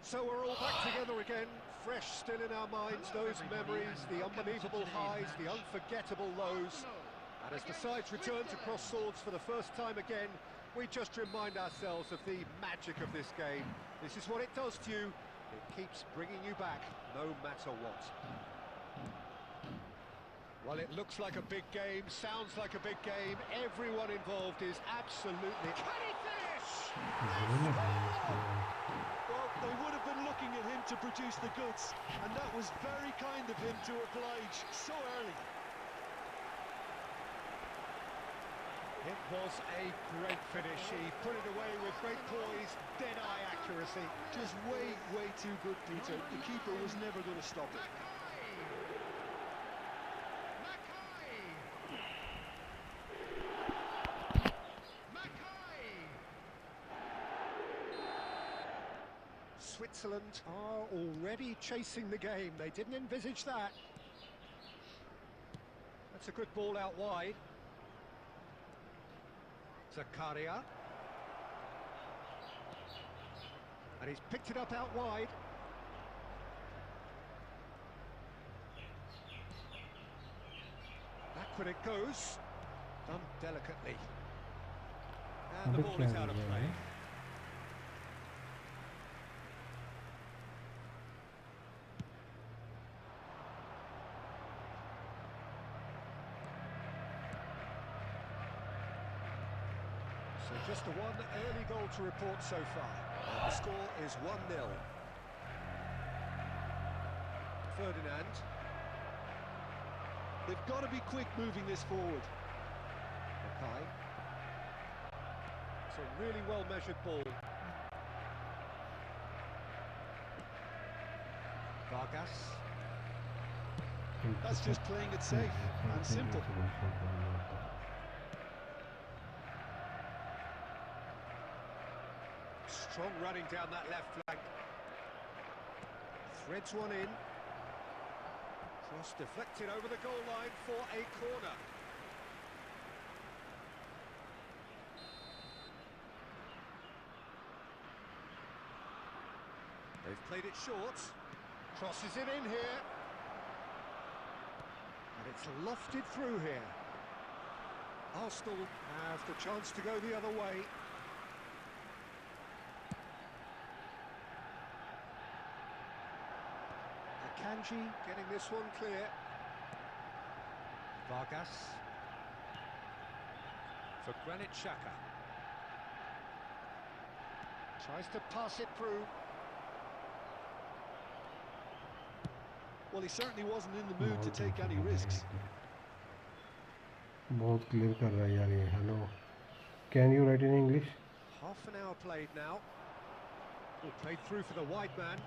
So we're all back together again, fresh still in our minds, those memories, the unbelievable highs, the unforgettable lows. And as the sides return to cross swords for the first time again, we just remind ourselves of the magic of this game. This is what it does to you. It keeps bringing you back, no matter what. Well, it looks like a big game, sounds like a big game. Everyone involved is absolutely... Can he finish? Well, they would have been looking at him to produce the goods, and that was very kind of him to oblige so early. It was a great finish. He put it away with great poise, dead-eye accuracy. Just way, way too good, Peter. The keeper was never going to stop it. Switzerland are already chasing the game. They didn't envisage that. That's a good ball out wide. Zakaria. And he's picked it up out wide. Back it goes. Done delicately. And the ball is out of play. So just the one early goal to report so far. And the score is 1-0. Ferdinand. They've got to be quick moving this forward. Mackay. It's a really well-measured ball. Vargas. That's just playing it safe and simple. Strong running down that left flank. Threads one in. Cross deflected over the goal line for a corner. They've played it short. Crosses it in here. And it's lofted through here. Arsenal have the chance to go the other way. Kanji getting this one clear. Vargas. For Granit Xhaka. Tries to pass it through. Well, he certainly wasn't in the mood to take any risks. बहुत clear कर रहा है यार ये. Hello. Can you write in English? Half an hour played now. Ball played through for the wide man.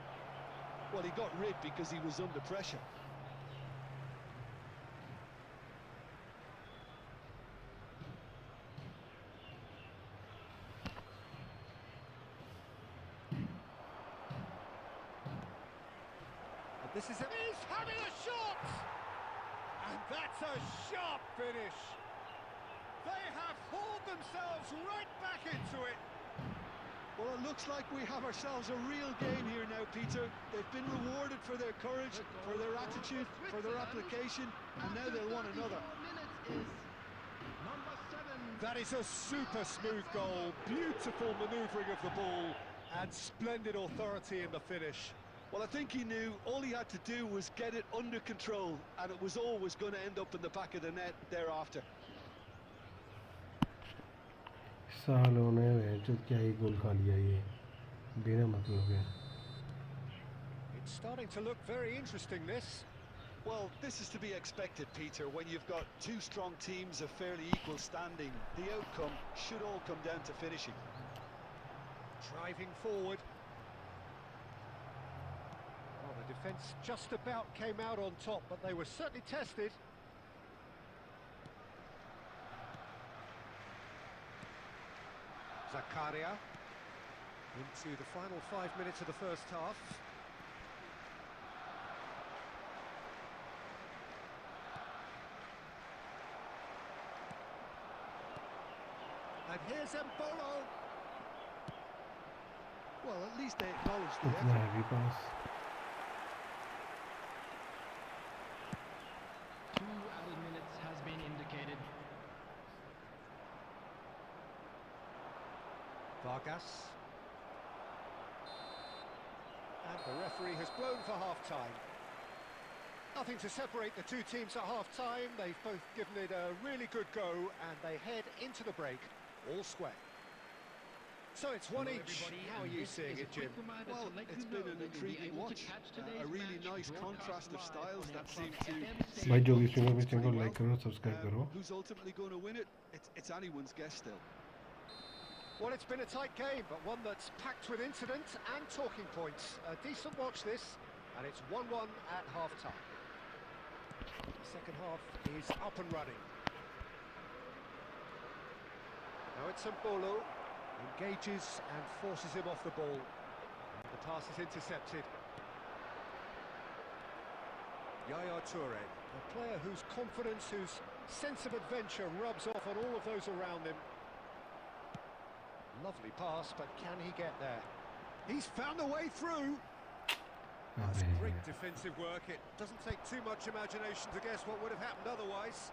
Well, he got rid because he was under pressure. And this is it. He's having a shot! And that's a sharp finish. They have hauled themselves right back into it. Well, it looks like we have ourselves a real game here now, Peter. They've been rewarded for their courage, for their attitude, for their application, and now they'll want another. That is a super smooth goal, beautiful manoeuvring of the ball, and splendid authority in the finish. Well, I think he knew all he had to do was get it under control, and it was always going to end up in the back of the net thereafter. सालों ने जो क्या ही गोल खा लिया ये बिना मतलब के. It's starting to look very interesting, this. Well, this is to be expected, Peter. When you've got two strong teams of fairly equal standing, the outcome should all come down to finishing. Driving forward. Well, the defence just about came out on top, but they were certainly tested. Zakaria into the final 5 minutes of the first half. And here's Mbolo. Well, at least they acknowledge the इतना effort. Heavy pass. 2 added minutes has been indicated. Vargas. And the referee has blown for half-time. Nothing to separate the two teams at half-time. They've both given it a really good go, and they head into the break all square. So it's one each. How are you seeing it, Jim? Well, it's been an intriguing watch. A really nice contrast of styles that seem to... भाई जो भी streamer पे channel को like करो, subscribe करो. Who's ultimately going to win it? It's anyone's guess still. Well, it's been a tight game, but one that's packed with incident and talking points. A decent watch this, and it's 1-1 at half-time. The second half is up and running. Now it's Mbolo, engages and forces him off the ball. And the pass is intercepted. Yaya Toure, a player whose confidence, whose sense of adventure rubs off on all of those around him. Lovely pass, but can he get there? He's found a way through. That's great defensive work. It doesn't take too much imagination to guess what would have happened otherwise.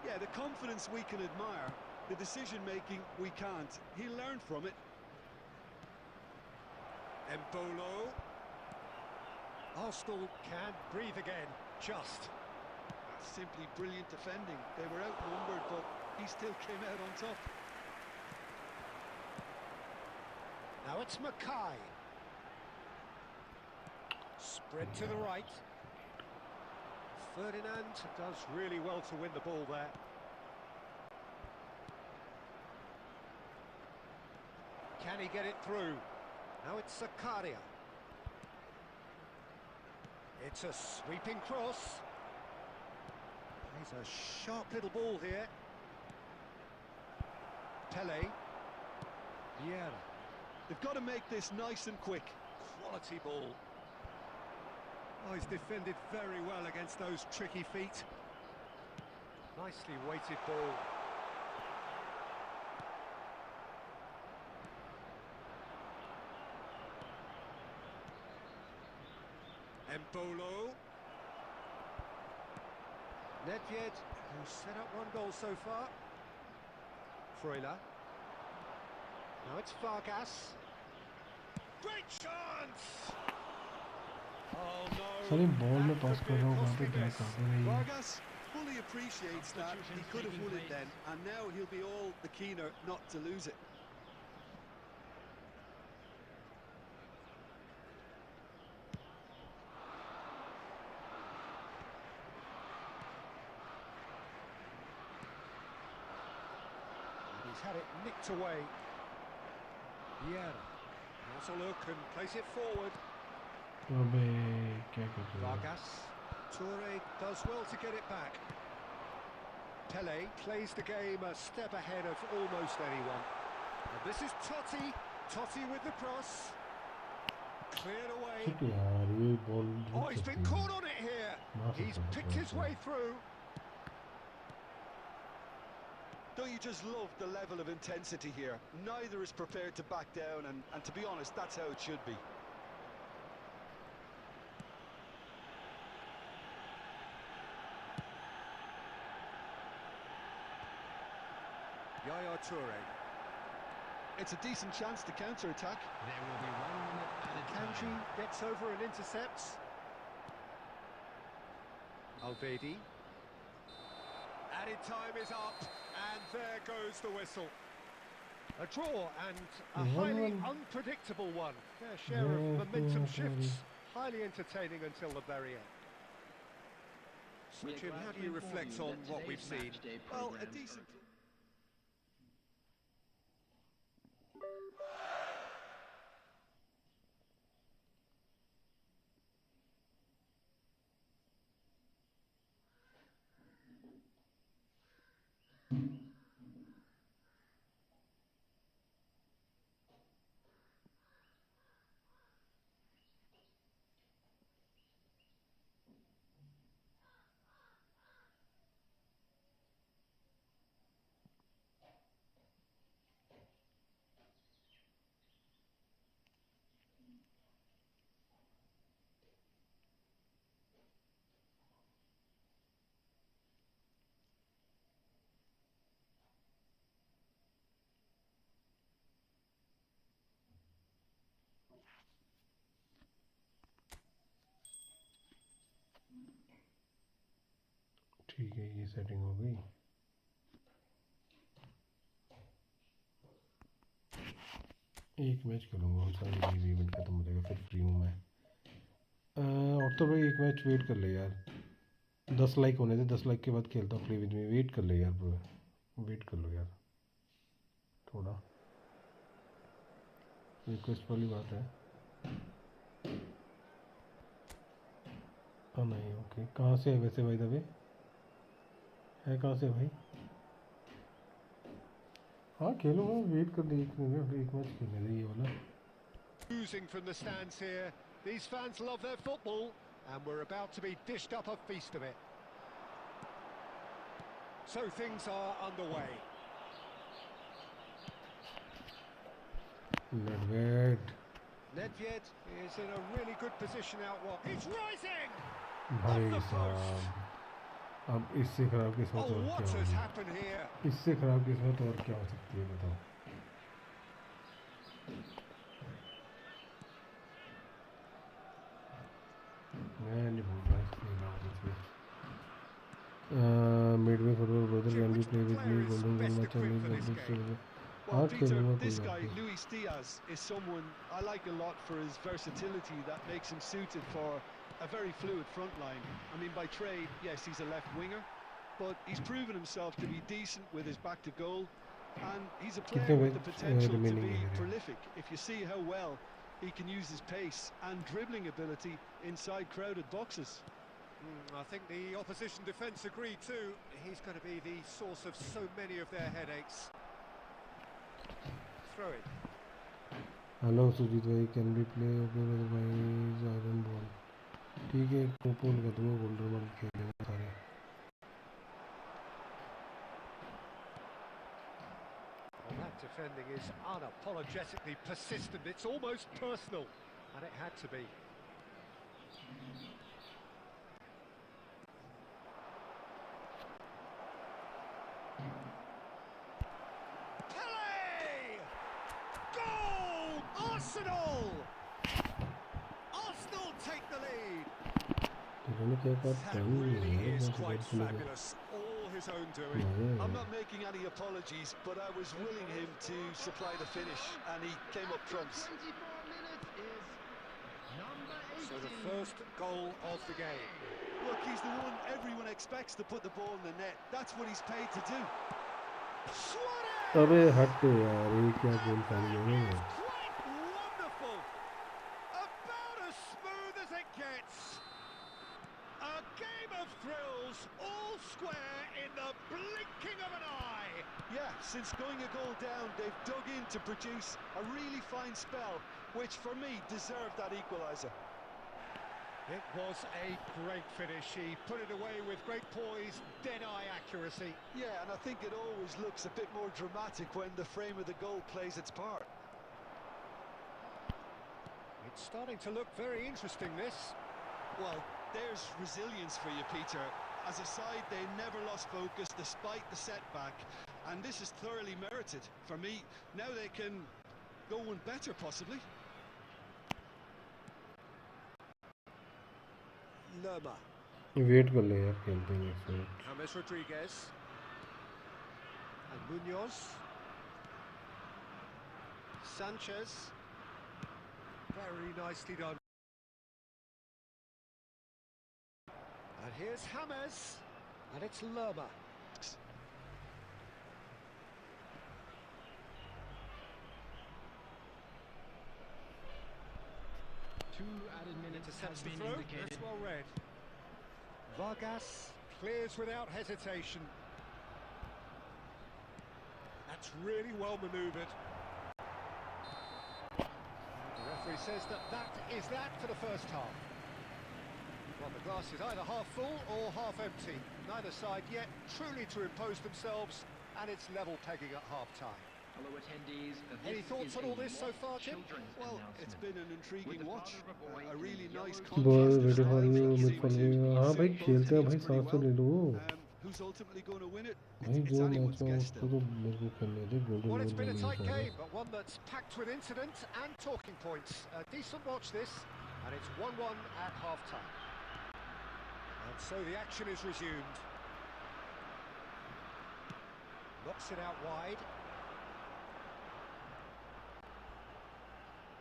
Yeah, the confidence we can admire, the decision-making we can't. He learned from it. Mbolo. Arsenal can breathe again, just. That's simply brilliant defending. They were outnumbered, but he still came out on top. Now it's Mackay. Spread to the right. Ferdinand does really well to win the ball there. Can he get it through? Now it's Zakaria. It's a sweeping cross. He's a sharp little ball here. Pele. Vieira. They've got to make this nice and quick. Quality ball. Oh, he's defended very well against those tricky feet. Nicely weighted ball. Mbolo. Nedved, who's set up one goal so far. Freuler. Now it's Vargas. Great chance! Oh no! सारी ball में पास कर रहा हूँ, वहाँ पे क्या कर रही है? Vargas fully appreciates that. He could have won it then, and now he'll be all the keener not to lose it. He's had it nicked away. Vieira. Has a look and plays it forward. अबे क्या कर रहा है? Vargas. Toure does well to get it back. Pele plays the game a step ahead of almost anyone. And this is Totti. Totti with the cross. Cleared away. ठीक है यार, ये ball. Oh, he's been caught on it here. He's picked his way through. Don't you just love the level of intensity here? Neither is prepared to back down, and to be honest, that's how it should be. Yaya Toure. It's a decent chance to counter-attack. There will be 1 minute added Kanji time. gets over and intercepts. Alvedi. Added time is up, and there goes the whistle. A draw and a highly unpredictable one. Fair share of momentum shifts, highly entertaining until the very end. So, Jim, how do you reflect on what we've seen? Well, a decent... ठीक है, ये setting हो गई। एक match खेलूँगा, सारी event खत्म हो जाएगा, फिर फ्री हूँ मैं। और तो भाई एक मैच वेट कर ले यार, 10 लाइक होने थे, 10 लाइक के बाद खेलता हूँ प्ले विद मी। वेट कर ले यार ब्रो, वेट कर लो यार थोड़ा, रिक्वेस्ट वाली बात है। हाँ नहीं, ओके। कहाँ से है वैसे भाई? दबे है कहाँ से भाई? हाँ खेलूँगा, वेट कर ले, एक मैच खेलने दे ये वाला। Oozing from the stands here. These fans love their football, and we're about to be dished up a feast of it. So things are underway. Nedved Nedved is in a really good position out wide. He's rising! भाई Off the साहब, post! अब इससे खराब किस्मत Oh, और what क्या has होगी? happened here? इससे खराब किस्मत और क्या हो सकती है बताओ? मैं नहीं बोल रहा इसलिए ना कुछ भी। Midway forward brother can be play with me, golden goal match और लीग अपडेट से। Well, Peter, this guy, Luis Diaz, is someone I like a lot for his versatility that makes him suited for a very fluid front line. I mean, by trade, yes, he's a left winger, but he's proven himself to be decent with his back to goal, and he's a player with the potential to be prolific. If you see how well he can use his pace and dribbling ability inside crowded boxes. I think the opposition defence agree too. He's going to be the source of so many of their headaches. Throw it. Hello Sujit भाई, can be play okay otherwise iron ball. ठीक है, पोल कर दूंगा, golden ball खेलेंगे सारे। Well, that defending is unapologetically persistent. It's almost personal, and it had to be. Arsenal! Arsenal take the lead. That really is quite fabulous. All his own doing. I'm not making any apologies, but I was willing him to supply the finish, and he came up trumps. So the first goal of the game. Look, he's the one everyone expects to put the ball in the net. That's what he's paid to do. अबे हट यार, ये क्या गोल खा लिया है? Wonderful. About as smooth as it gets. A game of thrills, all square in the blinking of an eye. Yeah, since going a goal down, they've dug in to produce a really fine spell, which for me deserved that equaliser. It was a great finish. He put it away with great poise, dead-eye accuracy. Yeah, and I think it always looks a bit more dramatic when the frame of the goal plays its part. It's starting to look very interesting, this. Well, there's resilience for you, Peter. As a side, they never lost focus despite the setback, and this is thoroughly merited. For me, now they can go one better, possibly. Lerma. Wait कर ले यार, खेलते हैं next match. James Rodriguez. And Munoz. Sanchez. Very nicely done. And here's James. And it's Lerma. Two added minutes has Intercepts the been throw. indicated. That's well read. Vargas clears without hesitation. That's really well manoeuvred. The referee says that is that for the first half. Well, the glass is either half full or half empty. Neither side yet truly to impose themselves, and it's level pegging at half-time. Hello attendees. Any thoughts on all this so far, Jim? Well, it's been an intriguing watch. A really nice ball contrast ready of for you, styles mid for between the you. two. हाँ भाई You've seen खेलते हैं both भाई, teams 700 pretty ले लो। well. Who's ultimately going to win it? भाई It's जो anyone's match guess को still. तो मेरे को खेलने दे, golden Well, goal it's been a नहीं tight सारे। game, but one that's packed with incident and talking points. A decent watch this, and it's 1-1 at half-time. And so the action is resumed. Knocks it out wide.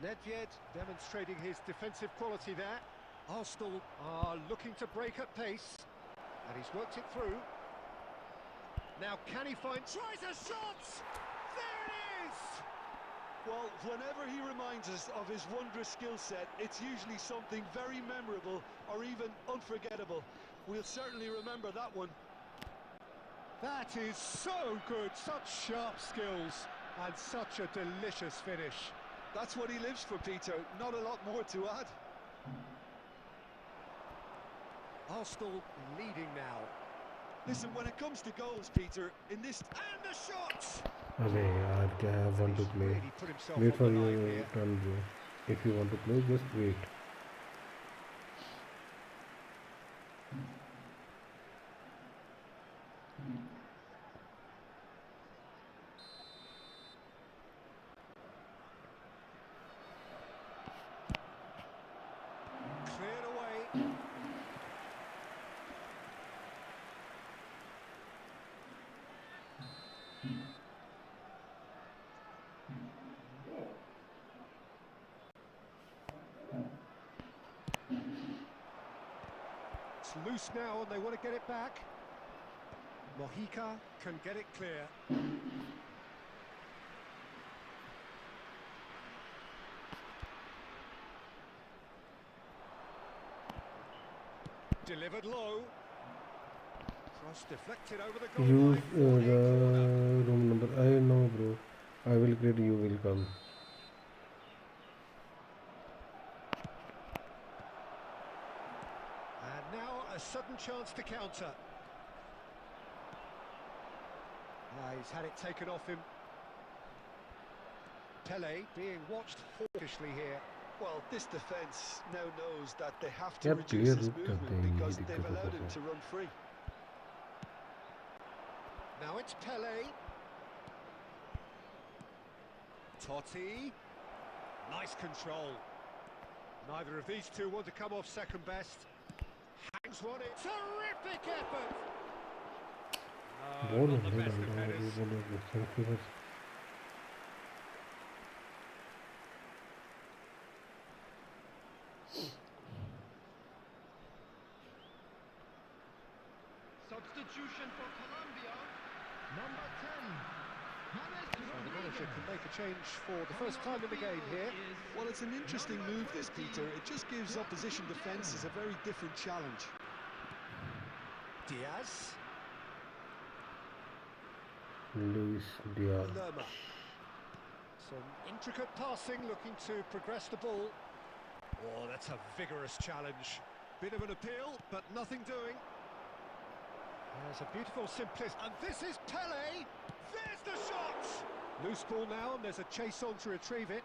Nedved demonstrating his defensive quality there. Arsenal are looking to break at pace, and he's worked it through. Now can he find... Tries a shot! There it is! Well, whenever he reminds us of his wondrous skill set, it's usually something very memorable or even unforgettable. We'll certainly remember that one. That is so good, such sharp skills and such a delicious finish. That's what he lives for, Peter. Not a lot more to add. Arsenal leading now. Listen, when it comes to goals, Peter, in this... And the shot! अरे यार क्या है, want to play. Really put himself Wait on for the your line here. turn, bro. If you want to play, just wait. Cleared away. It's loose now and they want to get it back. Mojica can get it clear. Delivered low. Cross deflected over the goal Use line. the room number. I know, bro. I will create. You will come. And now a sudden chance to counter. He's had it taken off him. Pele being watched hawkishly here. Well, this defence now knows that they have to Yeah, reduce clear his route movement करते हैं, because ये they've दिक्कत allowed होता him है. to run free. Now it's Pele. Totti. Nice control. Neither of these two want to come off second best. Hangs one in. Terrific effort! बोल Not the नहीं best of डाल रहा headers. हूँ, बोलो thank you बस. Substitution for Colombia. Number 10. The manager can make a change for the first time in the game here. Well, it's an interesting move, this, Peter. It just gives opposition defences a very different challenge. Diaz. Luis Diaz. Lerma. Some intricate passing, looking to progress the ball. Oh, that's a vigorous challenge. Bit of an appeal, but nothing doing. There's a beautiful simplicity. And this is Pele! There's the shot! Loose ball now, and there's a chase on to retrieve it.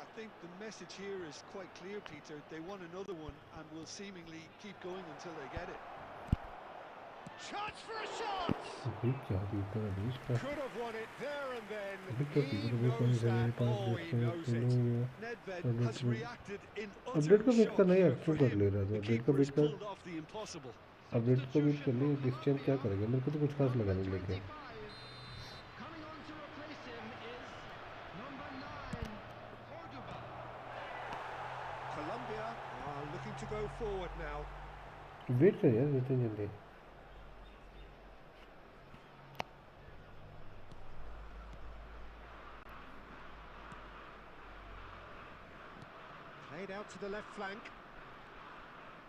I think the message here is quite clear, Peter. They want another one and will seemingly keep going until they get it. Chance for a shot! अभी क्या बीता है बीच का? Could have won it there and then. अभी तो He बीता knows मेरे that. Pass Oh, he knows it. Nedved has reacted in utter update का बीट shock. करना यार For क्यों कर him, ले रहा था? the अपडेट का keeper बीट has कर. pulled off the impossible. Update का बीट कर ले. डिस चेंज क्या करेगा? मेरे को तो कुछ खास लगा नहीं लेके. Coming on to replace him is number 9, Cordoba. Colombia are looking to go forward now. Wait कर यार जितनी जल्दी. Played out to the left flank.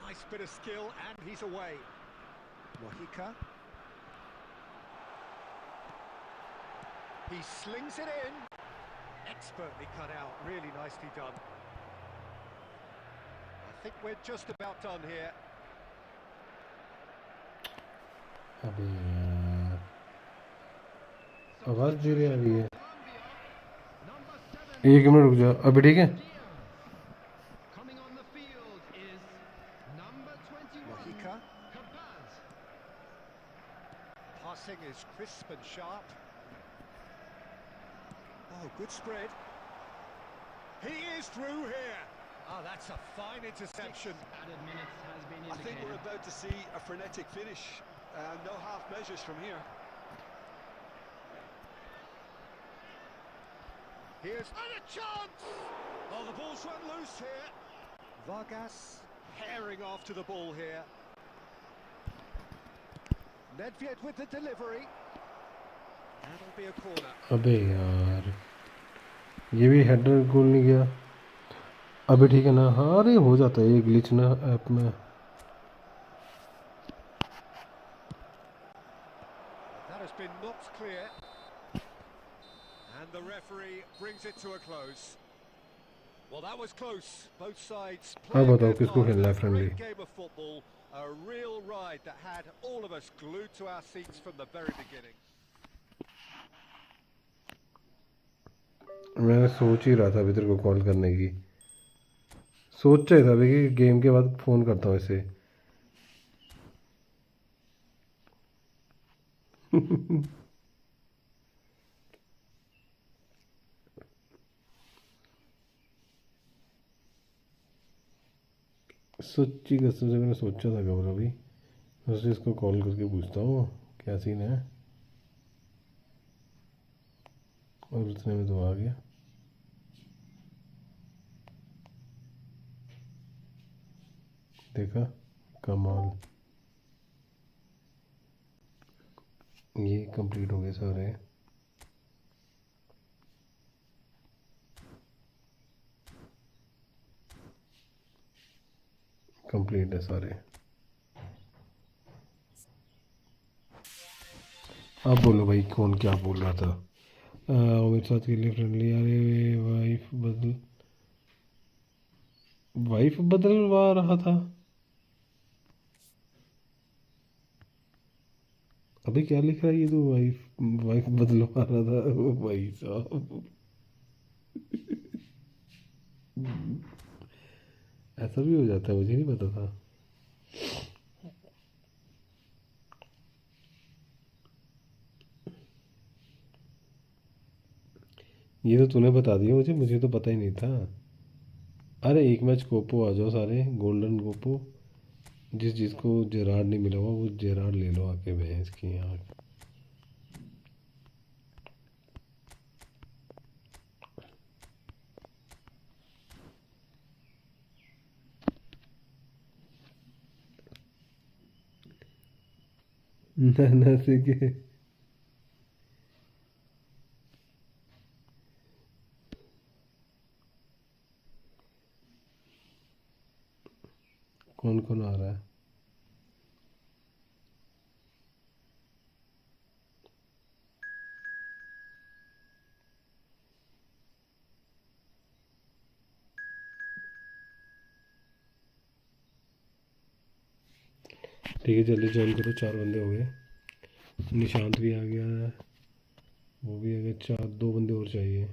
Nice bit of skill, and he's away. Mojica. He slings it in. Expertly cut out, really nicely done. I think we're just about done here. अबे यार आवाज धीरे आ रही है. एक minute रुक जा. अभी ठीक है. Coming on the field is number 21, Mojica. Cabaz. Passing is crisp and sharp. Oh, good spread. He is through here. Oh, that's a fine interception. Added minutes has been I think indicated. we're about to see a frenetic finish. No half measures from here. Here's and a chance! Oh, the ball's run loose here. Vargas herring off to the ball here. Nedved with the delivery. That'll be a corner. अबे यार ये भी header गोल नहीं गया। अबे ठीक है ना। हाँ अरे हो जाता है ये ग्लिच ना ऐप में। That has been knocked clear. And the referee brings it to a close. Well, that was close. Both sides playing बताओ their किसको part. खेलना है A friendly? great game of football, a real ride that had all of us glued to our seats from the very beginning. मैं सोच ही रहा था अभी तेरे को कॉल करने की। सोच रहा था अभी कि गेम के बाद फ़ोन करता हूँ इसे। सच्ची कसम से मैंने सोचा था कब अभी उससे इसको कॉल करके पूछता हूँ क्या सीन है, और उतने में तो आ गया। देखा कमाल। ये कंप्लीट हो गए सारे। कंप्लीट है सारे। अब बोलो भाई कौन क्या बोल रहा था। मेरे साथ के लिए फ्रेंडली। अरे वाइफ बदलवा रहा था। अभी क्या लिख रहा है ये तो वाइफ वाइफ बदलवा रहा था। ओ भाई साहब ऐसा भी हो जाता है, मुझे नहीं पता था। ये तो तूने बता दिया मुझे, मुझे तो पता ही नहीं था। अरे एक मैच कोपो आ जाओ सारे, गोल्डन कोपो। जिसको जेरार्ड नहीं मिला हुआ वो जेरार्ड ले लो आके भैंस की यहाँ। ना से के कौन कौन आ रहा है? ठीक है जल्दी ज्वाइन करो, 4 बंदे हो गए। निशांत भी आ गया है, वो भी आ गया। 2 बंदे और चाहिए।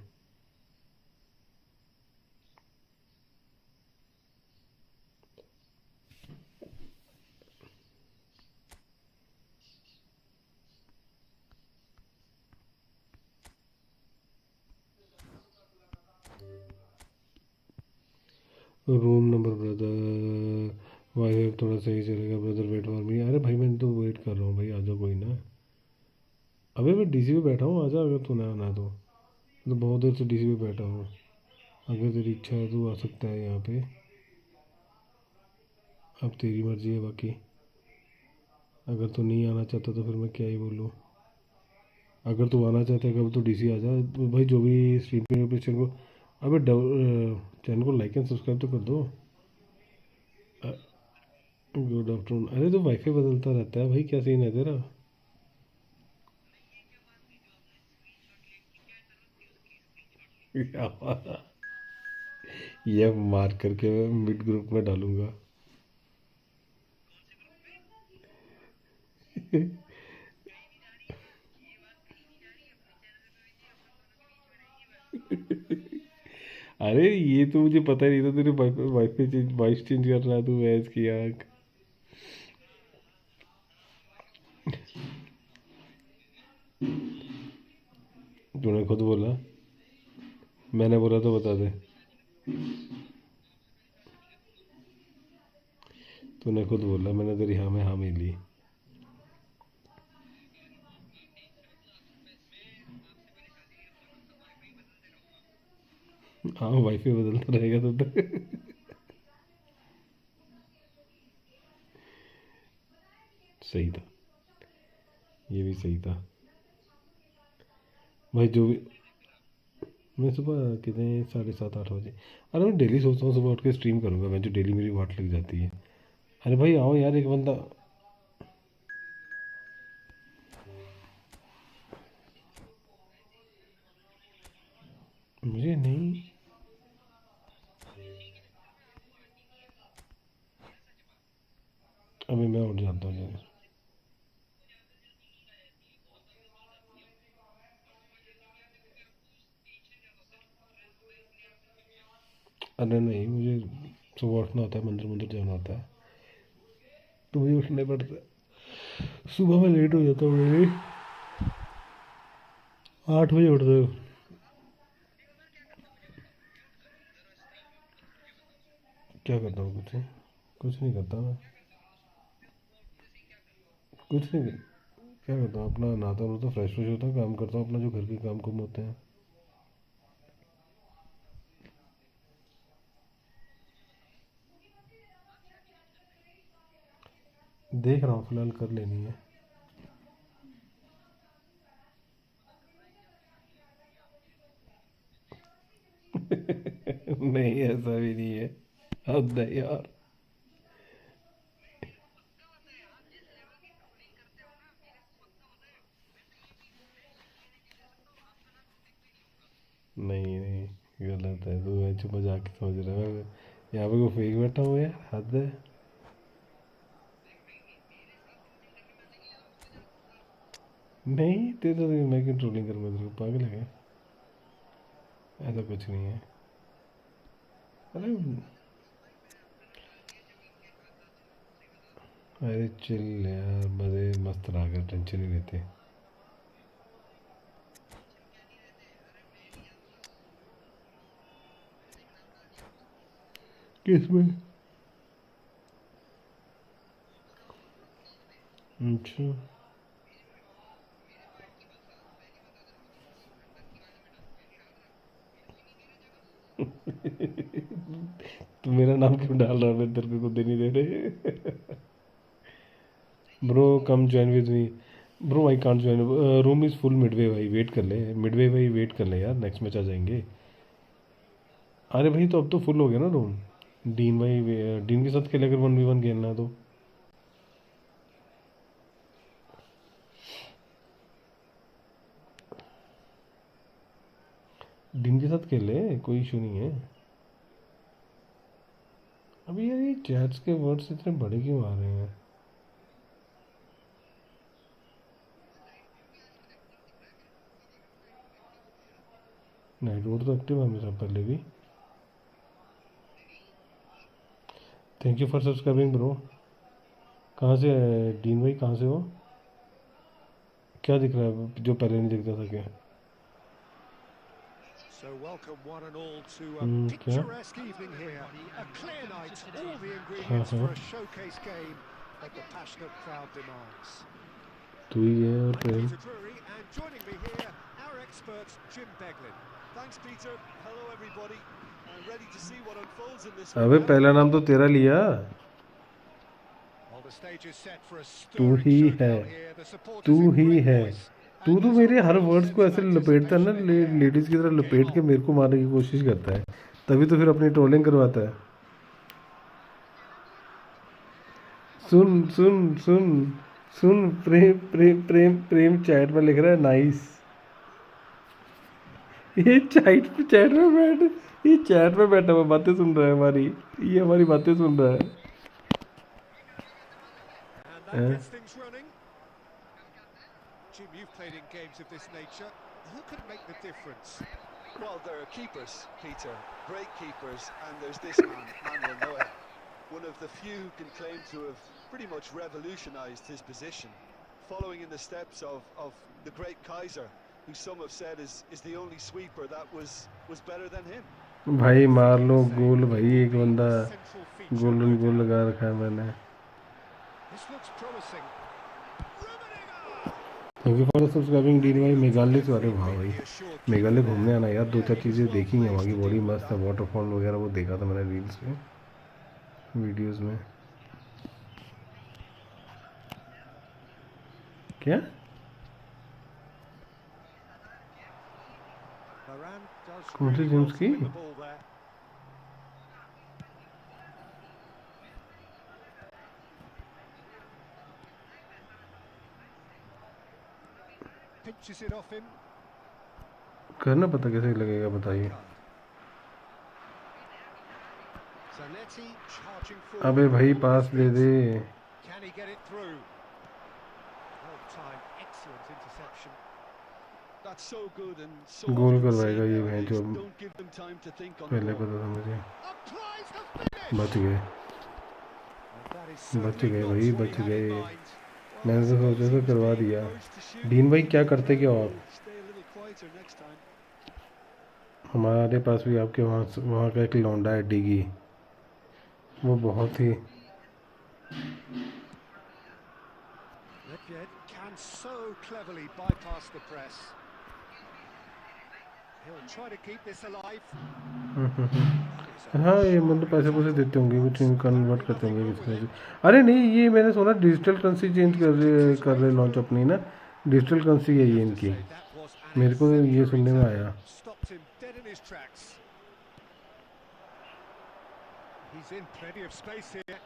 रूम नंबर ब्रदर वाई थोड़ा सही चलेगा ब्रदर, वेट फॉर मी। अरे भाई मैं तो वेट कर रहा हूँ भाई, आ जाओ कोई ना। अबे मैं डीसी पे बैठा हूँ, आजा अगर तू ना आना तो बहुत देर से डीसी पे बैठा हूँ। अगर तेरी इच्छा है तो आ सकता है यहाँ पे, अब तेरी मर्जी है। बाकी अगर तू नहीं आना चाहता तो फिर मैं क्या ही बोलूँ। अगर तू आना चाहता है कब तो डीसी आ जा भाई। जो भी स्ट्रीम पे चैनल को, अबे चैनल को लाइक एंड सब्सक्राइब तो कर दो। Good afternoon. अरे तो वाईफाई बदलता रहता है भाई, क्या सीन है तेरा? ये मार करके मैं मिड ग्रुप में डालूंगा। अरे ये तो मुझे पता ही नहीं था, तेरे वाईफाई चेंज वॉइस चेंज कर रहा है तू भैंस की आँख। तूने खुद बोला, मैंने बोला तो बता दे। तूने खुद बोला, मैंने तेरी हाँ में हाँ मिली। हाँ वाईफाई बदलता रहेगा तब तक। सही था, ये भी सही था भाई। जो भी मैं सुबह कितने 7:30 8 बजे, अरे मैं डेली सोचता हूँ सुबह उठ के स्ट्रीम करूँगा, मैं जो डेली मेरी वाट लग जाती है। अरे भाई आओ यार, एक बंदा मुझे नहीं। अभी मैं उठ जाता हूँ यार। अरे नहीं, मुझे सुबह उठना होता है, मंदिर मंदिर जाना होता है, तो मुझे उठना पड़ता है। सुबह में लेट हो जाता हूँ, मेरे 8 बजे उठता हूँ। क्या करता हूँ? कुछ नहीं करता मैं, कुछ नहीं। क्या करता हूँ, अपना नहाता हूँ, फ्रेश फ्रेश होता हूँ, काम करता हूँ अपना, जो घर के काम कुम होते हैं। देख रहा हूँ, फिलहाल कर लेनी है। नहीं ऐसा भी नहीं है, हद है यार। नहीं नहीं, गलत है, तू ऐसे मजाक की समझ रहा है। यहाँ पे को फेक बैठा हुआ है, हद है। नहीं तेरे तो, मैं क्यों ट्रोलिंग करूँगा तेरे को, पागल है क्या? ऐसा कुछ नहीं है। अरे अरे चिल यार, मज़े मस्त रहा कर, टेंशन नहीं लेते। किस में? अच्छा। तो मेरा नाम क्यों डाल रहा है, मैं तेरे को खुद ही नहीं दे रहे। Bro come join with me. Bro I can't join, room is full Midway भाई, वेट कर ले मिडवे भाई, वेट कर ले यार, नेक्स्ट मैच आ जाएंगे। अरे भाई तो अब तो फुल हो गया ना रूम। डीन भाई, डीन के साथ खेले, अगर 1v1 खेलना है तो। डीन के साथ खेले, कोई इशू नहीं है। अभी यार ये चैट्स के वर्ड्स इतने बड़े क्यों आ रहे हैं? नाइट रोड तो एक्टिव है मेरा पहले भी। Thank you for subscribing bro. कहाँ से है डीन भाई, कहाँ से हो? क्या दिख रहा है जो पहले नहीं दिखता था क्या? So welcome one and all to a क्या? picturesque evening here. A clear night, all the हाँ ingredients हाँ, for a showcase game that the passionate crowd demands. तू ही है और I'm Prem. Peter Drury, and joining me here, our expert Jim Beglin. Thanks, Peter. Hello, everybody. I'm ready to see what unfolds in this अबे one. पहला नाम तो तेरा लिया। Well, the stage is set for a तू stirring ही है, showdown here. The supporters तू in he great है। voice. तू And तो there's मेरे a her real words sense को of ऐसे लपेटता है ना, anticipation in the air. Ladies की तरह लपेट के मेरे को मारने की कोशिश करता है, तभी तो फिर अपनी ट्रोलिंग करवाता है। सुन सुन सुन सुन, प्रेम प्रेम प्रेम प्रेम चैट में लिख रहा है नाइस। ये चैट में ये चैट में बैठा हुआ बातें सुन रहा है हमारी, ये हमारी बातें सुन रहा है। And that हैं? gets things running. Jim, you've played in games of this nature. Who can make the difference? Well, there are keepers, Peter, great keepers, and there's this man, Manuel Neuer, one of the few who can claim to have pretty much revolutionised his position, following in the steps of the great Kaiser, who some have said is the only sweeper that was better than him. भाई मार लो गोल भाई, एक Be बंदा a central feature, golden no goal doubt. लगा रखा है मैंने। This looks promising. Thank you for subscribing dean भाई। मेघालय से, अरे वाह भाई, मेघालय घूमने आना यार, 2-4 चीज़ें देखी हैं वहाँ की, बड़ी मस्त है। वाटरफॉल वगैरह वो देखा था मैंने रील्स में, वीडियोस में। क्या Varane does कौन सी really well गेम्स to की? win the ball there. Pinches it off him. करना पता कैसे लगेगा बताइए। Zanetti charging अबे forward भाई with all pass his they feet. They. Can he get it through? Well timed, excellent interception. That's so good and so goal often करवाएगा seen ये भैंस nowadays. जो, Don't give them time to think on the पहले ball. पता था मुझे। Applies the finish. बच गए, And that is बच certainly गए not भाई, what he बच had in गए। mind. Well, I मैंने तो suppose सोचा he था was करवा being दिया। urged to shoot. डीन भाई क्या करते Maybe क्या हो आप? he'll stay a little quieter next time. हमारे पास भी आपके वहाँ वहाँ का एक लौंडा है डिगी, वो बहुत ही Nedved can so cleverly bypass the press. He'll try to keep this alive. हाँ ये मतलब पैसे पूसे देते होंगे, कुछ कन्वर्ट करते होंगे किसी में। अरे नहीं, ये मैंने सुना डिजिटल करेंसी चेंज कर रहे लॉन्च अपनी ना, डिजिटल करेंसी है ये इनकी, मेरे को ये सुनने में आया। Stopped him dead in his tracks. He's in plenty of space here.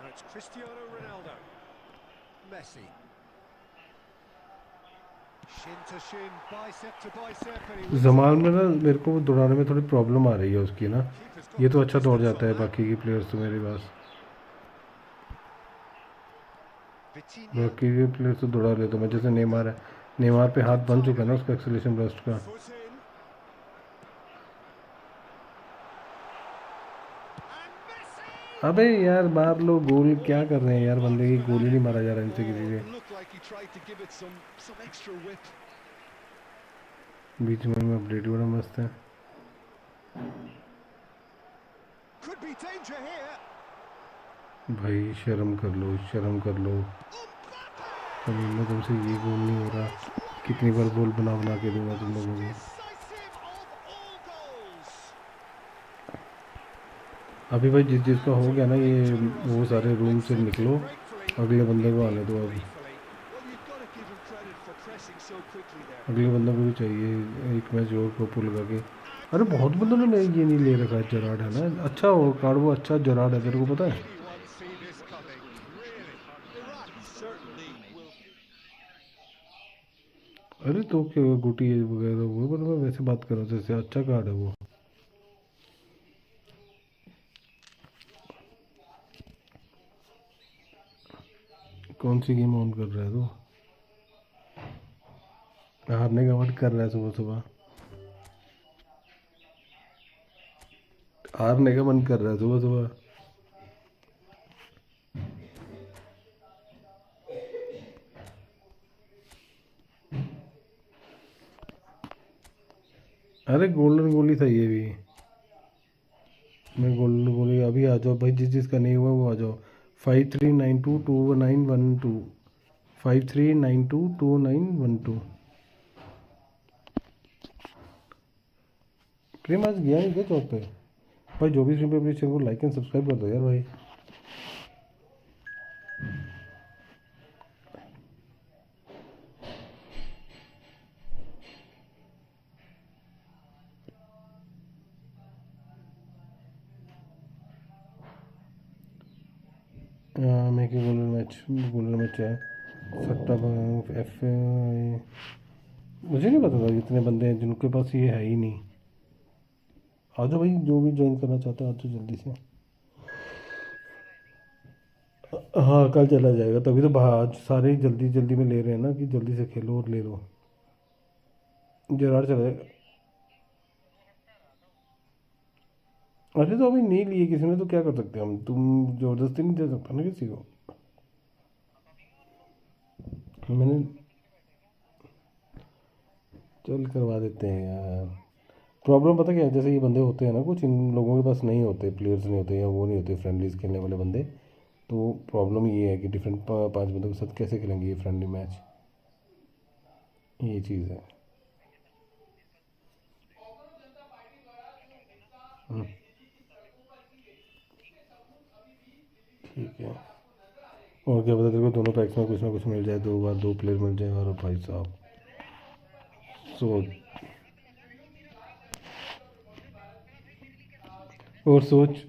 Now it's Cristiano Ronaldo. Messi. Shin to shin, bicep to bicep, and he wins Jamal it. में ना मेरे को दौड़ाने में थोड़ी प्रॉब्लम आ रही है उसकी ना, Keeper's got ये तो good अच्छा दौड़ distance जाता है, on that. बाकी के प्लेयर्स तो मेरे पास, Vitinha. बाकी के प्लेयर्स तो दौड़ा लेता हूँ मैं। जैसे नेमार है, नेमार पे हाथ बन चुका है ना उसका एक्सेलेरेशन बर्स्ट का। Foot in. And Messi! अबे यार मार लो गोल, क्या कर रहे हैं यार, बंदे की गोल ही नहीं मारा जा रहा इनसे किसी से। It looked like he tried to give it some extra whip. बीच में अपडेट बड़ा मस्त है। Could be danger here. भाई शर्म कर लो, शर्म कर लो। अभी मैं तुमसे ये गोल नहीं हो रहा, कितनी बार गोल बना बना के दूंगा तुम लोगों को। Decisive of all goals. अभी भाई जिसका हो गया ना ये, वो सारे रूम से निकलो, अगले बंदे को आने दो। अभी Well, you've got to give him credit for pressing so quickly there. अगले बंदे को भी चाहिए एक मैच और को पुल लगा के। अरे बहुत बंदों ने ये नहीं ले रखा है, जराड है ना, अच्छा वो कार्ड, वो अच्छा जराड है, तेरे को पता है? Anyone see this coming? Really? He certainly will. अरे तो क्या गुटी वगैरह वो, पर मैं वैसे बात कर रहा हूँ, जैसे अच्छा कार्ड है वो। कौन सी गेम ऑन कर रहा है तो? हारने का मन कर रहा है सुबह सुबह, हारने का मन कर रहा है सुबह सुबह। अरे गोल्डन गोली था ये भी, मैं गोल्डन गोली। अभी आ जाओ भाई, जिसका नहीं हुआ वो आ जाओ। 53922912, 53922912। प्रेम आज गया नहीं क्या चौक पे? भाई जो भी स्ट्रीम पे प्लीज चैनल को लाइक एंड सब्सक्राइब कर दो यार भाई। मैं कि गोल्डन मैच है सट्टा एफ, मुझे नहीं पता था इतने बंदे हैं जिनके पास ये है ही नहीं। आ जाओ भाई, जो भी ज्वाइन करना चाहता है आ जाओ जल्दी से। हाँ कल चला जाएगा, तभी तो आज सारे ही जल्दी जल्दी में ले रहे हैं ना कि जल्दी से खेलो और ले लो। जरार चला जाएगा। अरे तो अभी नहीं लिए किसी ने तो क्या कर सकते हैं हम, तुम ज़बरदस्ती नहीं दे सकते ना किसी को। मैंने चल करवा देते हैं यार। प्रॉब्लम पता क्या है, जैसे ये बंदे होते हैं ना कुछ, इन लोगों के पास नहीं होते, प्लेयर्स नहीं होते या वो नहीं होते फ्रेंडलीज खेलने वाले बंदे, तो प्रॉब्लम ये है कि डिफरेंट 5 बंदों के साथ कैसे खेलेंगे ये फ्रेंडली मैच, ये चीज़ है। ठीक है, और क्या पता तेरे को दोनों पैक्स में कुछ ना कुछ मिल जाए, 2 बार 2 प्लेयर मिल जाए, और भाई साहब सोच,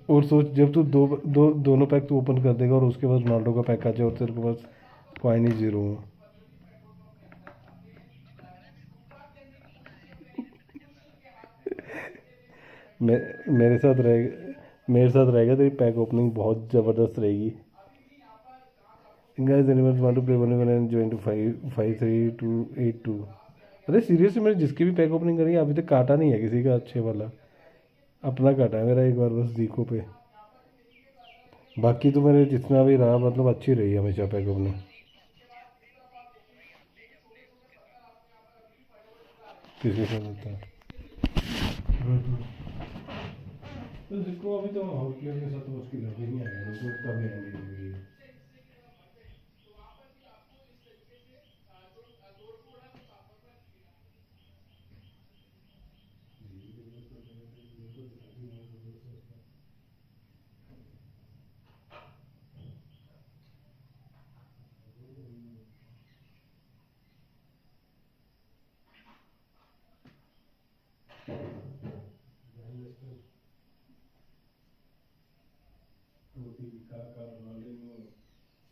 और सोच जब तू दोनों पैक तू ओपन कर देगा और उसके बाद रोनाल्डो का पैक आ जाए और तेरे के पास कॉइन ही 0 हो। मे मेरे साथ रहेगा तेरी पैक ओपनिंग बहुत ज़बरदस्त रहेगी। Guys animals want to play 1v1 and join to 55382। अरे सीरियसली मैंने जिसकी भी पैक ओपनिंग करी है अभी तक काटा नहीं है किसी का अच्छे वाला, अपना काटा है मेरा एक बार बस जीको पे। बाकी तो मेरे जितना भी रहा मतलब अच्छी रही है हमेशा पैक ओपनिंग। किसके साथ होता है? तो जिसको अभी तो आउट प्लेयर के साथ तो उसकी लगी नहीं आएगा, उनको तब आएंगे।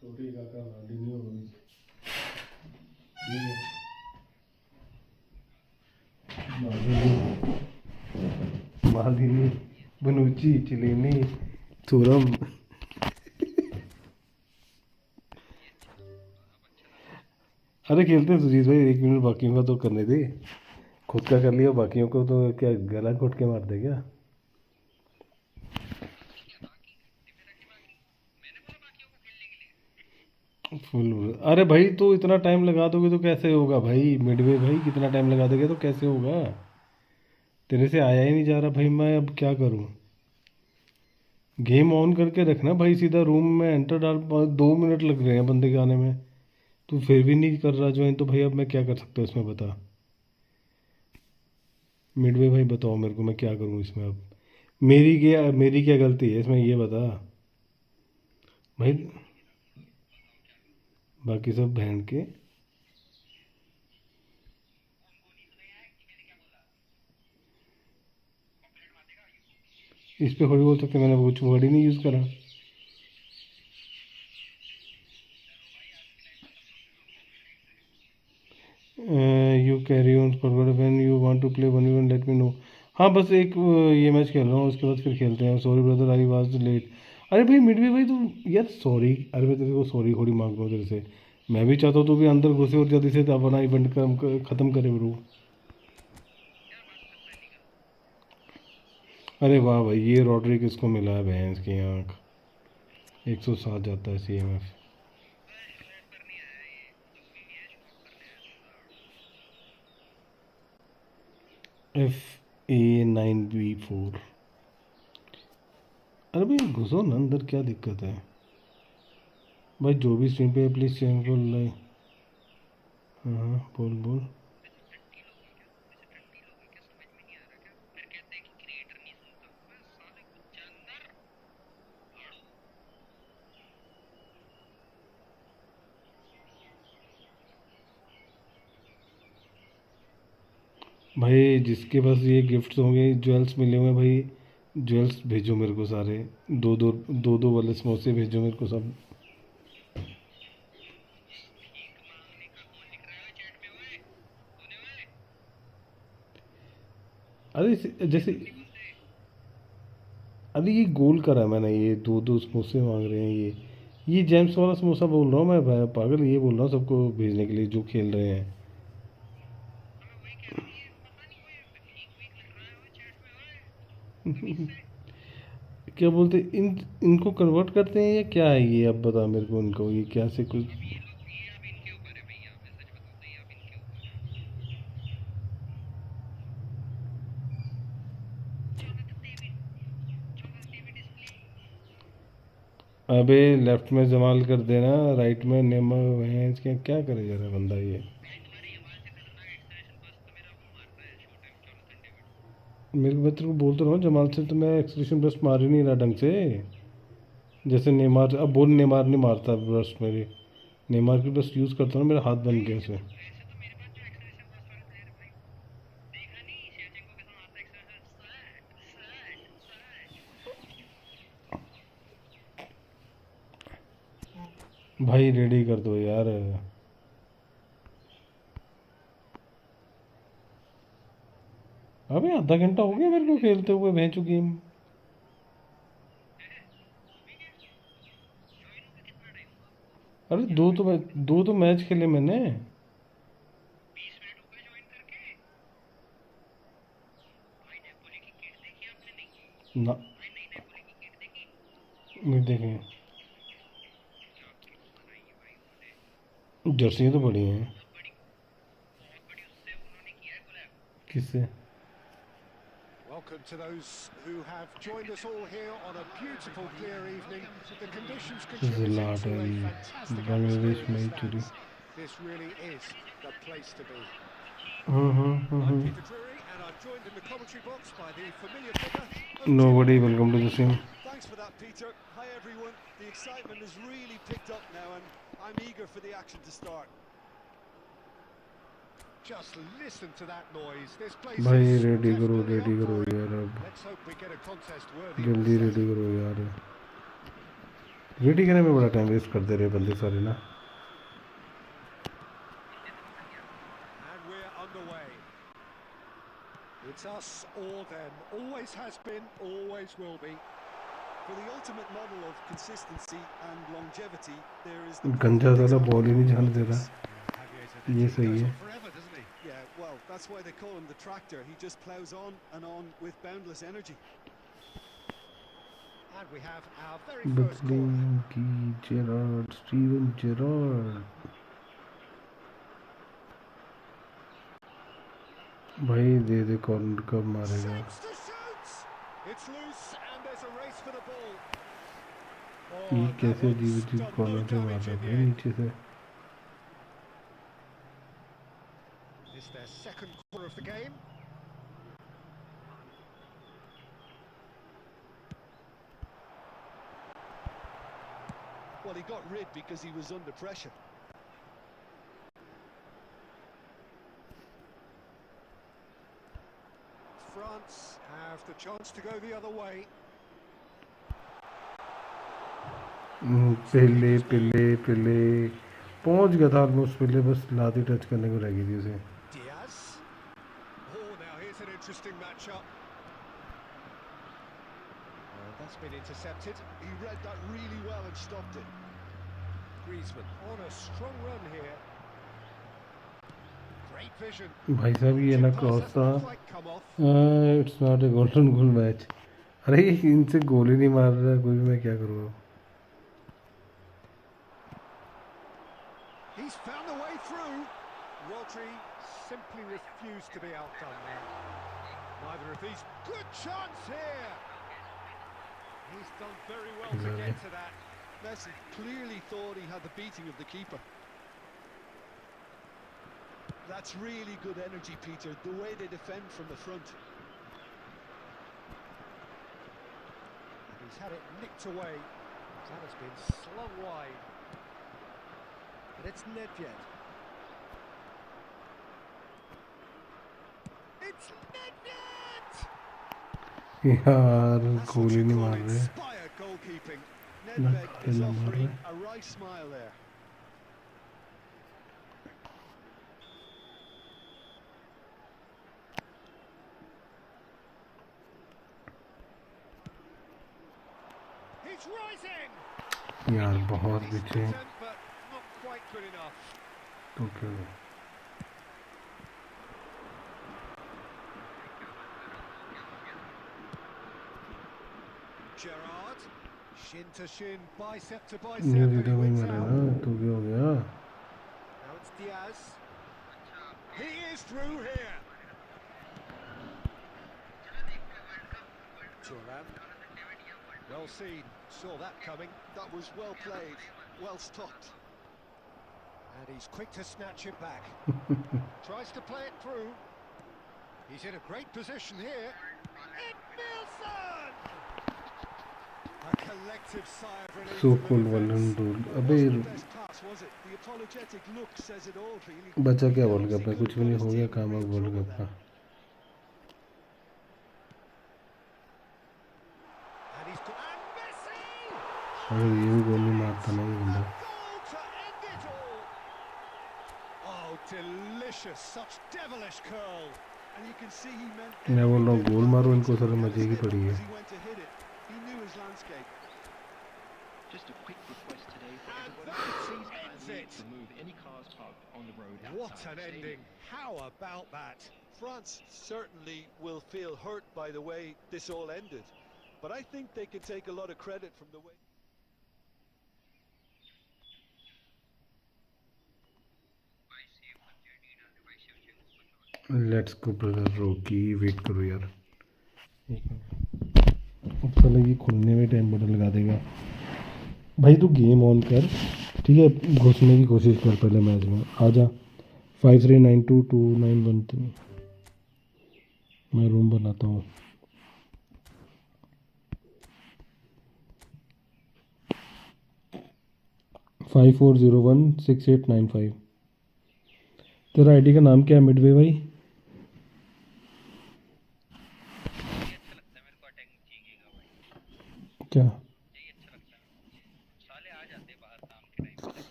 टोटी काका राडिनियो मालिनी बनुची चिलीनी थुरम। अरे खेलते हैं सुजीत भाई, 1 मिनट बाकियों का तो करने दे, खुद का कर लिया बाकियों को तो क्या गला घोट के मार दे क्या? फुल। अरे भाई तो इतना टाइम लगा दोगे तो कैसे होगा भाई, मिडवे भाई कितना टाइम लगा दोगे तो कैसे होगा? तेरे से आया ही नहीं जा रहा भाई, मैं अब क्या करूं? गेम ऑन करके रखना भाई, सीधा रूम में एंटर डाल, 2 मिनट लग रहे हैं बंदे के आने में, तू फिर भी नहीं कर रहा ज्वाइन, तो भाई अब मैं क्या कर सकता हूँ इसमें बता। मिडवे भाई बताओ मेरे को, मैं क्या करूँ इसमें अब? मेरी क्या गलती है इसमें ये बता भाई। बाकी सब बहन के इस पे थोड़ी बोल सकते, मैंने वो वर्ड ही नहीं यूज़ करा। You carry on forward when you want to play 1v1 let me know. हाँ बस एक ये मैच खेल रहा हूँ, उसके बाद फिर खेलते हैं। Sorry brother I was late. अरे भाई मिडवे भाई तू यार सॉरी, अरे मैं तेरे को सॉरी थोड़ी मांग रहा हूँ तेरे से, मैं भी चाहता हूँ तू भी अंदर घुसे और जल्दी से अपना इवेंट ख़त्म करे ब्रो। अरे वाह भाई, ये रॉड्री किसको मिला है भैंस की आँख, 107 जाता है CMF। FA9B4। अरे भाई घुसो ना अंदर, क्या दिक्कत है भाई? जो भी स्ट्रीम पे प्लीज़ चैनल को लाइक। हाँ हाँ बोल बोल। भाई जिसके पास ये गिफ्ट्स होंगे, ज्वेल्स मिले हुए हैं भाई, ज्वेल्स भेजो मेरे को सारे, दो दो वाले समोसे भेजो मेरे को सब। अरे जैसे, अरे ये गोल करा मैंने, ये दो दो समोसे मांग रहे हैं ये जेम्स वाला समोसा बोल रहा हूँ मैं भाई, पागल ये बोल रहा हूँ सबको भेजने के लिए जो खेल रहे हैं। क्या बोलते इनको कन्वर्ट करते हैं या क्या है ये, अब बता मेरे को इनको ये क्या से कुछ। अबे लेफ्ट में जमाल कर देना, राइट में नेमर भैंस के क्या करे जा रहा है बंदा ये। मेरे बच्चे को बोलते रहो जमाल से, तो मैं एक्सलेशन ब्रस्ट मार ही नहीं रहा ढंग से। जैसे नेमार, अब बोल नेमार नहीं मारता ब्रस्ट मेरी, नेमार की ब्रस्ट यूज़ करता हूँ, मेरा हाथ बन गया उसे। भाई रेडी कर दो यार। अबे आधा घंटा हो गया मेरे को खेलते हुए भैंचू गेम। अरे दो तो मैच खेले मैंने। ना नहीं देखें, जर्सी तो बड़ी हैं। किससे? Welcome to those who have joined us all here on a beautiful, clear evening. The conditions contributing to a fantastic Bangladesh atmosphere in the में चुरी। stands. This really is the place to be. I'm Peter Drury, and I'm joined in the commentary box by the familiar figure of Nobody, Jim. welcome to the scene. Thanks for that, Peter. Hi, everyone. The excitement has really picked up now, and I'm eager for the action to start. Just listen to that noise. This place भाई is ready करो definitely on fire. यार, अब Let's hope we get a contest worthy. जल्दी ready करो यार। Ready करने में बड़ा टाइम वेस्ट करते रहे बंदे सारे ना। And we're underway. It's us or them. Always has been, always will be. For the ultimate model of consistency and longevity, there is the गंजा ज़्यादा बॉल ही नहीं जाने दे रहा। ये सही है। Yeah, well, that's why they call him the tractor. He just plows on and on with boundless energy. And we have our very first corner. बदलिंग की Gerrard, Steven Gerrard. भाई दे दे, कॉर्नर कब मारेगा? Shapes to shoot. It's loose and there's a race for the ball. ये that कैसे one's अजीब अजीब done no corner से मार damage रहा in है the भाई end. नीचे से। It's their second corner of the game. Well, he got rid because he was under pressure. France have the chance to go the other way. पहले पहुंच गया था ऑलमोस्ट, पहले बस लाती टच करने को रह गई थी उसे। Diaz. Oh, now here's an interesting matchup. That's been intercepted. He read that really well and stopped it. Griezmann on a strong run here. Great vision. भाई साहब ये ना क्रॉस था। Quite come off. It's not a golden goal match. अरे इनसे गोल ही नहीं मार रहा कोई भी, मैं क्या करूँ? He's found a way through. Rodri simply refused to be outdone there. Neither of these. Good chance here. He's done very well to get to that. Messi clearly thought he had the beating of the keeper. That's really good energy, Peter, the way they defend from the front. And he's had it nicked away. That has been slung wide. And it's Nedved. It's Nedved! यार That's goal what he you नहीं call मार रहे। inspired goalkeeping. Nedved is offering a right smile there. He's rising! यार बहुत Decent पीछे attempt, but not quite good enough. तो क्या हुआ? Gerrard, shin to shin, bicep to bicep, new and he reader में wins मारा out. ना, तो क्या हो गया? Now it's Diaz. He is through here. Thuram. Well seen. Saw that coming. That was well played, well stopped. And he's quick to snatch it back. Tries to play it through. He's in a great position here. Nielsen! A collective sigh of relief. So cool Wallen rule. अबे Best pass, was it? The apologetic look says it all, really. बचा क्या world cup में? कुछ भी नहीं हो गया काम अब वर्ल्ड कप का. And he's got and Messi! अगर ये भी गोल नहीं मारता ना ये बंदा. Goal to end it all. Oh, delicious! Such devilish curl. And you can see he meant मैं बोल रहा हूँ गोल मारो इनको सारे मजे की पड़ी है. he went to hit it. He knew his landscape. Just a quick request today for And everybody that please ends kindly it. remove any cars parked on the road What outside an the stadium. ending. How about that? France certainly will feel hurt by the way this all ended. But I think they can take a lot of credit from the way... let's go brother रोकी. Wait करो यार. अब साला ये खुलने में time बड़ा लगा देगा. भाई तू गेम ऑन कर, ठीक है? घुसने की कोशिश कर पहले मैच में. आजा 53922913. मैं रूम बनाता हूँ. फाइव 54016895. तेरा आईडी का नाम क्या है मिडवे भाई? क्या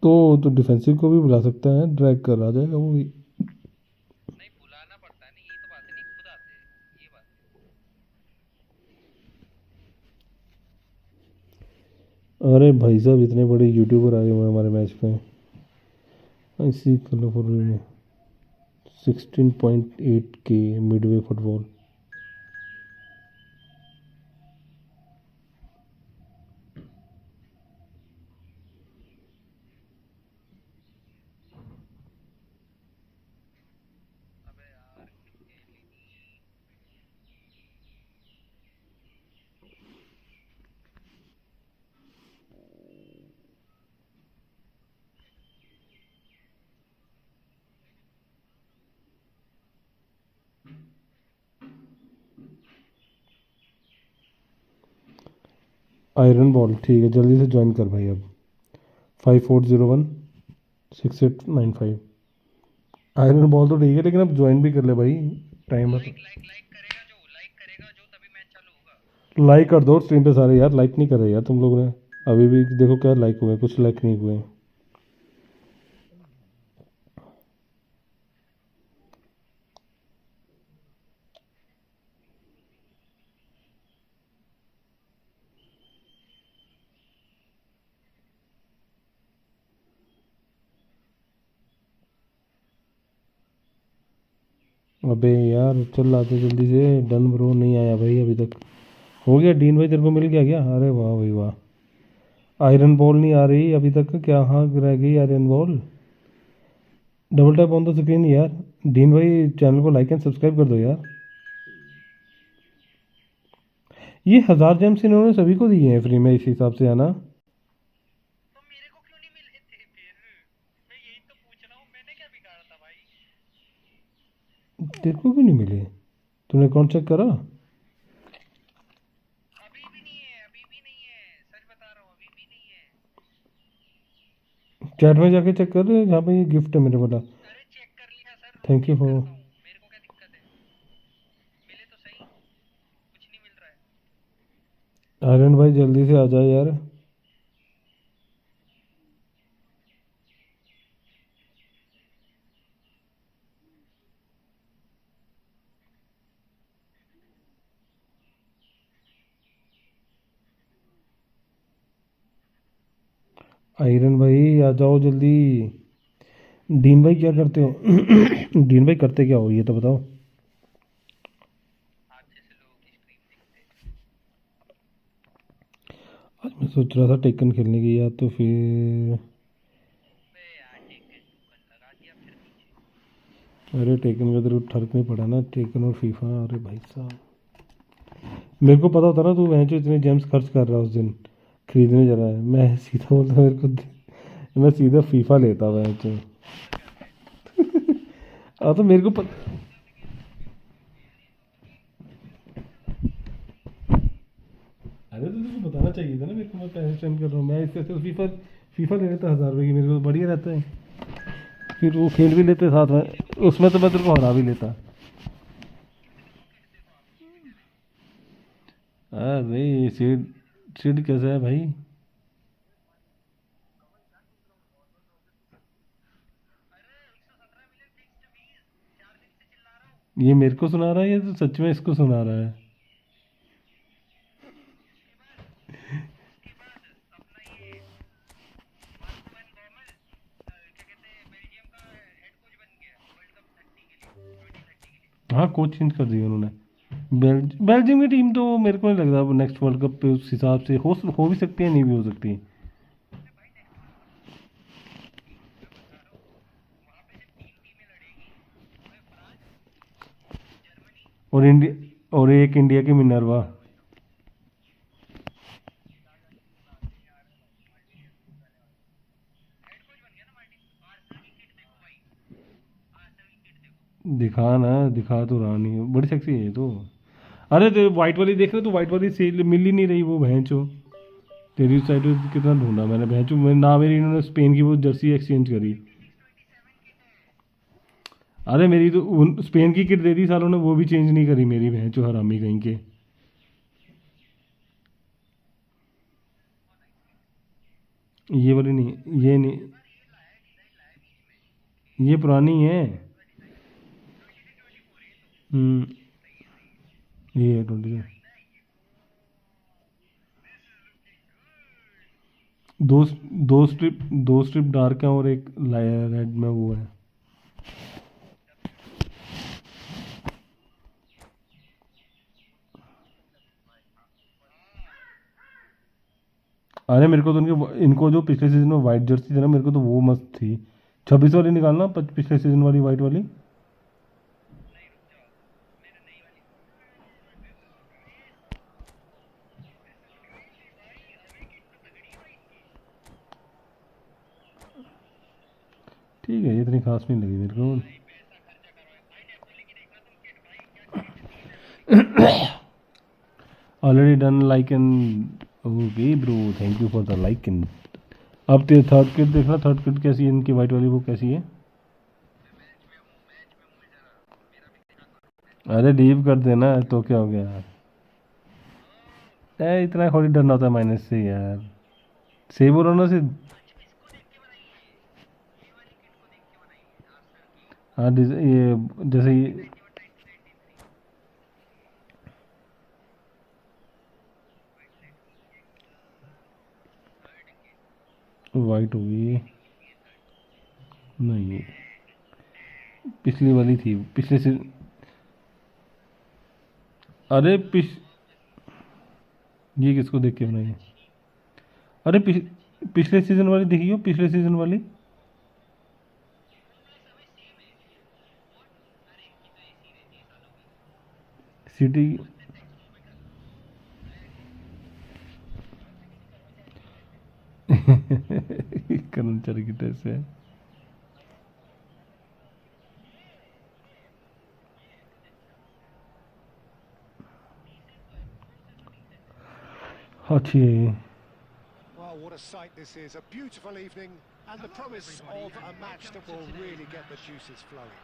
तो डिफेंसिव को भी बुला सकता है. ड्रैग कर आ जाएगा वो भी. नहीं बुलाना पड़ता है ना, यही तो बात है, नहीं खुद आते हैं, ये बात है। अरे भाई साहब इतने बड़े यूट्यूबर आए हुए हैं हमारे मैच पे. इसी कलरफुल में 16.8K Midway football. Iron ball ठीक है, जल्दी से ज्वाइन कर भाई. अब 54016895. आयरन बॉल तो ठीक है लेकिन अब ज्वाइन भी कर ले भाई. टाइमर लाइक करेगा जो तभी मैच चालू होगा। लाइक कर दो स्ट्रीम पे सारे यार. लाइक नहीं कर रहे यार तुम लोग ने. अभी भी देखो क्या लाइक हुए, कुछ लाइक नहीं हुए. अबे यार चल आते जल्दी से. डन ब्रो नहीं आया भाई अभी तक. हो गया डीन भाई, तेरे को मिल गया क्या? अरे वाह भाई वाह. आयरन बॉल नहीं आ रही अभी तक क्या? हाँ रह गई iron ball. Double tap on the screen यार. डीन भाई चैनल को लाइक एंड सब्सक्राइब कर दो यार. ये 1000 जेम्स इन्होंने सभी को दिए हैं फ्री में इस हिसाब से, है ना? तो मेरे को क्यों नहीं मिले थे फिर? मैं यही तो पूछ रहा हूँ, मैंने क्या बिगाड़ा था भाई? तेरे को क्यों नहीं मिले? तूने अकाउंट चेक करा? अभी भी नहीं है, अभी भी नहीं है, सच बता रहा हूँ, अभी भी नहीं है। चैट में जाके चेक कर. जहाँ पे ये गिफ्ट है मेरे वाला. अरे चेक कर लिया सर, थैंक यू करता फॉर. हूँ, मेरे को क्या दिक्कत है? मिले तो सही, कुछ नहीं मिल रहा है। आर्यन भाई जल्दी से आ जाए यार. आयरन भाई आ जाओ जल्दी. डीन भाई क्या करते हो? डीन भाई करते क्या हो ये तो बताओ. अच्छे से लोगों की स्ट्रीम देखते हैं। आज मैं सोच रहा था टेकन खेलने की, या तो फिर बे यार टेकन टूकन लगा दिया फिर पीछे। अरे टेकन का तो फर्क नहीं पड़ा ना, टेकन और फीफा. अरे भाई साहब मेरे को पता होता ना तू वहाँ जो इतने जेम्स खर्च कर रहा है उस दिन खरीदने जा रहा है, मैं सीधा बोलता मेरे को, मैं सीधा फीफा लेता वहाँ जो। तो मेरे को पता, अरे तो तुझे बताना चाहिए था ना मेरे को, मैं पैसे स्पेंड कर रहा हूँ, मैं इससे तो फीफा फीफा ले लेता 1000 रुपये की, मेरे को बढ़िया रहता है, फिर वो खेल भी लेते साथ में, उसमें तो मैं तेरे को हरा भी लेता। अरे सीड सीड कैसा है भाई? ये मेरे को सुना रहा है या तो सच में इसको सुना रहा है? उसके बाद अपना ये मार्को वैन गॉमल क्या कहते हैं बेल्जियम का हेड कोच बन गया वर्ल्ड कप 30 के लिए 2030 के लिए। हाँ कोच चेंज कर दिया उन्होंने। बेल्जियम की टीम तो मेरे को नहीं लग रहा नेक्स्ट वर्ल्ड कप पे उस हिसाब से हो भी सकती है, नहीं भी हो सकती। अरे भाई नेक्स्ट वर्ल्ड कप नहीं, मैं बता रहा हूँ वहाँ पे सिर्फ 3 टीमें लड़ेगी भाई, फ्रांस, जर्मनी, और इंडिया, और एक इंडिया की मिनरवा। हेड कोच बन गया ना मार्टिन। आर्सेनल की किट देखो भाई, आर्सेनल की किट देखो। दिखा ना, दिखा तो रहा नहीं, बड़ी सेक्सी है ये तो। अरे तो वाइट वाली देख रहे, तो वाइट वाली सेल मिल ही नहीं रही वो भैंचो, तेरी साइड पे कितना ढूंढा मैंने भैंचो, ना मेरी इन्होंने स्पेन की वो जर्सी एक्सचेंज करी। X27 किट है। अरे मेरी तो स्पेन की किट दे दी सालों ने, वो भी चेंज नहीं करी मेरी भैंचो हरामी कहीं के। ये वाली नहीं, ये नहीं, ये पुरानी है। 23-24 है तो हम्म, सही है सही है। ये है 20। दो दो स्ट्रिप डार्क है और एक रेड में वो है। अरे मेरे को तो इनको जो पिछले सीजन में वाइट जर्सी थी ना, मेरे को तो वो मस्त थी। 26 वाली निकालना, पिछले सीजन वाली वाइट वाली। नहीं रुक जाओ, मैंने नई वाली भाई, अवे किट तो तगड़ी है भाई इनकी। ठीक है, ये इतनी खास नहीं लगी मेरे को। भाई पैसा खर्चा करो भाई, नेपोली की देखना तुम किट भाई, क्या किट थी नेपोली की। Already done like an, okay bro, thank you for the like in. अब ते थर्ड किट देखना, थर्ड किट कैसी है इनकी वाइट वाली, वो कैसी है? मैच में हूँ जरा, मेरा भी देखा करो। अरे लीव कर देना तो क्या हो गया यार, इतना थोड़ी डरना होता है माइनस से यार, सही बोलो ना सिर्फ। इसको देख के बनाइए, ये वाली किट को देख के बनाइए आर्सेनल की। हाँ ये जैसे ये 1993 वाइट होगी, नहीं पिछली वाली थी, पिछले से। अरे ये किसको देख के बनाई है? अरे पिछले सीजन वाली देखी हो, पिछले सीजन वाली सिटी। कर्मचारी की ड्रेस है। अच्छी है ये। Well, what a sight this is. A beautiful evening and the promise of a match that will really get the juices flowing.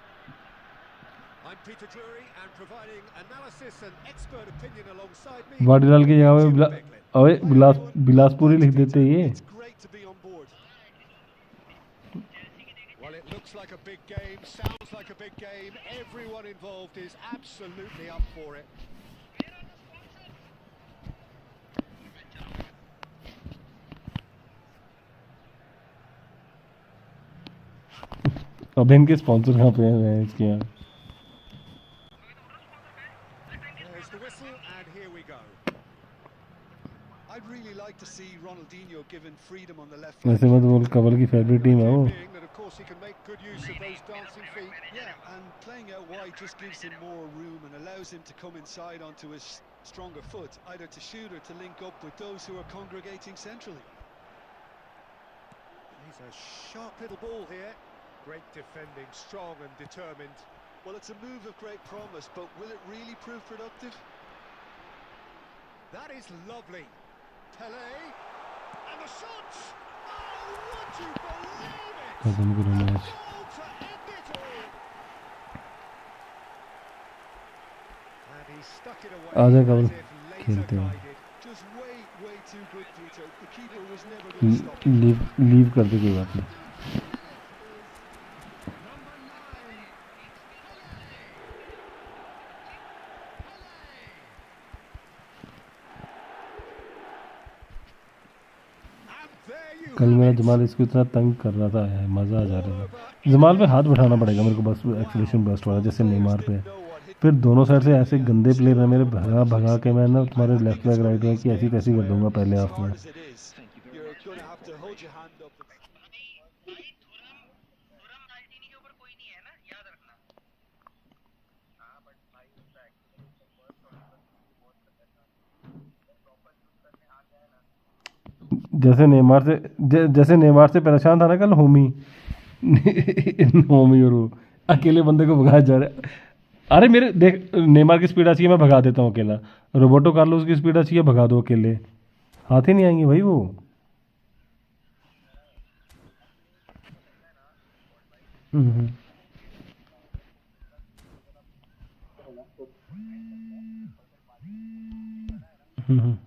I'm Peter Drury and providing analysis and expert opinion alongside me. Vadilal की जगह Jim पे Beglin. अबे बिलासपुरी लिख देते ये। It's great to be on board. Well, it looks like a big game, sounds like a big game. Everyone involved is absolutely up for it. अब इनके sponsor कहाँ पे हैं इसके यहाँ? There's the whistle and here we go. I'd really like to see Ronaldinho given freedom on the left वैसे flank. मत बोल, कबल की फेवरेट टीम है वो। Being that of course he can make good use of those dancing feet. Yeah, and playing out wide just gives him more room and allows him to come inside onto his stronger foot, either to shoot or to link up with those who are congregating centrally. He's a sharp little ball here. Great defending, strong and determined. Well, it's a move of great promise, but will it really prove productive? That is lovely. Pele, and the shot! Oh, would you believe it? खत्म करो match. Goal to end it all. And he stuck it away आजा as कबल if laser खेलते हैं। guided. Just way too good, Peter. The keeper was never going to stop him. Leave कर दे, कोई बात नहीं। Number 9. And there you कल have मेरा it. जमाल इसको इतना तंग कर रहा था यार, मज़ा आ जा रहा था। जमाल पे हाथ बैठाना पड़ेगा मेरे को, बस एक्सीलेशन बर्स्ट वाला, जैसे नेमार पे। फिर दोनों साइड से ऐसे गंदे प्लेयर हैं मेरे, भगा भगा के मैं ना तुम्हारे लेफ्ट बैक राइट बैक की ऐसी तैसी कर दूंगा पहले As हाफ में। hard as it is, you're going to have to hold your hand up. भाई भाई धुरम माल्टीनी के ऊपर कोई नहीं है ना, याद रखना। हाँ बट भाई उसका एक्सीलेशन बहुत प्रॉपर यूज करने आ गया है ना। जैसे नेमार से परेशान था ना कल होमी। होमी और वो अकेले बंदे को भगाया जा रहा है। अरे मेरे देख, नेमार की स्पीड अच्छी है, मैं भगा देता हूँ अकेला। रोबर्टो कार्लोस की स्पीड अच्छी है, भगा दो अकेले, हाथ ही नहीं आएंगे भाई वो। हम्म हम्म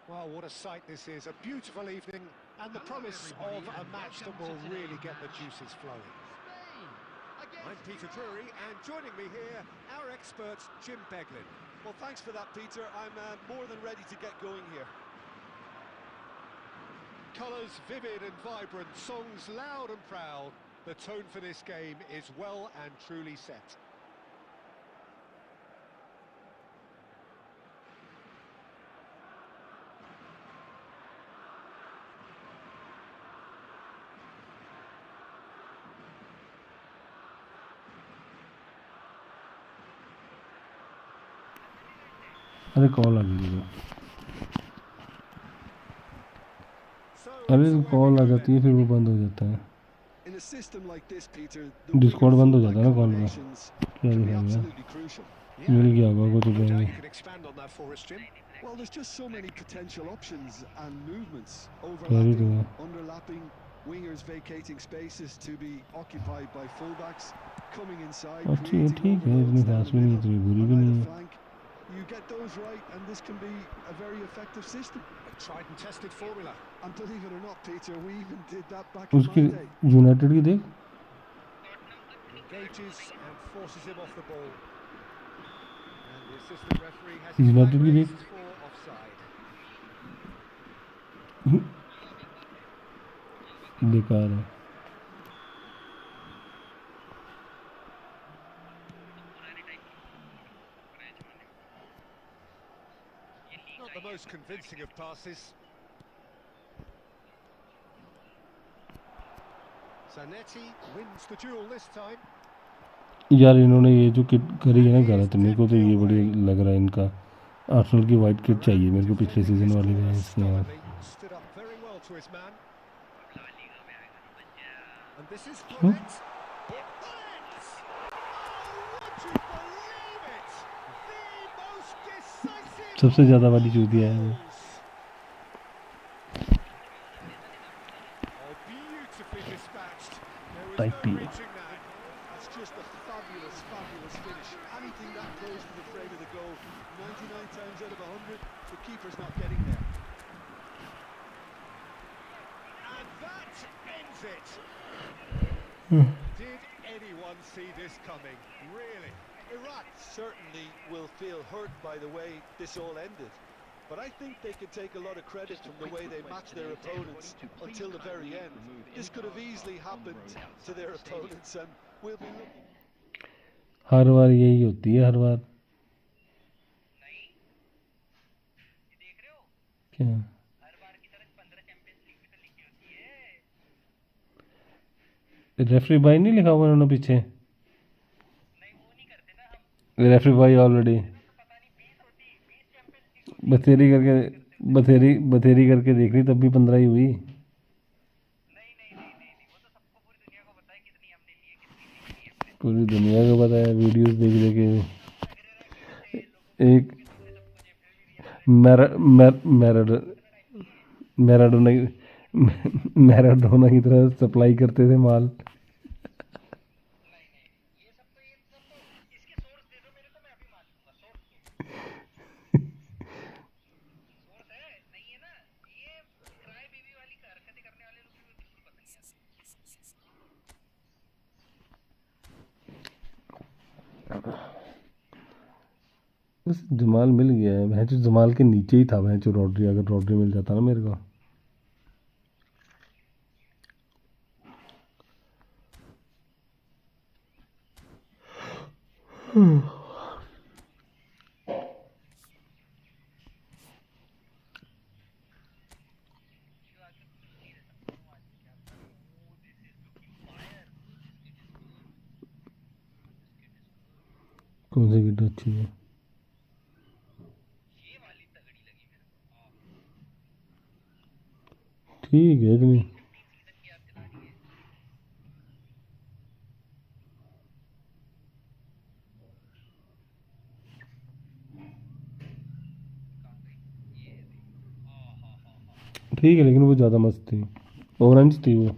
Well, what a sight this is. A beautiful evening and the promise of a match that will really get the juices flowing. I'm Peter Drury, and joining me here, our expert, Jim Beglin. Well, thanks for that, Peter. I'm more than ready to get going here. Colours vivid and vibrant, songs loud and proud. The tone for this game is well and truly set. अरे call आ गई है अरे call आ जाती है फिर वो बंद हो जाता है डिस्कॉर्ड बंद हो जाता है ना कॉल पे क्या दिखाएगा मिल गया होगा कुछ नहीं Well, there's just so many potential options and movements, Very overlapping, good. underlapping, wingers vacating spaces to be occupied by fullbacks, coming inside, अच्छी है creating ठीक है इतनी खास भी नहीं इतनी बुरी भी नहीं है flank. You get those right and this can be a very effective system. A tried and tested formula. And believe it or not, Peter, we even did that back in उसकी my day. यूनाइटेड की देख Engages and forces him off the ball. And the assistant referee has United his की reasons देख for offside. बेकार है। Not the most convincing of passes. Zanetti wins the duel this time. यार इन्होंने ये जो किट करी है ना गलत, मेरे को तो ये बड़ी लग रहा है इनका। आर्सेनल की वाइट किट चाहिए मेरे को, पिछले सीजन वाली है इसके यहाँ। Stood up very well to his man. And this is Hmm? Gullit. Gullit! Oh, would you believe it? The most decisive सबसे ज़्यादा वाली चूतिया है वो। goals. Oh, beautifully dispatched. There was Tight no team. reaching that. That's just a fabulous, fabulous finish. Anything that close to the frame of the goal, 99 times out of 100, the keeper's not getting there. And that ends it. Did anyone see this coming? Really? Iraq certainly will feel hurt by the way this all ended. But I think they could take a lot of credit from the way they matched their opponents until the very end. This could have easily happened to their opponents, and we'll be looking. हर बार यही होती है, हर बार। नहीं ये देख रहे हो क्या? हर बार की तरह 15 चैंपियंस लीग में तो लिखी होती है रेफरी भाई नहीं लिखा हुआ उन्होंने पीछे? नहीं वो नहीं करते ना हम रेफरी भाई ऑलरेडी तो पता नहीं 20 होती 20 चैंपियंस लीग होती बथेरी करके देख रही, तब भी 15 ही हुई। नहीं वो तो सबको पूरी दुनिया को पता है कितनी हमने ली है कितनी नहीं ली है पूरी दुनिया को पता है, वीडियोस देख देख के। एक मैराडोना की तरह सप्लाई करते थे माल। ये सब तो इसके सोर्स दे दो मेरे को मैं अभी मान लूंगा सोर्स है नहीं है ना ये क्राई बेबी वाली हरकतें करने वाले लोग मुझे बिल्कुल पसंद नहीं आते बस जमाल मिल गया है, मैं जो जमाल के नीचे ही था, मैं जो रॉड्री, अगर रॉड्री मिल जाता ना मेरे को। कौन सी किट अच्छी है? ये वाली तगड़ी लगी मेरे को ठीक है इतनी। 15 सीजन की याद दिला रही है कहाँ गई ये ठीक है, लेकिन वो ज़्यादा मस्त थी, ऑरेंज थी वो।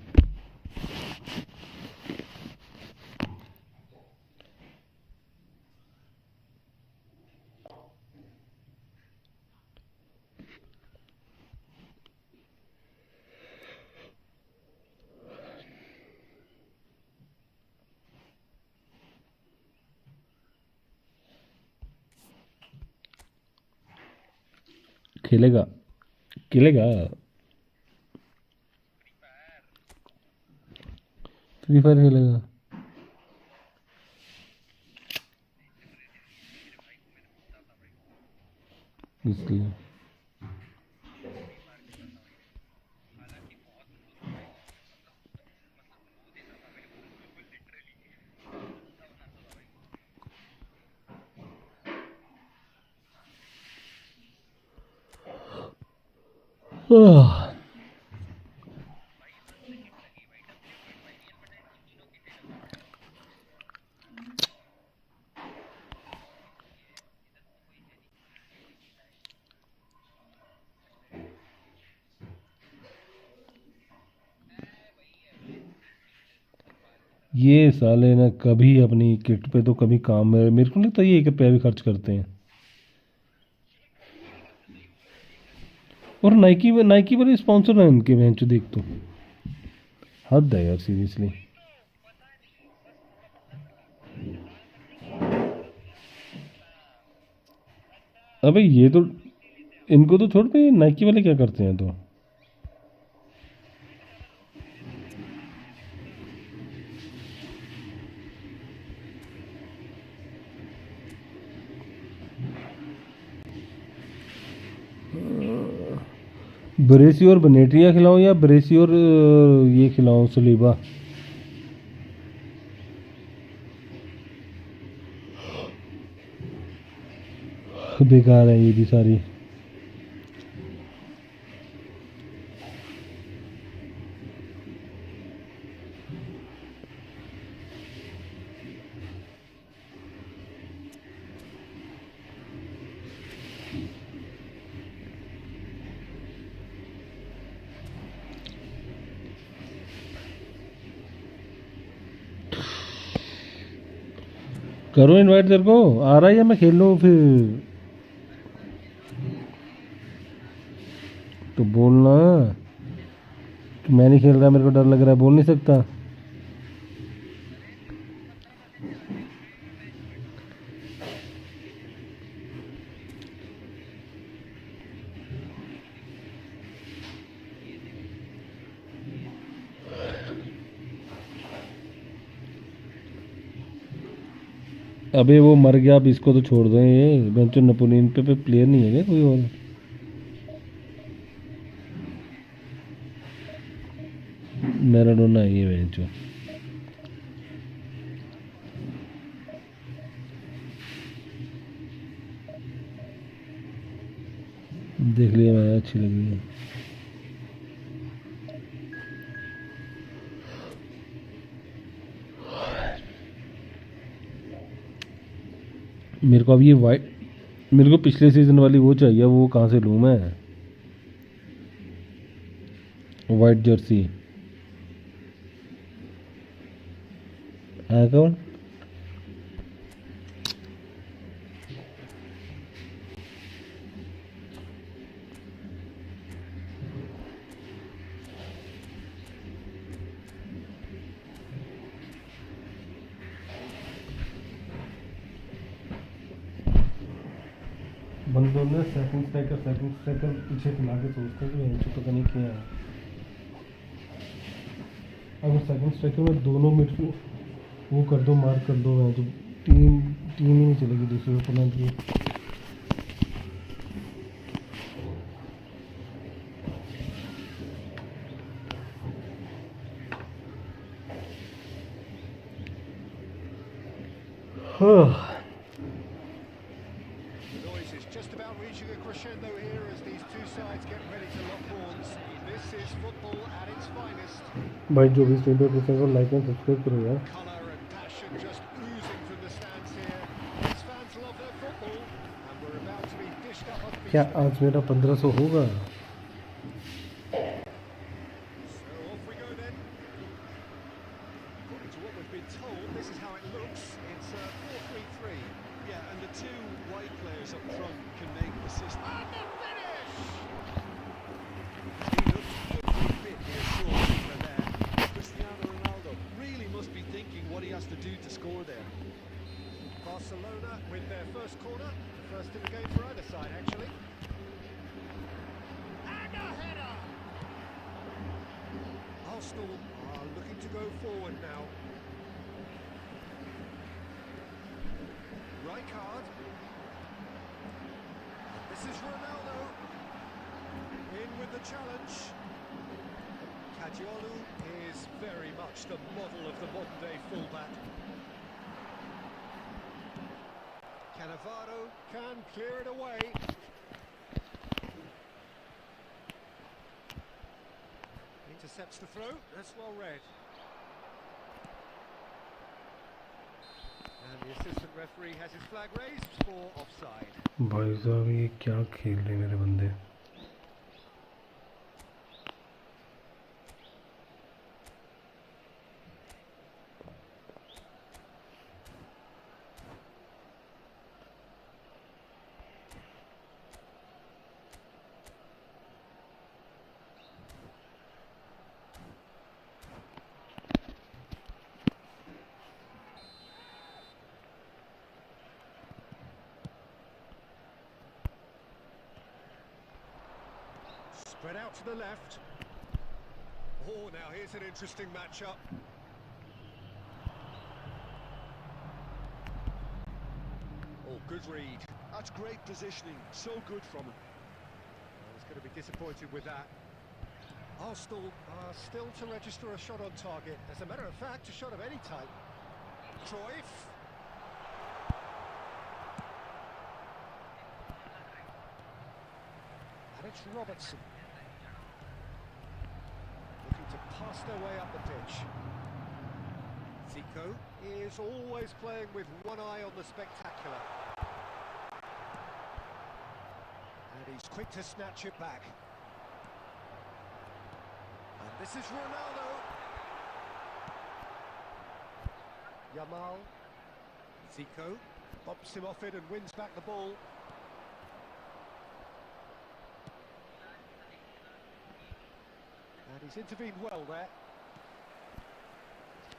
खेलेगा खेलेगा फ्री फायर खेलेगा। इसलिए ये साले ना कभी अपनी किट पे तो कभी काम में, मेरे को लगता है ये 1 रुपया भी खर्च करते हैं। और नाइकी वाले स्पॉन्सर हैं इनके, मैं जो देख तो हद है यार सीरियसली। अबे ये तो इनको तो छोड़ पे नाइकी वाले क्या करते हैं तो ब्रेसी और बनेटियाँ खिलाऊं या ब्रेसी और ये खिलाऊं सलीबा बेकार है ये भी सारी करो इनवाइट तेरे को आ रहा है या मैं खेल लूँ फिर तो बोलना कि मैं नहीं खेल रहा मेरे को डर लग रहा है बोल नहीं सकता अबे वो मर गया अब इसको तो छोड़ दें ये बेंचो नपोलियन पे प्लेयर नहीं है क्या कोई और मैराडोना है ये बेंचो देख लिया मैं अच्छी लगी है मेरे को अब ये वाइट मेरे को पिछले सीजन वाली वो चाहिए वो कहाँ से लूँ मैं वाइट जर्सी है कौन बंदों ने सेकंड स्ट्राइकर पीछे खिला के सोचते हैं कि ये पता नहीं क्या है अगर सेकंड स्ट्राइकर में दोनों मिड वो कर दो मार्क कर दो तो टीम टीम ही नहीं चलेगी दूसरे ओपोनेंट की हाँ Just about reaching a crescendo here as these two sides get ready to lock horns. This is football at its finest. भाई जो भी स्ट्रीम पे पूछे को लाइक एंड सब्सक्राइब करो यार Colour and passion just oozing from the stands here. These fans love their football, and we're about to be dished up a feast. क्या आज मेरा 1500 होगा So off we go then. According to what we've been told, this is how it looks. It's a 4-3-3. Yeah, and the two white players up front can make the system. And the finish! He looks every bit reassured for there. Cristiano Ronaldo really must be thinking what he has to do to score there. Barcelona with their first corner. The first in the game for either side, actually. And a header! Arsenal are looking to go forward now. Rijkaard. This is Ronaldo. In with the challenge. Caggiolu is very much the model of the modern-day fullback. Cannavaro can clear it away. Intercepts the throw. That's well read. And the assistant referee has his flag raised for offside. भाई साहब ये क्या खेल रहे मेरे बंदे out to the left. Oh, now here's an interesting matchup. Oh, good read. That's great positioning, so good from him. I was going to be disappointed with that. Arsenal are still to register a shot on target. As a matter of fact, a shot of any type. Cruyff. And it's Robertson. Looking to pass their way up the pitch. Zico is always playing with one eye on the spectacular. And he's quick to snatch it back. And this is Ronaldo. Yamal. Zico bumps him off it and wins back the ball. And he's intervened well there.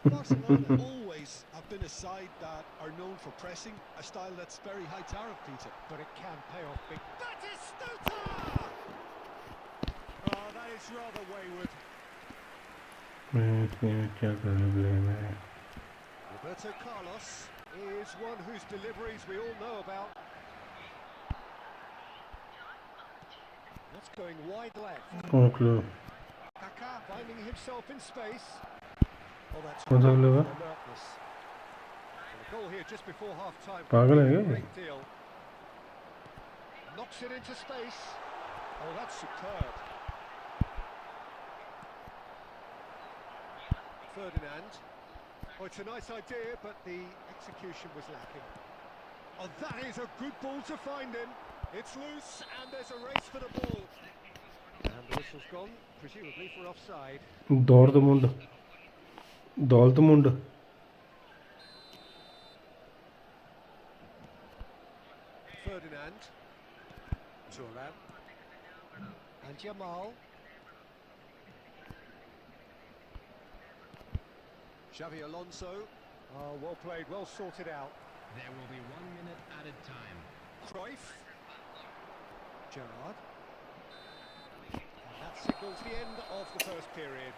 Barcelona always have been a side that are known for pressing, a style that's very high tariff, Peter. But it can pay off big. Batistuta! Oh, that is rather wayward. Roberto Carlos is one whose deliveries we all know about. That's going wide left. Kaká finding himself in space. Oh, that's alertness. And a goal here just before half-time. Great deal. Knocks it into space. Oh, that's superb. Ferdinand. Oh, it's a nice idea, but the execution was lacking. Oh, that is a good ball to find him. It's loose, and there's a race for the ball. And the whistle's gone, presumably for offside. Dortmund. Ferdinand. Thuram. And Yamal. Xavi Alonso. Oh, well played, well sorted out. There will be 1 minute added time. Cruyff. Gerrard. And that signals the end of the first period.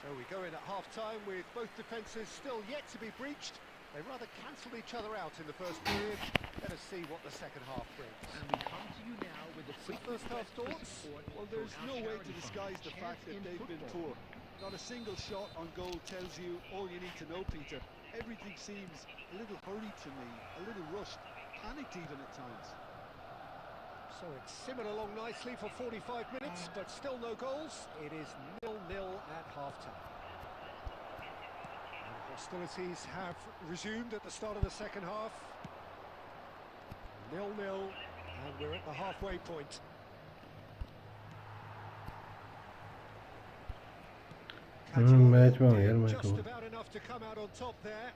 So we go in at half-time with both defences still yet to be breached. They rather cancelled each other out in the first period. Let us see what the second half brings. And we come to you now with the Some first half thoughts? Well, there's no way to disguise the fact that they've been poor. Not a single shot on goal tells you all you need to know, Peter. Everything seems a little hurried to me, a little rushed, panicked even at times. So it's simmered along nicely for 45 minutes, but still no goals. It is 0-0 at half-time. And hostilities have resumed at the start of the second half. 0-0, and we're at the halfway point. Just about enough to come out on top there.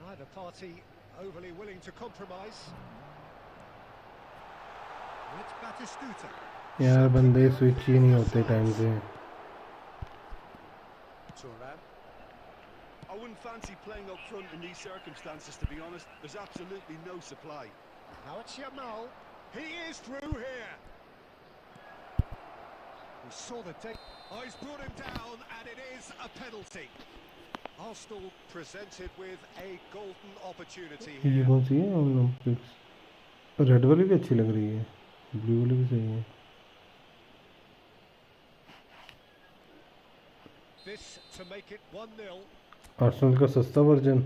Neither party overly willing to compromise. It's Batistuta. यार बंदे switch ही नहीं होते time से. Thuram. I wouldn't fancy playing up front in these circumstances, to be honest. There's absolutely no supply. Now it's Yamal. He is through here. We saw the take. Oh, he's brought him down, and it is a penalty. Arsenal presented with a golden opportunity ये here. कौन सी है Olympics? Red वाली भी अच्छी लग रही है, blue वाली भी सही है. This to make it 1-0. Arsenal का सस्ता वर्जन.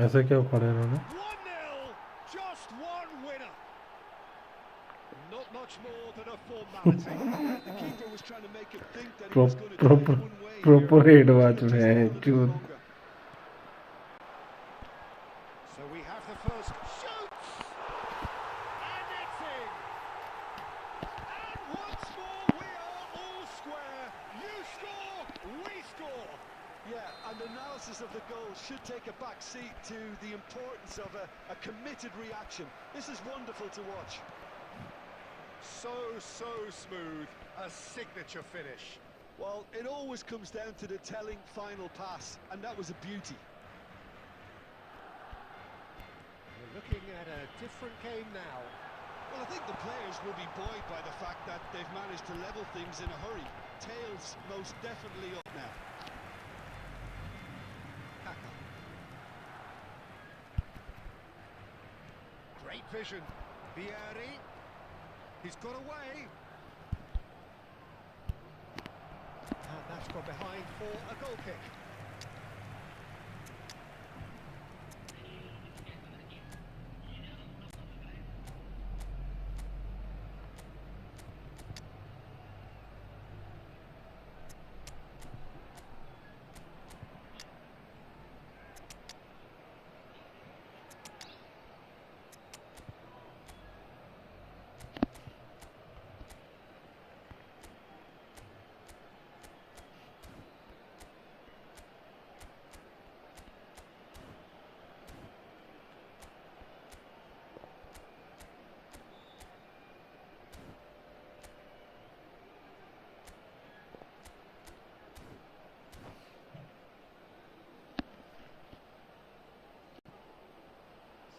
ऐसा क्या उखाड़ा है इन्होंने? 1-0, just one winner. Not much more than a formality. The keeper was trying to make him think that he was going to do it one way. proper head watch रहे हैं चूत. So we have the first shoots, and it's in. And once more we are all square. You score, we score. Yeah, and the analysis of the goal should take a back seat to the importance of a committed reaction. This is wonderful to watch. So smooth, a signature finish. Well, it always comes down to the telling final pass, and that was a beauty. We're looking at a different game now. Well, I think the players will be buoyed by the fact that they've managed to level things in a hurry. Tails most definitely up now. Kaka. Great vision. Vieri. He's got away. And that's gone behind for a goal kick.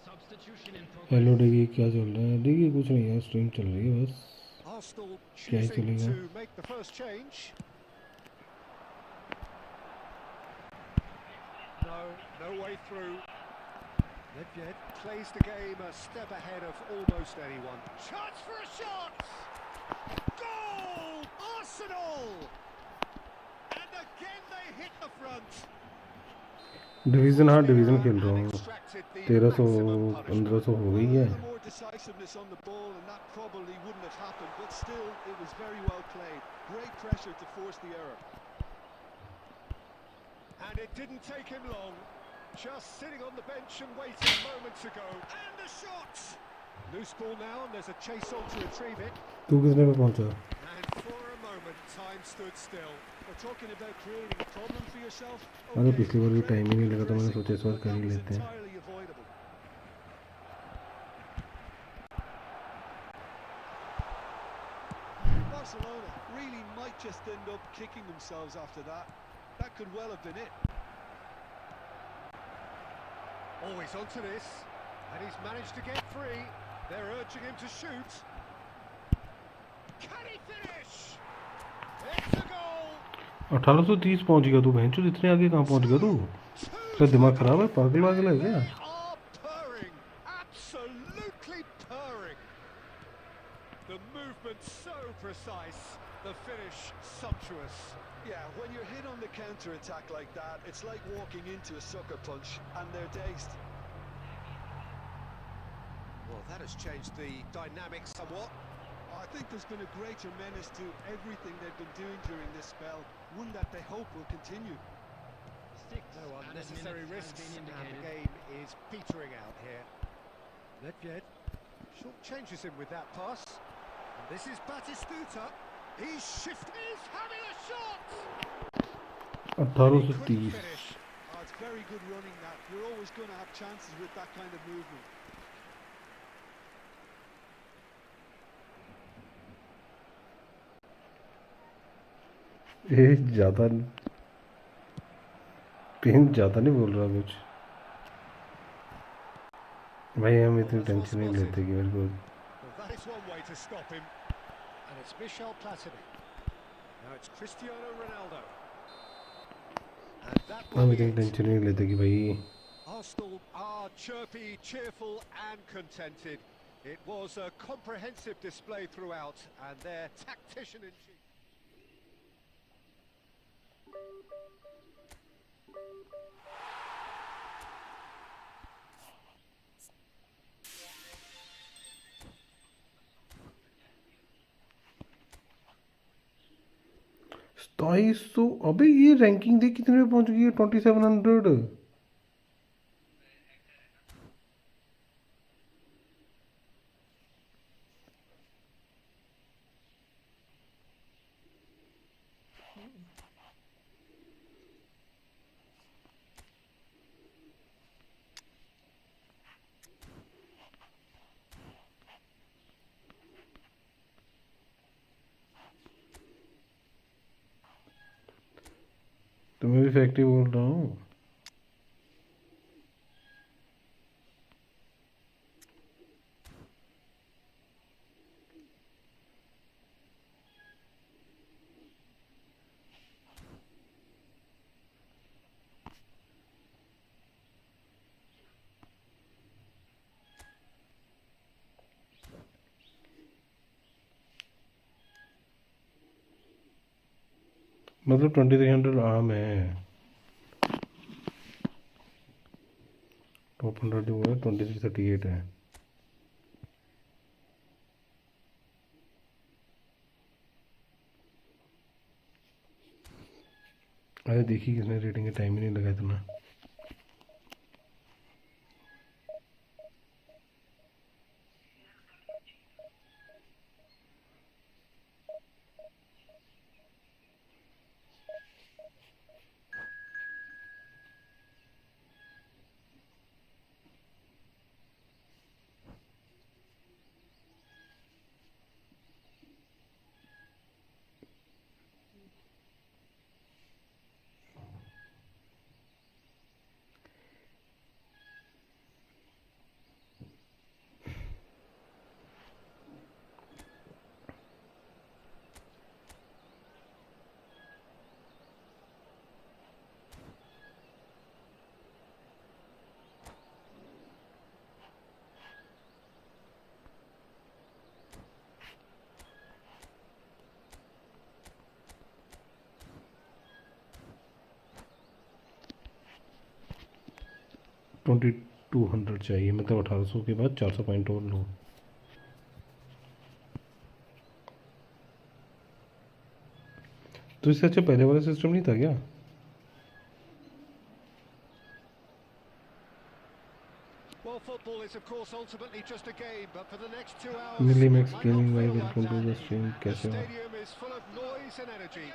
Substitution in progress. Hello देखिए क्या चल रहा है देखिए कुछ नहीं है stream चल रही है बस Arsenal क्या ही choosing चलेगा to make the first change. No way through. Nedved plays the game a step ahead of almost anyone. Chance for a shot! Goal! Arsenal! And again they hit the front. Division हाँ division खेल रहा हूँ 1300 1500 हो गई है More decisiveness on the ball, and that probably wouldn't have happened, but still it was very well played. Great pressure to force the error. And it didn't take him long. Just sitting on the bench and waiting moments ago. And a shot! Loose ball now, and there's a chase on to retrieve it. तू किसने पे पहुंचा And for a moment, time stood still. We're talking about creating a problem for yourself. अरे पिछली बार भी time ही नहीं लगा तो मैंने सोचा इस बार कर ही लेते हैं Entirely avoidable. Barcelona really might just end up kicking themselves after that. That could well have been it. Always onto this. And he's managed to get free. They're urging him to shoot. Can he finish? It's a goal! 1830 पहुंच गया तू बहनचोद इतने आगे कहाँ पहुंच गया तू तेरा दिमाग खराब है पागल वागल है क्या They are purring, absolutely purring. The movement so precise, the finish sumptuous. Yeah, when you're hit on the counter-attack like that, it's like walking into a sucker punch, and they're dazed. Well, that has changed the dynamic somewhat. I think there's been a greater menace to everything they've been doing during this spell, one that they hope will continue. No unnecessary risks, and the game is petering out here. Nedved short changes him with that pass. And this is Batistuta. He's shifting. He's having a shot! He 1830 couldn't finish. Oh, it's very good running that. You're always going to have chances with that kind of movement. ये ज़्यादा pen ज़्यादा नहीं बोल रहा कुछ भाई हम इतनी टेंशन नहीं लेते कि मेरे को Well, that is one way to stop him. And it's Michel Platini. Now it's Cristiano Ronaldo. And that हम will be इतनी it. टेंशन नहीं लेते कि भाई Arsenal are chirpy, cheerful and contented. It was a comprehensive display throughout, and their tactician-in-chief. तो अबे ये ranking देख कितने पे पहुंच गई है 2700 मैं भी फैक्ट्री बोल रहा हूँ। मतलब 2300 आम है। टॉप 100 जो है 2338 है। अरे देखी किसने रेटिंग का टाइम ही नहीं लगा इतना। ट्वेंटी 200 चाहिए, मतलब 1800 के बाद 400 पॉइंट और लो। तो इससे अच्छा पहले वाला सिस्टम नहीं था क्या? Well, football is of course ultimately just a game, but for the next 2 hours, मिलीमैक्स it might गेमिंग not भाई feel like welcome to the that. Stream. The कैसे हो? stadium is full of noise and energy.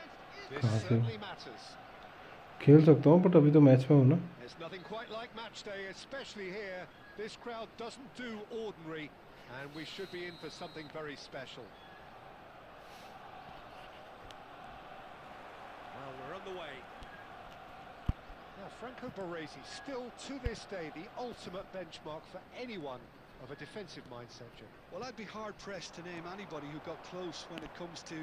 This कहाँ से हो? certainly matters. खेल सकता हूँ बट अभी तो मैच में हूँ ना। There's nothing quite like match day, especially here. This crowd doesn't do ordinary, and we should be in for something very special. Well, we're on the way. Now, Franco Baresi, still to this day, the ultimate benchmark for anyone of a defensive mindset, Jim. Well, I'd be hard-pressed to name anybody who got close when it comes to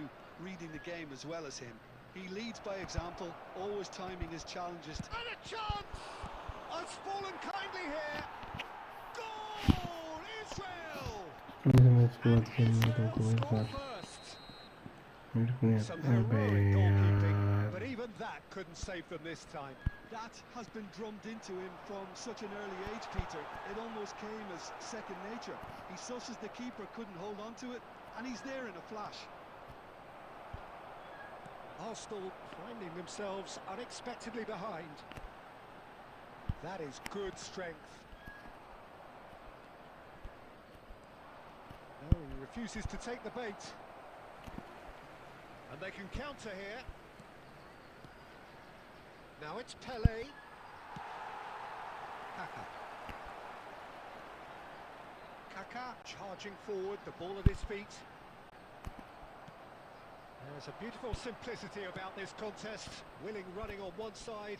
reading the game as well as him. He leads by example, always timing his challenges. And a chance! It's fallen kindly here. Goal! Israel! Match के बाद And खेलने Israel को कोई score बात first. मेरे को नहीं Some आता। अबे heroic goalkeeping, यार but even that couldn't save them this time. That has been drummed into him from such an early age, Peter. It almost came as second nature. He susses the keeper couldn't hold on to it, and he's there in a flash. Arsenal finding themselves unexpectedly behind. That is good strength. No, he refuses to take the bait. And they can counter here. Now it's Pele. Kaka. Kaka charging forward, the ball at his feet. There's a beautiful simplicity about this contest. Willing running on one side,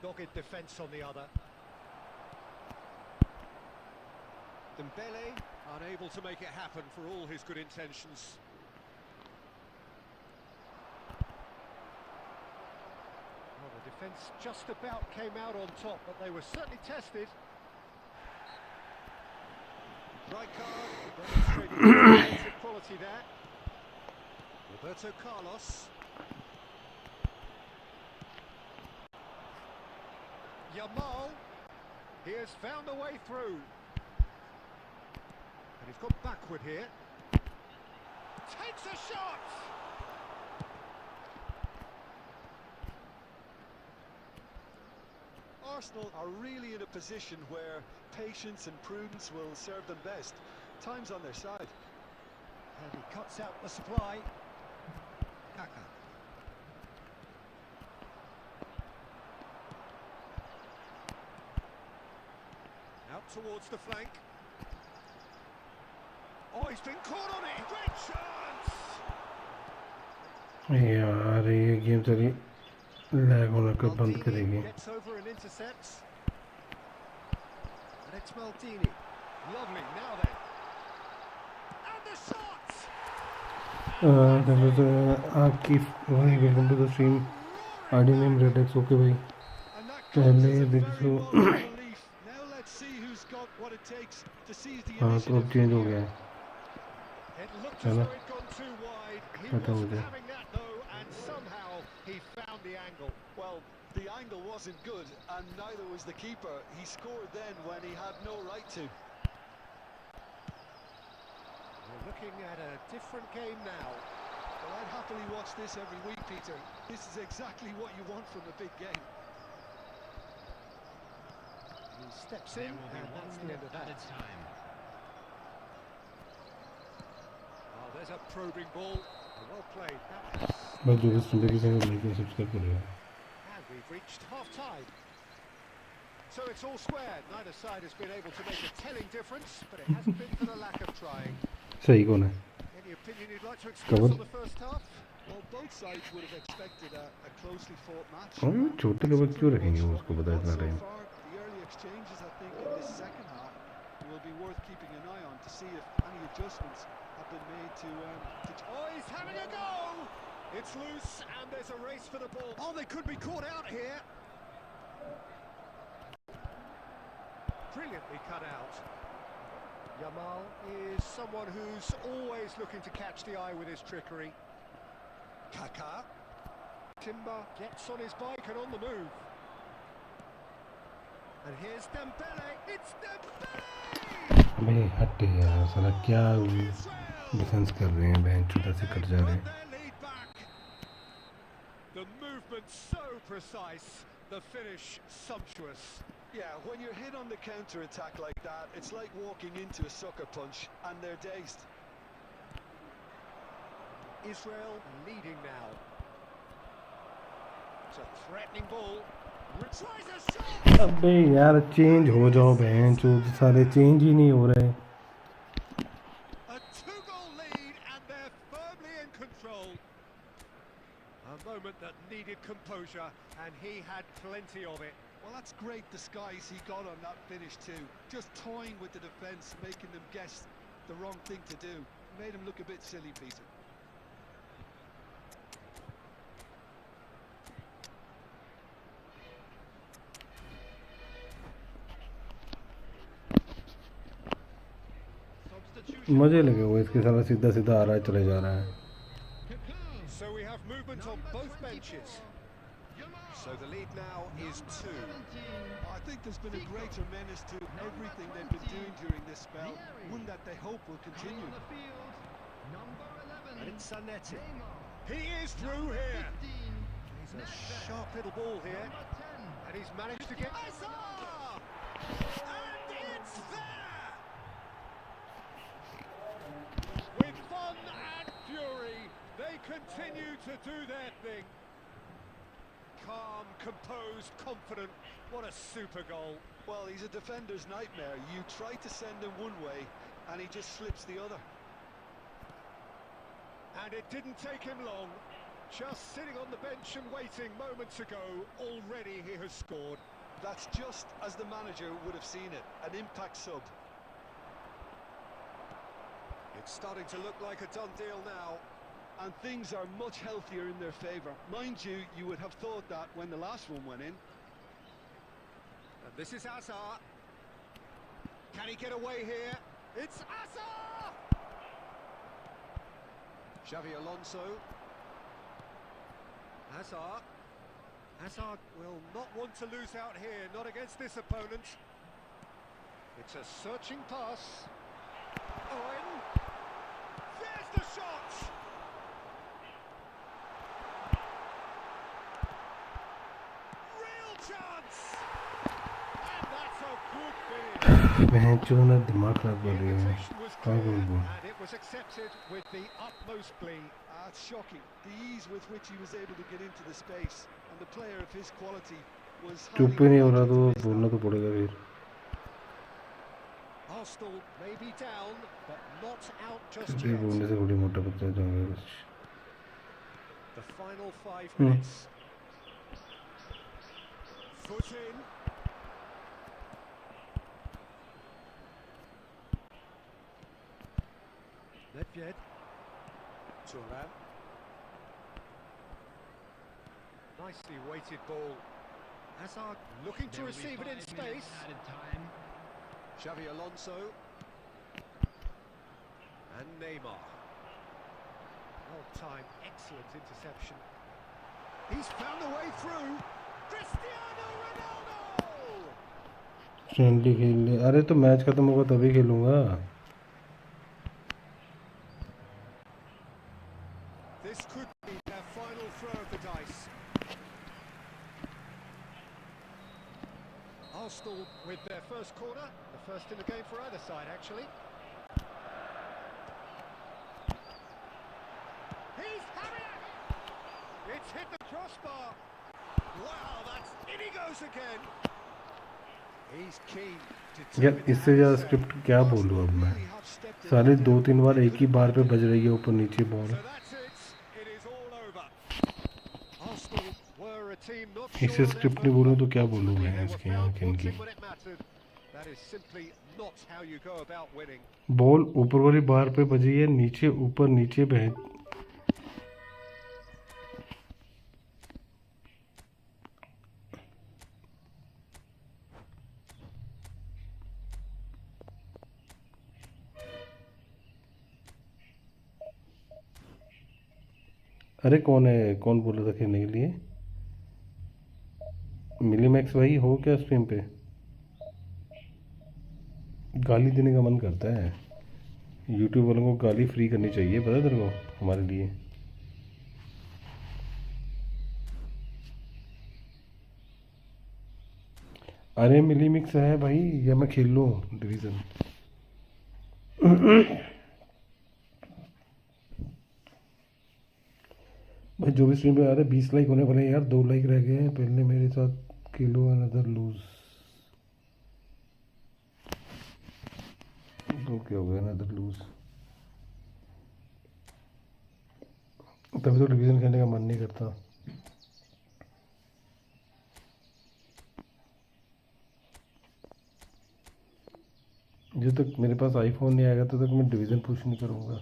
dogged defence on the other. Dembele unable to make it happen for all his good intentions. Well, the defence just about came out on top, but they were certainly tested. Rijkaard demonstrating defensive quality there. Roberto Carlos. Yamal. He has found a way through. And he's got backward here. Takes a shot! Arsenal are really in a position where patience and prudence will serve them best. Time's on their side. And he cuts out the supply. Kaka. Out towards the flank. Oh, he's been caught on it. Great chance! यार ये game चली lag होने का बंद करेंगे। Gets over and intercepts. And it's Maldini. Lovely, now then. And the shots! आपकी भाई welcome to the stream. ID name रेडेक्स ओके भाई। And that पहले comes as a देख very so welcome relief. Now let's see who's got what it takes to seize the हाँ तो अब initiative. Change हो गया है It looked है as ना? though it'd gone too wide. He पता wasn't मुझे। having that though, and somehow he found the angle. Well, the angle wasn't good, and neither was the keeper. He scored then when he had no right to. We're looking at a different game now. Well, I'd happily watch this every week, Peter. This is exactly what you want from a big game. He steps in, and that's the end of that. Oh, there's a probing ball. Well played. बस जो भी सुनते भी जाएंगे like और subscribe करेगा। And we've reached half-time. So it's all square. Neither side has been able to make a telling difference, but it hasn't been for the lack of trying. सही कौन है? Any opinion you'd like to express Covered. on the first half? Well, both sides would have expected a closely fought match. हम छोटे level क्यों रखेंगे उसको पता इतना So time. far, the early exchanges, I think, in this second half will be worth keeping an eye on to see if any adjustments have been made to. Oh, he's having a go! It's loose, and there's a race for the ball. Oh, they could be caught out here. Brilliantly cut out. Yamal is someone who's always looking to catch the eye with his trickery. Kaká. Timber gets on his bike and on the move. And here's Dembele. It's Dembele! अबे हट यार साला क्या defence कर रहे हैं बहन छोटा से कट जा रहे हैं। Their lead back. The movement so precise, the finish sumptuous. Yeah, when you're hit on the counter-attack like that, it's like walking into a sucker punch, and they're dazed. Israel leading now. It's a threatening ball. Tries a shot! अबे यार change हो जाओ बहन चोद सारे change ही नहीं हो रहे। A two-goal lead, and they're firmly in control. A moment that needed composure, and he had plenty of it. Well, that's great disguise he got on that finish too. Just toying with the defence, making them guess the wrong thing to do. Made him look a bit silly, Peter. मजे लगे हुए इसके सारा सीधा सीधा आ रहा है चले जा रहा है। So we have movement on both benches. So the lead now is 2. I think there's been a greater menace to everything they've been doing during this spell, one that they hope will continue. And it's Zanetti. He is through here. He's a sharp little ball here. And he's managed to get... Azar! And it's there! With fun and fury, they continue to do their thing. Calm, composed, confident. What a super goal. Well, he's a defender's nightmare. You try to send him one way, and he just slips the other. And it didn't take him long. Just sitting on the bench and waiting moments ago, already he has scored. That's just as the manager would have seen it, an impact sub. It's starting to look like a done deal now. And things are much healthier in their favour. Mind you, you would have thought that when the last one went in. And this is Azar. Can he get away here? It's Azar! Xavi Alonso. Azar. Azar will not want to lose out here, not against this opponent. It's a searching pass. Owen. There's the shot! Real chance! And that's a good finish. बहन चोद ना दिमाग खराब कर रही है। Invitation was क्या clear, बोलूं? and it was accepted with the utmost glee. It's shocking, the ease with which he was able to get into the space. And the player of his quality was चुप ही नहीं हो रहा तो unlucky to miss बोलना that. तो पड़ेगा फिर। Arsenal may be down, but not out just ये yet. बोलने से थोड़ी मोटा बच्चा जाऊंगा कुछ। The final 5 minutes. Put in. Nedved. Turan. Nicely weighted ball. Hazard looking to receive it in space. Added time. Xavi Alonso. And Neymar. Well-timed, excellent interception. He's found the way through. Cristiano Ronaldo! Friendly खेल ले। अरे तो match खत्म होगा तभी खेलूंगा। This could be their final throw of the dice. Arsenal with their first corner, the first in the game for either side, actually. He's having it! It's hit the crossbar. Wow, that's in he goes again. He's keen. यार इससे ज़्यादा script क्या बोलूँ अब मैं। सारे 2-3 बार एक ही बार पे बज रही है ऊपर नीचे बॉल। इसे स्क्रिप्ट नहीं बोलूँ तो क्या बोलूँ मैं इसके यहाँ इनकी। बॉल ऊपर वाली बार पे बजी है, नीचे ऊपर नीचे बह। अरे कौन है, कौन बोल रहा था खेलने के लिए? मिलीमैक्स भाई हो क्या स्ट्रीम पे? गाली देने का मन करता है। यूट्यूब वालों को गाली फ्री करनी चाहिए, पता है तेरे को, हमारे लिए। अरे मिलीमिक्स है भाई, या मैं खेल लूँ डिवीज़न? भाई जो भी स्ट्रीम पे आ रहा है 20 लाइक होने वाले हैं यार, 2 लाइक रह गए हैं। पहले मेरे साथ किलो अनदर लूज। तो क्या हो गया अनदर लूज? तभी तो डिवीज़न खेलने का मन नहीं करता। जब तक मेरे पास आईफोन नहीं आएगा तब तक मैं डिवीज़न पुश नहीं करूँगा।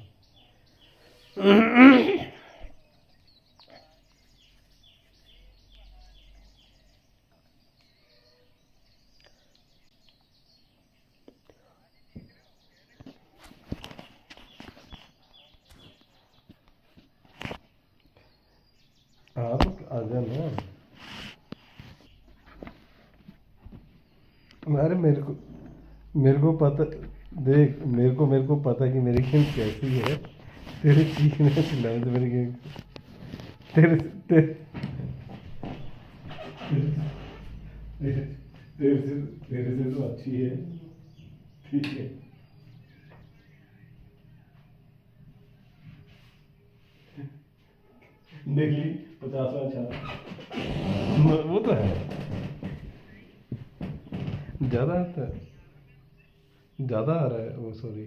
हाँ तो आ जाना। अरे मेरे को पता, देख मेरे को पता कि मेरी गेम कैसी है। तेरे चीखने चिल्लाने से मेरी गेम तेरे तेरे तेरे से तो अच्छी है, ठीक है। डेली 50 अच्छा वो तो है, ज़्यादा आता है, ज़्यादा आ रहा है वो, सॉरी।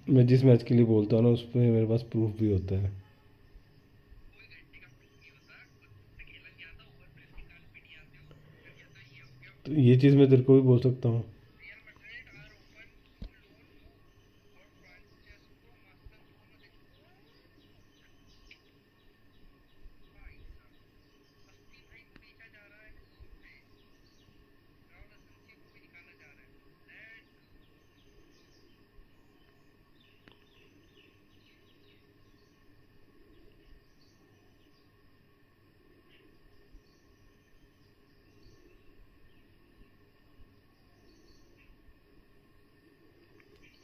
मैं जिस मैच के लिए बोलता हूँ ना उस पर मेरे पास प्रूफ भी होता है। तो ये चीज़ मैं तेरे को भी बोल सकता हूँ।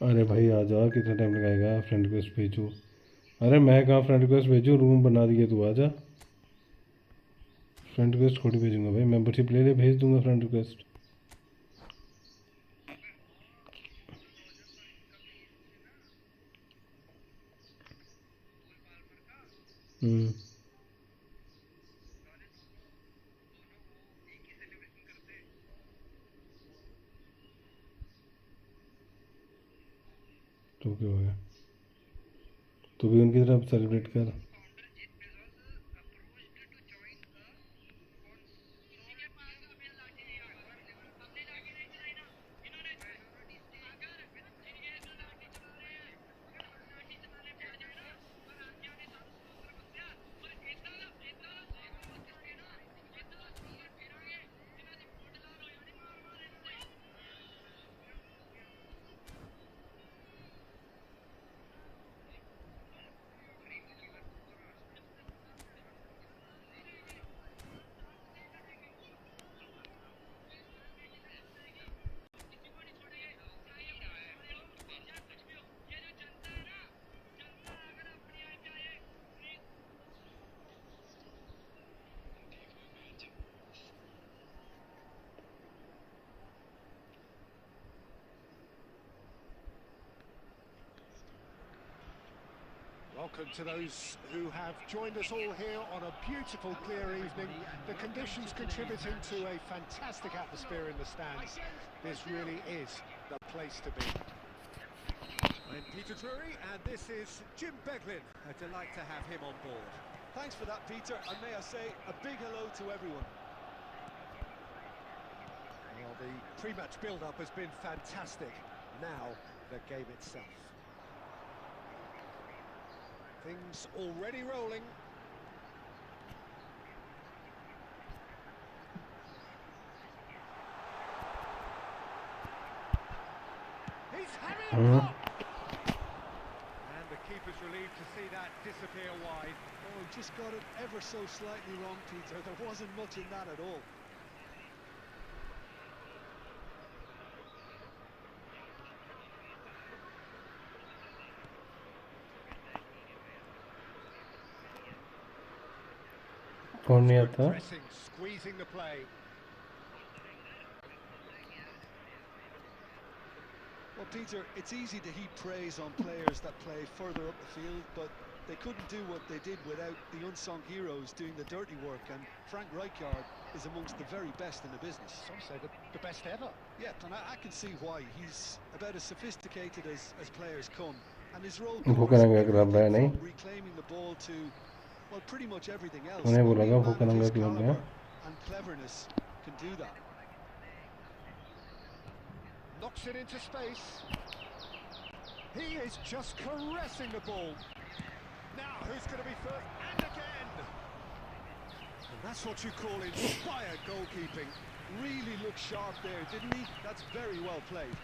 अरे भाई आ जा, कितना टाइम लगाएगा? फ्रेंड रिक्वेस्ट भेजूँ? अरे मैं कहाँ फ्रेंड रिक्वेस्ट भेजूँ, रूम बना दिए, तू आ जा। फ्रेंड रिक्वेस्ट थोड़ी भेजूँगा भाई, मेंबरशिप ले ले, भेज दूँगा फ्रेंड रिक्वेस्ट। तू भी उनकी तरफ सेलिब्रेट कर। Welcome to those who have joined us all here on a beautiful, clear evening. The conditions contributing to a fantastic atmosphere in the stands. This really is the place to be. I'm Peter Drury, and this is Jim Beglin. A delight to have him on board. Thanks for that, Peter, and may I say a big hello to everyone. Well, the pre-match build-up has been fantastic. Now, the game itself. Things already rolling. He's having a block! And the keeper's relieved to see that disappear wide. Oh, he just got it ever so slightly wrong, Peter. There wasn't much in that at all. कौन नहीं आता? Pressing, squeezing the play. Well, Peter, it's easy to heap praise on players that play further up the field, but they couldn't do what they did without the unsung heroes doing the dirty work, and Frank Rijkaard is amongst the very best in the business. Some say the best ever. Yeah, and I can see why. He's about as sophisticated as players come, and his role वो covers करेंगे everything club है नहीं? from reclaiming the ball to, well, pretty much everything else. उन्हें Only बोला a था man वो of करेंगे his club caliber में? and cleverness can do that. Knocks it into space. He is just caressing the ball. Now, who's going to be first? And again! And that's what you call inspired goalkeeping. Really looked sharp there, didn't he? That's very well played.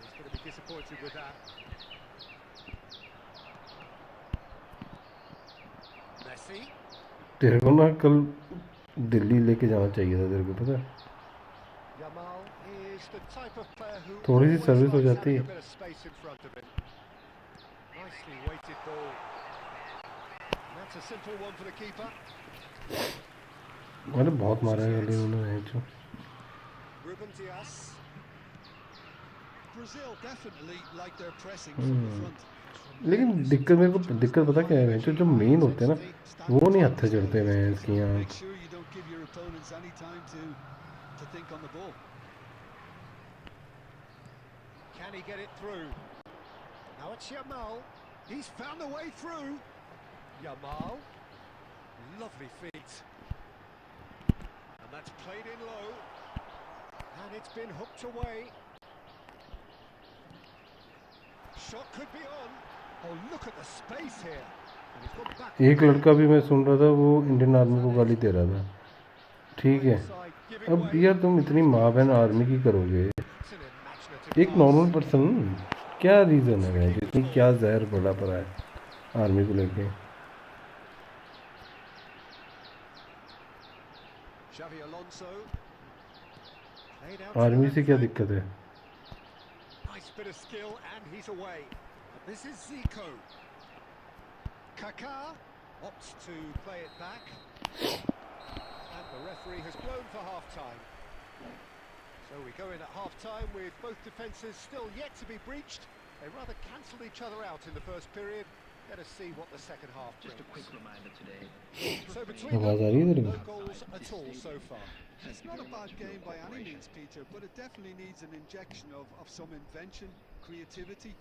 He's going to be disappointed with that. Messi. तेरे को ना कल दिल्ली लेके जाना चाहिए था, तेरे को पता है? Yamal is the type of player who थोड़ी सी always सर्विस हो likes जाती having है। a bit of space in front of him. Nicely weighted ball. That's a simple one for the keeper. अरे बहुत मारा है गली उन्होंने जो। Ruben Dias. Brazil definitely like their pressing from the front. लेकिन मेरे को दिक्कत पता क्या है, जो मेन होते हैं ना वो नहीं हत्थे चढ़ते हैं इसकी यहाँ। Make sure you don't give your opponents any time to think on the ball. Can he get it through? Now it's Yamal. He's found a way through. Yamal. Lovely feet. And that's played in low. And it's been hooked away. Shot could be on. Oh, look at the space here. And he's gone back. एक लड़का भी मैं सुन रहा था वो Indian army को गाली दे रहा था। ठीक है, अब यार तुम इतनी माँ बहन आर्मी की करोगे, एक नॉर्मल पर्सन क्या रीज़न है भाई, इतनी क्या जहर पड़ा पड़ा है आर्मी को लेके? आर्मी से क्या दिक्कत है? Nice bit of skill and he's away. This is Zico. Kaká opts to play it back. And the referee has blown for half-time. So we go in at half-time with both defences still yet to be breached. They rather cancelled each other out in the first period. Let us see what the second half brings. Just a quick reminder today. So between आवाज आ रही है them, तेरे no को? goals at all so far. It's not a bad game by any means, Peter, but it definitely needs an injection of some invention, creativity.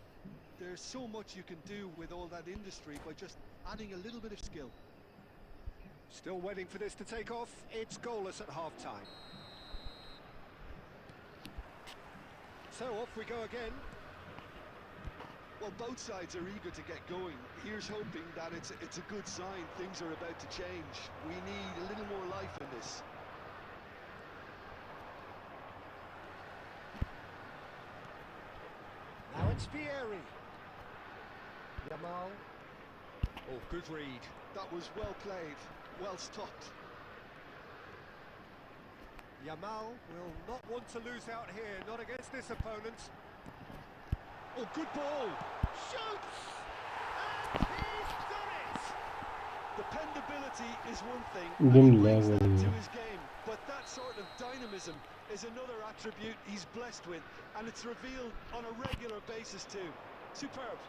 There's so much you can do with all that industry by just adding a little bit of skill. Still waiting for this to take off. It's goalless at half-time. So off we go again. Well, both sides are eager to get going. Here's hoping that it's a good sign. Things are about to change. We need a little more life in this. Now it's Vieri. Yamal. Oh, good read. That was well played, well stopped. Yamal will not want to lose out here, not against this opponent. Oh, good ball. Shoots! And he's done it! Dependability is one thing, Dim and he brings lag that ho to rahi hai. his game, but that sort of dynamism is another attribute he's blessed with, and it's revealed on a regular basis too. Superb.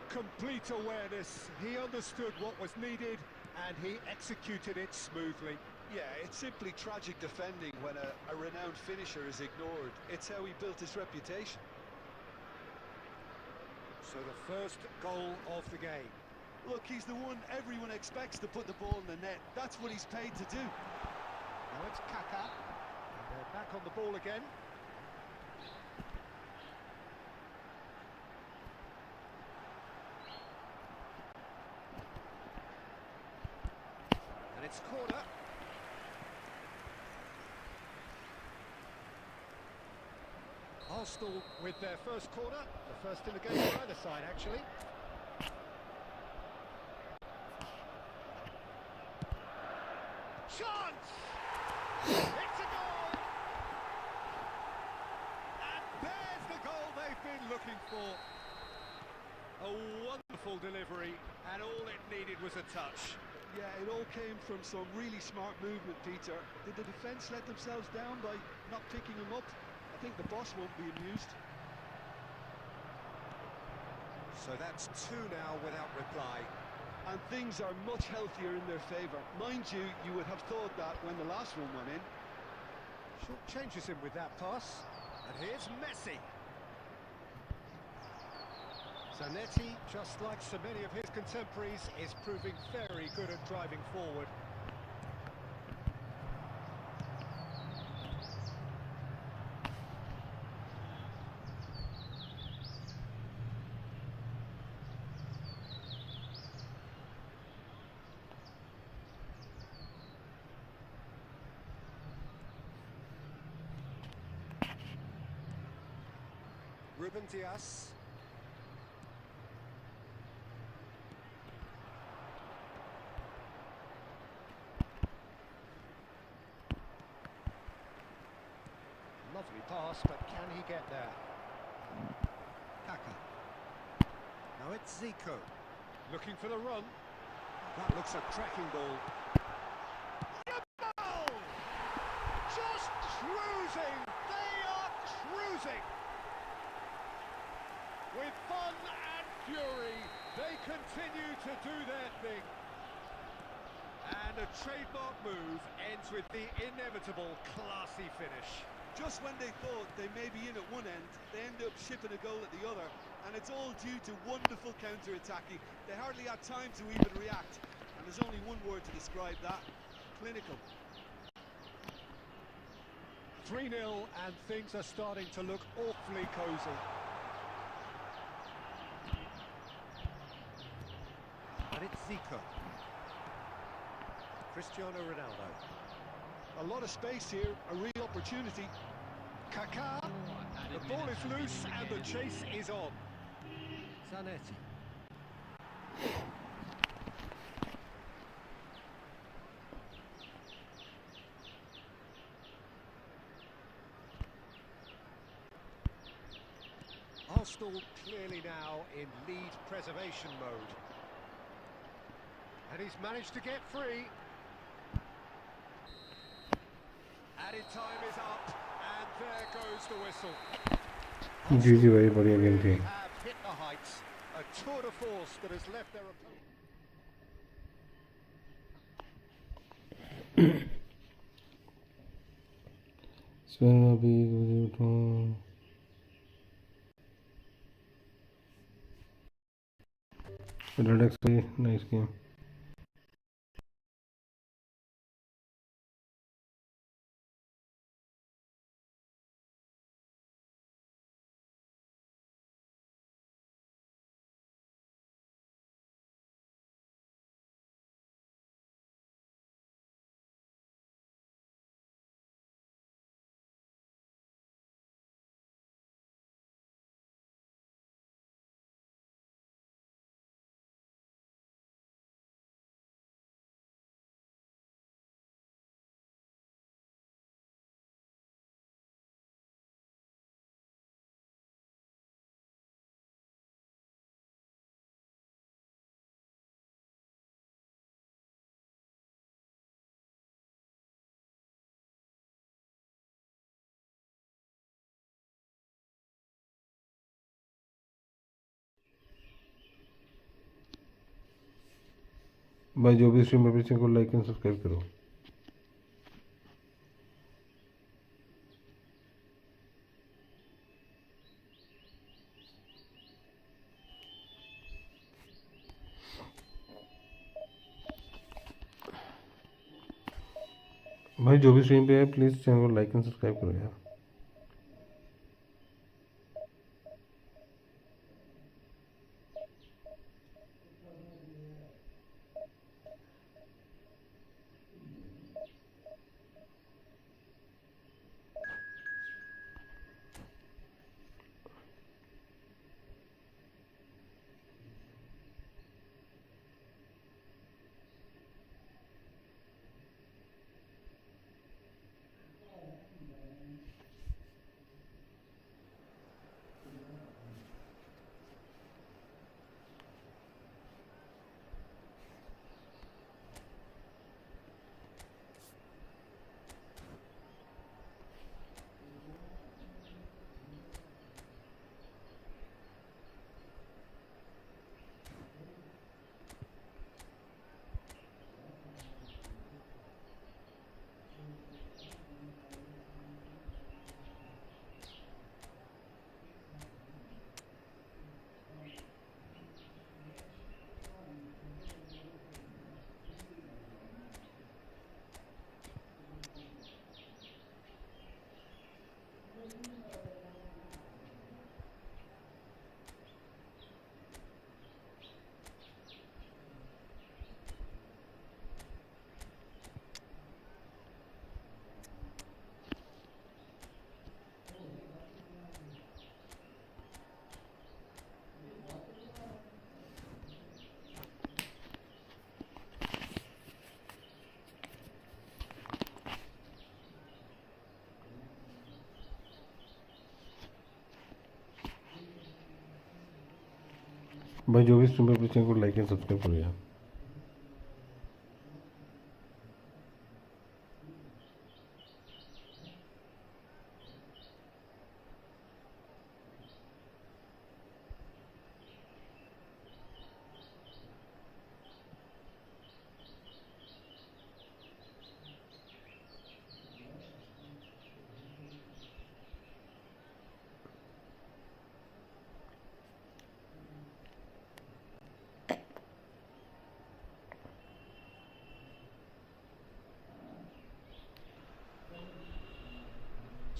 Complete awareness. He understood what was needed and he executed it smoothly. Yeah, it's simply tragic defending when a renowned finisher is ignored. It's how he built his reputation. So the first goal of the game. Look, he's the one everyone expects to put the ball in the net. That's what he's paid to do. Now it's Kaká. And they're back on the ball again. And it's corner. Arsenal with their first corner, the first in the game for either side actually. Chance! It's a goal! And there's the goal they've been looking for. A wonderful delivery, and all it needed was a touch. Yeah, it all came from some really smart movement, Peter. Did the defence let themselves down by not picking him up? I think the boss won't be amused. So that's two now without reply. And things are much healthier in their favour. Mind you, you would have thought that when the last one went in. Short changes him with that pass. And here's Messi. Zanetti, just like so many of his contemporaries, is proving very good at driving forward. Ruben Dias. Lovely pass, but can he get there? Kaká. Now it's Zico. Looking for the run. That looks a cracking ball. Yamal! Just cruising! They are cruising! With fun and fury, they continue to do their thing. And a trademark move ends with the inevitable classy finish. Just when they thought they may be in at one end, they end up shipping a goal at the other, and it's all due to wonderful counter-attacking. They hardly had time to even react, and there's only one word to describe that: clinical. 3-0, and things are starting to look awfully cosy. And it's Zico. Cristiano Ronaldo. A lot of space here, a real opportunity. Kaká. The ball is loose and the chase is on. Zanetti. Arsenal clearly now in lead preservation mode. And he's managed to get free. Added time is up, and there goes the whistle. GG भाई बढ़िया game थी. Have hit the heights. A A tour de force that has left their opponent. Red X, nice game. भाई जो भी stream पे को like and subscribe करो। भाई जो भी स्ट्रीम पे है प्लीज़ चैनल को लाइक एंड सब्सक्राइब करो यार। भाई जो भी स्ट्रीम पे चैनल को लाइक एंड सब्सक्राइब करो यार।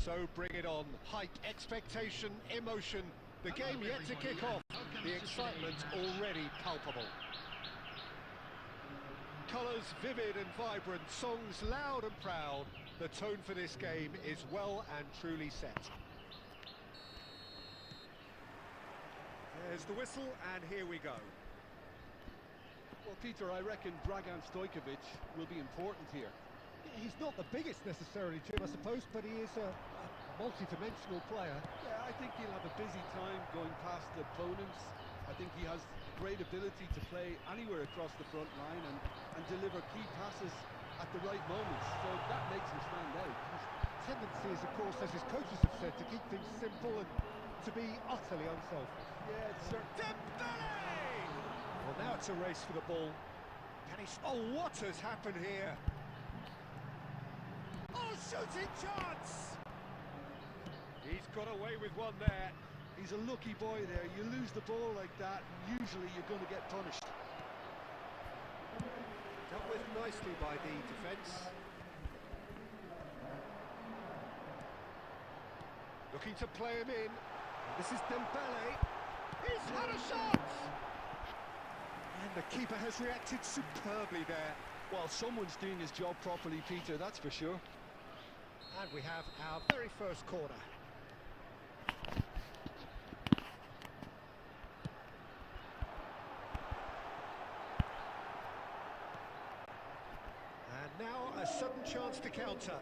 So bring it on. Hype, expectation, emotion. The game yet to kick off. The excitement already palpable. Colours vivid and vibrant, songs loud and proud. The tone for this game is well and truly set. There's the whistle, and here we go. Well, Peter, I reckon Dragan Stojkovic will be important here. He's not the biggest necessarily, Jim, I suppose, but he is a multi-dimensional player. Yeah, I think he'll have a busy time going past the opponents. I think he has great ability to play anywhere across the front line and deliver key passes at the right moments, so that makes him stand out. His tendency is, of course, as his coaches have said, to keep things simple and to be utterly unselfish. Yeah, it's Dembele! Well, now it's a race for the ball. Can he... Oh, what has happened here? Oh, shooting chance! He's got away with one there. He's a lucky boy there. You lose the ball like that, usually you're going to get punished. Dealt with nicely by the defence. Looking to play him in. This is Dembele. He's had a shot! And the keeper has reacted superbly there. Well, someone's doing his job properly, Peter, that's for sure. And we have our very first corner. And now a sudden chance to counter.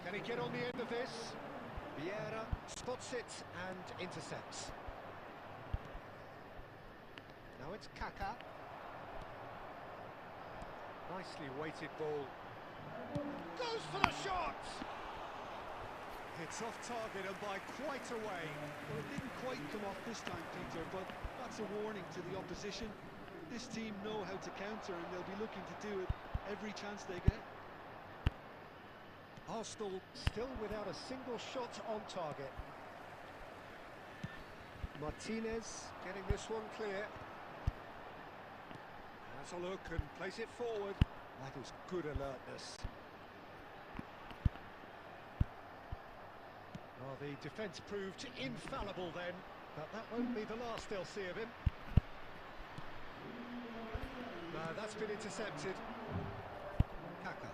Can he get on the end of this? Vieira spots it and intercepts. Now it's Kaka. Nicely weighted ball. Goes for the shot! It's off target and by quite a way. Well, it didn't quite come off this time, Peter, but that's a warning to the opposition. This team know how to counter and they'll be looking to do it every chance they get. Arsenal still without a single shot on target. Martinez getting this one clear. Has a look and plays it forward. That is good alertness. Well, the defence proved infallible then, but that won't be the last they'll see of him. No, that's been intercepted. Kaka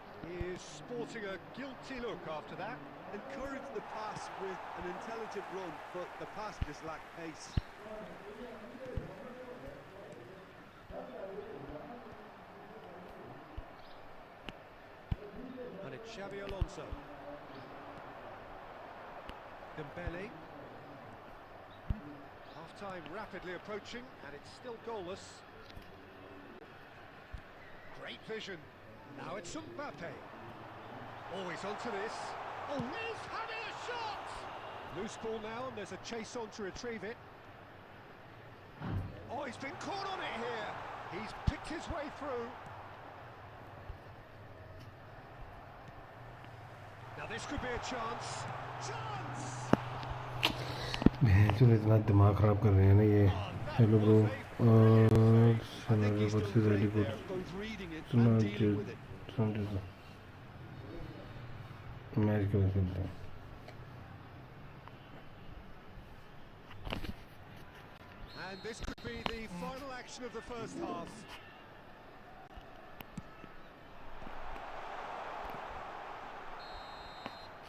is sporting a guilty look after that. Encouraged the pass with an intelligent run, but the pass just lacked pace. And it's Xabi Alonso. Dembele. Half-time rapidly approaching, and it's still goalless. Great vision. Now it's Mbappe. Always onto this. Oh, he's having a shot! Loose ball now, and there's a chase on to retrieve it. Oh, he's been caught on it here. He's picked his way through. Now this could be a chance. Chance! भैंसों इतना दिमाग खराब कर रहे हैं ना ये. Hello bro. Very good. Match क्यों खेलते हैं? And this could be the final action of the first half.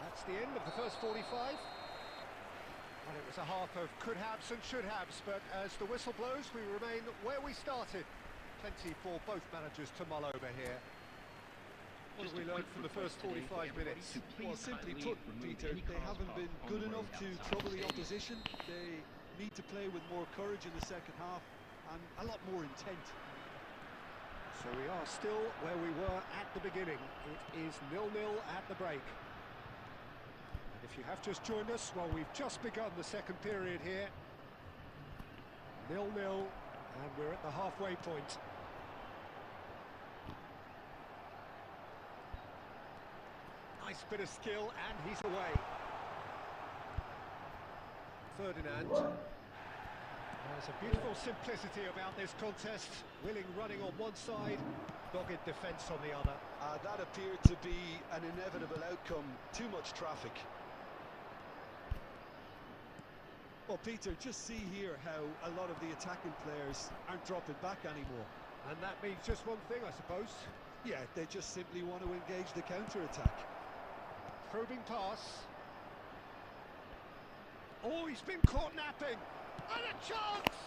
That's the end of the first 45. Well, it was a half of could-haves and should-haves, but as the whistle blows, we remain where we started. Plenty for both managers to mull over here. What have we learned from the first 45 minutes? Well, simply put, Peter, they haven't been good enough to trouble the opposition. They need to play with more courage in the second half and a lot more intent. So we are still where we were at the beginning. It is 0-0 at the break. And if you have just joined us, well, we've just begun the second period here. 0-0, and we're at the halfway point. Nice bit of skill, and he's away. Ferdinand. There's a beautiful simplicity about this contest. Willing running on one side, dogged defence on the other. That appeared to be an inevitable outcome. Too much traffic. Well, Peter, just see here how a lot of the attacking players aren't dropping back anymore. And that means just one thing, I suppose. Yeah, they just simply want to engage the counter-attack. Probing pass. Oh, he's been caught napping. And a chance!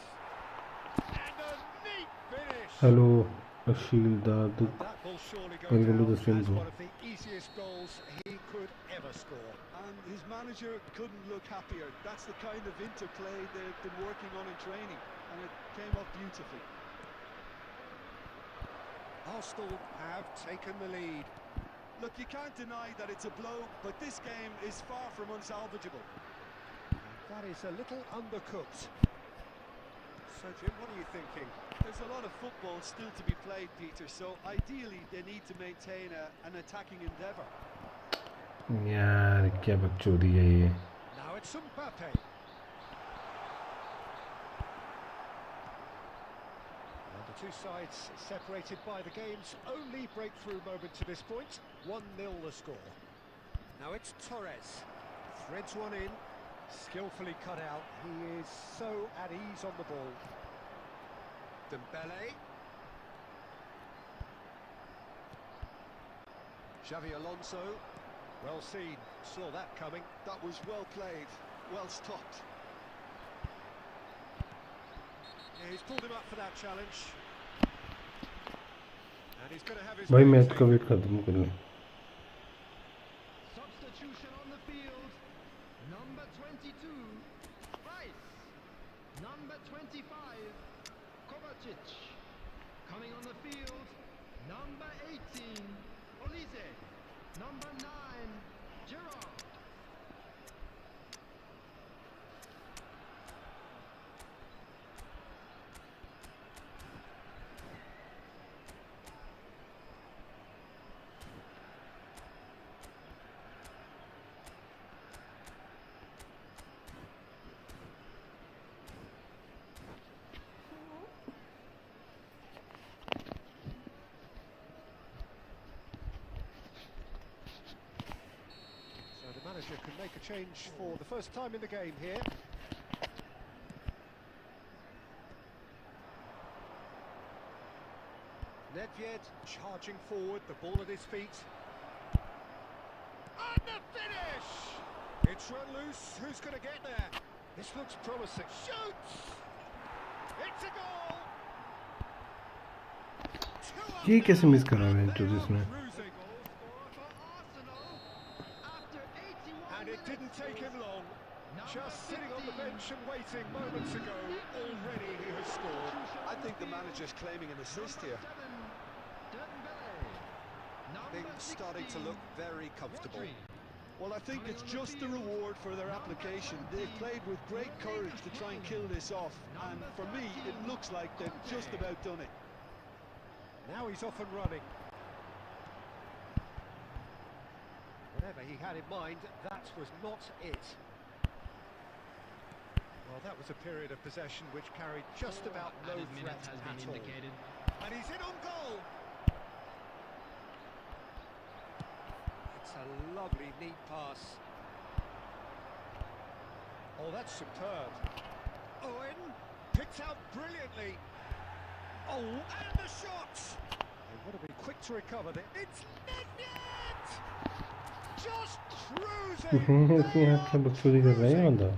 And a neat finish. Hello, Ashil Daduk. That will surely go Welcome to down the stream, as bro. one of the easiest goals he could ever score. And his manager couldn't look happier. That's the kind of interplay they've been working on in training, and it came off beautifully. Arsenal have taken the lead. Look, Look, you can't deny that it's a blow, but this game is far from unsalvageable. That is a little undercooked. So, Jim, what are you thinking? There's a lot of football still to be played, Peter, so ideally they need to maintain an attacking endeavour. यार क्या बकचोदी है ये. Now it's Mbappe. And the two sides separated by the game's only breakthrough moment to this point. 1-0 the score. Now it's Torres. Threads one in. Skillfully cut out. He is so at ease on the ball. Dembele. Xavi Alonso. Well seen. Saw that coming. That was well played, well stopped. Yeah, he's pulled him up for that challenge. And he's going to have his... भाई match का wait कर दूँ करने. Substitution on the field. Number 22, Rice. Number 25, Kovacic. Coming on the field, number 18, Olise. Number 9, Gerrard. Manager can make a change for the first time in the game here. Nedved charging forward, the ball at his feet. And the finish! It's run loose, who's going to get there? This looks promising. Shoots! It's a goal! ये कैसे miss कर रहा है तो जिसने. And it didn't take him long. Just sitting on the bench and waiting moments ago, already he has scored. I think the manager's claiming an assist here. Things starting to look very comfortable. Well, I think it's just the reward for their application. They've played with great courage to try and kill this off, and for me, it looks like they've just about done it. Now he's off and running. Whatever he had in mind, that was not it. Well, that was a period of possession which carried just about no threat at all. And he's in on goal! It's a lovely, neat pass. Oh, that's superb. Owen picked out brilliantly. Oh, and the shot! They would have been quick to recover there. It's Nedved! Just cruising! इतनी हाथ क्या बकचोदी कर रहा है ये बंदा.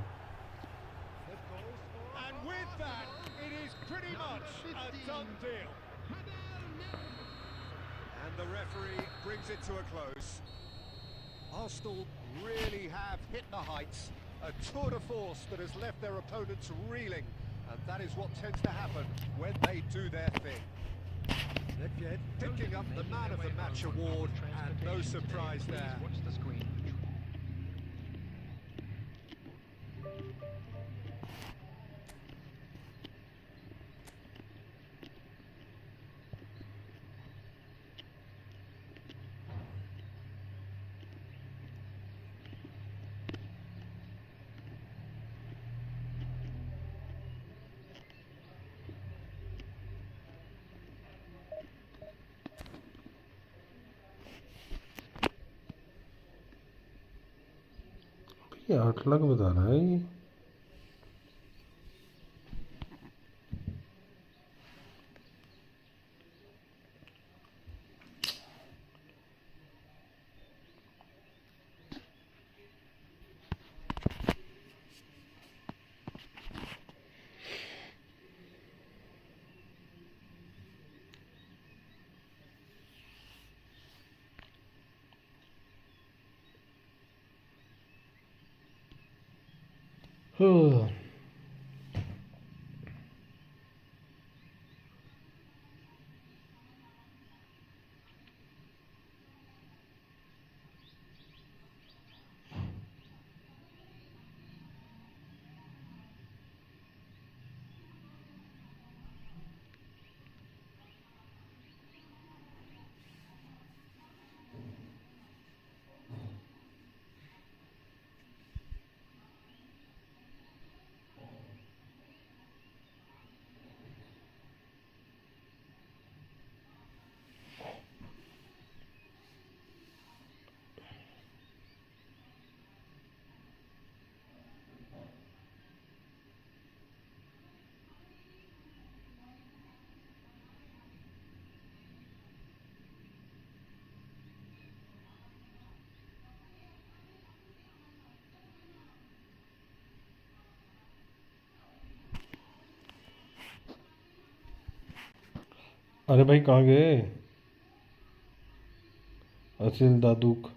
And with that, it is pretty much a done deal. And the referee brings it to a close. Arsenal really have hit the heights. A tour de force that has left their opponents reeling. And that is what tends to happen when they do their thing. Nedved picking up the Man of the Match award, and no surprise there. Watch the screen. ये 8 लाख बता रहा है ये. Oh. अरे भाई कहाँ गए असिल दादूक?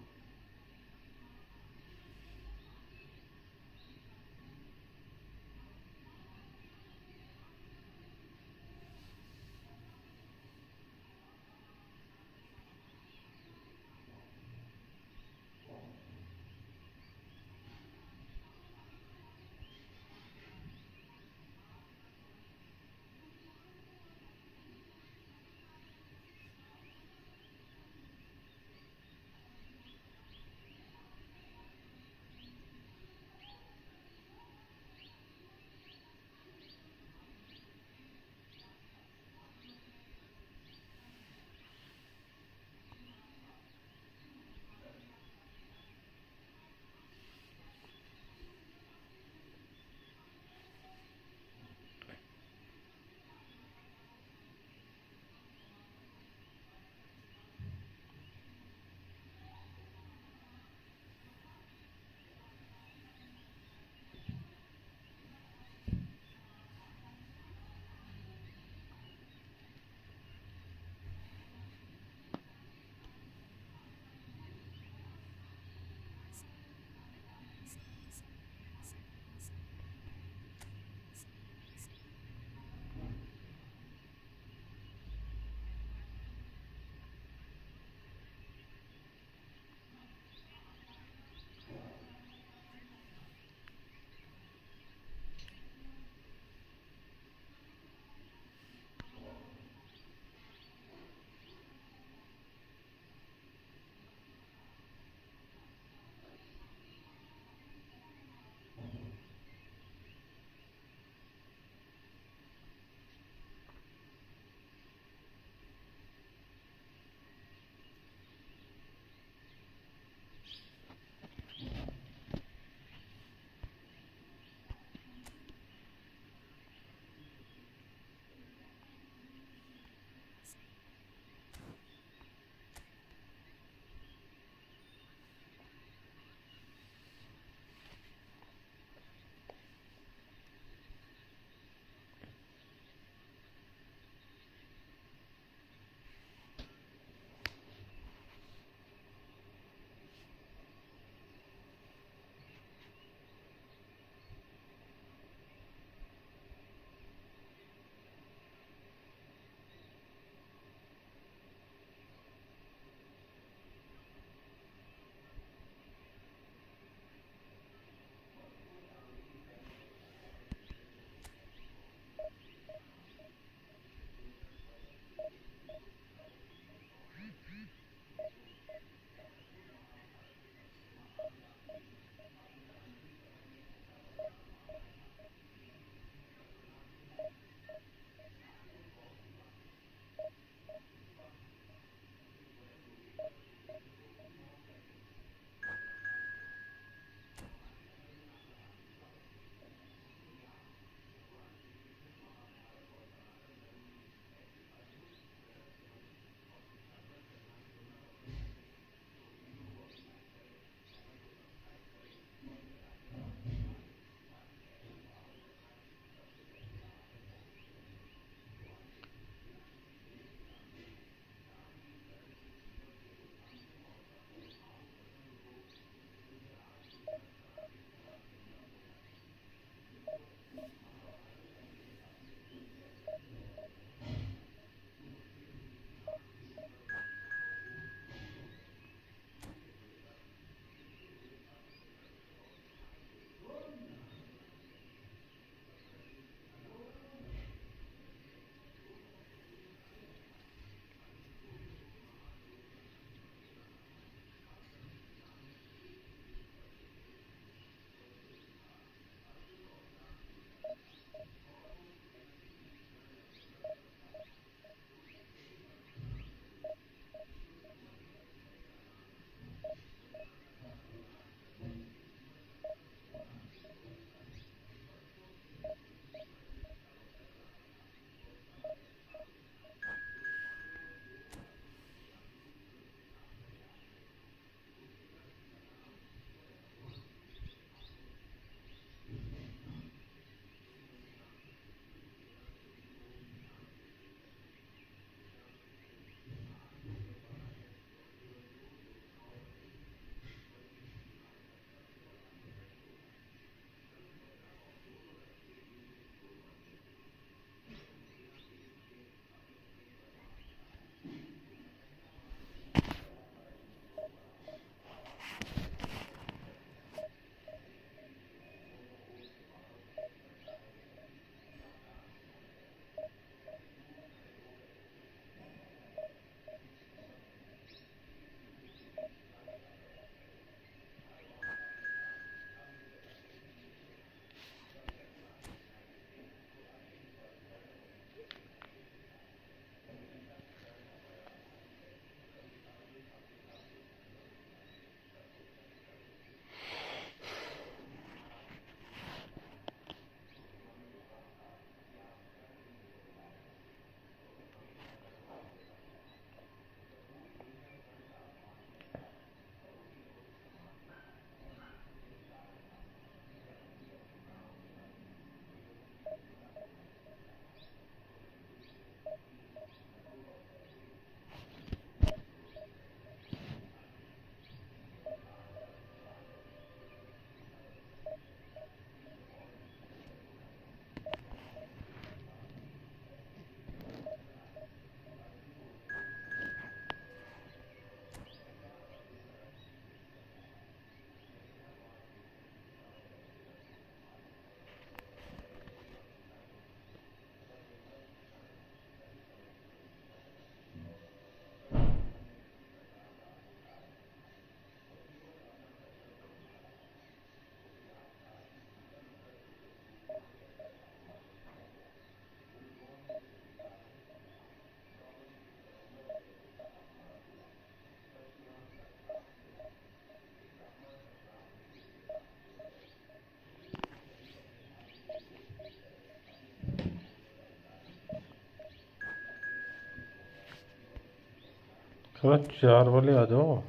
थोड़ा 4 वाले आ जाओ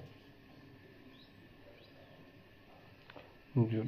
जो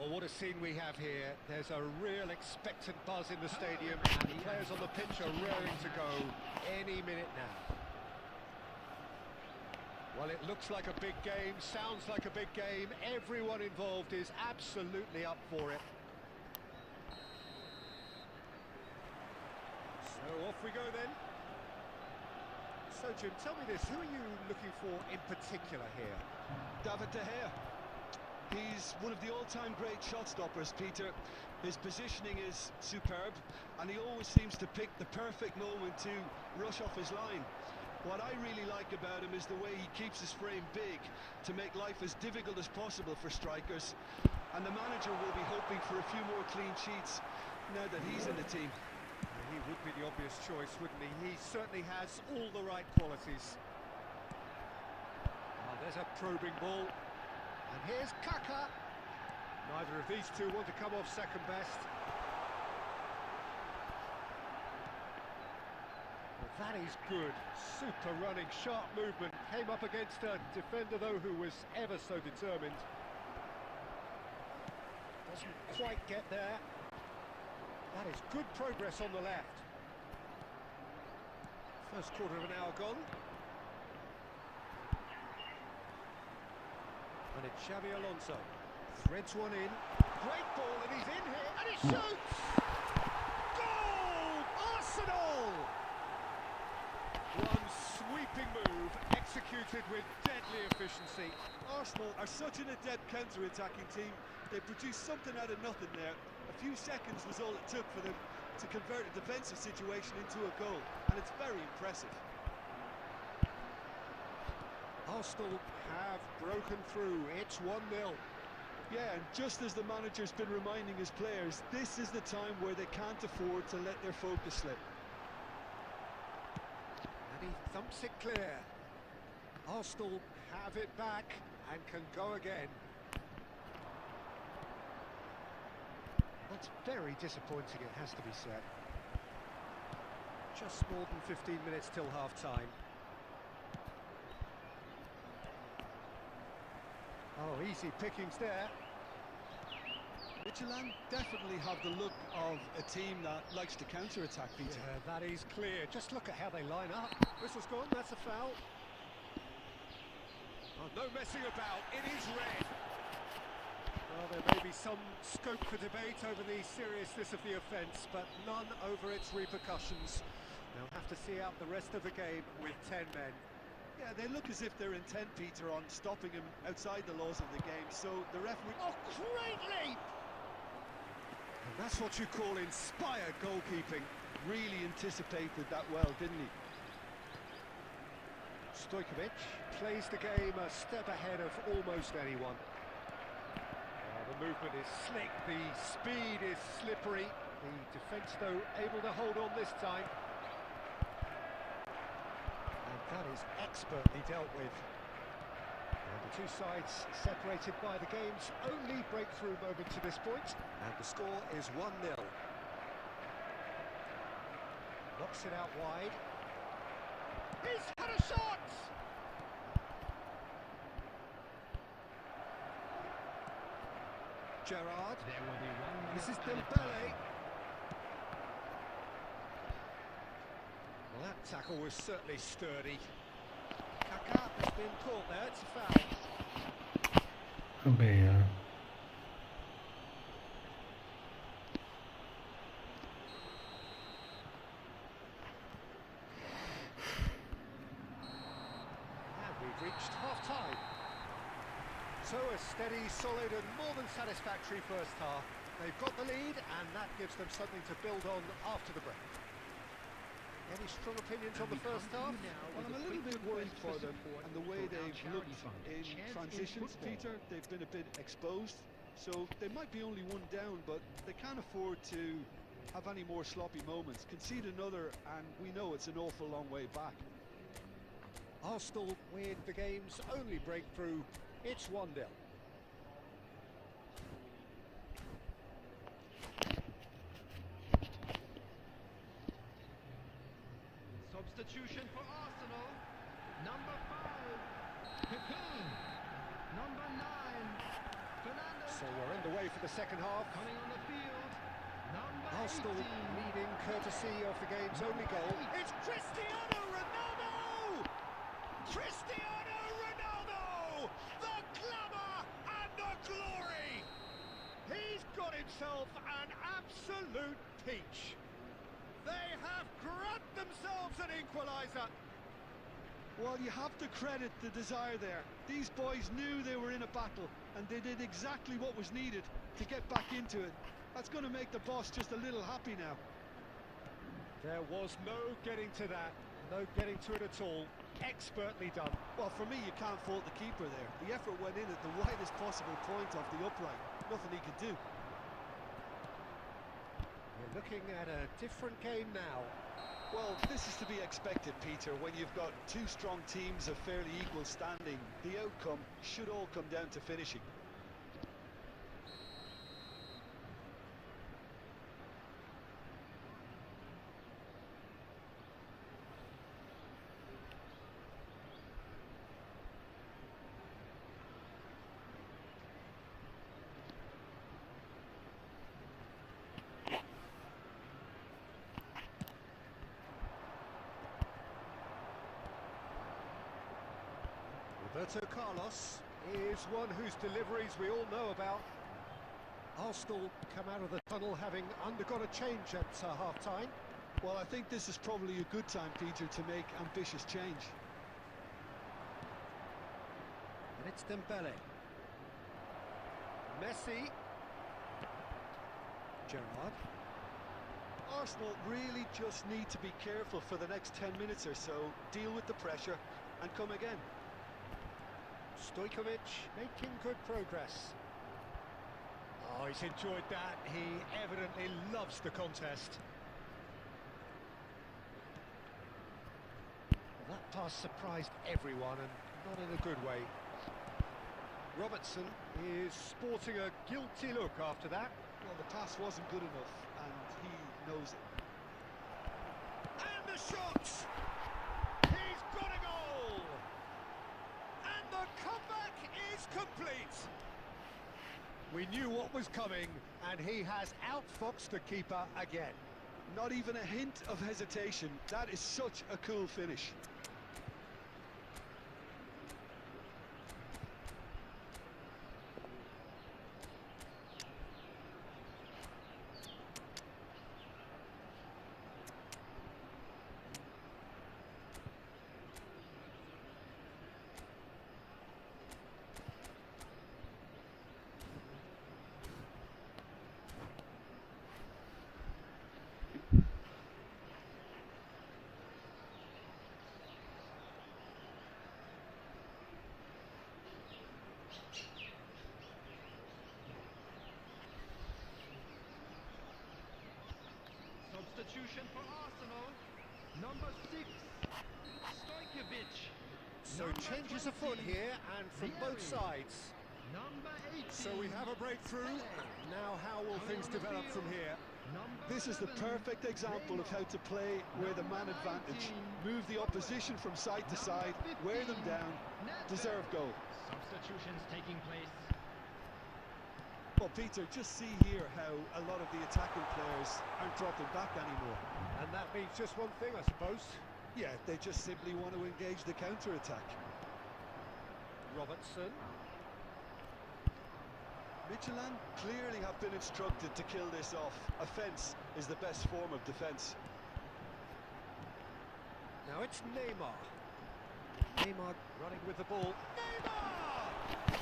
Well, what a scene we have here. There's a real expectant buzz in the stadium, and the players on the pitch are raring to go any minute now. Well, it looks like a big game, sounds like a big game. Everyone involved is absolutely up for it. So off we go then. So Jim, tell me this, who are you looking for in particular here? David De Gea. He's one of the all-time great shot stoppers, Peter. His positioning is superb, and he always seems to pick the perfect moment to rush off his line. What I really like about him is the way he keeps his frame big to make life as difficult as possible for strikers. And the manager will be hoping for a few more clean sheets now that he's in the team. He would be the obvious choice, wouldn't he? He certainly has all the right qualities. Well, there's a probing ball. And here's Kaka. Neither of these two want to come off second best. Well, that is good. Super running, sharp movement. Came up against a defender, though, who was ever so determined. Doesn't quite get there. That is good progress on the left. First quarter of an hour gone. And it's Xabi Alonso. Threads one in. Great ball, and he's in here, and he shoots! Goal! Arsenal! One sweeping move, executed with deadly efficiency. Arsenal are such an adept counter-attacking team. They produced something out of nothing there. A few seconds was all it took for them to convert a defensive situation into a goal, and it's very impressive. Arsenal have broken through. It's 1-0. Yeah, and just as the manager's been reminding his players, this is the time where they can't afford to let their focus slip. And he thumps it clear. Arsenal have it back and can go again. That's very disappointing, it has to be said. Just more than 15 minutes till half-time. Oh, easy pickings there. Midtjylland definitely have the look of a team that likes to counter-attack, Peter. Yeah, that is clear. Just look at how they line up. Whistle's gone, that's a foul. Oh, no messing about, it is red. Well, there may be some scope for debate over the seriousness of the offence, but none over its repercussions. They'll have to see out the rest of the game with 10 men. Yeah, they look as if they're intent, Peter, on stopping him outside the laws of the game, so the referee... Oh, great leap! And that's what you call inspired goalkeeping. Really anticipated that well, didn't he? Stojkovic plays the game a step ahead of almost anyone. The movement is slick, the speed is slippery. The defence, though, able to hold on this time. And that is expertly dealt with. And the two sides separated by the game's only breakthrough moment to this point. And the score is 1-0. Knocks it out wide. He's had a shot! Gerrard. This is Dembele. Well, that tackle was certainly sturdy. Kaká has been caught there, it's a foul. अबे यार And we've reached half-time. So a steady, solid and more than satisfactory first half. They've got the lead and that gives them something to build on after the break. Any strong opinions on the first half? Well, I'm a little bit worried for them and the way they've looked in transitions, Peter. They've been a bit exposed, so they might be only one down, but they can't afford to have any more sloppy moments. Concede another and we know it's an awful long way back. Arsenal with the game's only breakthrough. It's 1-0. Substitution for Arsenal. Number 5, Cocoon. Number 9, Fernando. So we're underway for the second half. Coming on the field. Number Arsenal 18. leading courtesy of the game's only goal. It's Cristiano Ronaldo! Cristiano Ronaldo! The glamour and the glory! He's got himself an absolute peach. They have grabbed themselves an equaliser. Well, you have to credit the desire there. These boys knew they were in a battle and they did exactly what was needed to get back into it. That's going to make the boss just a little happy now. There was no getting to that, no getting to it at all. Expertly done. Well, for me, you can't fault the keeper there. The effort went in at the widest possible point off the upright. Nothing he could do. We're looking at a different game now. Well, this is to be expected, Peter. When you've got two strong teams of fairly equal standing, the outcome should all come down to finishing. Roberto Carlos is one whose deliveries we all know about. Arsenal come out of the tunnel having undergone a change at half-time. Well, I think this is probably a good time, Peter, to make ambitious change. And it's Dembele. Messi. Gerrard. Arsenal really just need to be careful for the next 10 minutes or so, deal with the pressure and come again. Stojkovic making good progress. Oh, he's enjoyed that. He evidently loves the contest. Well, that pass surprised everyone and not in a good way. Robertson is sporting a guilty look after that. Well, the pass wasn't good enough and he knows it. And the shot! He's got a goal! The comeback is complete. We knew what was coming, And he has outfoxed the keeper again. Not even a hint of hesitation. That is such a cool finish. Substitution for Arsenal. Number 6, Stojkovic. So changes afoot here, and from both sides. Number 18. So we have a breakthrough. Now how will things develop from here? This is the perfect example of how to play with a man advantage. Move the opposition from side to side, wear them down, deserve goal. Substitutions taking place. Well, Peter, just see here how a lot of the attacking players aren't dropping back anymore. And that means just one thing, I suppose. Yeah, they just simply want to engage the counter-attack. Robertson. Michelin clearly have been instructed to kill this off. Offence is the best form of defence. Now it's Neymar. Neymar running with the ball. Neymar!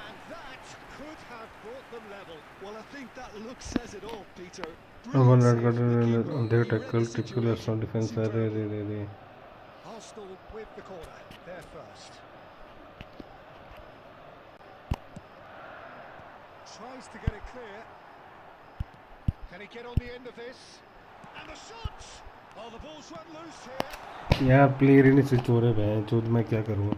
And that could have brought them level. Well, I think that look says it all, Peter. One Brilliant run save from the got keeper. they He read tackle the typical Arsenal situation defense. superbly. Arsenal with the corner. There first. Tries to get it clear. Can he get on the end of this? And the shot! Oh, the ball's run loose here. यार player ही नहीं switch हो रहे हैं चौथ मैं क्या करूँ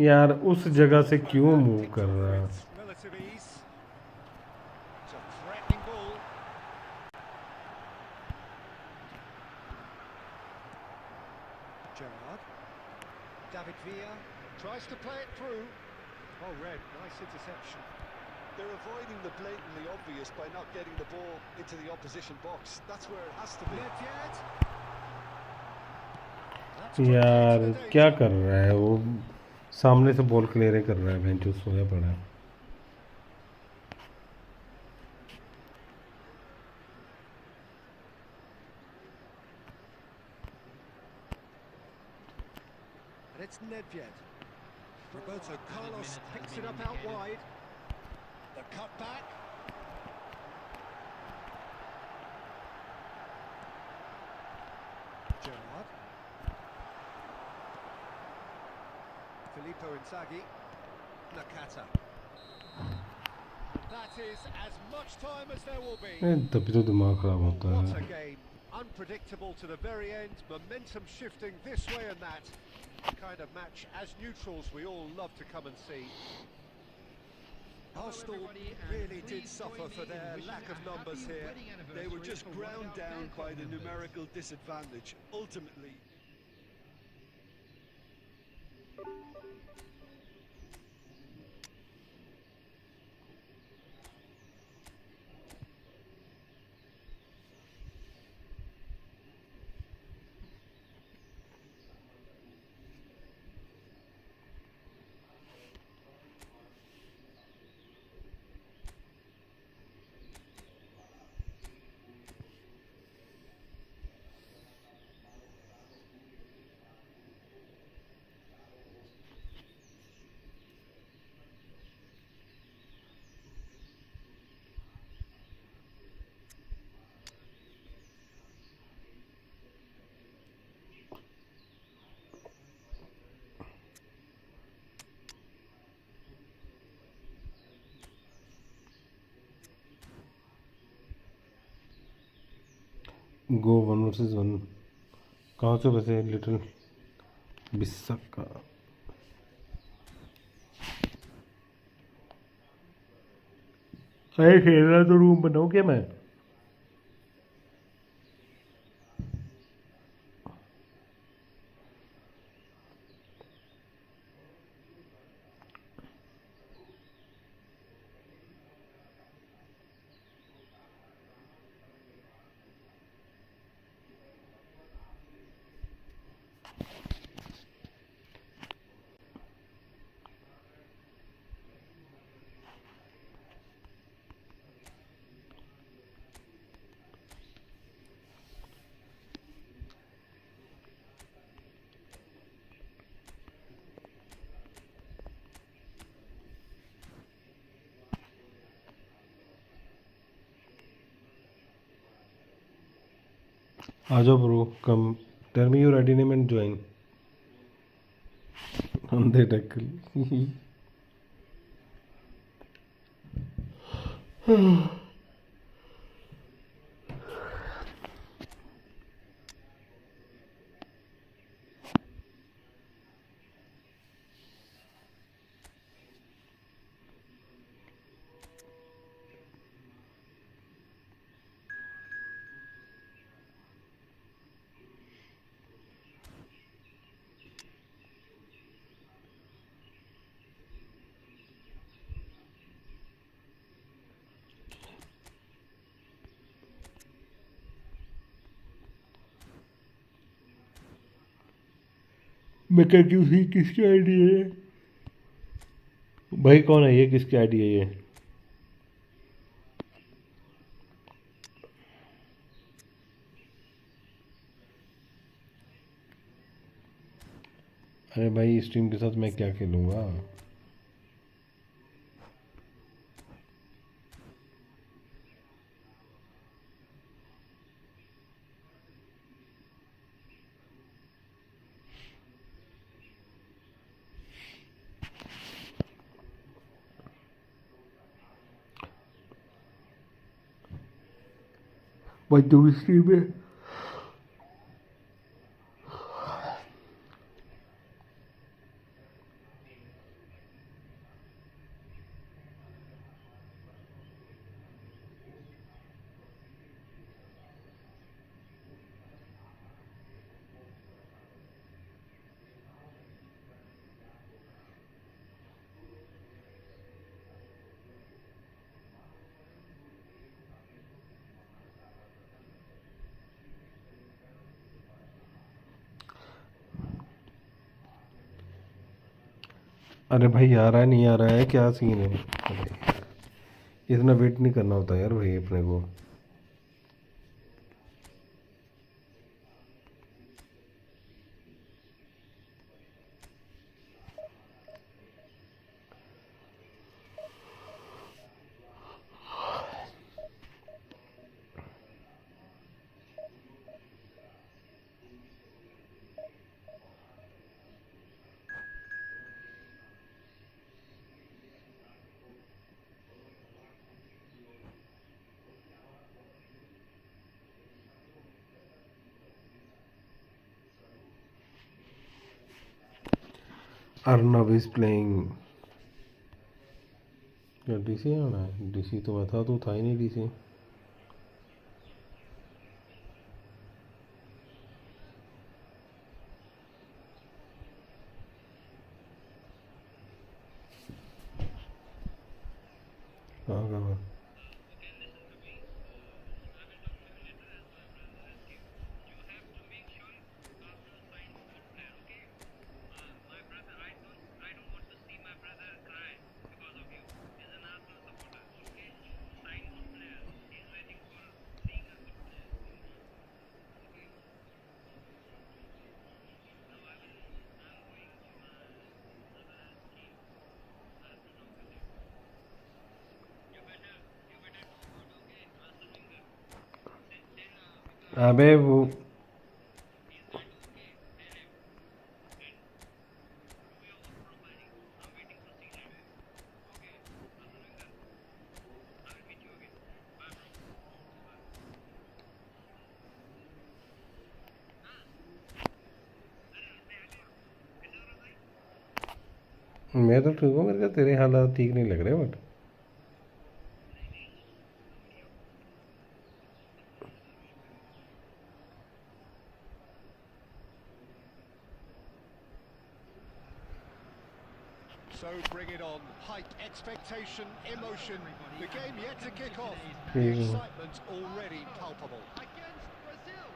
यार उस जगह से क्यों मूव कर रहा है Relative ease. It's a threatening ball. Gerrard. David Villa tries to play it through. Oh, Red, nice interception. They're avoiding the blatantly obvious by not getting the ball into the opposition box. That's where it has to be. Nedved. That's यार contains the क्या danger. कर रहा है वो सामने से ball clear कर रहा है बेंच सोया पड़ा है And it's Nedved. Roberto Carlos picks it up out wide. The cut back. Gerrard. Filippo Inzaghi. Nakata. That is as much time as there will be. तभी तो दिमाग खराब Well, होता what a है game. Unpredictable to the very end. Momentum shifting this way and that. The kind of match, as neutrals, we all love to come and see. Arsenal really did suffer for their lack of numbers here. They were just ground down by the numerical disadvantage. Ultimately, go 1 vs 1 कहाँ से वैसे little बिस्सका अरे खेलना तो room बनाऊँ क्या मैं आ जाओ bro, come tell me your ID name and join. अंधे टक्कल। मैं कंफ्यूज हुई किसकी आईडी है ये? भाई कौन है ये, किसकी आईडी है ये? अरे भाई स्ट्रीम के साथ मैं क्या खेलूँगा? भाई तू स्ट्रीम में अरे भाई आ रहा है नहीं आ रहा है, क्या सीन है? अरे यार, इतना वेट नहीं करना होता यार भाई अपने को। Arnab is playing. क्या डीसी आना है? डीसी तो मैं था, तो था ही नहीं डीसी। कहाँ का? अबे वो मैं तो ठीक हूँ, मेरे को तेरे हालात ठीक नहीं लग रहे but So bring it on. Hype, expectation, emotion. The game yet to kick off. The excitement already palpable. Against Brazil.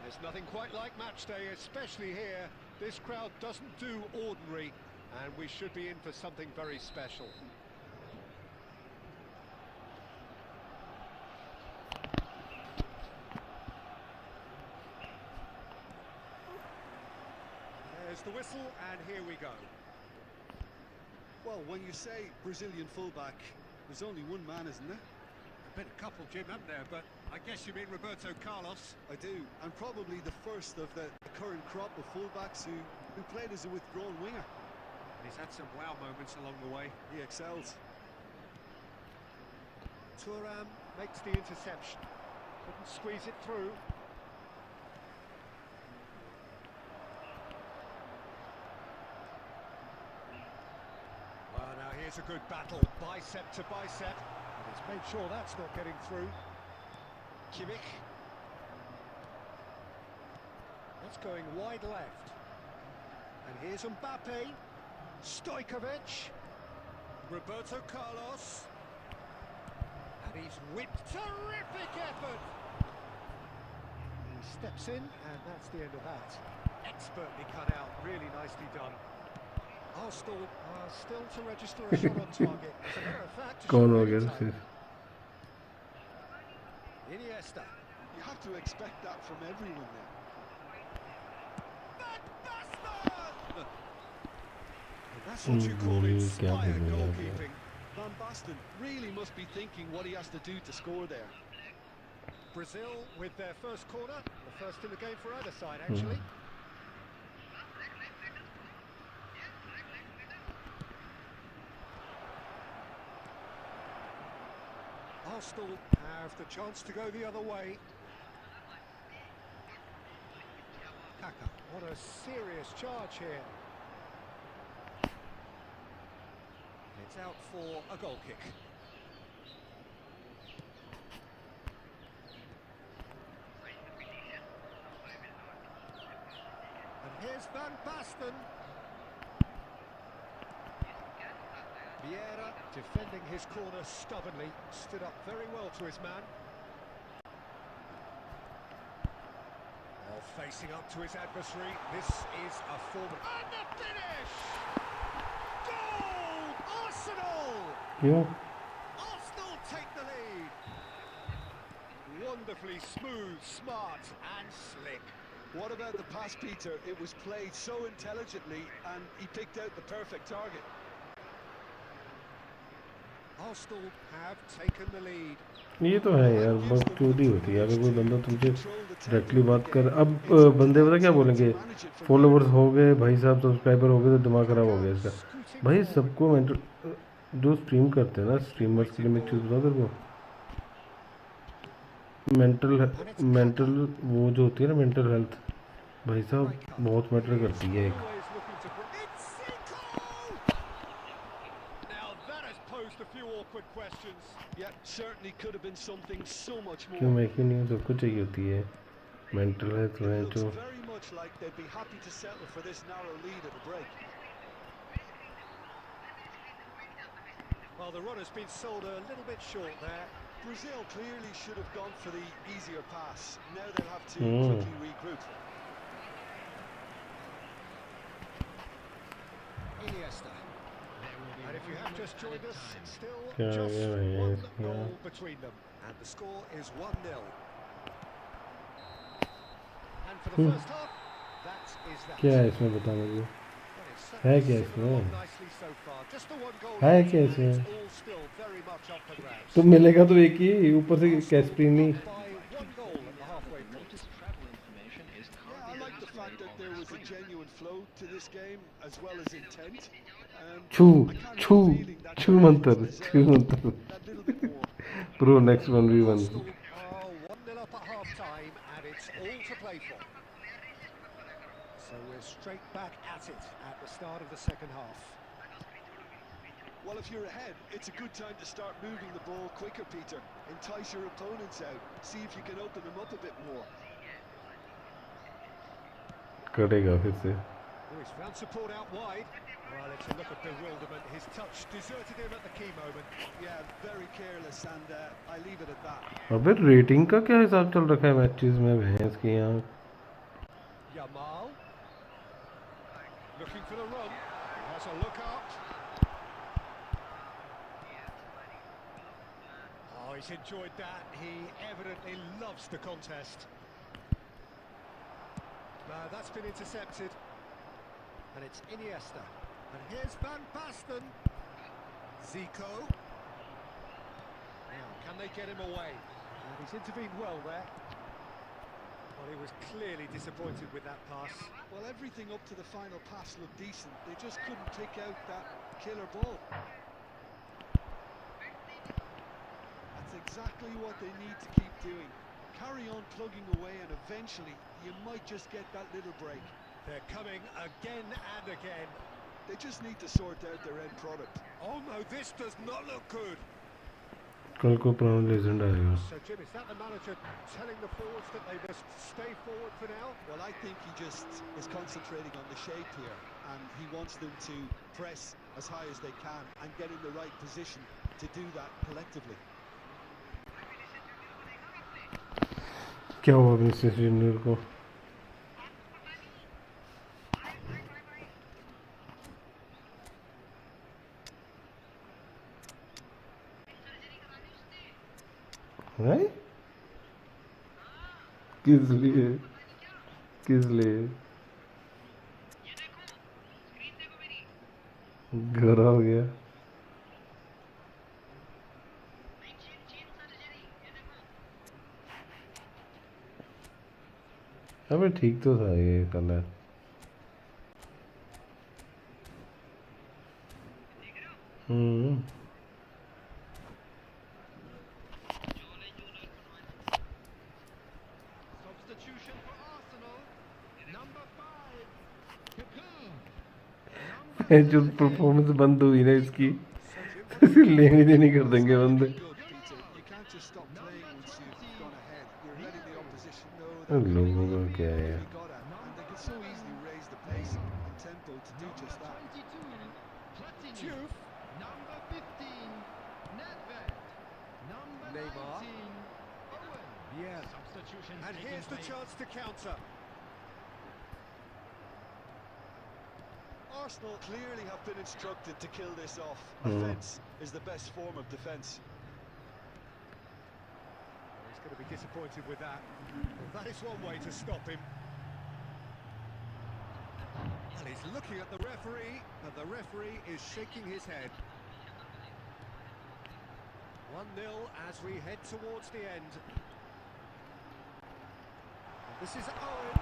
There's nothing quite like match day, especially here. This crowd doesn't do ordinary, and we should be in for something very special. There's the whistle, and here we go. Well, when you say Brazilian fullback, there's only one man, isn't there? Been a couple, Jim, haven't there? But I guess you mean Roberto Carlos. I do, and probably the first of the current crop of fullbacks who played as a withdrawn winger. He's had some wow moments along the way. He excels. Thuram makes the interception. Couldn't squeeze it through. Well, now here's a good battle, bicep to bicep. And he's made sure that's not getting through. Kimmich. That's going wide left. And here's Mbappe. Stojkovic. Roberto Carlos. And he's whipped. Terrific effort! He steps in, and that's the end of that. Expertly cut out, really nicely done. Arsenal are still to register a shot on target. As a matter of fact, Iniesta. You have to expect that from everyone now. That's what you call inspired goalkeeping. Van Basten really must be thinking what he has to do to score there. Brazil with their first corner, the first in the game for either side, actually. Arsenal have the chance to go the other way. Kaka, what a serious charge here. It's out for a goal kick. And here's Van Basten. Vieira defending his corner stubbornly, stood up very well to his man. Facing up to his adversary, this is a form. And the finish! Goal! Arsenal! Yeah. Arsenal take the lead. Wonderfully smooth, smart and slick. What about the pass, Peter? It was played so intelligently and he picked out the perfect target. Arsenal have taken the lead. ये तो है यार, बहुत चोरी होती है अगर कोई बंदा तुमसे डायरेक्टली बात कर। अब बंदे पता क्या बोलेंगे, फॉलोवर्स हो गए भाई साहब, सब्सक्राइबर हो गए तो दिमाग खराब हो गया इसका। भाई सबको मेंटल, जो स्ट्रीम करते हैं ना, स्ट्रीमर्स के लिए मैं चीज़ बता तेरे को, मेंटल वो जो होती है ना, मेंटल हेल्थ भाई साहब बहुत मैटर करती है एक। क्यों मैं क्यों नहीं हूँ, सबको चाहिए होती है मेंटल हेल्थ में जो। Well, the run has been sold a little bit short there. Brazil clearly should have gone for the easier pass. Now they'll have to quickly regroup. Iniesta. And if you have just joined us, still just one goal between them. And the score is 1-0. And for the first half, that is that. क्या है इसमें बता मुझे, है क्या इसमें, है क्या इसमें? तो मिलेगा तो एक ही, ऊपर से कैस्प्रीन नहीं। छू छू छू मंतर, छू Mantar. Bro, next 1v1. 1-0 up at half-time, and it's all to play for. So we're straight back at it at the start of the second half. Well, if you're ahead, it's a good time to start moving the ball quicker, Peter. Entice your opponents out. See if you can open them up a bit more. करेगा फिर से। Oh, he's found support out wide. Well, it's a look of bewilderment. His touch deserted him at the key moment. Yeah, very careless, and I leave it at that. अबे rating का क्या हिसाब चल रखा है मैचेस में भैंस की यहाँ? Yamal looking for the run. He has a look up. Oh, he's enjoyed that. He evidently loves the contest. That's been intercepted. And it's Iniesta. And here's Van Basten. Zico. Now, can they get him away? And he's intervened well there. Well, he was clearly disappointed with that pass. Well, everything up to the final pass looked decent. They just couldn't pick out that killer ball. That's exactly what they need to keep doing. Carry on plugging away and eventually you might just get that little break. They're coming again and again. They just need to sort out their end product. Oh no, this does not look good. कल को brown legend आएगा. So Jim, is that the manager telling the forwards that they must stay forward for now? Well, I think he just is concentrating on the shape here and he wants them to press as high as they can and get in the right position to do that collectively. क्या हुआ Vinicius junior को? हैं? किस लिए? किस लिए? घर हो गया. अबे ठीक तो था ये colour. Substitution for Arsenal. Number 5. जो परफॉर्मेंस बंद हुई ना इसकी लेने देने कर देंगे बंदे. लोगों का क्या है यार. Number 15. Nedved. Number Neymar. 19. Owen. Yeah. Substitutions And taking here's the place. chance to counter. Arsenal clearly have been instructed to kill this off. Offence is the best form of defence. He's going to be disappointed with that. Well, that is one way to stop him. And he's looking at the referee, and the referee is shaking his head. 1-0 as we head towards the end. And this is Owen.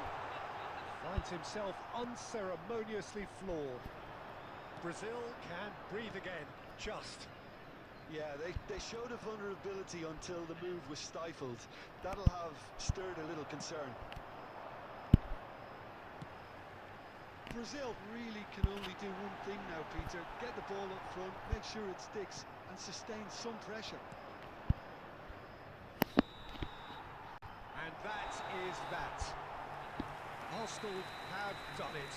Finds himself unceremoniously floored. Brazil can breathe again, just. Yeah, they showed a vulnerability until the move was stifled. That'll have stirred a little concern. Brazil really can only do one thing now, Peter. Get the ball up front, make sure it sticks, and sustain some pressure. And that is that. Arsenal have done it.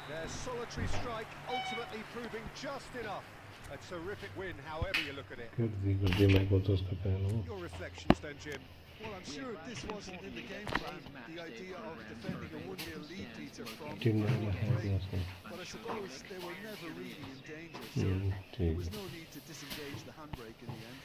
Their solitary strike ultimately proving just enough. A terrific win, however you look at it. कर दी मैं को तो उसका पहन हूँ. Your reflections then, Jim. Well, I'm sure this wasn't in the game plan, the idea of defending a 1-0 lead, Peter, from team the ने break. है उसको. But I suppose they were never really in danger, so there ठीक. was no need to disengage the handbrake in the end.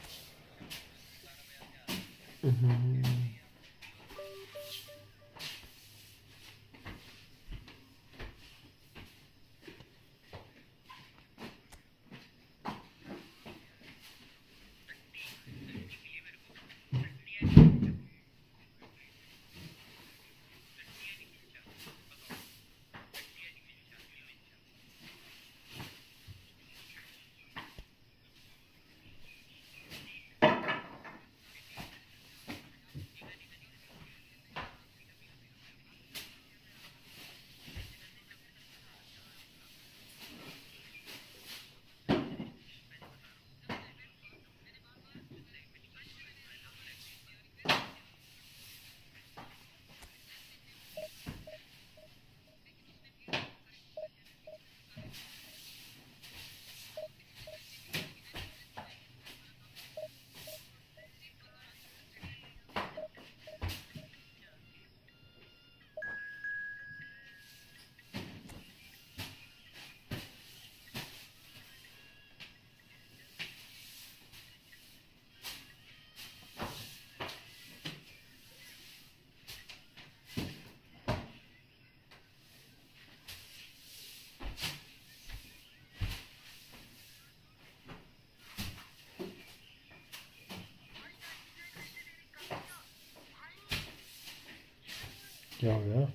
क्या हो गया?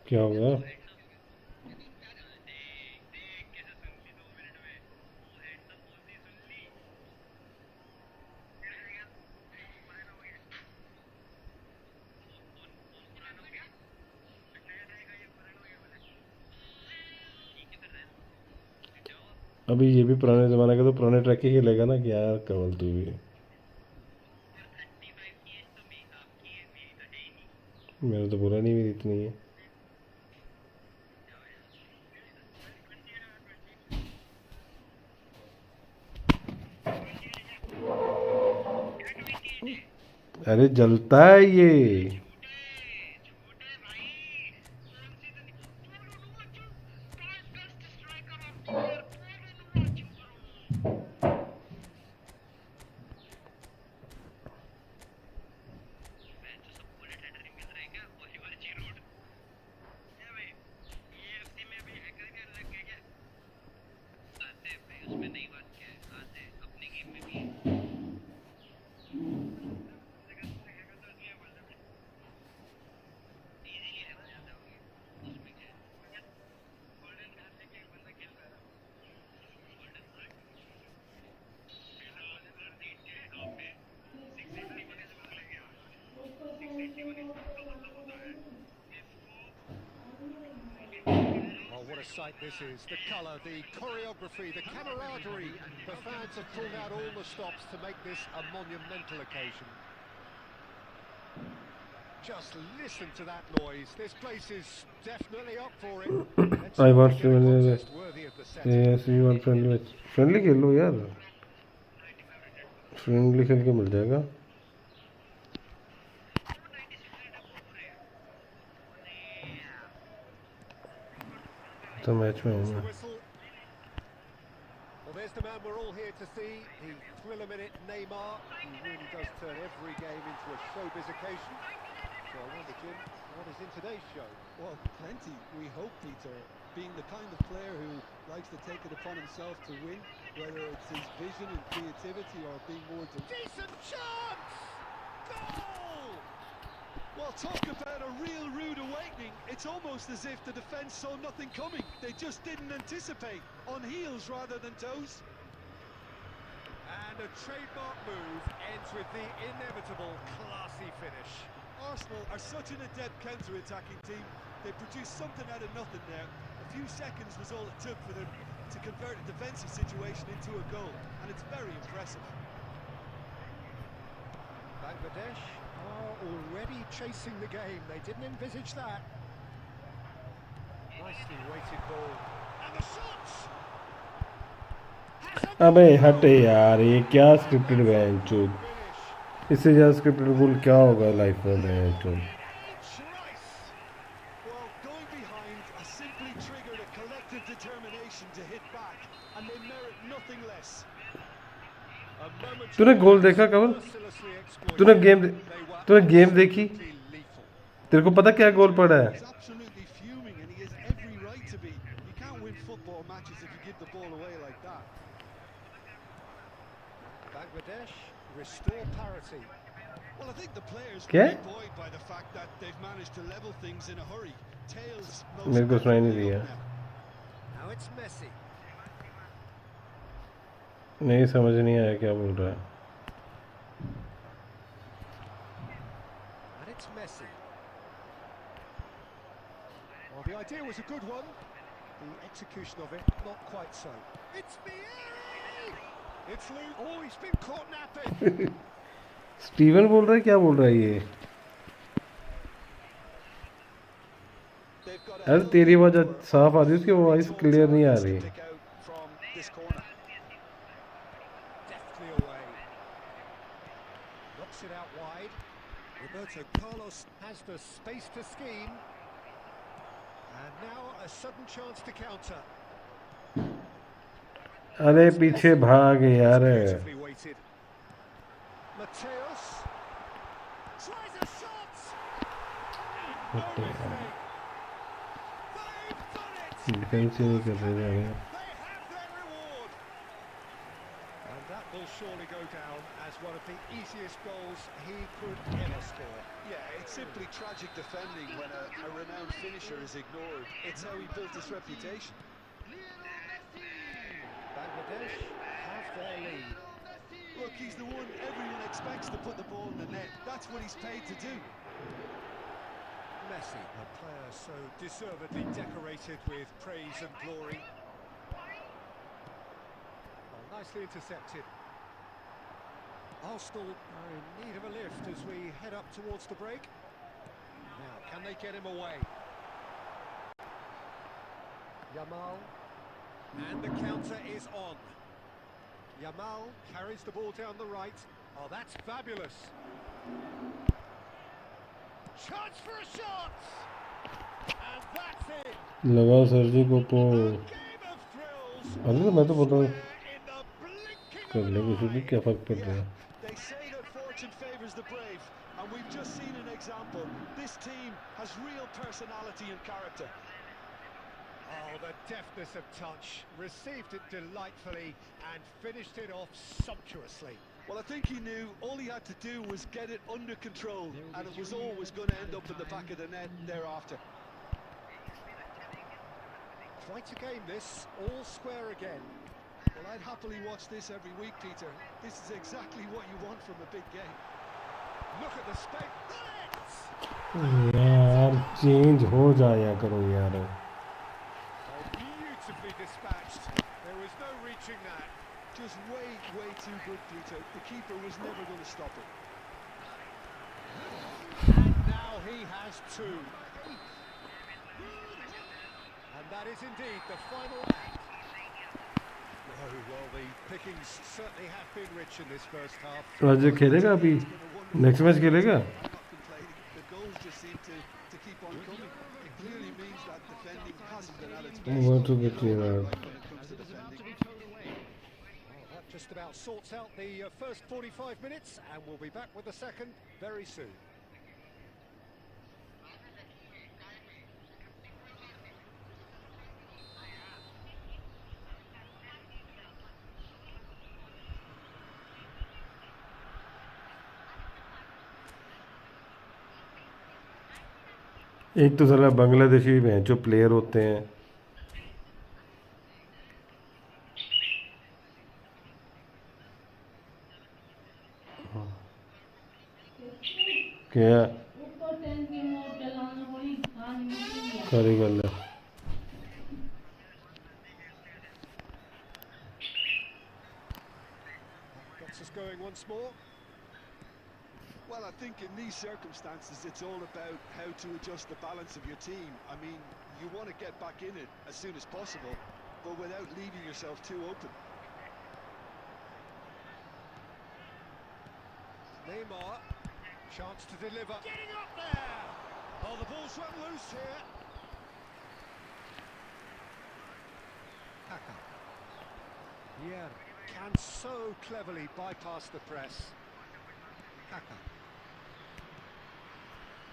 क्या हो गया? अभी ये भी पुराने ज़माने का, तो पुराने ट्रैक ही खेलेगा ना। क्या यार कवल तू भी, मेरा तो पुरानी भी इतनी है। अरे जलता है ये। What a sight this is, the colour, the choreography, the camaraderie. The fans have pulled out all the stops to make this a monumental occasion. Just listen to that noise. This place is definitely up for it. I want to worthy of the setting. yes, you want friendly match. Friendly खेल लो यार, friendly खेल के मिल जाएगा। तो match में हूँ मैं। Well, there's the man we're all here to see, the thriller-minute Neymar, who really does turn every game into a showbiz occasion. So I wonder, Jim, what is in today's show? Well, plenty, we hope, Peter. Being the kind of player who likes to take it upon himself to win, whether it's his vision and creativity or being more... Decent chance! Goal! Well, talk about a real rude awakening. It's almost as if the defence saw nothing coming. They just didn't anticipate. On heels rather than toes. And a trademark move ends with the inevitable classy finish. Arsenal are such an adept counter-attacking team. They produced something out of nothing there. A few seconds was all it took for them to convert a defensive situation into a goal, and it's very impressive. Bangladesh are already chasing the game. They didn't envisage that. Nicely weighted ball. And the shots! अबे हटे यार, ये क्या scripted बेंचो, इससे ज़्यादा scripted गोल क्या होगा life में बेंचो. Well, going behind has simply triggered a collective determination to hit back, and they merit nothing less. तूने गोल देखा कमल? तूने गेम देखी? तेरे को पता क्या गोल पड़ा है? He's absolutely fuming, and he has every right to be. You can't win football matches if you give the ball away like that. Bangladesh restore parity. Well, I think the players were क्या? buoyed by the fact that they've managed to level things in a hurry. Tails मेरे को सुनाई नहीं दिया. Now it's Messi. नहीं समझ नहीं आया क्या बोल रहा है. And it's Messi. Well, the idea was a good one. The execution of it, not quite so. It's Messi! It's Luke. Oh, he's been caught napping. Steven बोल रहा है, क्या बोल रहा है ये? अरे तेरी आवाज़ साफ आ रही है, उसकी वॉइस क्लियर नहीं आ रही. Deftly away. Knocks it out wide. Roberto Carlos has the space to scheme. And now a sudden chance to counter. अरे पीछे भाग यार. Beautifully weighted. Mateus tries a shot. No mistake. They've done it. Defence ही नहीं कर रहे थे. They have their reward. And that will surely go down as one of the easiest goals he could ever score. Yeah, it's simply tragic defending when a renowned finisher is ignored. It's how he built his reputation. Bangladesh have their lead. Look, he's the one everyone expects to put the ball in the net. That's what he's paid to do. Messi, a player so deservedly decorated with praise and glory. Well, nicely intercepted. Arsenal are in need of a lift as we head up towards the break. Now, can they get him away? Yamal, and the counter is on. Yamal carries the ball down the right. Oh, that's fabulous. Chance for a shot! And that's it! लगा सर्जी को पो. A game of thrills. अरे मैं तो बोल रहा हूँ In the blinking कर ले, किसी को क्या फर्क पड़ रहा है. They say that fortune favours the brave, and we've just seen an example. This team has real personality and character. Oh, the deftness of touch. Received it delightfully and finished it off sumptuously. Well, I think he knew all he had to do was get it under control, and it was always going to end up in the back of the net thereafter. Quite a game this, all square again. Well, I'd happily watch this every week, Peter. This is exactly what you want from a big game. Look at the space. यार change हो जाया करो यार. Oh, beautifully dispatched. There was no reaching that. Just way too good, Peter. The keeper was never going to stop it. And now he has two. And that is indeed the final act. Oh, well, the pickings certainly have been rich in this first half. आज खेलेगा अभी, next match खेलेगा. I'm not complaining. The goals just seem to keep on coming. It clearly means that defending hasn't been at its best. वो तो कुछ नहीं यार. When it comes to defending. Well, that just about sorts out the first 45 minutes, and we'll be back with the second very soon. एक तो साला बांग्लादेशी जो player होते हैं. Yeah. खरी गल है. Gets us going once more. Well, I think in these circumstances, it's all about how to adjust the balance of your team. I mean, you want to get back in it as soon as possible, but without leaving yourself too open. Neymar, chance to deliver. Getting up there! Oh, the ball's run loose here. Kaka. Yeah, can so cleverly bypass the press. Kaka.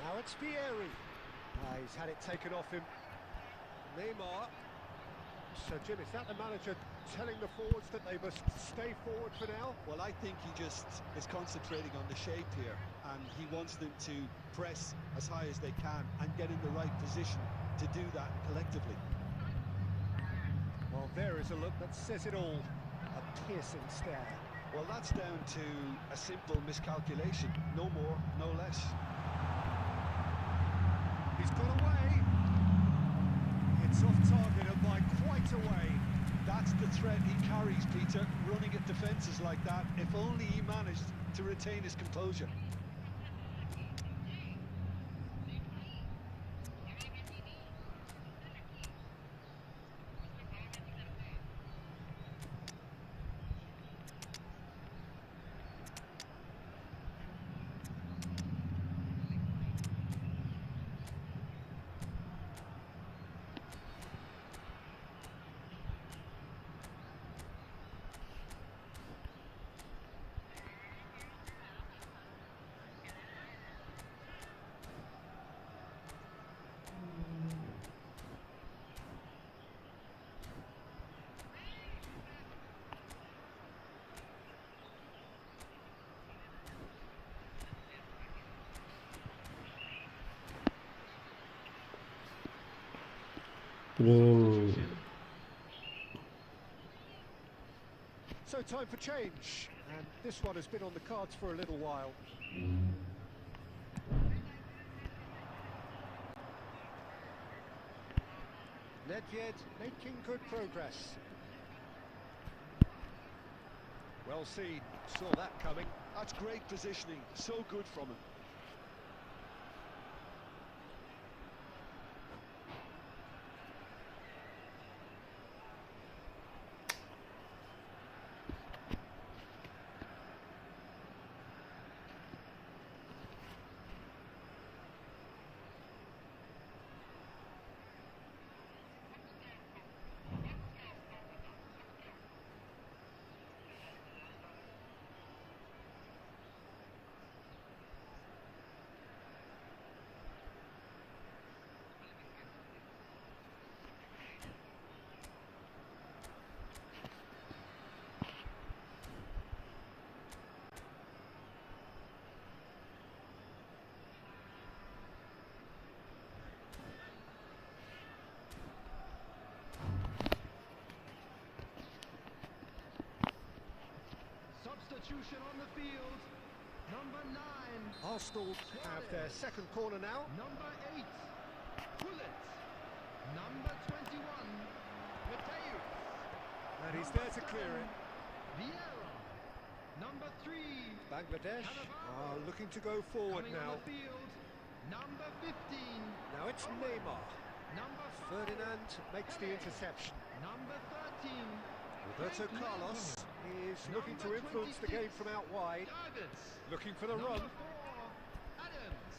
Now it's Vieri. He's had it taken off him. Neymar. So, Jim, is that the manager telling the forwards that they must stay forward for now? Well, I think he just is concentrating on the shape here, and he wants them to press as high as they can and get in the right position to do that collectively. Well, there is a look that says it all. A piercing stare. Well, that's down to a simple miscalculation. No more, no less. He's got away. It's off target and by quite a way. That's the threat he carries, Peter, running at defences like that. If only he managed to retain his composure. So time for change, and this one has been on the cards for a little while. Nedved making good progress. Well seen, saw that coming. That's great positioning, so good from him. Substitution on the field. Number 9. Arsenal have their second corner now. Number 8. Pullet. Number 21. Mateus. And he's there to clear it. Vieira. Number 3. Bangladesh are looking to go forward Coming now. on the field. Number 15. Now it's Neymar. Number 5. Ferdinand makes the interception. Number 13. Roberto Carlos is looking to influence the game from out wide. Davids. Looking for the Number run. 4. Adams.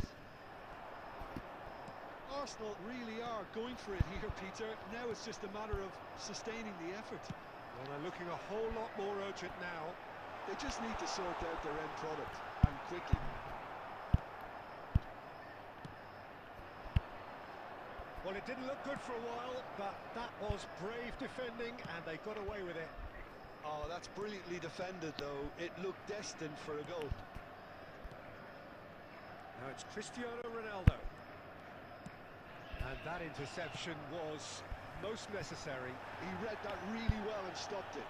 Arsenal really are going for it here, Peter. Now it's just a matter of sustaining the effort. Well, they're looking a whole lot more urgent now. They just need to sort out their end product, and quickly. Well, it didn't look good for a while, but that was brave defending, and they got away with it. Oh, that's brilliantly defended, though. It looked destined for a goal. Now it's Cristiano Ronaldo. And that interception was most necessary. He read that really well and stopped it.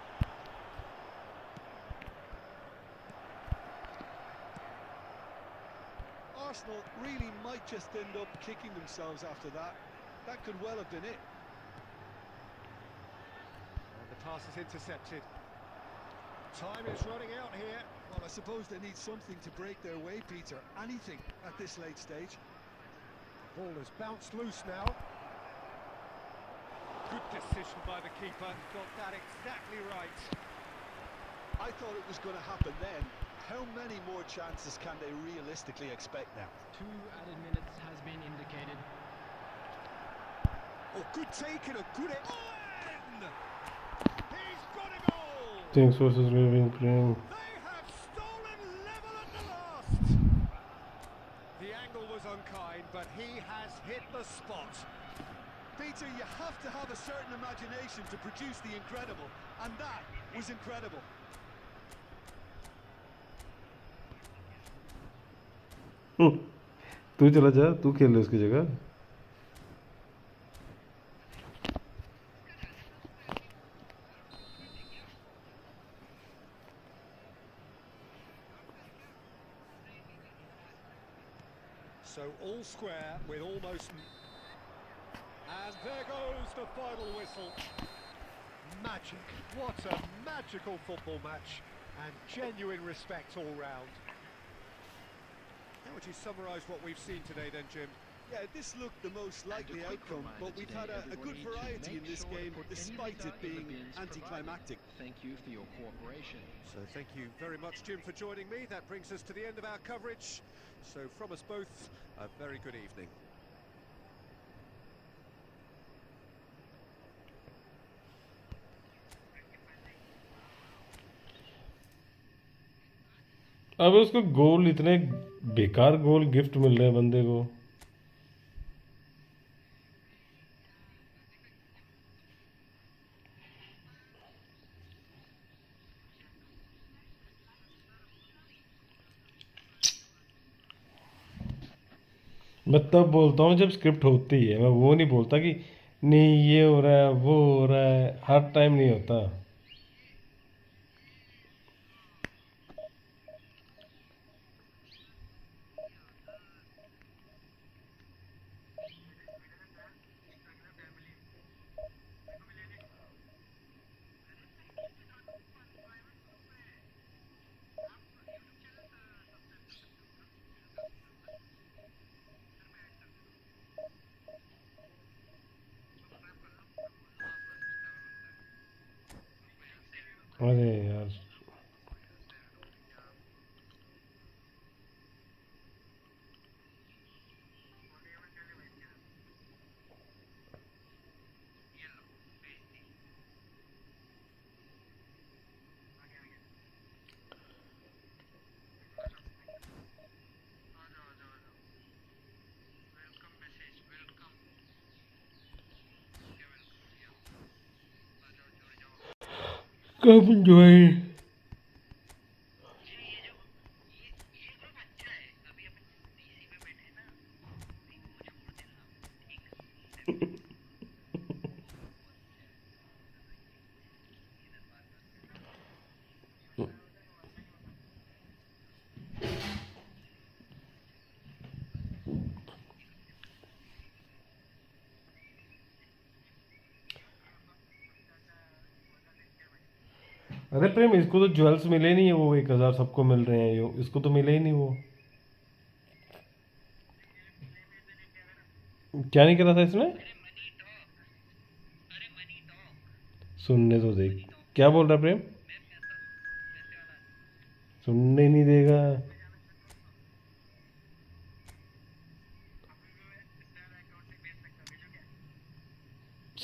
Arsenal really might just end up kicking themselves after that. That could well have been it. And the pass is intercepted. Time is running out here. Well, I suppose they need something to break their way, Peter. Anything at this late stage. Ball has bounced loose now. Good decision by the keeper. Got that exactly right. I thought it was going to happen then. How many more chances can they realistically expect now? 2 added minutes has been indicated. Oh, good take and a good... Owen! He's got a goal! Thanks versus Raving Prem. They have stolen level at the last! The angle was unkind, but he has hit the spot. Peter, you have to have a certain imagination to produce the incredible, and that was incredible. तू चला जा, तू खेल ले उसकी जगह. So all square with almost... And there goes the final whistle. Magic. What a magical football match. And genuine respect all round. How would you summarise what we've seen today then, Jim? Yeah, this looked the most likely outcome, but we've had a good variety in this game, despite it being anticlimactic. Thank you for your cooperation. So thank you very much, Jim, for joining me. That brings us to the end of our coverage. So from us both, a very good evening. अब उसको गोल इतने बेकार गोल gift मिल रहे हैं बंदे को. मैं तब बोलता हूँ जब स्क्रिप्ट होती है. मैं वो नहीं बोलता कि नहीं ये हो रहा है वो हो रहा है. हर टाइम नहीं होता. अरे यार कब enjoy अरे प्रेम इसको तो ज्वेल्स मिले नहीं है. वो 1000 सबको मिल रहे हैं. इसको तो मिले ही नहीं. वो क्या नहीं करा था इसने. सुनने तो देख क्या बोल रहा प्रेम. सुनने नहीं देगा.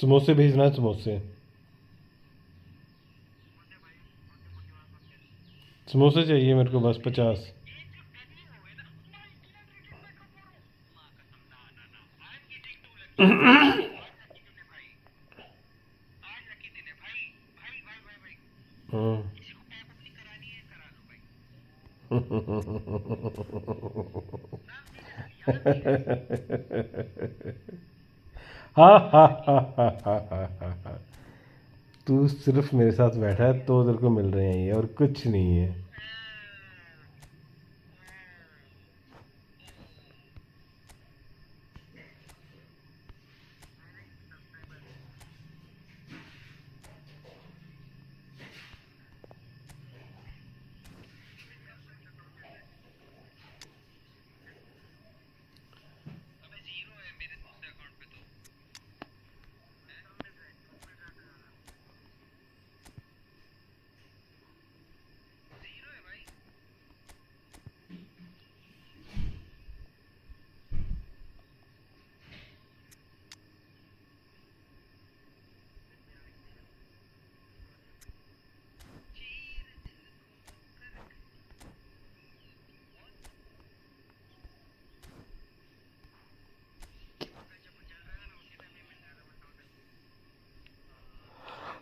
समोसे भेजना है. समोसे चाहिए मेरे को बस 50. हाँ. तू सिर्फ मेरे साथ बैठा है तो तेरे को मिल रहे हैं ये, और कुछ नहीं है.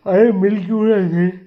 अरे मिल क्यों रहे थे?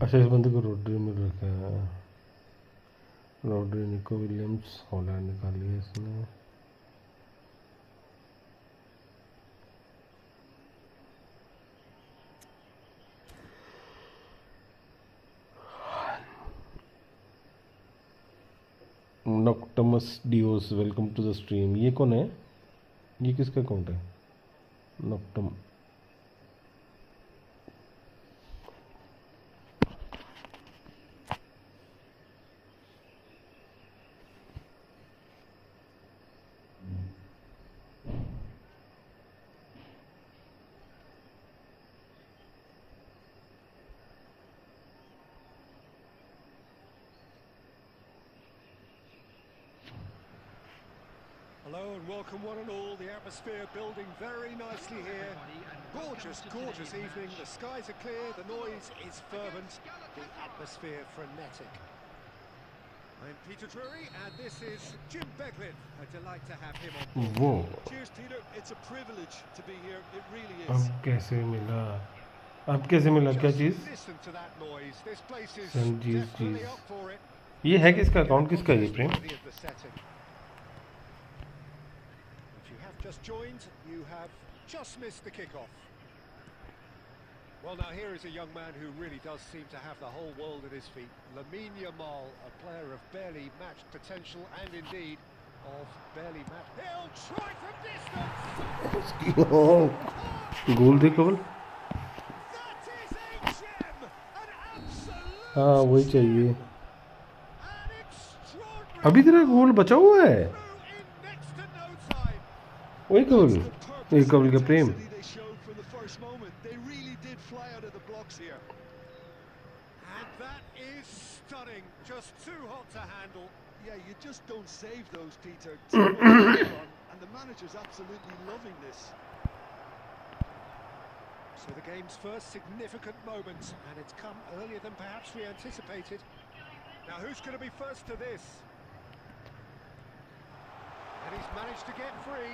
अच्छा, इस बंदे को रोड्री मिल रखा है। रोड्री, निको विलियम्स, हॉलैंड निकाली है इसने। नॉक्टमस डियोस, वेलकम टू द स्ट्रीम। ये कौन है? ये किसका अकाउंट है? नॉक्टम। Hello and welcome one and all. The atmosphere building very nicely here. Gorgeous, gorgeous evening. The skies are clear, the noise is fervent, the atmosphere frenetic. I'm Peter Drury and this is Jim Beglin. A delight to have him on board. वो Cheers, Peter. It's a privilege to be here. It really अब is. कैसे मिला? अब कैसे मिला? क्या Just cheese? listen to that noise. This place is Sanjeev definitely cheese. up for it. ये है किसका अकाउंट? किसका है ये प्रेम? Worthy of the setting. If you have just joined, you have just missed the kickoff. Well, now here is a young man who really does seem to have the whole world at his feet. Lamine Yamal, a player of barely matched potential and indeed of barely matched. He'll try from distance. गोल देखो बल। That is a gem, an absolute. हाँ वही चाहिए। An extraordinary. अभी तेरा गोल बचा हुआ है। Through in next to no time. वही गोल। ये कबल का प्रेम। They showed from the first moment. They really did fly out of the blocks here. And that is stunning. Just too hot to handle. Yeah, you just don't save those, Peter. Too much pressure on, and the manager's absolutely loving this. So the game's first significant moment, and it's come earlier than perhaps we anticipated. Now who's going to be first to this? And he's managed to get free.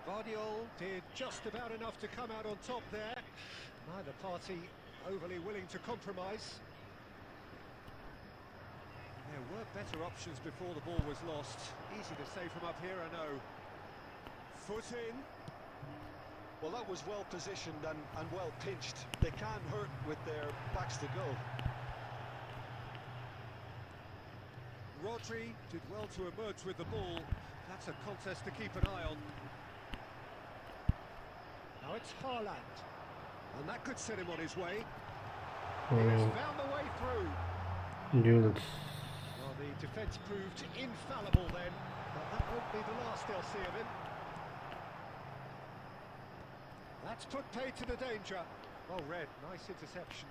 Guardiola did just about enough to come out on top there. Neither party overly willing to compromise. There were better options before the ball was lost. Easy to say from up here, I know. Foot in. Well, that was well positioned and well pinched. They can hurt with their backs to goal. Rodri did well to emerge with the ball. That's a contest to keep an eye on. Now it's Haaland. And that could set him on his way. He has found the way through. Jules। Well, the defence proved infallible then. But that won't be the last they'll see of him. That's put paid to the danger. Well read, nice interception.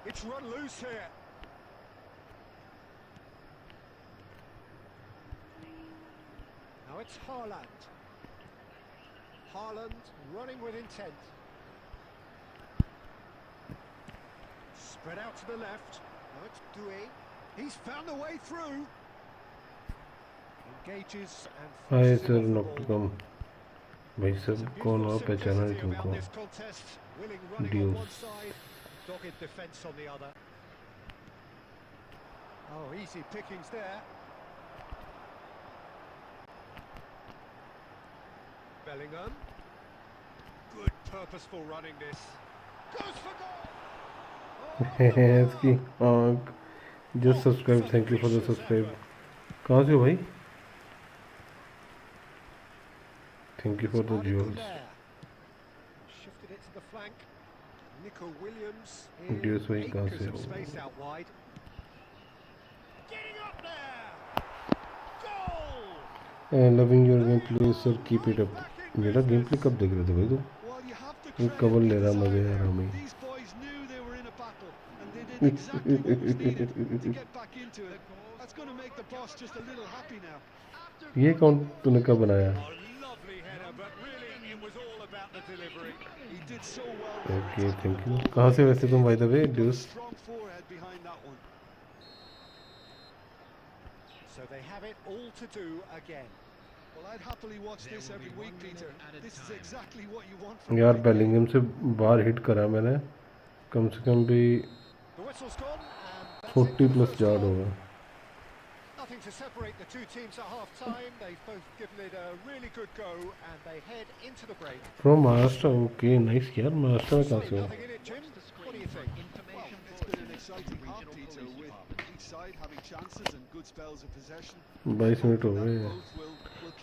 It's run loose here. Now it's Haaland. Haaland running with intent. Spread out to the left. Now it's Doué. He's found the way through. Engages and hi forces sir him off the ball. नॉक्टकम। भाई सब कौन और पहचाना नहीं तुमको ड्यूस Dogged defence on the other. Oh, easy pickings there. Bellingham. Good purposeful running this. Goes for goal! just subscribe, thank you for the subscribe. कहाँ से हो भाई? Thank you for the jewels. Shifted it to the flank. Nico Williams Jewels भाई कहाँ से हो? space out wide. Getting up there. Goal! Loving your gameplay, sir. Keep it up. मेरा gameplay कब देख रहे थे भाई तुम? Well, you have to ये credit कवर ले the रहा मजे designer. आ रहा मैं. These boys knew they were in a battle and they did exactly what was needed to get back into it. That's going to make the boss just a little happy now. ये कौन तूने कब बनाया? A lovely header, but really it was all about the delivery. He did so well. Okay, thank you. कहाँ से वैसे तुम by the way, Deuce? Strong forehead behind that one. So they have it all to do again. Well, I'd happily watch this every week, Peter. This is exactly what you want from यार Bellingham से बाहर hit करा मैंने कम से कम भी The whistle's gone and 40 plus yard होगा. nothing to separate the two teams at half time. They've both given it a really good go and they head into the break. From Maharashtra, okay, nice यार. महाराष्ट्र में कहाँ से हो? Nothing in it, Jim. What do you think? Well, it's been an exciting half, Peter, with each side having chances and good spells of possession. 22 minute हो गए. Both will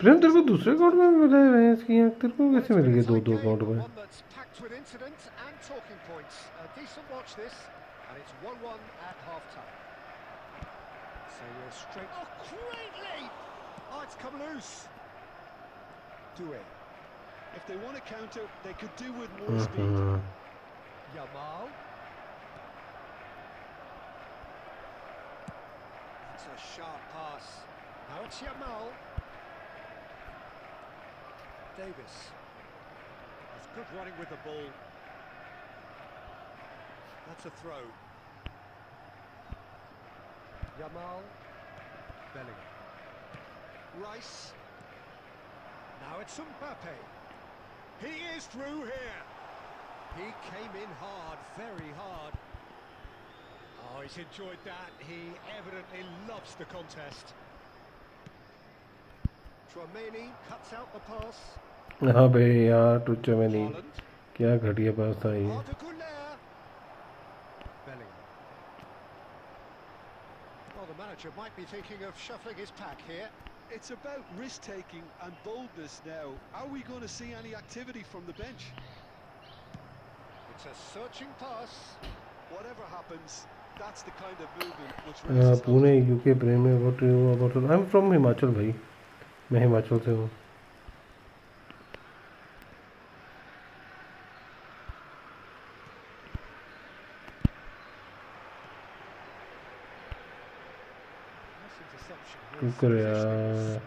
प्रेम तेरे को दूसरे अकाउंट में मिला है भैंस की आँख. तेरे को कैसे मिल गए दो अकाउंट में? One that's packed with incidents and talking points. A decent watch this, and it's 1-1 at half time. So you're straight. Oh, great leap! Oh, it's come loose. Do it. If they want to counter, they could do with more speed. Yamal. That's a sharp pass. Now it's Yamal. Davis. That's good running with the ball. That's a throw. Yamal. Bellingham. Rice. Now it's Mbappe. He is through here. He came in hard, very hard. Oh, he's enjoyed that. He evidently loves the contest. Tchouaméni cuts out the pass. हाँ भाई यार टूचा में नहीं. क्या घटिया पास था ये. Bellingham. Well, the manager might be thinking of shuffling his pack here. It's about risk-taking and boldness now. Are we going to see any activity from the bench? It's a searching pass. Whatever happens, that's the kind of movement which raises Pune UK प्रेम में what you about? I'm from Himachal भाई. मैं हिमाचल से हूँ. शुक्र यार.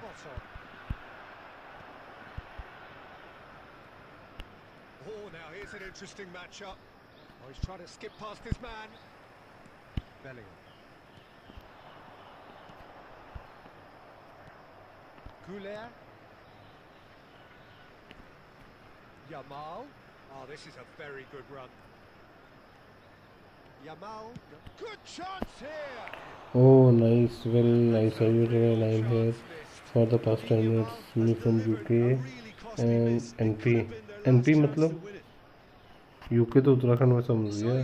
Oh, now here's an interesting matchup. Oh, he's trying to skip past his man. Bellingham. Goulet. Yamal. Oh, this is a very good run. Yamal. Good chance here. Oh, nice, very nice. I am here for the past 10 minutes. Me from UK and NP. NP मतलब UK तो उत्तराखंड में समझ गया.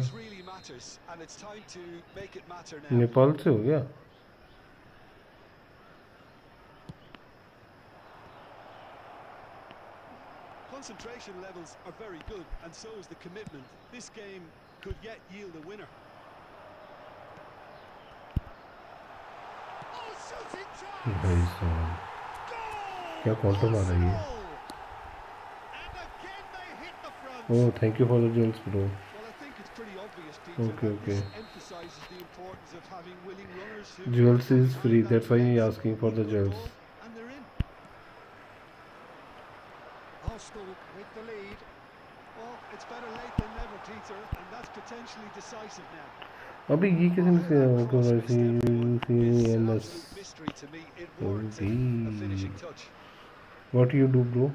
नेपाल से हो गया. Concentration levels are very good, and so is the commitment. This game could yet yield a winner. भाई साहब क्या काउंटर मारा ये. Oh, thank you for the jewels, bro. Well, I think it's pretty obvious, Peter, Okay, that okay. this emphasizes the importance of having willing runners who Jewels is free. That's why he's asking for the jewels. and they're in. Arsenal with the lead. Well, it's better late than never, Peter, and that's potentially decisive now. अभी ये किसी ने किया तो वैसे CMS. Absolute mystery to me. It warrants a finishing touch. What you do, bro?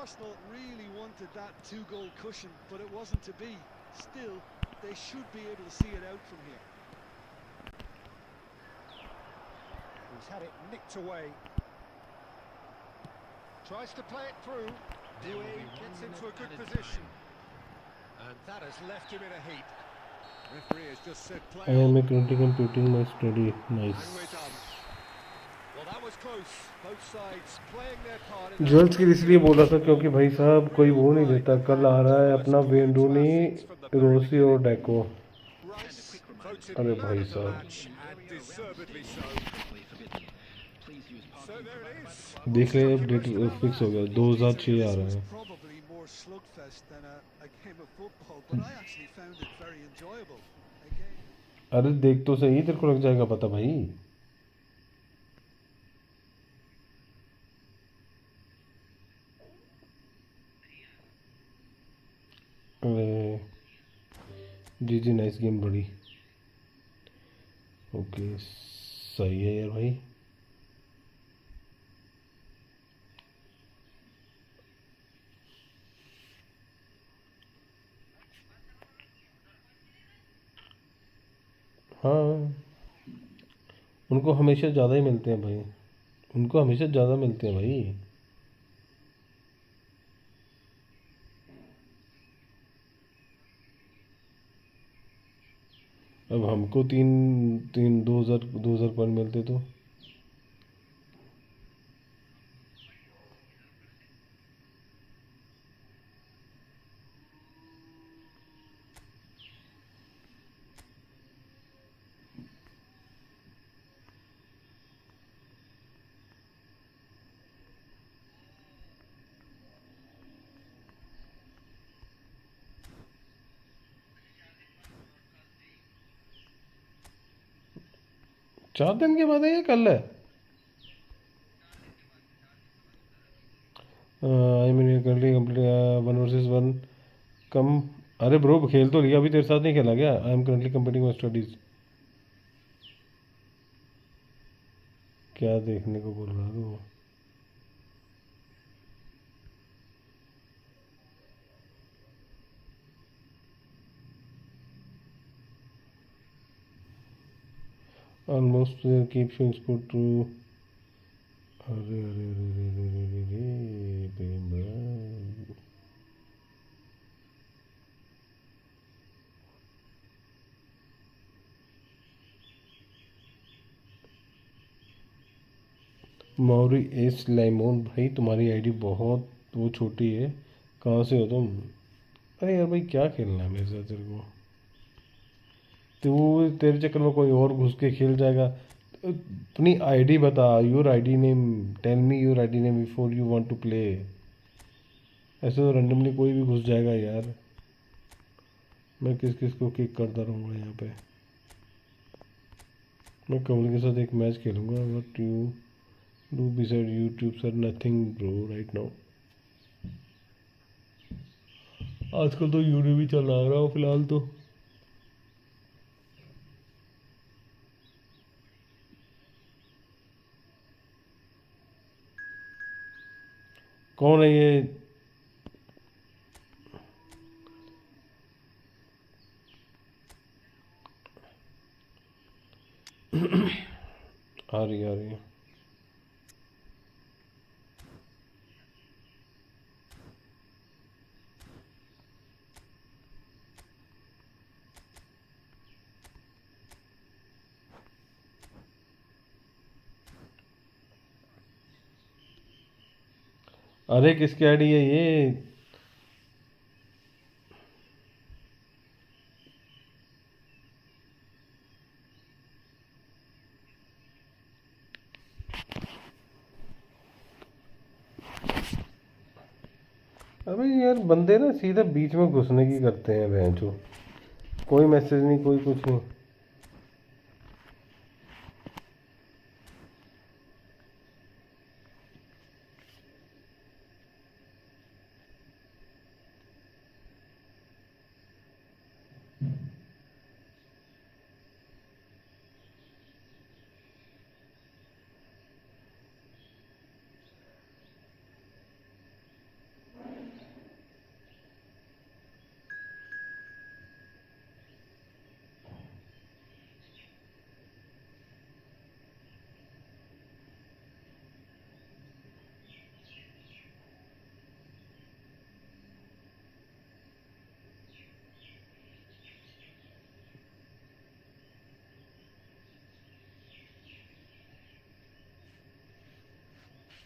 Arsenal really wanted that 2-goal cushion, but it wasn't to be. Still, they should be able to see it out from here. He's had it nicked away. Tries to play it through. Dewey gets into a good position. And that has left him in a heap. Referee has just said play I am on. currently completing my study. Nice. And we're done. Well, that was close. Both sides playing their part in jewels के लिए इसलिए बोला था क्योंकि भाई साहब कोई वो नहीं देता. कल आ रहा है अपना वेन रूनी, रोसी और डेको. Rice voted अरे man भाई of the साहब, match, and deservedly so. So there it is. देख ले अपडेट फिक्स हो गया. 2006 आ रहा This was है. probably more slugfest than a game of football, but I actually found it very enjoyable. Again, अरे देख तो सही, तेरे को लग जाएगा पता भाई. जी जी नाइस गेम बड़ी. ओके सही है यार भाई. हाँ उनको हमेशा ज़्यादा ही मिलते हैं भाई. उनको हमेशा ज़्यादा मिलते हैं भाई. अब हमको तीन तीन 2000 पॉइंट मिलते तो. चार दिन के बाद है या कल है? I mean currently complete 1 versus 1 कम. अरे ब्रो खेल तो लिया, अभी तेरे साथ नहीं खेला क्या? I am currently completing my studies. क्या देखने को बोल रहा है तू? Almost player keep showing score two. अरे अरे अरे अरे अरे अरे अरे प्रेम भाई. मौरी एस लाइमोन भाई तुम्हारी आईडी बहुत वो छोटी है. कहाँ से हो तुम? अरे यार भाई क्या खेलना है मेरे साथ तेरे को? तो तेरे चक्कर में कोई और घुस के खेल जाएगा. अपनी आईडी बता. Your ID name. Tell me your ID name before you want to play. ऐसे तो रैंडमली कोई भी घुस जाएगा यार. मैं किस किस को किक करता रहूँगा यहाँ पे. मैं कमल के साथ एक मैच खेलूँगा. But you do beside YouTube sir nothing bro right now. आजकल तो यूट्यूब ही चला रहा हूँ फिलहाल तो. कौन है ये? आ रही आ रही. अरे किसकी आईडी है ये? अबे यार बंदे ना सीधा बीच में घुसने की करते हैं भैंचो. कोई मैसेज नहीं, कोई कुछ नहीं.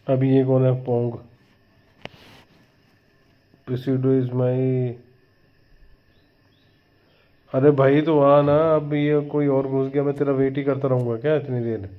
अभी ये कौन है पोंग? प्रेसिडो is my. अरे भाई तो वहाँ ना, अब ये कोई और घुस गया, मैं तेरा वेट ही करता रहूँगा क्या इतनी देर?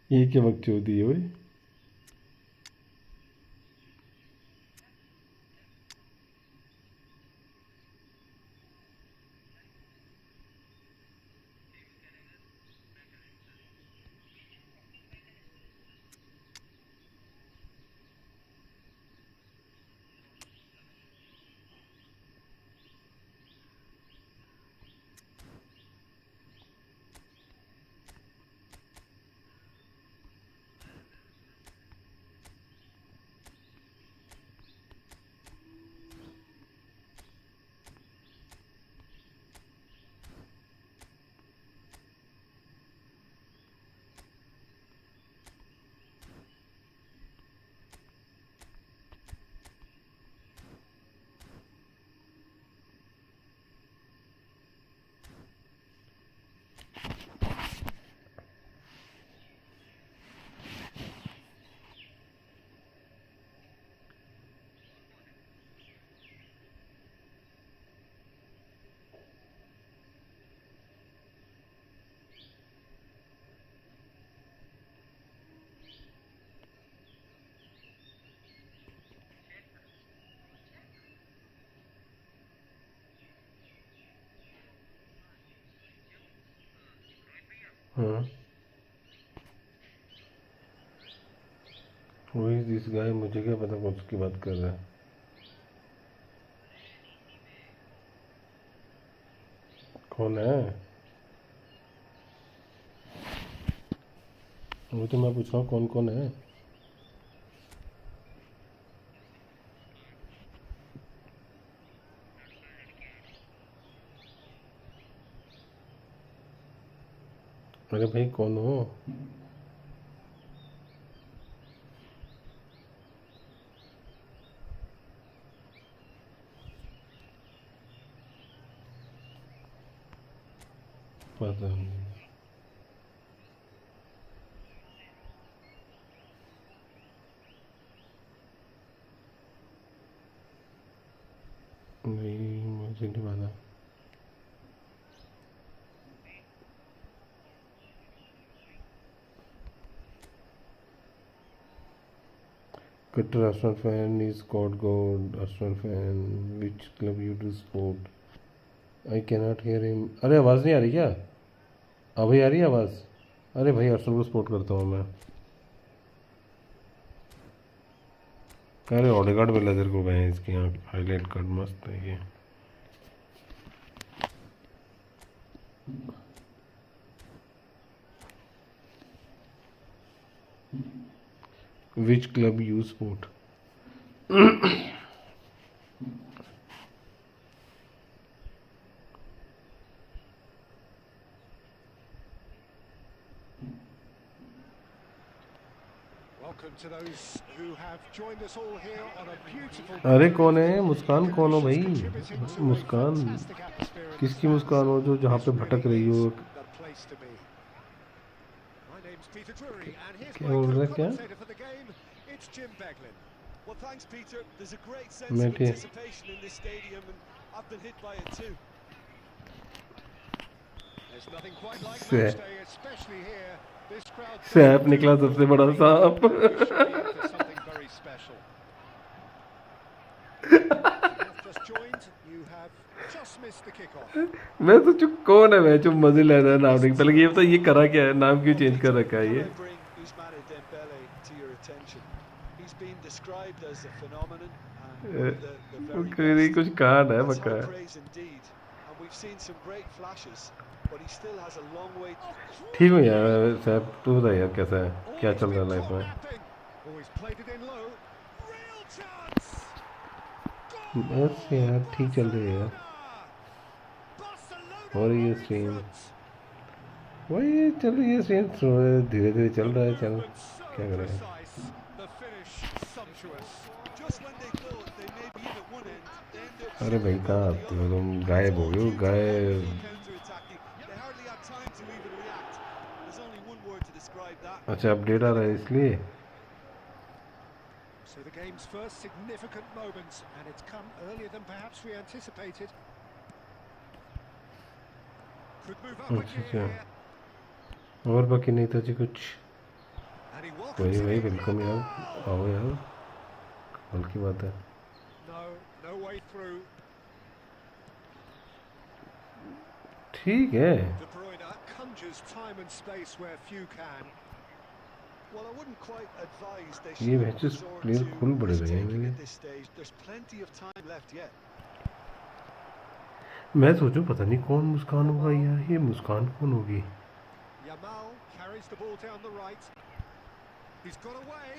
ये क्या बकचोदी है भाई? हाँ, वो दिस गाय, मुझे क्या पता कौन सी बात कर रहा है। कौन है वो? तो मैं पूछ रहा हूँ कौन कौन है। अरे भाई कौन हो? पता नहीं, मुझे नहीं पता। Cutter Arsenal fan is Scott God. Arsenal fan. Which club you do support? I cannot hear him. अरे आवाज़ नहीं आ रही क्या? अभी आ रही है आवाज़? अरे भाई आर्सेनल को सपोर्ट करता हूँ मैं। अरे ऑडेगार्ड मिला तेरे को भाई, इसकी यहाँ हाईलाइट कार्ड मस्त है ये। Which club you support? अरे कौन है मुस्कान? कौन हो भाई मुस्कान? किसकी मुस्कान हो जो जहाँ पे भटक रही हो? My name's Peter Drury, and here's क्या my बोल रहा है क्या? co-commentator for the game. It's Jim Beglin. Well, thanks, Peter. There's a great sense of Mate. anticipation in this stadium, and I've been hit by it too. There's nothing quite like से match day, especially here. This crowd SAP निकला सबसे बड़ा सांप for something very special. If you've just joined, you have just missed the kickoff. मैं सोचू कौन है मैं जो मजे ले रहा है नाम नहीं पहले ये बता ये करा क्या है नाम क्यों चेंज कर रखा है ये Can I bring Ousmane Dembele to your attention? He's been described as a phenomenon and one of the very best. कुछ कांड है That's पक्का high praise indeed, and we've seen some great flashes, but he still has a long way. ठीक हूँ यार SAP तू बता यार कैसा है क्या चल रहा है लाइफ में Always played it in low. Real chance. बस यार ठीक चल रही है यार Barcelona और ये in स्ट्रीम front. वही चल रही है स्ट्रीम धीरे धीरे चल रहा है चल Movement so क्या करें precise. The finish sumptuous. Just when they thought they may be in at one end, they end up अरे भाई कहाँ आते हो तुम गायब हो गए हो गायब counter-attacking. They hardly had time to even react. There's only one word to describe that. अच्छा अपडेट आ रहा है इसलिए So the game's first significant moment, and it's come earlier than perhaps we anticipated. Could move up अच्छा again अच्छा here. और बाकी नहीं था जी कुछ And he welcomes वही it वही in. वेलकम यार आओ यार कल की बात है No way through. ठीक है De Bruyne conjures time and space where few can. Well, I wouldn't quite advise they ये should matches resort player to खुल बड़े रहे हैं risk-taking मेरे at this stage. There's plenty of time left yet. मैं सोचूं पता नहीं कौन मुस्कान होगा यार ये मुस्कान कौन होगी Yamal carries the ball down the right. He's got away.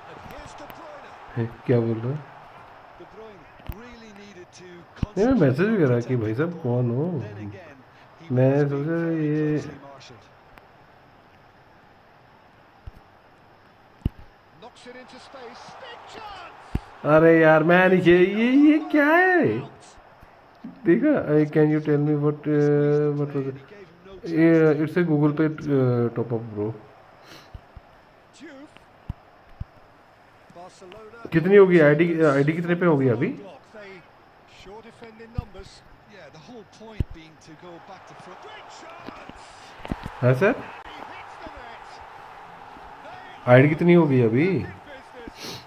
And here's De Bruyne. है, क्या बोल रहा है De Bruyne really needed to नहीं मैं मैसेज भी करा कि भाई साहब कौन हो Then again, he मैं was being सोचा very ये closely marshalled. Knocks it into space. Big chance. अरे यार मैं नहीं ये क्या है देखा can you tell me what what was He gave him no chance. It's a Google Pay top up bro Diouf. Barcelona. कितनी होगी आईडी कितने पे होगी अभी Block. They sure defend in numbers. Yeah, the whole point being to go back to front. Great chance. है sir He hits the net. ID कितनी होगी अभी Big business.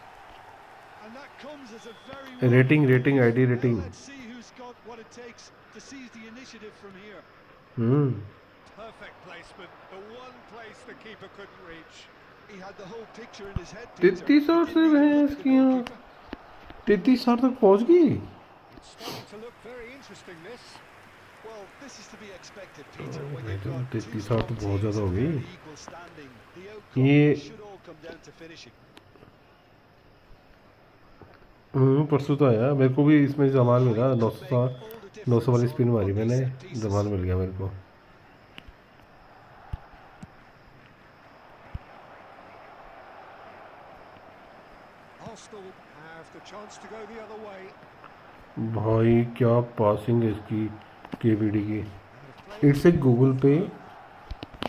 And that comes as a very rating ID Now rating let's see who's got what it takes to seize the initiative from here. Perfect placement. The one place the keeper couldn't reach. He had the whole picture in his head. Peter. 33 shot से भैंस की 33 shot तक पहुंच गई It's starting to look very interesting, this. Well, this is to be expected, Peter. When भाई you've तो got two 33 strong shot तो बहुत teams ज्यादा हो of गई very equal standing, the outcome ये should all come down to finishing. परसों तो आया मेरे को भी इसमें जमाल मिला 900 वाली स्पिन मारी मैंने जमाल मिल गया मेरे को Arsenal have the chance to go the other way. भाई क्या पासिंग है इसकी केवीडी की They've played it's a Google Pay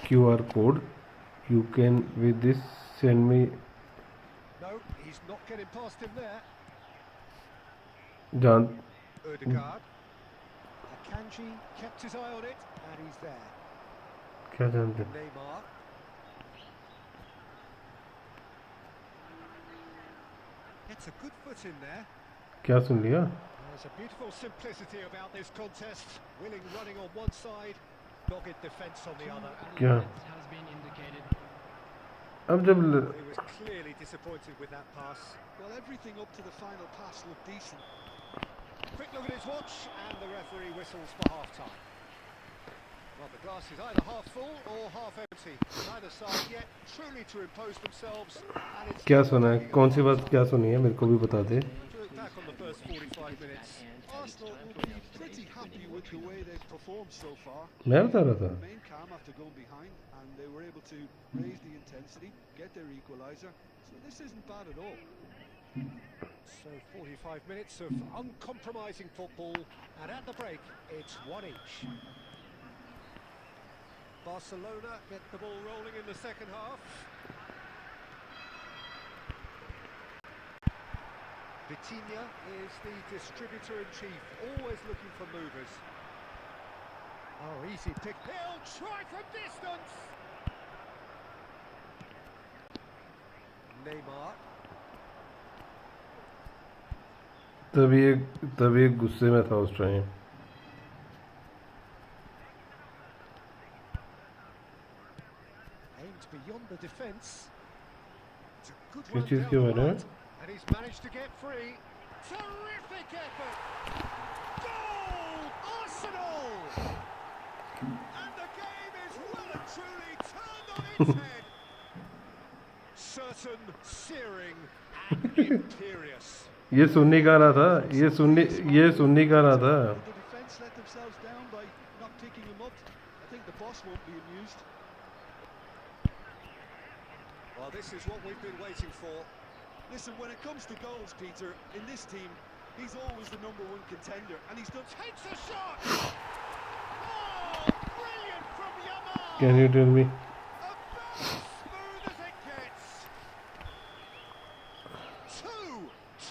QR code you can with this send me No, he's not getting past him there. जान Odegaard. Akanji kept his eye on it, and he's there. क्या जानते Neymar. Gets a good foot in there. क्या सुन लिया There's a beautiful simplicity about this contest. Willing running on one side, dogged defence on the other. क्या has been indicated. अब जब He was clearly disappointed with that pass. Well, everything up to the final pass looked decent. Quick look at his watch, and the referee whistles for half-time. Well, the glass is either half full or half empty. Neither side yet truly to impose themselves, and it's क्या सुना है कौन सी बात क्या सुनी है मेरे को भी बता दे to look back on the first 45 minutes. Arsenal will be pretty happy with the way they've performed so far. मैं बता रहा था Remain calm after going behind, and they were able to raise the intensity, get their equaliser. So this isn't bad at all. So 45 minutes of uncompromising football, and at the break, it's one each. Barcelona get the ball rolling in the second half. Vitinha is the distributor-in-chief, always looking for movers. Oh, easy pick. He'll try from distance! Neymar. तभी एक गुस्से में था उस time. Aimed beyond the defence. It's a good किस run चीज़ down के the बारे में? right, and he's managed to get free. Terrific effort! Goal! Arsenal! And the game is well and truly turned on its head. Certain, searing, and imperious. ये सुन्नी का ना था. ये सुन्नी का ना था. The defence let themselves down by not picking him up. I think the boss won't be amused. Well, this is what we've been waiting for. Listen, when it comes to goals, Peter, in this team, he's always the #1 contender, and he's done. Takes a shot! Oh, brilliant from Yamal! Can you tell me? About as smooth as it gets.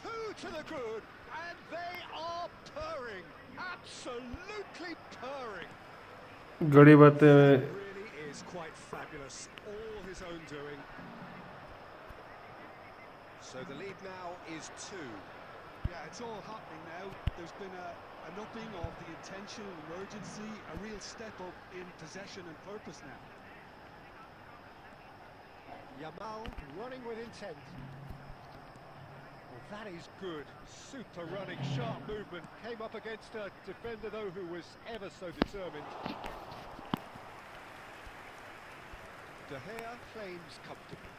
Two to the good, and they are purring. Absolutely purring. गड़ी बातें. Really is quite fabulous. All his own doing. So the lead now is 2. Yeah, it's all happening now. There's been an upping of the intention and urgency, a real step up in possession and purpose now. Yamal running with intent. Well, that is good. Super running, sharp movement. Came up against a defender, though, who was ever so determined. De Gea claims comfortable.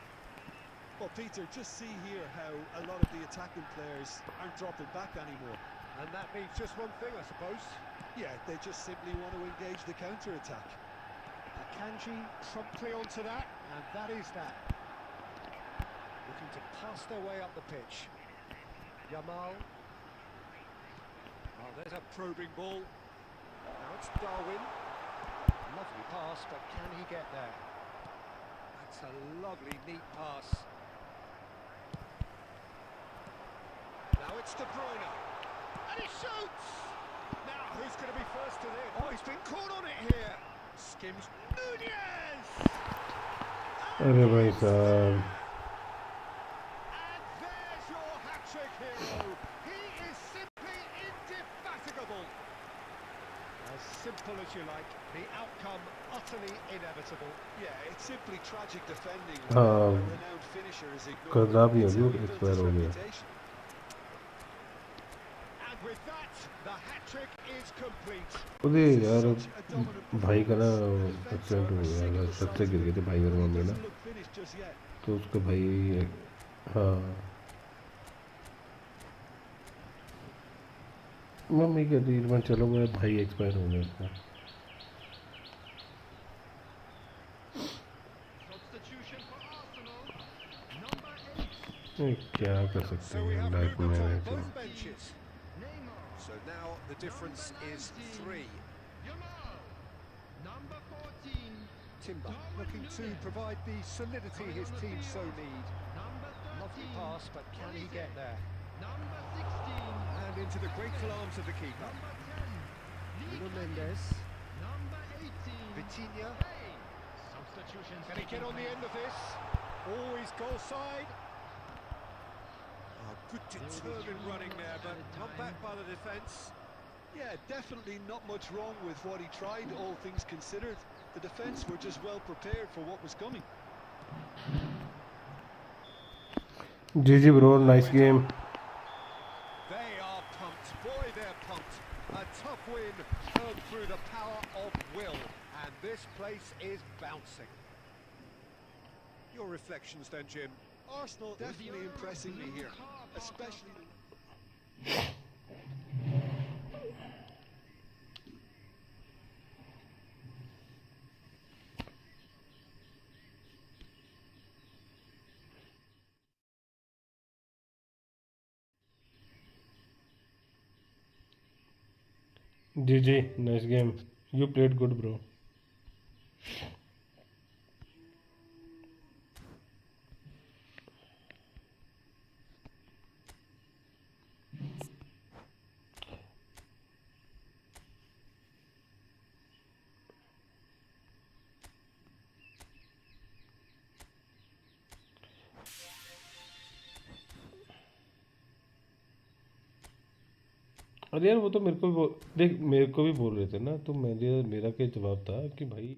Well, Peter, just see here how a lot of the attacking players aren't dropping back anymore. And that means just one thing, I suppose. Yeah, they just simply want to engage the counter-attack. Akanji promptly onto that, and that is that. Looking to pass their way up the pitch. Yamal. Oh, there's a probing ball. Now it's Darwin. Lovely pass, but can he get there? That's a lovely, neat pass. Now it's De Bruyne. And he shoots! Now, who's going to be first to this? Oh, he's been caught on it here. Skims Nunez! अरे भाई साहब. And there's your hat-trick hero. He is simply indefatigable. As simple as you like, the outcome utterly inevitable. Yeah, it's simply tragic defending. हाँ. A renowned finisher is ignored. Konami It's how अभी he built expire his हो गया. reputation. And with that, the hat-trick is complete. खुद ही यार भाई का ना accident हो गया. छत से गिर गए थे भाई और मम्मी ना. Doesn't look finished just yet. तो उसका भाई. हाँ. मम्मी कहती है चलो मेरा भाई एक्सपायर हो गया उसका. Substitution for Arsenal. Number 8. क्या कर सकते So we हैं have लाइफ में. movement on है तो. both benches. Neymar. So now the difference is 3. Yamal. Number 14. Timber looking to provide the solidity his team so need. Number 13. Lovely pass, but can he get there? Number 16. And into the grateful arms of the keeper. Number 10. Nuno Mendes. Number 18. Vitinha. Hey. Substitutions. Can he get on the end of this? Always goal side. Oh, good determined running there, but not back by the defence. Yeah, definitely not much wrong with what he tried, all things considered. The defence were just well prepared for what was coming. GG bro, nice game. They are pumped. Boy, they're pumped. A tough win earned through the power of will. And this place is bouncing. Your reflections then, Jim? Arsenal definitely impressing me here, especially... GG, nice game. You played good bro. अरे यार वो तो मेरे को भी देख मेरे को भी बोल रहे थे ना, तो मेरा क्या जवाब था कि भाई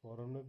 फॉरन में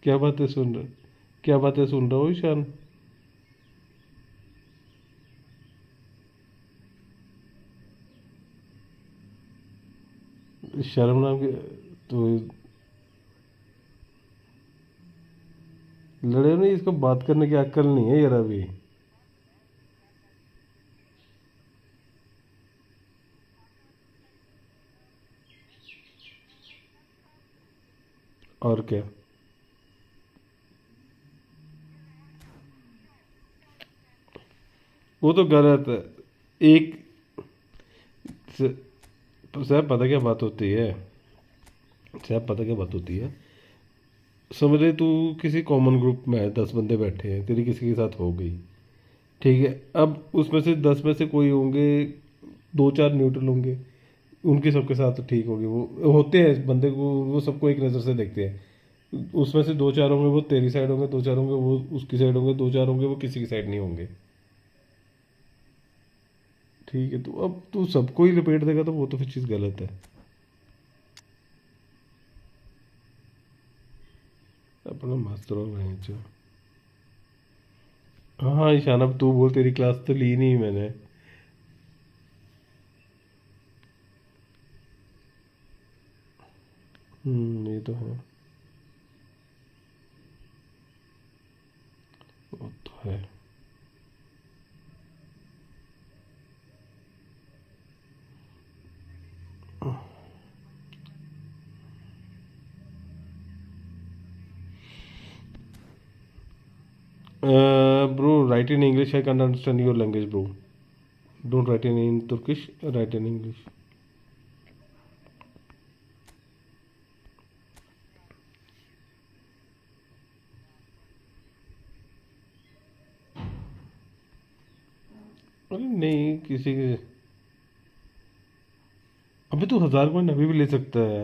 क्या बातें सुन रहे क्या बातें सुन रहे हो ईशान? शर्म नाम के तो लड़े नहीं, इसको बात करने की अक्ल नहीं है यार अभी। और क्या? वो तो गलत है। एक साहब पता क्या बात होती है? साहब पता क्या बात होती है? समझ रहे, तू किसी कॉमन ग्रुप में है, 10 बंदे बैठे हैं, तेरी किसी के साथ हो गई, ठीक है। अब उसमें से 10 में से कोई होंगे, 2-4 न्यूट्रल होंगे, उनके सबके साथ तो ठीक होगी, वो होते हैं बंदे को, वो सबको एक नज़र से देखते हैं। उसमें से 2-4 होंगे वो तेरी साइड होंगे, 2-4 होंगे वो उसकी साइड होंगे, 2-4 होंगे वो किसी की साइड नहीं होंगे, ठीक है। तो अब तू सबको ही लपेट देगा तो वो तो फिर चीज़ गलत है। अपना मस्त रहो वहीं जो। हाँ ईशान, अब तू बोल, तेरी क्लास तो ली नहीं मैंने। ये तो है, वो तो है। Bro, write in English. I can't understand your language, bro. Don't write in Turkish. Write in English. अरे नहीं, किसी के। अबे तू 1000 कॉइन अभी भी ले सकता है।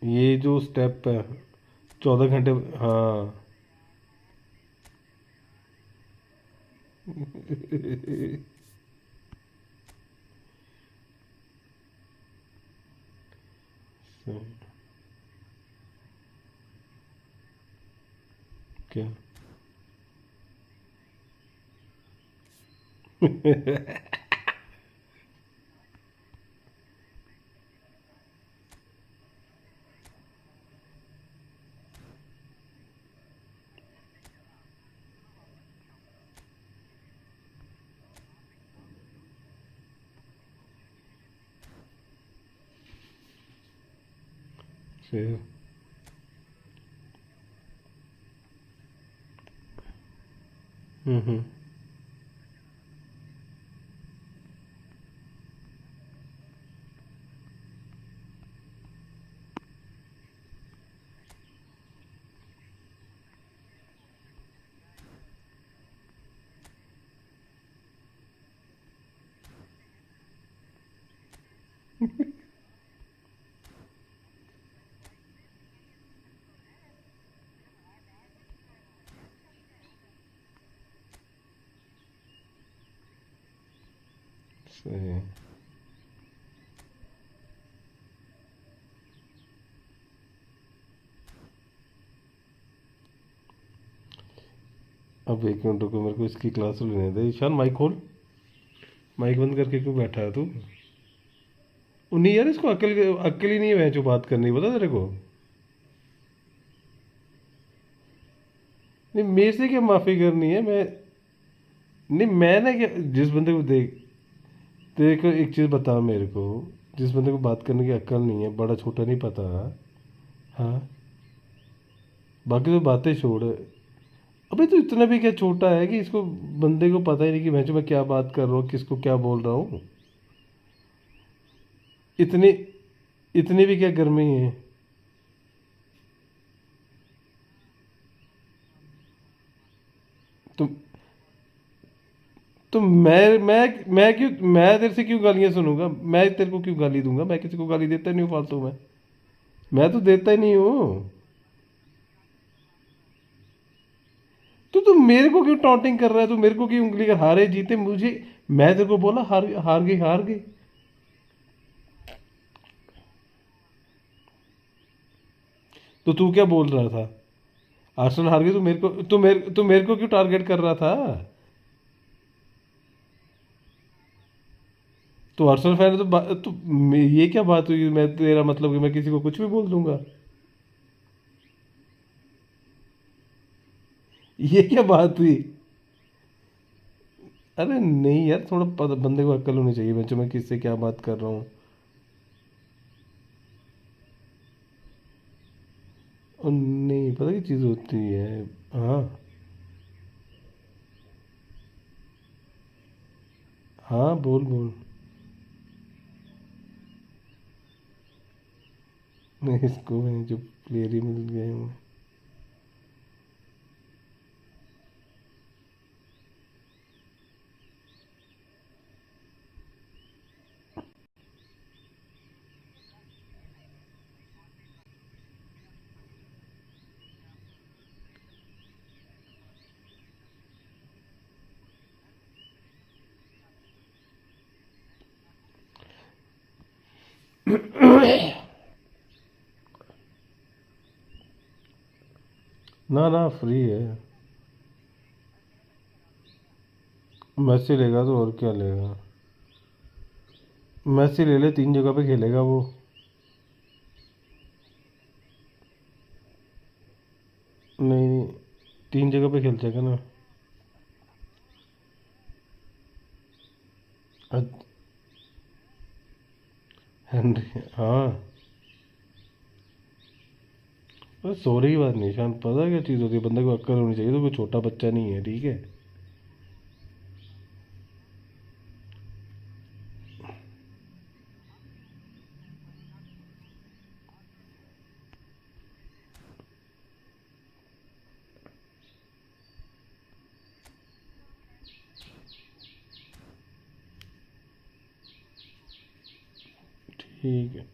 ये जो स्टेप है, 14 घंटे। हाँ। क्या? फिर हम्म। सही है। अब 1 मिनट रुको, मेरे को इसकी क्लास लेने दे। ईशान माइक खोल, माइक बंद करके क्यों बैठा है तू? नहीं यार, इसको अकल अकल ही नहीं है जो बात करनी, पता तेरे को? नहीं, मेरे से क्या माफ़ी करनी है? मैं नहीं, मैं ना क्या, जिस बंदे को देख, तेरे को एक चीज़ बता मेरे को, जिस बंदे को बात करने की अक्ल नहीं है, बड़ा छोटा नहीं पता। हाँ, बाकी तो बातें छोड़। अबे तो इतना भी क्या छोटा है कि इसको, बंदे को पता ही नहीं कि मैं क्या बात कर रहा हूँ, किसको क्या बोल रहा हूँ। इतनी इतनी भी क्या गर्मी है? तुम तो मैं क्यों, मैं तेरे से क्यों गालियाँ सुनूंगा? मैं तेरे को क्यों गाली दूंगा? मैं किसी को गाली देता नहीं हूँ फालतू में। मैं तो देता ही नहीं हूँ। तो तू मेरे को क्यों टॉन्टिंग कर रहा है? तू मेरे को क्यों उंगली कर, हारे जीते मुझे, मैं तेरे को बोला हार हार गई, हार गई। तो तू क्या बोल रहा था? आर्सेनल हार गई तो मेरे को क्यों टारगेट कर रहा था? तो आर्सेनल फैन है तो ये क्या बात हुई? मैं तेरा मतलब कि मैं किसी को कुछ भी बोल दूंगा? ये क्या बात हुई? अरे नहीं यार, थोड़ा बंदे को अक्ल होनी चाहिए बच्चों, मैं किससे क्या बात कर रहा हूँ। और नहीं पता की चीज़ होती है। हाँ हाँ, बोल बोल। नहीं, इसको भी नहीं, जो प्लेयर ही मिल गए हैं। ना ना, फ्री है। मैसी लेगा तो और क्या लेगा? मैसी ले ले, 3 जगह पे खेलेगा वो। नहीं नहीं, 3 जगह पे खेल जाएगा ना। हेनरी, हाँ। अरे सॉरी की बात नहीं शांत, पता क्या चीज़ होती है, बंदे को अक्ल होनी चाहिए, तो कोई छोटा बच्चा नहीं है, ठीक है। ठीक है।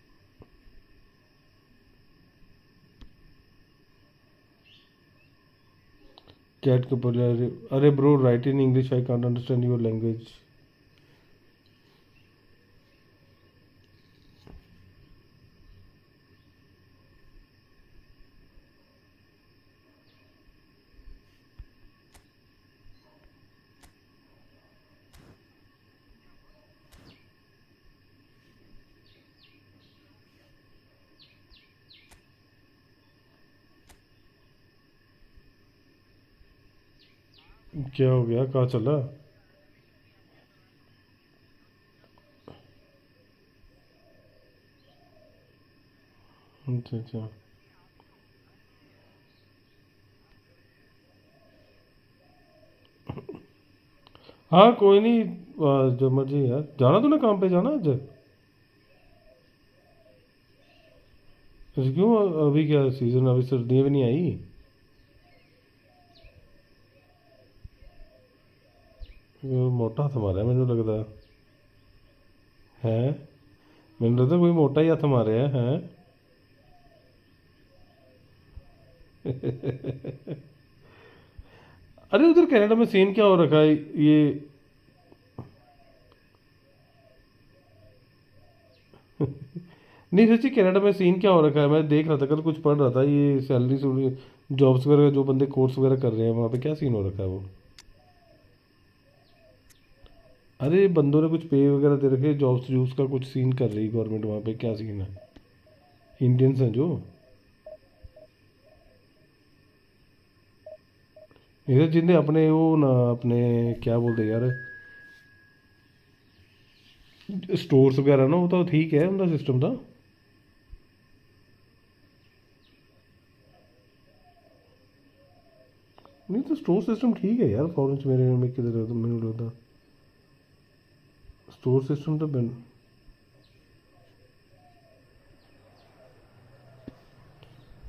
चैट के बोले, अरे bro, right in English, I can't understand your language. क्या हो गया, कहाँ चला? अच्छा अच्छा। हाँ कोई नहीं, जब मर्जी यार। जाना तूने, काम पे जाना आज? ऐसे क्यों? अभी क्या सीजन, अभी सर्दियाँ भी नहीं आई। वो मोटा हाथ मारा है मैंने लगता है। मैंने लगता है कोई मोटा ही हाथ मारे हैं। अरे उधर कनाडा में सीन क्या हो रखा है ये? नहीं सच्ची, कनाडा में सीन क्या हो रखा है? मैं देख रहा था, कल कुछ पढ़ रहा था, ये सैलरी जॉब्स वगैरह, जो बंदे कोर्स वगैरह कर रहे हैं वहाँ पे क्या सीन हो रखा है वो? अरे बंदों ने कुछ पे वगैरह दे रखे, जॉब्स जूब्स का कुछ सीन कर रही है गवर्नमेंट वहाँ पे, क्या सीन है? इंडियंस हैं जो, इधर जिनने अपने वो ना, अपने क्या बोलते यार, स्टोर्स वगैरह ना, वो तो ठीक है उनका सिस्टम था। नहीं तो स्टोर सिस्टम ठीक है यार, फॉरेन में मेरे में किधर है तो मैंने लगता स्टोर सिस्टम तो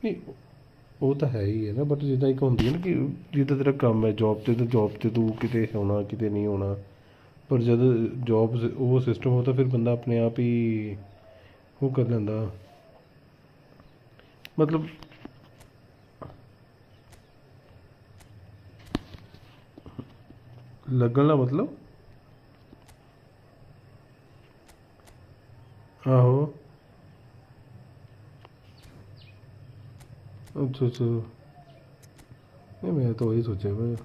नहीं, वो तो है ही है ना, बट जिदा एक होंगी है ना कि जिदा तेरा काम है जॉब ते, तो जॉब ते तू किते होना किते नहीं होना। पर जब जॉब वो सिस्टम होता, फिर बंदा अपने आप ही वो कर लेंदा, मतलब। लगना मतलब? आहो। अच्छा अच्छा, नहीं मैं तो वही सोचा भाई।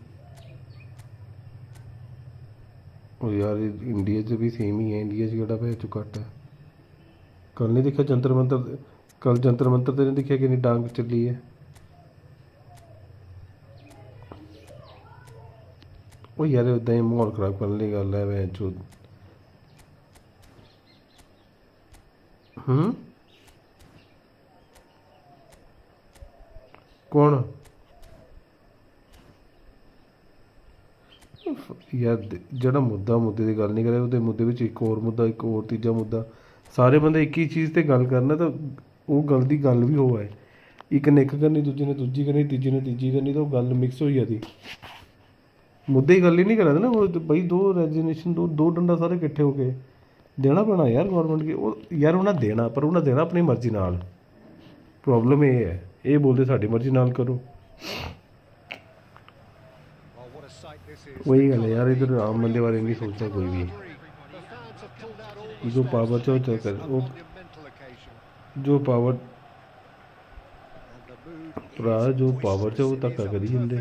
और यार इंडिया च भी सेम ही है, इंडिया च केड़ा भाई घट है। कल नहीं दिखा जंतर मंतर, कल जंतर मंतर ते नहीं दिखा कि नहीं डांग चली है। ਉਹ ਯਾਰ ਇਦਾਂ ਹੀ ਮਾਹੌਲ ਖਰਾਬ ਕਰਨ ਲਈ ਗੱਲ ਹੈ ਵੈਂ ਚੋ। ਕੌਣ ਯਾਰ ਜਿਹੜਾ ਮੁੱਦੇ ਦੀ ਗੱਲ ਨਹੀਂ ਕਰੇ, ਉਹਦੇ ਮੁੱਦੇ ਵਿੱਚ ਇੱਕ ਹੋਰ ਮੁੱਦਾ, ਇੱਕ ਹੋਰ ਤੀਜਾ ਮੁੱਦਾ, ਸਾਰੇ ਬੰਦੇ ਇੱਕ ਹੀ ਚੀਜ਼ 'ਤੇ ਗੱਲ ਕਰਨਾ ਤਾਂ ਉਹ ਗੱਲ ਦੀ ਗੱਲ ਵੀ ਹੋ ਹੈ। ਇੱਕ ਨੇ ਇੱਕ ਕਰਨੀ, ਦੂਜੇ ਨੇ ਦੂਜੀ ਕਰਨੀ, ਤੀਜੇ ਨੇ ਤੀਜੀ ਕਰਨੀ, ਤਾਂ ਉਹ ਗੱਲ ਮਿਕਸ ਹੋਈ ਜਾਂਦੀ। ਮੁੱਦੇ ਦੀ ਗੱਲ ਹੀ ਨਹੀਂ ਕਰਾ ਨਾ ਬਈ, ਦੋ ਰੈਜੀਨੇਸ਼ਨ, ਦੋ ਡੰਡਾ ਸਾਰੇ ਇਕੱਠੇ ਹੋ ਕੇ ਦੇਣਾ ਪੈਣਾ ਯਾਰ ਗੌਰਮੈਂਟ ਕੇ। ਉਹ ਯਾਰ ਉਹਨਾਂ ਦੇਣਾ, ਪਰ ਉਹਨਾਂ ਦੇਣਾ ਆਪਣੀ ਮਰਜ਼ੀ ਨਾਲ। ਪ੍ਰੋਬਲਮ ਇਹ ਹੈ, ਇਹ ਬੋਲਦੇ ਸਾਡੀ ਮਰਜ਼ੀ ਨਾਲ ਕਰੋ। वही गल है यार, इधर आम बंदे बारे नहीं सोचता कोई भी। जो पावर चाहो चल कर, वो जो पावर भरा जो पावर चाहो धक्का करी जंदे।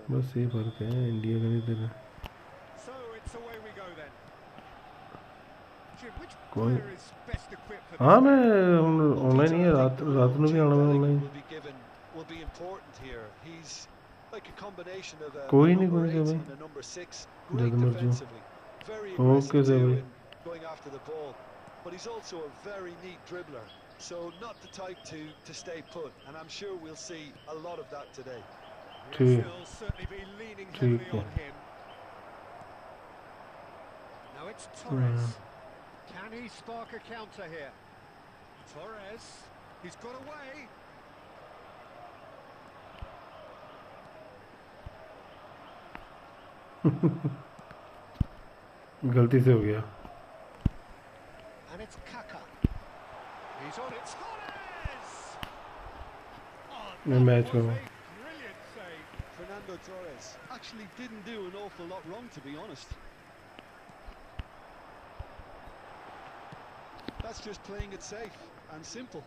बस ये फर्क है इंडिया का इधर। कोई हाँ, मैं ऑनलाइन ही है, रात को भी आना मैं ऑनलाइन। कोई नहीं भाई, जब मर्जी ओके सर भाई। But he's also a very neat dribbler, so not the type to stay put, and I'm sure we'll see a lot of that today. ठीक ठीक है। Now it's Torres. Can he spark a counter here? Torres, he's got away. गलती से हो गया। And it's Kaka. He's on it. Torres! मैं match में हूँ। Brilliant save. Fernando Torres actually didn't do an awful lot wrong, to be honest. That's just playing it safe and simple.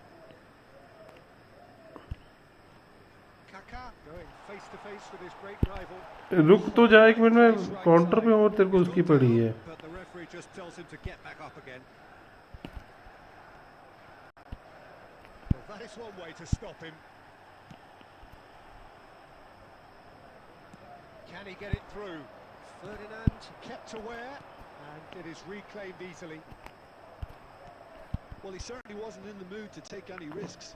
Kaka going face to face with his great rival. रुक तो जा एक minute में, counter पे और तेरे को उसकी पड़ी है। But the referee just tells him to get back up again. Well, that is one way to stop him. Can he get it through? Ferdinand kept aware, and it is reclaimed easily. Well, he certainly wasn't in the mood to take any risks.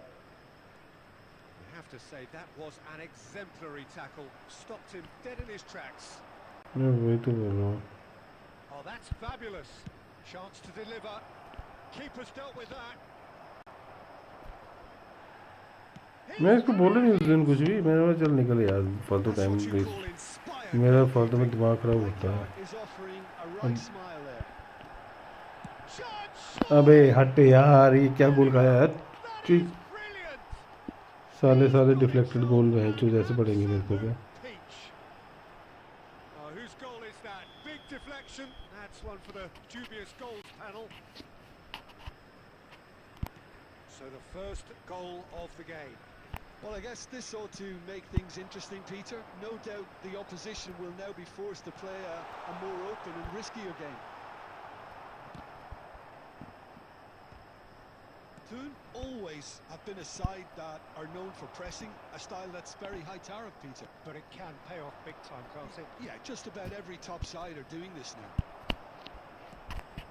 You have to say that was an exemplary tackle. Stopped him dead in his tracks. मैं वही तो बोल रहा हूँ। Oh, that's fabulous. Chance to deliver. Keeper's dealt with that. मैं इसको बोला नहीं उस दिन कुछ भी, मैंने बोला चल निकल यार, फालतू टाइम वेस्ट, मेरा फालतू में दिमाग खराब होता है। अबे हट यार, ये क्या गोल खाया यार। साले डिफ्लेक्टेड गोल में जो जैसे पड़ेंगे मेरे को क्या। Whose goal is that? Big deflection. That's one for the dubious goals panel. So the first goal of the game. Well, I guess this ought to make things interesting, Peter. No doubt the opposition will now be forced to play a more open and riskier game. Thun always have been a side that are known for pressing, a style that's very high tariff, Peter. But it can pay off big time, can't it? Yeah, just about every top side are doing this now.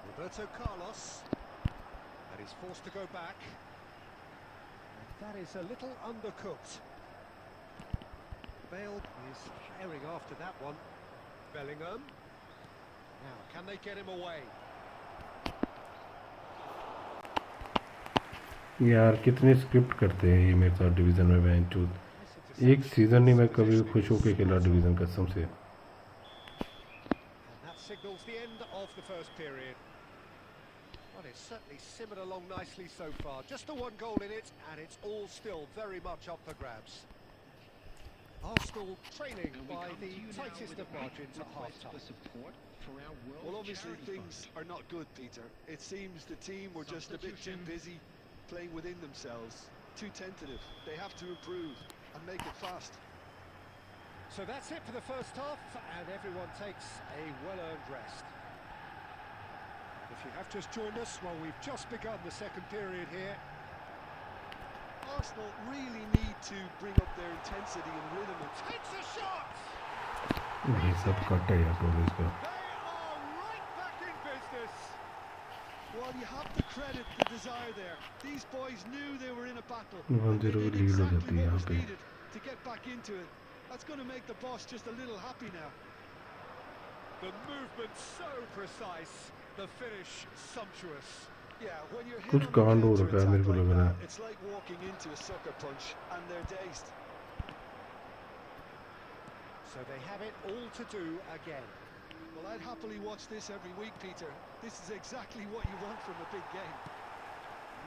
Roberto Carlos. And he's forced to go back. And that is a little undercooked. Bale is herring after that one. Bellingham. Now, can they get him away? यार कितने script करते हैं ये मेरे साथ division में बहन चूत। एक सीज़न नहीं मैं कभी खुश होकर खेला डिवीज़न कसम से। Signals the end of the first period. Well, it's certainly simmered along nicely so far. Just the one goal in it, and it's all still very much up for grabs. Arsenal training by the tightest of margins at half-time. Well, obviously things are not good, Peter. It seems the team were just a bit too busy playing within themselves. Too tentative. They have to improve and make it fast. So that's it for the first half, and everyone takes a well-earned rest. If you have just joined us, well, we've just begun the second period here. Arsenal really need to bring up their intensity and rhythm. Takes a shot! ये सब cut है यार टोनीस का. They are right back in business. Well, you have to credit the desire there. These boys knew they were in a battle. 1-0 They did lead हो exactly जाती है what यहाँ was पे. needed to get back into it. That's going to make the boss just a little happy now. The movement so precise, the finish sumptuous. Yeah, when you're hit कुछ on the कांड हो रखा है counter-attack मेरे को like लग रहा that, है. it's like walking into a sucker punch and they're dazed. So they have it all to do again. Well, I'd happily watch this every week, Peter. This is exactly what you want from a big game.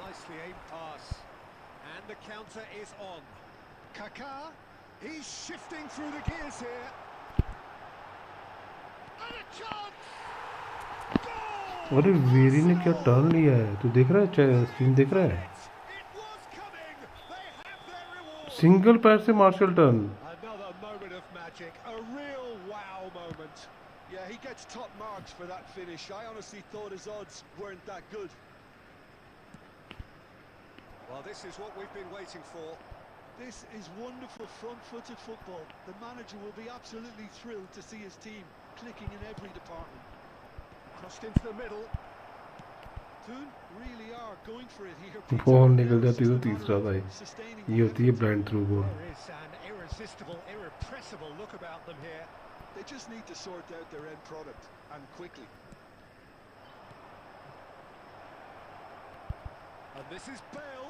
Nicely aimed pass. And the counter is on. Kaká, he's shifting through the gears here. And a chance! Goal! अरे very ने क्या turn लिया है? तू देख रहा है? Screen देख रहा है? It was coming. They have their reward. Single पैर से Marseille turn. Another moment of magic, a real wow moment. Yeah, he gets top marks for that finish. I honestly thought his odds weren't that good. Well, this is what we've been waiting for. This is wonderful front-footed football. The manager will be absolutely thrilled to see his team clicking in every department. Crossed into the middle. Toon really are going for it here, Peter. Ball निकल जाती तो It's just a तीसरा matter भाई. of sustaining ये the होती है effort. Blind through ball. There is an irresistible, irrepressible look about them here. They just need to sort out their end product, and quickly. And this is Bale.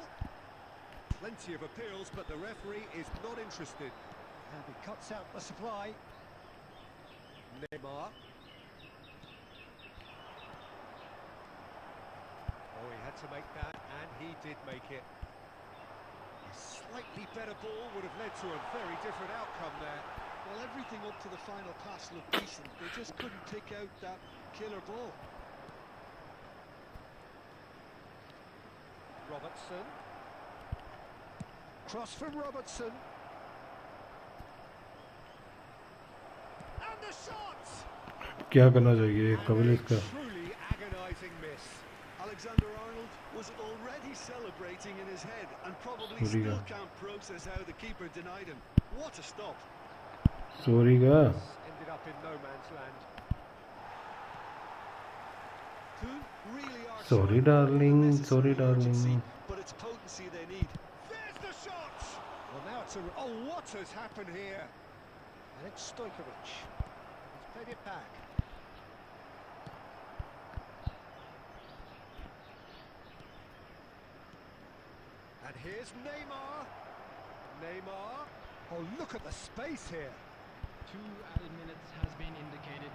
Plenty of appeals, but the referee is not interested. And he cuts out the supply. Neymar. Oh, he had to make that, and he did make it. A slightly better ball would have led to a very different outcome there. Well, everything up to the final pass looked decent. They just couldn't pick out that killer ball. Robertson. Cross from Robertson. And the shot! क्या करना चाहिए कपिल इसका? Truly agonising miss. Alexander-Arnold was already celebrating in his head and probably Sorry, still guy. can't process how the keeper denied him. What a stop. Sorry का. Ended up in no man's land. Toon really are Sorry, showing darling. unnecessary Sorry, darling. urgency, but it's potency they need. There's the shot! Well, now it's a... Oh, what has happened here? And it's Stojkovic. He's played it back. And here's Neymar. Neymar. Oh, look at the space here. 2 added minutes has been indicated.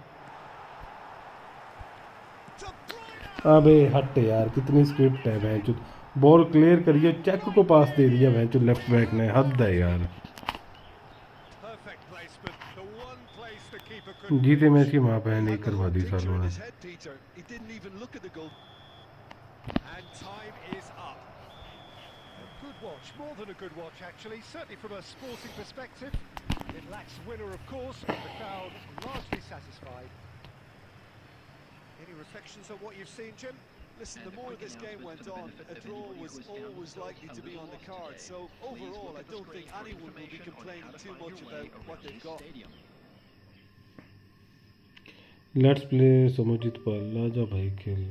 De Bruyne! अबे हट यार कितनी script है match. Ball clear करिए check को पास दे दिया match left back ने. हद है यार. Perfect placement. The one place the keeper could... जीते मैच की माँ बहन He नहीं had the करवा whole दी picture सालों in ने. his head, Peter. He didn't even look at the goal. And time is up. A good watch, more than a good watch actually, certainly from a sporting perspective. It lacks winner of course, but the crowd largely satisfied. Any reflections on what you've seen, Jim? Listen, the more this game went on, a draw was always likely to be on the card. So overall, I don't think anyone will be complaining too much about what they've got. Let's play Samojit Pal. आजा भाई खेल.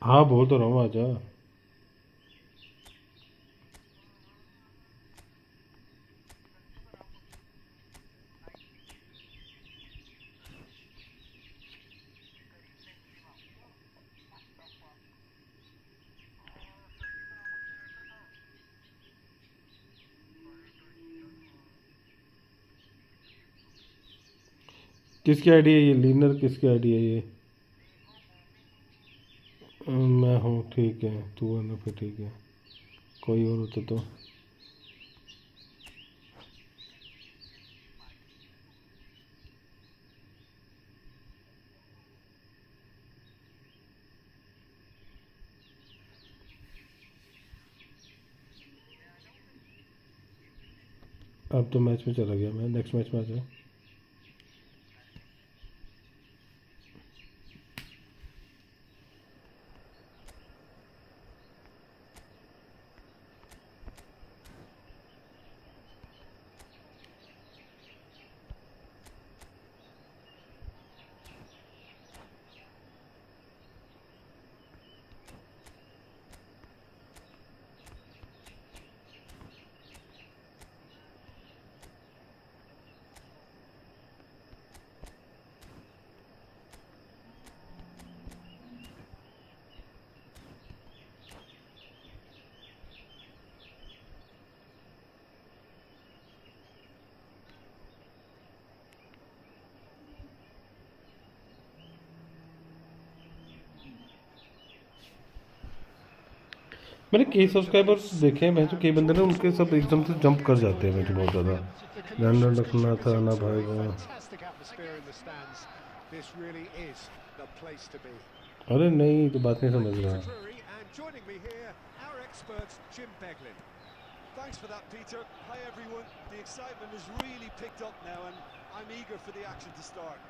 हाँ बोल तो रहा हूँ आजा. किसकी आईडी है ये? लीनर किसकी आईडी है ये? मैं हूँ, ठीक है। तू है ना, फिर ठीक है। कोई और होता तो अब तो मैच में चला गया मैं। नेक्स्ट मैच में आ जाओ। मैंने कई सब्सक्राइबर्स देखे हैं, मैं तो कई बंदे ने उनके सब एकदम से जंप कर जाते हैं। मुझे बहुत ज़्यादा ध्यान रखना था ना भाई। Fantastic atmosphere in the stands. This really is the place to be. अरे नहीं, तो बात नहीं समझ रहा। And joining me here, our expert Jim Beglin. Thanks for that, Peter. Hi, everyone. The excitement has really picked up now, and I'm eager for the action to start.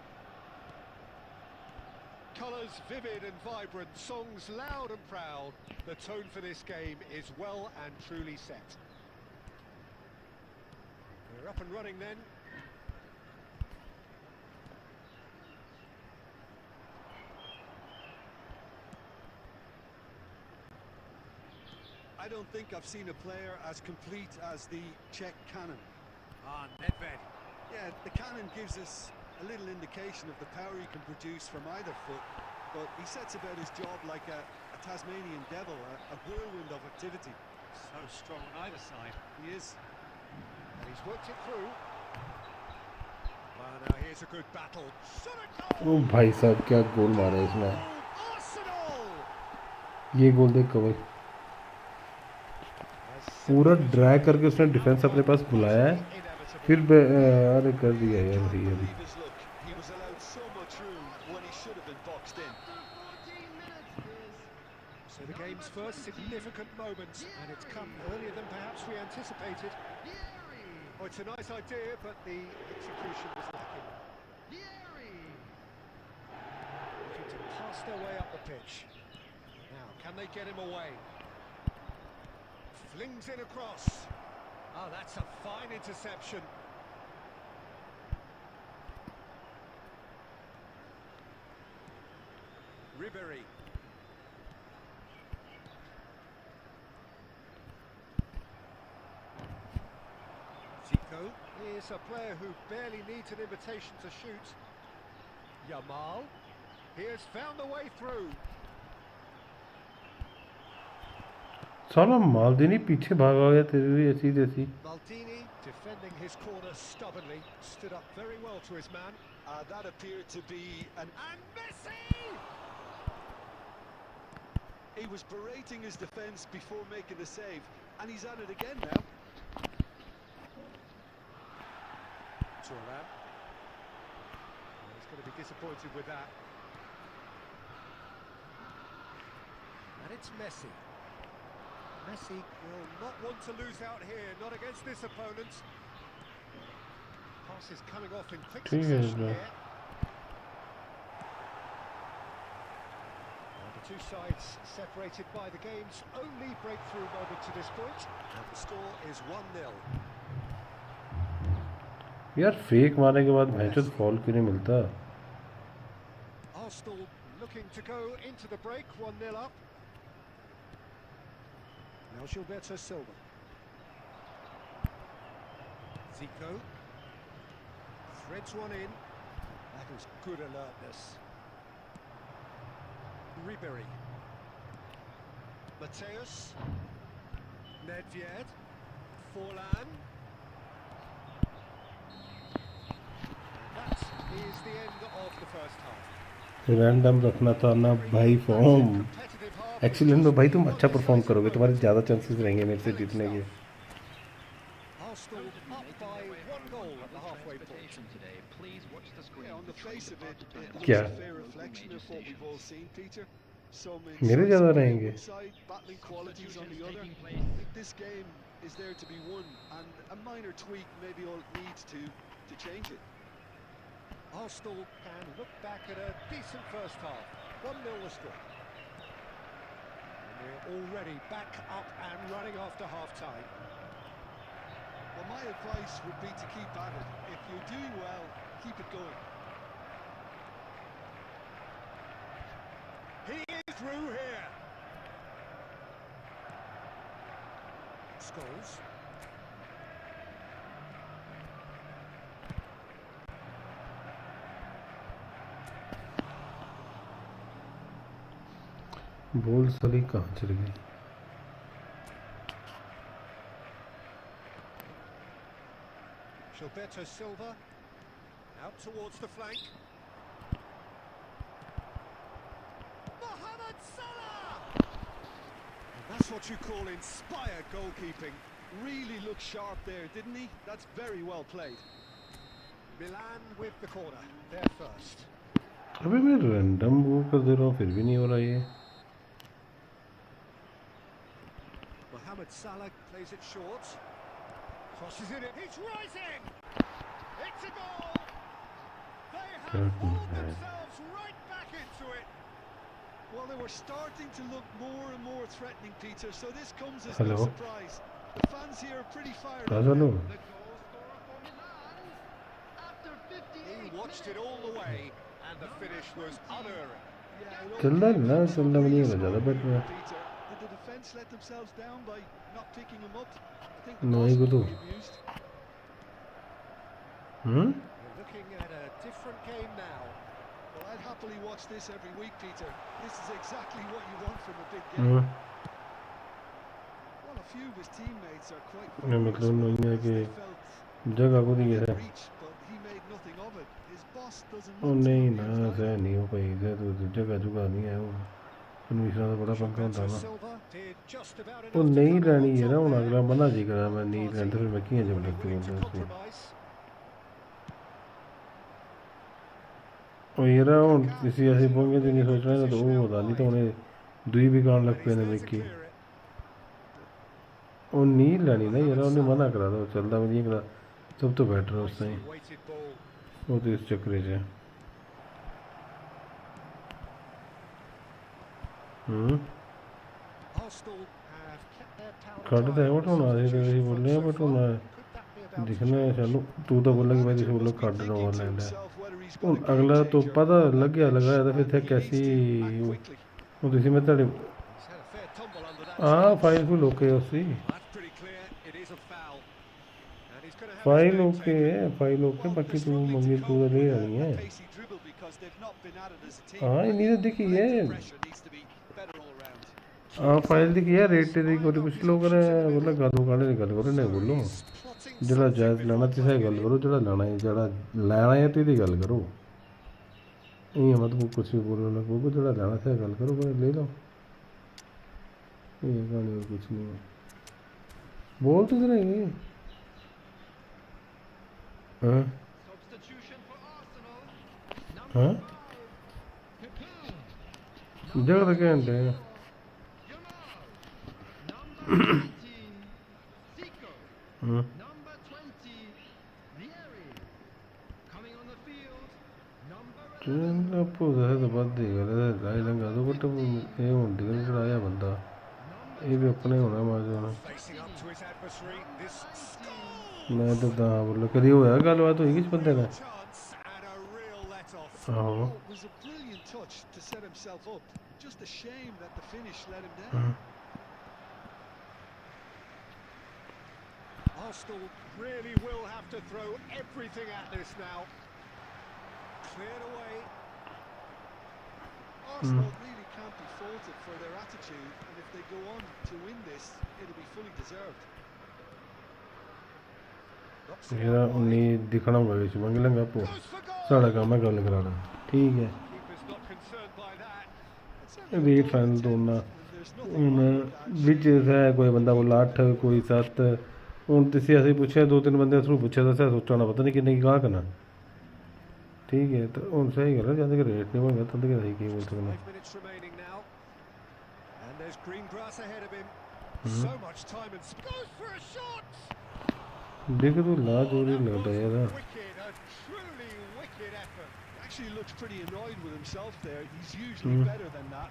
Colours vivid and vibrant, songs loud and proud. The tone for this game is well and truly set. We're up and running then. I don't think I've seen a player as complete as the Czech cannon. Nedved. Yeah, the cannon gives us a little indication of the power he can produce from either foot, but he sets about his job like a Tasmanian devil, a whirlwind of activity. So strong on either side. He is. And he's worked it through. Well, now here's a good battle. Shot a goal! ओ भाई साहब, क्या गोल मारा है इसने। Arsenal! ये गोल देख cover पूरा drag करके उसने डिफेंस अपने पास बुलाया है, फिर अरे कर दिया यार सही है। He was allowed so much room when he should have been boxed in. So the game's first significant moment, and it's come earlier than perhaps we anticipated. Oh, it's a nice idea, but the execution was lacking. Looking to pass their way up the pitch. Now, can they get him away? Flings in across. Oh, that's a fine interception. Ribery. Zico is a player who barely needs an invitation to shoot. Yamal. He has found the way through. साला मालदीनी पीछे भागा गया तेरे भी ऐसी जैसी। Maldini defending his corner stubbornly, stood up very well to his man. That appeared to be And Messi! He was berating his defence before making the save, and he's at it again now. Turan. He's going to be disappointed with that. And it's Messi. Messi will not want to lose out here, not against this opponent. Pass is coming off in quick succession here. Well, the two sides separated by the game's only breakthrough moment to this point, and the score is 1-0. यार fake मारने के बाद match fall क्यों नहीं मिलता? Arsenal looking to go into the break 1-0 up. Now Gilberto Silva. Zico threads one in. That was good alertness. Ribery. Mateus. Nedved. Forlan. That is the end of the first half. Random रखना था ना भाई form excellent में भाई तुम अच्छा perform करोगे तुम्हारे ज़्यादा चांसेस रहेंगे मेरे से जीतने के Arsenal up by 1 goal at the halfway point. Today, please watch the screen. Yeah, on the face of it, it looks क्या? a fair reflection of what we've all seen, Peter. Some मेरे ज़्यादा रहेंगे side, battling qualities on the other. I think this game is there to be won, and a minor tweak maybe all it needs to change it. Arsenal can look back at a decent first half. 1-0 the score. And we're already back up and running after half-time. Well, my advice would be to keep at it. If you're doing well, keep it going. He is through here. Scholes. बोल सली कहाँ चली गई Gilberto Silva out towards the flank. Mohamed Salah! And that's what you call inspired goalkeeping. Really looked sharp there, didn't he? That's very well played. Milan with the corner, they're first. अबे मैं random वो कर दे रहा हूँ फिर भी नहीं हो रहा ये Mohamed Salah plays it short. Crosses in it. He's rising! It's a goal! They have pulled themselves right back into it. Well, they were starting to look more and more threatening, Peter, so this comes as Hello. no surprise. The fans here are pretty fired up. Hello. The goal scorer for Milan after 58 He watched it all the way, and the finish was unerring. चल रहा है ना चल रहा नहीं होगा ज़्यादा better है Peter, did the defence let themselves down by not picking him up? I think नहीं को तो You're looking at a different game now. Well, I'd happily watch this every week, Peter. This is exactly what you want from a big game. Well, a few of his teammates are quite मतलब नहीं है कि they felt जगह को नहीं है reach, but he made nothing of it. His boss doesn't ओ नहीं ना ऐसा नहीं हो पाई इधर तो जगह जुगा नहीं है वो परमिशन तो बड़ा पंखा होता ना Silva did just about वो enough to नहीं come out रहनी है ना top वो there. अगला मना जी करा मैं नहीं Party रहता फिर मैं किया जब लगती willing to हूँ compromise. और ये रहा हूँ किसी ऐसे पोंगे तो नहीं सोच रहे तो वो होता नहीं तो उन्हें दुई भी कान लग पे ने He's there to Mickey clear it. वो नहीं लेनी ना ये रहा उन्हें मना करा था चलता मैं नहीं करा सब तो बेटर है उससे Nicely weighted ball. वो तो इस चक्कर से Arsenal have kept their powder काट dry. तो है बट होना ऐसे बोल रहे हैं बट होना है Could that be about दिखना है चलो तू तो बोला कि भाई जिसे बोलो काट देना वो लैंड है ਹੁਣ ਅਗਲਾ ਤੋਂ ਪਤਾ ਲੱਗਿਆ ਲਗਾਇਆ ਤਾਂ ਫਿਰ ਇੱਥੇ ਕੈਸੀ ਉਹ ਤੁਸੀਂ ਮੈਂ ਤੁਹਾਡੇ He's had a fair tumble under that. ਆ ਫਾਈਲ ਕੋਈ ਲੋਕੇ ਉਸੀ That's pretty clear. It is a foul. And he's going to have file his name okay taken. ਹੈ ਫਾਈਲ ਓਕੇ ਬਾਕੀ ਤੂੰ ਮੰਗੀ ਤੂੰ ਤਾਂ ਲੈ ਆਣੀ ਹੈ pacey dribble because they've not been at it as a team. ਹਾਂ ਇਹ ਨਹੀਂ ਦਿਖੀ ਹੈ Pressure needs to be better all round. ਆ ਫਾਈਲ ਦਿਖੀ ਹੈ ਰੇਟ ਤੇ ਕੋਈ ਕੁਝ ਲੋਕ ਨੇ ਬੋਲਾ ਗਾਦੋ ਗਾਣੇ ਦੀ ਗੱਲ ਕਰੋ ਨਾ ਬੋਲੋ ਜਿਹੜਾ ਜਾਇਜ਼ ਲੈਣਾ ਤੇ ਸਹੀ ਗੱਲ ਕਰੋ ਜਿਹੜਾ ਲੈਣਾ ਹੈ ਜਿਹੜਾ ਲੈਣਾ ਹੈ ਤੇ ਦੀ ਗੱਲ ਕਰੋ ਇਹ ਮਤ ਕੁਝ ਵੀ ਬੋਲੋ ਨਾ ਕੋਈ ਜਿਹੜਾ ਲੈਣਾ ਸਹੀ ਗੱਲ ਕਰੋ ਕੋਈ ਲੈ ਲਓ ਇਹ ਗਾਣੇ ਹੋਰ ਕੁਝ ਨਹੀਂ बोल तो रहे हाँ Substitution for Arsenal. हाँ जगह क्या है Jamal. Number 19, Zico. हाँ Number 20, Vieri. Coming on the field, number 11. चलो पूरा है तो बात देगा लाइट लगा दो बट ये होती है कि आया बंदा ये भी अपने होना माजो Facing up to his adversary, this मैं तो बोलो कभी होया गलबात हुई किस बंदे ने chance and a real let-off. आहो Oh, it was a brilliant touch to set himself up. Just a shame that the finish let him down. Arsenal really will have to throw everything at this now. Cleared away. Arsenal really can't be faulted for their attitude, and if they go on to win this, it'll be fully deserved. Knocks it मेरा out wide. उन्हें दिखना होगा इस मंगलंगा पो Goes for goal. साढ़ा काम है गल कराना ठीक है Keeper's not concerned by that. Rate final तोड़ना हूँ बिच है कोई बंदा बोला 8 कोई 7 हूँ तुम असें पुछया 2-3 बंदे थ्रू पुछया तो असें सोचना पता नहीं किन्ने की गाह करना ठीक है तो हूँ सही गल है जब तक रेट नहीं बनगा तब तक असीं की बोल सकना 5 minutes remaining now. And there's green grass ahead of him. So much time and goes for a shot. देख तू ला जोरी That लगता was है यार wicked, a truly wicked effort. Actually looks pretty annoyed with himself there. He's usually better than that.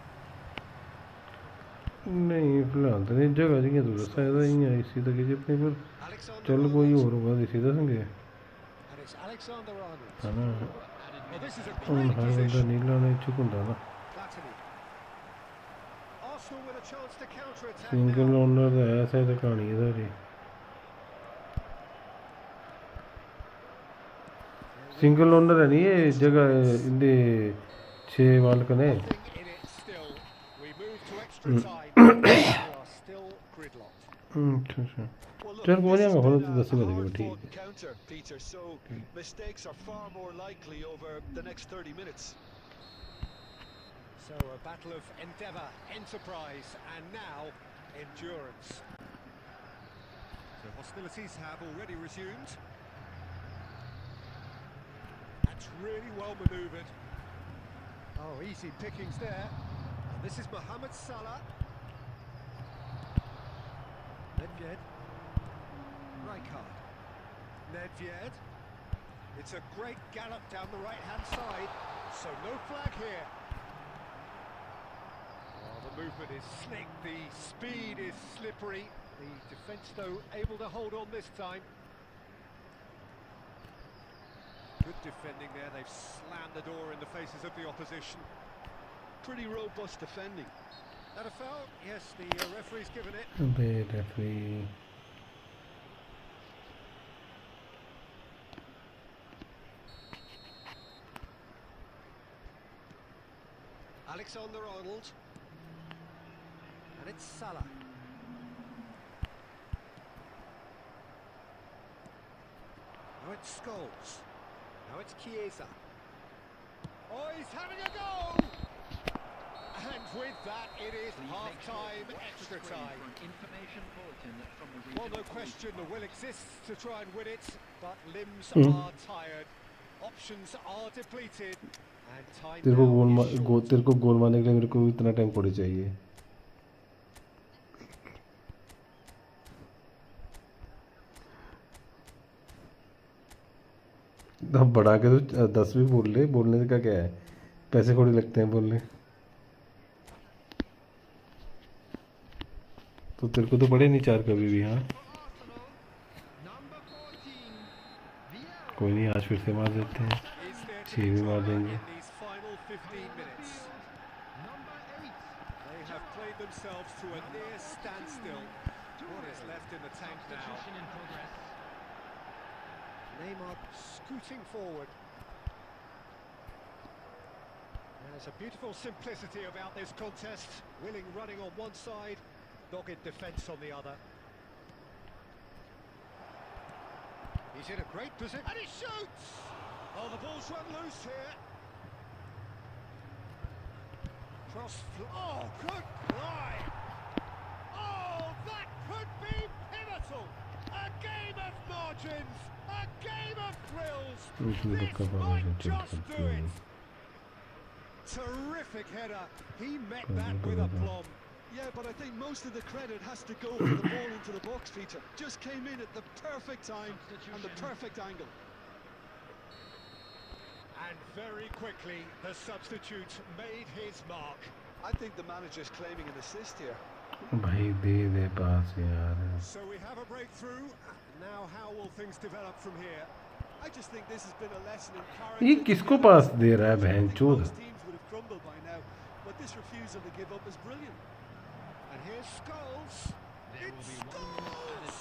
नहीं फिलहाल तो नहीं जगह जी तू दसा है इयां इसी तक जी अपने पर Alexander चल कोई Arnold. और होगा इसी दसेंगे And it's Alexander Arnold. है ना Oh, this is a हूँ great हर बंदा position. नहीं लाने इच्छुक होंदा ना Platini. Arsenal with a chance to counter-attack single now. Owner तो ऐसा है तो कहानी है सारी सिंगल ओनर है नहीं ये जगह इंदे 6 मालक ने Nothing in it still. We move to extra time. We are still gridlocked. अच्छा अच्छा Well, look, चल कोई this नहीं has मैं been तो दस a बजे hard ठीक fought counter, Peter, so mistakes are far more likely over the next 30 minutes. So a battle of endeavour, enterprise, and now endurance. So hostilities have already resumed. That's really well manoeuvred. Oh, easy pickings there. And this is Mohamed Salah. Nedved. Rijkaard. Nedved. It's a great gallop down the right-hand side. So no flag here. Oh, the movement is slick, the speed is slippery. The defence, though, able to hold on this time. Good defending there, they've slammed the door in the faces of the opposition. Pretty robust defending. That a foul? Yes, the referee's given it. अबे referee Alexander Arnold. And it's Salah. Now it's Scholes. Now it's Chiesa. Oh, he's having a go! And with that, it is half-time, extra time. Information bulletin from the Well, no regional question, the will exists to try and win it, but limbs Mm. are tired, options are depleted, and time तेरे को now goal is short. तेरे को गोल मारने के लिए मेरे को इतना टाइम थोड़ी चाहिए अब बढ़ा के तो 10 भी बोल ले बोलने का क्या है पैसे थोड़ी लगते हैं बोलने तो तेरे को तो बड़े नहीं 4 कभी भी हाँ Number 14, Vieira. कोई नहीं आज फिर से मार देते हैं Is there to 6 be भी मार drama देंगे in these final 15 minutes? Number 8, They have played themselves to a near standstill. What is left in the tank now? substitution in progress. Neymar scooting forward. There's a beautiful simplicity about this contest. Willing running on one side, dogged defence on the other. He's in a great position, and he shoots! Oh, the ball's run loose here. Oh, good fly! Oh, that could be pivotal! A game of margins! A game of thrills! इसलिए This धक्का मारा might है, चल just सकती do है it! Terrific header. He met that with aplomb. Yeah, but I think most of the credit has to go for the ball into the box, Peter. Just came in at the perfect time and the perfect angle. And very quickly, the substitute made his mark. I think the manager's claiming an assist here. भाई दे पास यार So we have a breakthrough. Now how will things develop from here? I just think this has been a lesson in ये character. किसको पास दे रहा है बहनचोद Most teams would have crumbled by now, but this refusal to give up is brilliant. And here's Scholes. It's Scholes!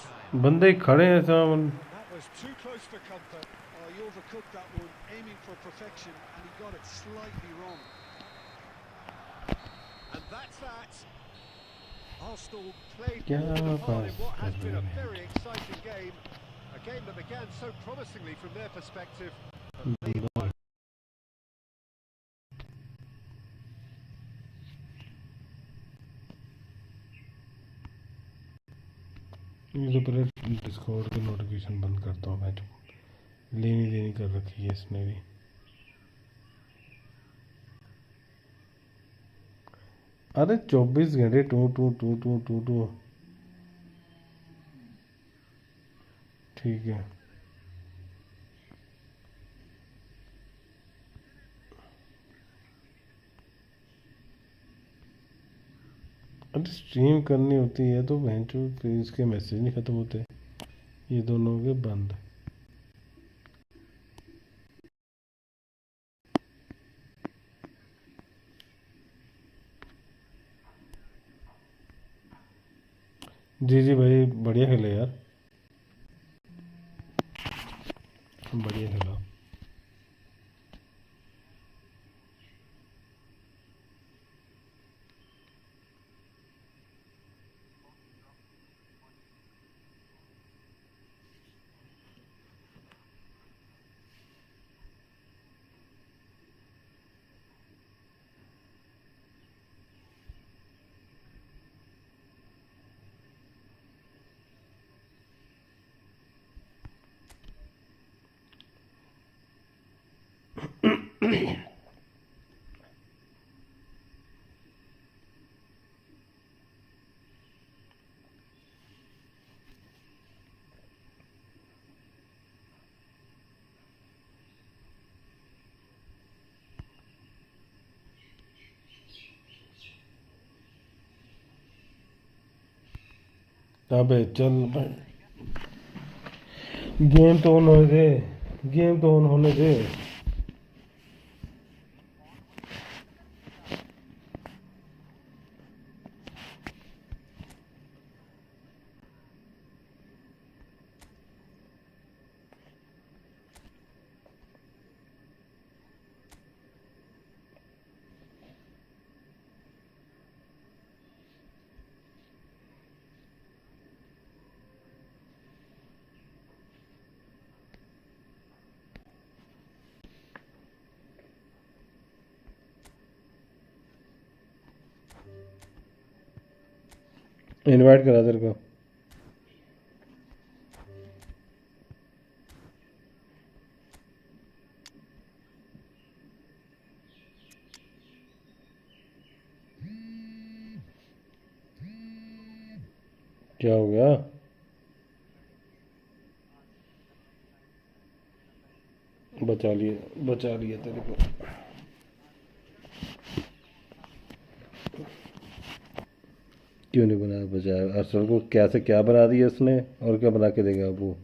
बंदे खड़े हैं सामने That was too close for comfort. Oh, he overcooked that one, aiming for perfection, and he got it slightly wrong. And that's that. Arsenal played क्या more than a part in pass what has कर been a रहे हैं very exciting game. A game that began so promisingly from their perspective. ये तो पहले Discord की notification बंद करता हूँ मैं, लेनी देनी कर रखी है इसने भी। अरे 24 घंटे two two two two two two. ठीक है, अरे स्ट्रीम करनी होती है तो भैंचो फिर इसके मैसेज नहीं ख़त्म होते, ये दोनों हो गए बंद। जी जी भाई, बढ़िया खेले यार, बढ़िया खेला। अबे चल भाई, गेम तो ऑन होने दे, गेम तो ऑन होने दे। इनवाइट करा तेरे को। क्या हो गया? बचा लिया तेरे को। क्यों नहीं बनाया? बचाया अरसल को, क्या से क्या बना दिया उसने, और क्या बना के देगा अब वो।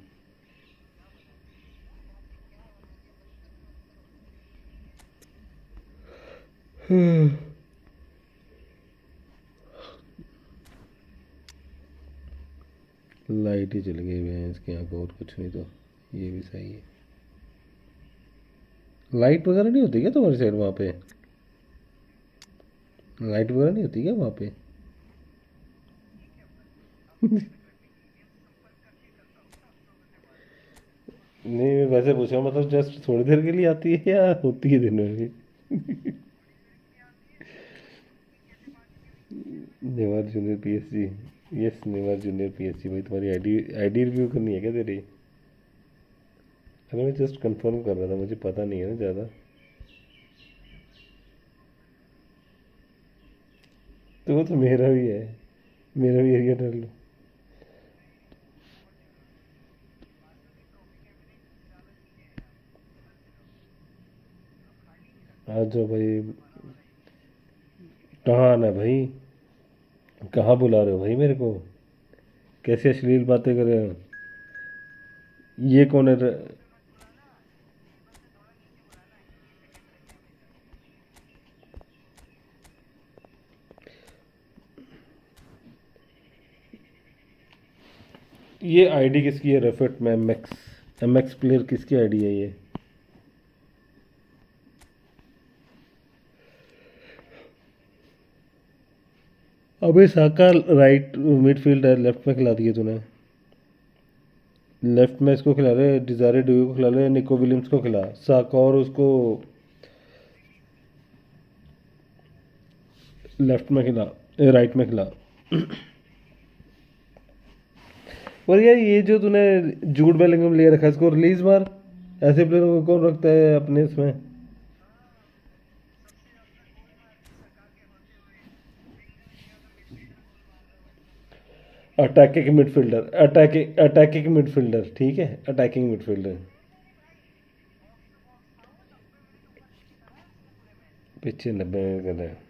लाइट ही चल गई भैंस के यहाँ, और कुछ नहीं तो ये भी सही है। लाइट वगैरह नहीं होती क्या तुम्हारी साइड वहाँ पे? लाइट वगैरह नहीं होती क्या वहाँ पे? नहीं, मैं वैसे पूछा, मतलब जस्ट थोड़ी देर के लिए आती है या होती है दिन में भी? Never junior PSC, yes never junior PSC. भाई तुम्हारी आईडी आईडी रिव्यू करनी है क्या तेरी? अरे मैं जस्ट कंफर्म कर रहा था, मुझे पता नहीं है ना ज़्यादा। तो वो तो मेरा भी है, मेरा भी एरिया डाल लो। आ जाओ भाई। कहाँ आना है भाई? कहाँ बुला रहे हो भाई मेरे को? कैसे अश्लील बातें कर रहे हो? ये कौन है? ये आईडी किसकी है? रेफेट में एमएक्स प्लेयर किसकी आईडी है ये? अबे साका राइट मिडफील्ड है, लेफ्ट में खिला दिए तूने। लेफ्ट में इसको खिला रहे, डिजारे डुयो को खिला रहे, निको विलियम्स को खिला, साका और उसको लेफ्ट में खिला, राइट में खिला। और यार ये जो तूने जूड बेलिंगम ले रखा है इसको रिलीज मार। ऐसे प्लेयर को कौन रखता है अपने इसमें। अटैकिंग मिडफील्डर, अटैकिंग मिडफील्डर, ठीक है, अटैकिंग मिडफील्डर। पीछे 90 मिनट कर रहे हैं।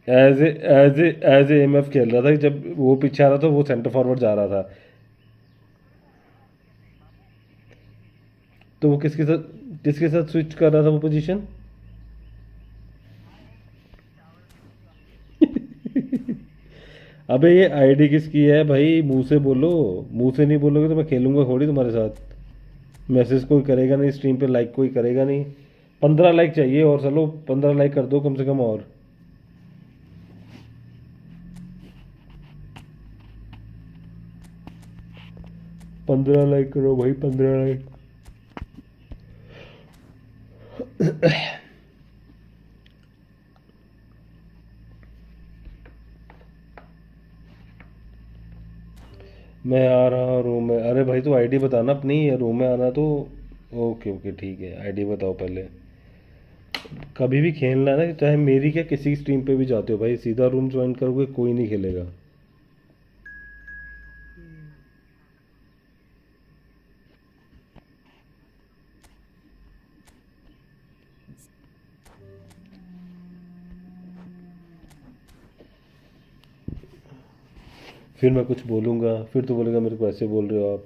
एज ए एम एफ खेल रहा था जब वो पीछे आ रहा था, वो सेंटर फॉरवर्ड जा रहा था। तो वो किसके साथ स्विच कर रहा था वो पोजीशन। अबे ये आईडी किसकी है भाई, मुंह से बोलो। मुंह से नहीं बोलोगे तो मैं खेलूंगा थोड़ी तुम्हारे साथ। मैसेज कोई करेगा नहीं स्ट्रीम पे, लाइक कोई करेगा नहीं। 15 लाइक चाहिए और चलो 15 लाइक कर दो कम से कम। और 15 लाइक करो भाई, 15 लाइक। मैं आ रहा रूम में। अरे भाई तू आईडी बताना अपनी, रूम में आना तो। ओके ओके ठीक है, आईडी बताओ पहले। कभी भी खेलना है ना, चाहे मेरी क्या किसी स्ट्रीम पे भी जाते हो भाई, सीधा रूम ज्वाइन करोगे कोई नहीं खेलेगा। फिर मैं कुछ बोलूँगा, फिर तो बोलेगा मेरे को ऐसे बोल रहे हो आप।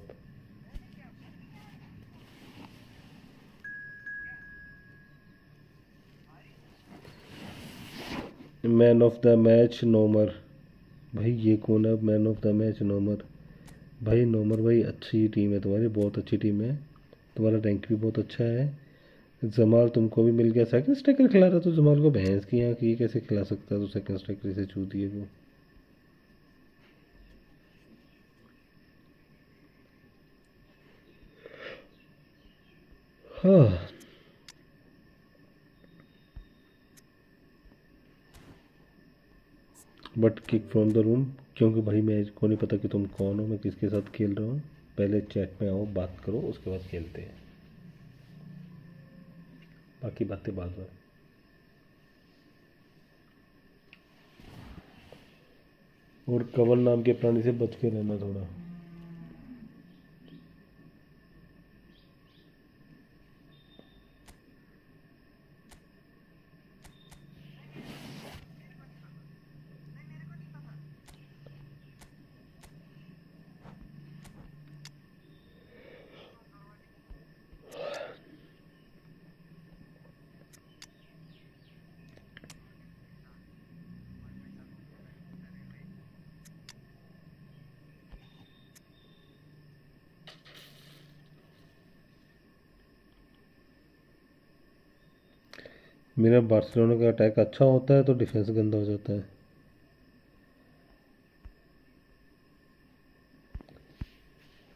Man of the match Nomar. भाई ये कौन है man of the match Nomar. भाई नोमर भाई अच्छी टीम है तुम्हारी, बहुत अच्छी टीम है। तुम्हारा रैंक भी बहुत अच्छा है। जमाल तुमको भी मिल गया, सेकंड स्ट्राइकर खिला रहा तो जमाल को भैंस की यहाँ की कैसे खिला सकता है तो सेकंड स्ट्राइकर से छू दिए वो। हाँ but kick from the room, क्योंकि भाई मेरे को नहीं पता कि तुम कौन हो, मैं किसके साथ खेल रहा हूँ। पहले चैट में आओ, बात करो, उसके बाद खेलते हैं, बाकी बातें बाद में। और कवन नाम के प्राणी से बच के रहना थोड़ा। मेरा बार्सिलोना का अटैक अच्छा होता है तो डिफेंस गंदा हो जाता है।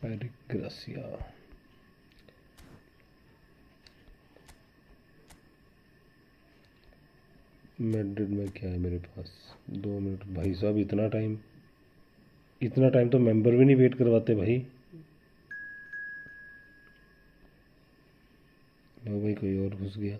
Eric gratia. मैड्रिड में क्या है मेरे पास, 2 मिनट भाई साहब, इतना टाइम। इतना टाइम तो मेंबर भी नहीं वेट करवाते भाई। लो भाई कोई और घुस गया।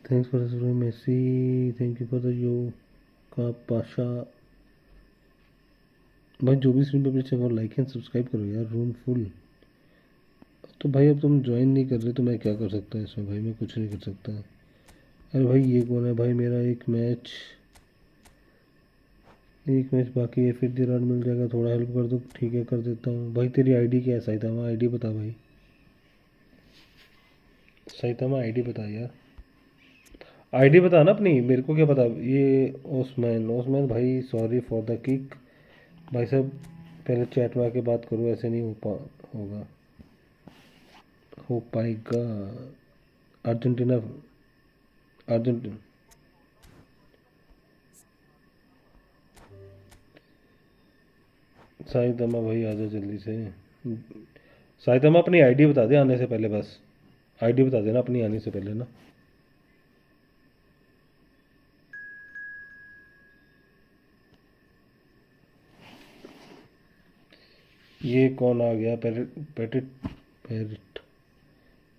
Thanks for the Messi, thank you for the यो का पाशा। भाई जो भी स्ट्रीम पे अपने चैनल को लाइक एंड सब्सक्राइब करो यार, रूम फुल। तो भाई अब तुम ज्वाइन नहीं कर रहे तो मैं क्या कर सकता है इसमें भाई, मैं कुछ नहीं कर सकता। अरे भाई ये कौन है भाई, मेरा एक मैच बाकी है, फिर दिरार मिल जाएगा, थोड़ा हेल्प कर दो। ठीक है कर देता हूँ भाई। तेरी आईडी क्या है साइतामा, आईडी बता भाई, साइतामा आईडी बता यार, आईडी बता ना अपनी, मेरे को क्या पता। ये ओसमैन भाई, सॉरी फॉर द किक। भाई साहब पहले चैट में आके बात करो, ऐसे नहीं होगा, हो पाएगा। अर्जेंटीना अर्जेंटीना साइदमा भाई आजा जल्दी से। साइदमा अपनी आईडी बता दे आने से पहले, बस आईडी बता देना अपनी आने से पहले ना। ये कौन आ गया? पैरेट पैरेट पैरेट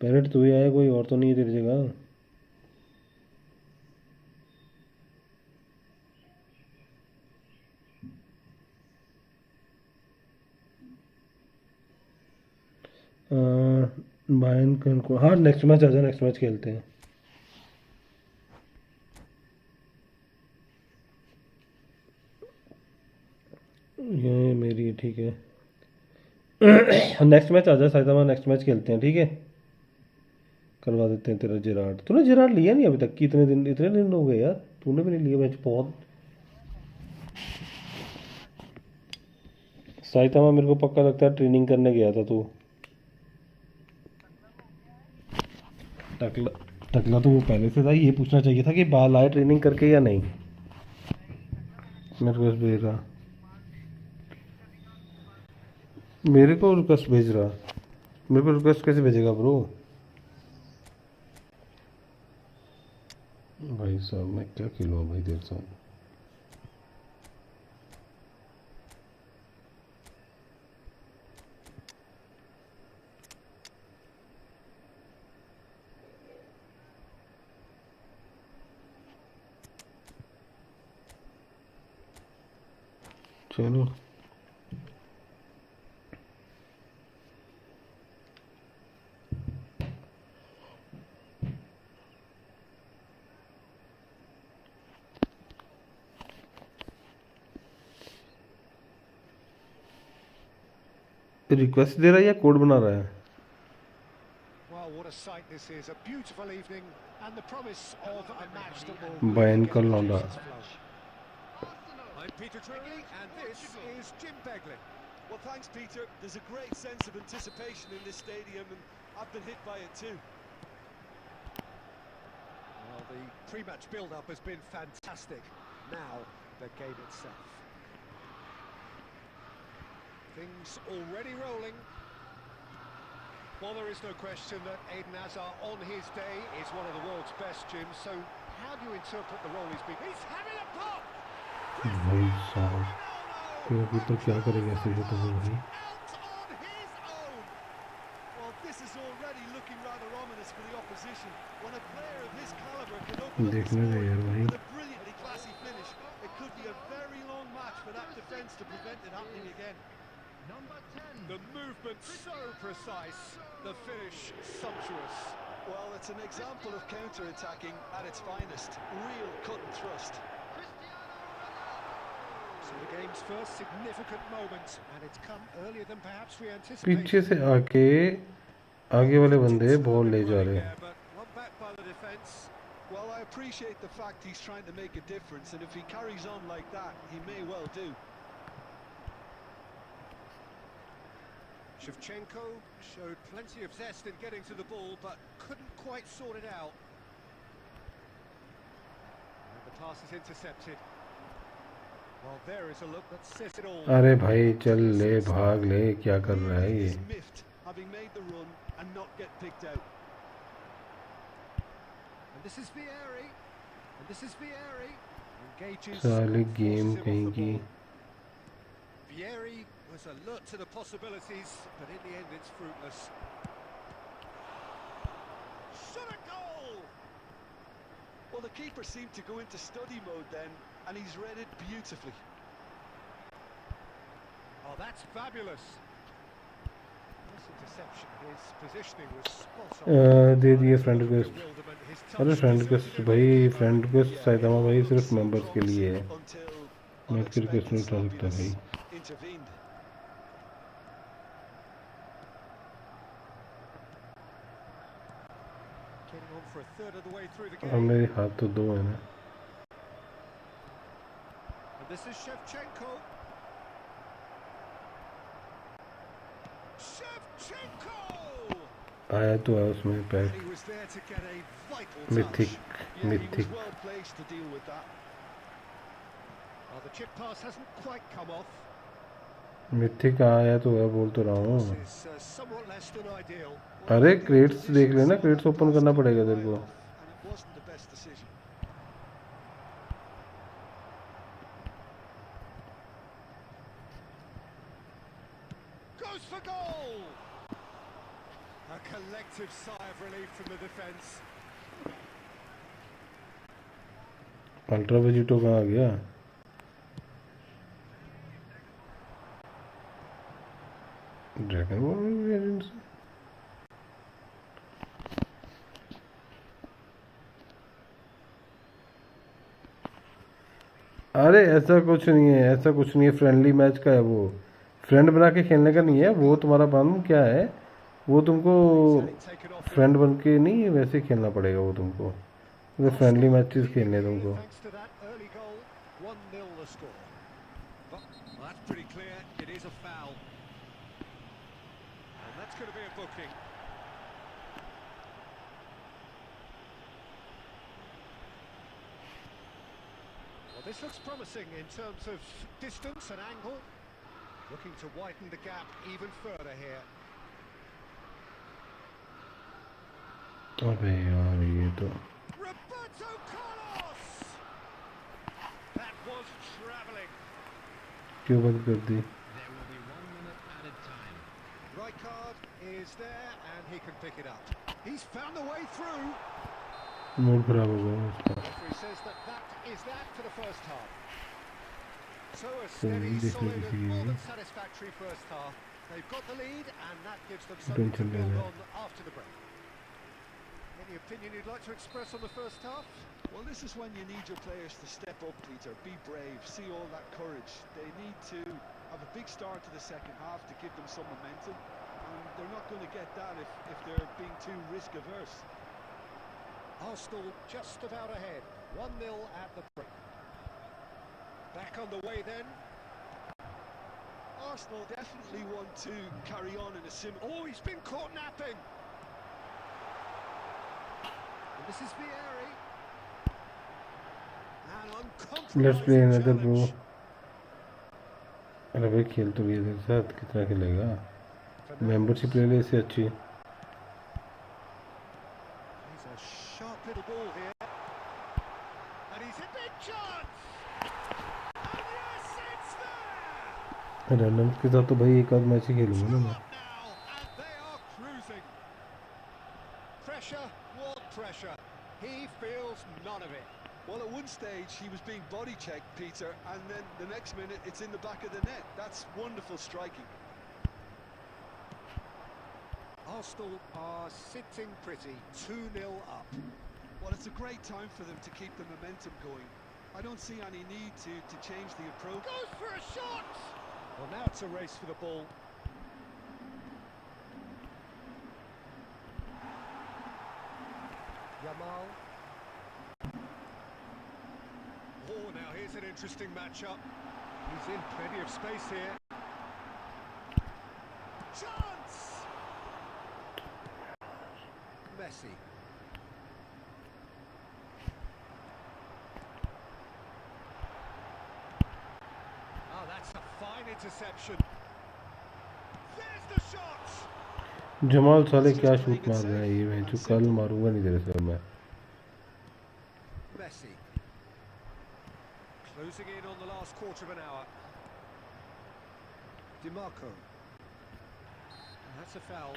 पैरेट तू ही आया, कोई और तो नहीं है तेरी जगह? बायन को हाँ नेक्स्ट मैच आजा, नेक्स्ट मैच खेलते हैं। ये मेरी ठीक है। नेक्स्ट मैच आजा साइदामा, नेक्स्ट मैच खेलते हैं ठीक है। करवा देते हैं तेरा जिराड। तूने जिराड लिया नहीं अभी तक? कितने दिन, इतने दिन हो गए यार, तूने भी नहीं लिया मैच। बहुत साइदामा मेरे को पक्का लगता है ट्रेनिंग करने गया था तू। टकला टकला तो वो पहले से था। ये पूछना चाहिए था कि बाल आए ट्रेनिंग करके या नहीं। मेरे को भेज रहा, मेरे को रिक्वेस्ट भेज रहा। मेरे को रिक्वेस्ट कैसे भेजेगा ब्रो? भाई साहब मैं क्या खेलूँ भाई देर साहब। चलो रिक्वेस्ट दे रहा है या कोड बना रहा है? Well, what a sight this is. A beautiful evening and the promise of a match that will Bayern का लौंडा। I'm Peter Drury and this is Jim Beglin. Well, thanks, Peter. There's a great sense of anticipation in this stadium, and I've been hit by it too. Well, the pre-match build-up has been fantastic. Now, the game itself. Things already rolling. Well, there is no question that Eden Hazard on his day is one of the world's best, Jim. So, how do you interpret the role he's been? He's having a pop! भाई साहब अभी तो क्या करेंगे ऐसे जो तो भाई। Out on his own! Well, this is already looking rather ominous for the opposition. When a player of his caliber can open up the देखने दे यार scoring भाई। with a brilliantly classy finish, it could be a very long match for that defence to prevent it happening again. Number 10. The movement so precise, the finish sumptuous. Well, it's an example of counter-attacking at its finest. Real cut and thrust. So the game's first significant moment, and it's come earlier than perhaps we anticipated. पीछे से आके आगे वाले बंदे ball ले जा रहे हैं। But one back by the defence. Well, I appreciate the fact he's trying to make a difference, and if he carries on like that, he may well do. Shevchenko showed plenty of zest in getting to the ball, but couldn't quite sort it out. And the pass is intercepted. Well, there is a look that says it all. अरे भाई चल ले, भाग ले, क्या कर रहा है ये? He's miffed, having made the run and not get picked out. And this is Vieri. And this is Vieri. Engages. साले गेम forces him कहीं off the की। ball. Vieri was alert to the possibilities, but in the end it's fruitless. Shot a goal! Well, the keeper seemed to go into study mode then, and he's read it beautifully. Oh, that's fabulous. This interception, his positioning was spot on. दे दिए friend request. अरे friend request भाई, friend request साइदामा भाई सिर्फ members के लिए है। Until मैं आपकी रिक्वेस्ट नहीं उठा सकता भाई। intervened. Getting on for a third of the way through the और game. मेरे हाथ तो दो है ना। And this is Shevchenko. Shevchenko! आया तो है उसमें And pack he was there to get a vital mythic touch. Yeah, he was mythic well placed to deal with that. Oh, the chip pass hasn't quite come off. Mythic आया तो है बोल तो रहा This हूँ is somewhat less than ideal. अरे The crates देख opposition लेना saw crates that open pass करना come पड़ेगा तेरे wide को off, and it wasn't the best decision. Goes for goal! A collective sigh of relief from the defence. Ultra Vegito कहाँ आ गया dragon ball variants अरे ऐसा कुछ नहीं है ऐसा कुछ नहीं है फ्रेंडली मैच का है वो फ्रेंड बना के खेलने का नहीं है वो तुम्हारा काम क्या है वो तुमको फ्रेंड बन के नहीं वैसे खेलना पड़ेगा वो तुमको फ्रेंडली मैचेस खेलने हैं तुमको Thanks to that early goal, 1-0 the score. But that's pretty clear, it is a foul. And that's going to be a booking. Well, this looks promising in terms of distance and angle. Looking to widen the gap even further here. अबे यार ये तो Roberto Carlos! That was travelling. क्यों बंद कर दी There will be 1 minute added time. Rijkaard is there and he can pick it up. He's found the way through. Mood खराब हो गया उसका Referee says that is that for the first half. So a नहीं steady, देखने solid किसी and more की than satisfactory first half. They've got the lead and that gives them Don't something to you build know on after the break. Any opinion you'd like to express on the first half? Well, this is when you need your players to step up, Peter. Be brave, see all that courage. They need to have a big start to the second half to give them some momentum. And they're not going to get that if they're being too risk-averse. Arsenal just about ahead. 1-0 at the break. Back on the way then. Arsenal definitely want to carry on in a similar... Oh, he's been caught napping. And this is Vieri. An let's play uncompromising another bro challenge. अरे भाई खेल तो भी इधर साथ कितना खेलेगा membership ले ले इससे अच्छी He's a sharp little ball here. And he's a big chance. And yes, it's there. Randoms के साथ तो भाई एक आध मैच ही खेलूंगा ना मैं Up now, and they are cruising. Pressure, what pressure? He feels none of it. Well, at one stage, he was being body-checked, Peter, and then the next minute, it's in the back of the net. That's wonderful striking. Arsenal are sitting pretty, 2-0 up. Well, it's a great time for them to keep the momentum going. I don't see any need to change the approach. Goes for a shot! Well, now it's a race for the ball. Yamal. Oh, now here's an interesting matchup. He's in plenty of space here. Chance! Messi. Oh, that's a fine interception. There's the shot! Jamal साले क्या shoot मार रहा है ये मैं जो कल मारूंगा नहीं तेरे से मैं Messi. Closing in on the last quarter of an hour. DiMarco. That's a foul.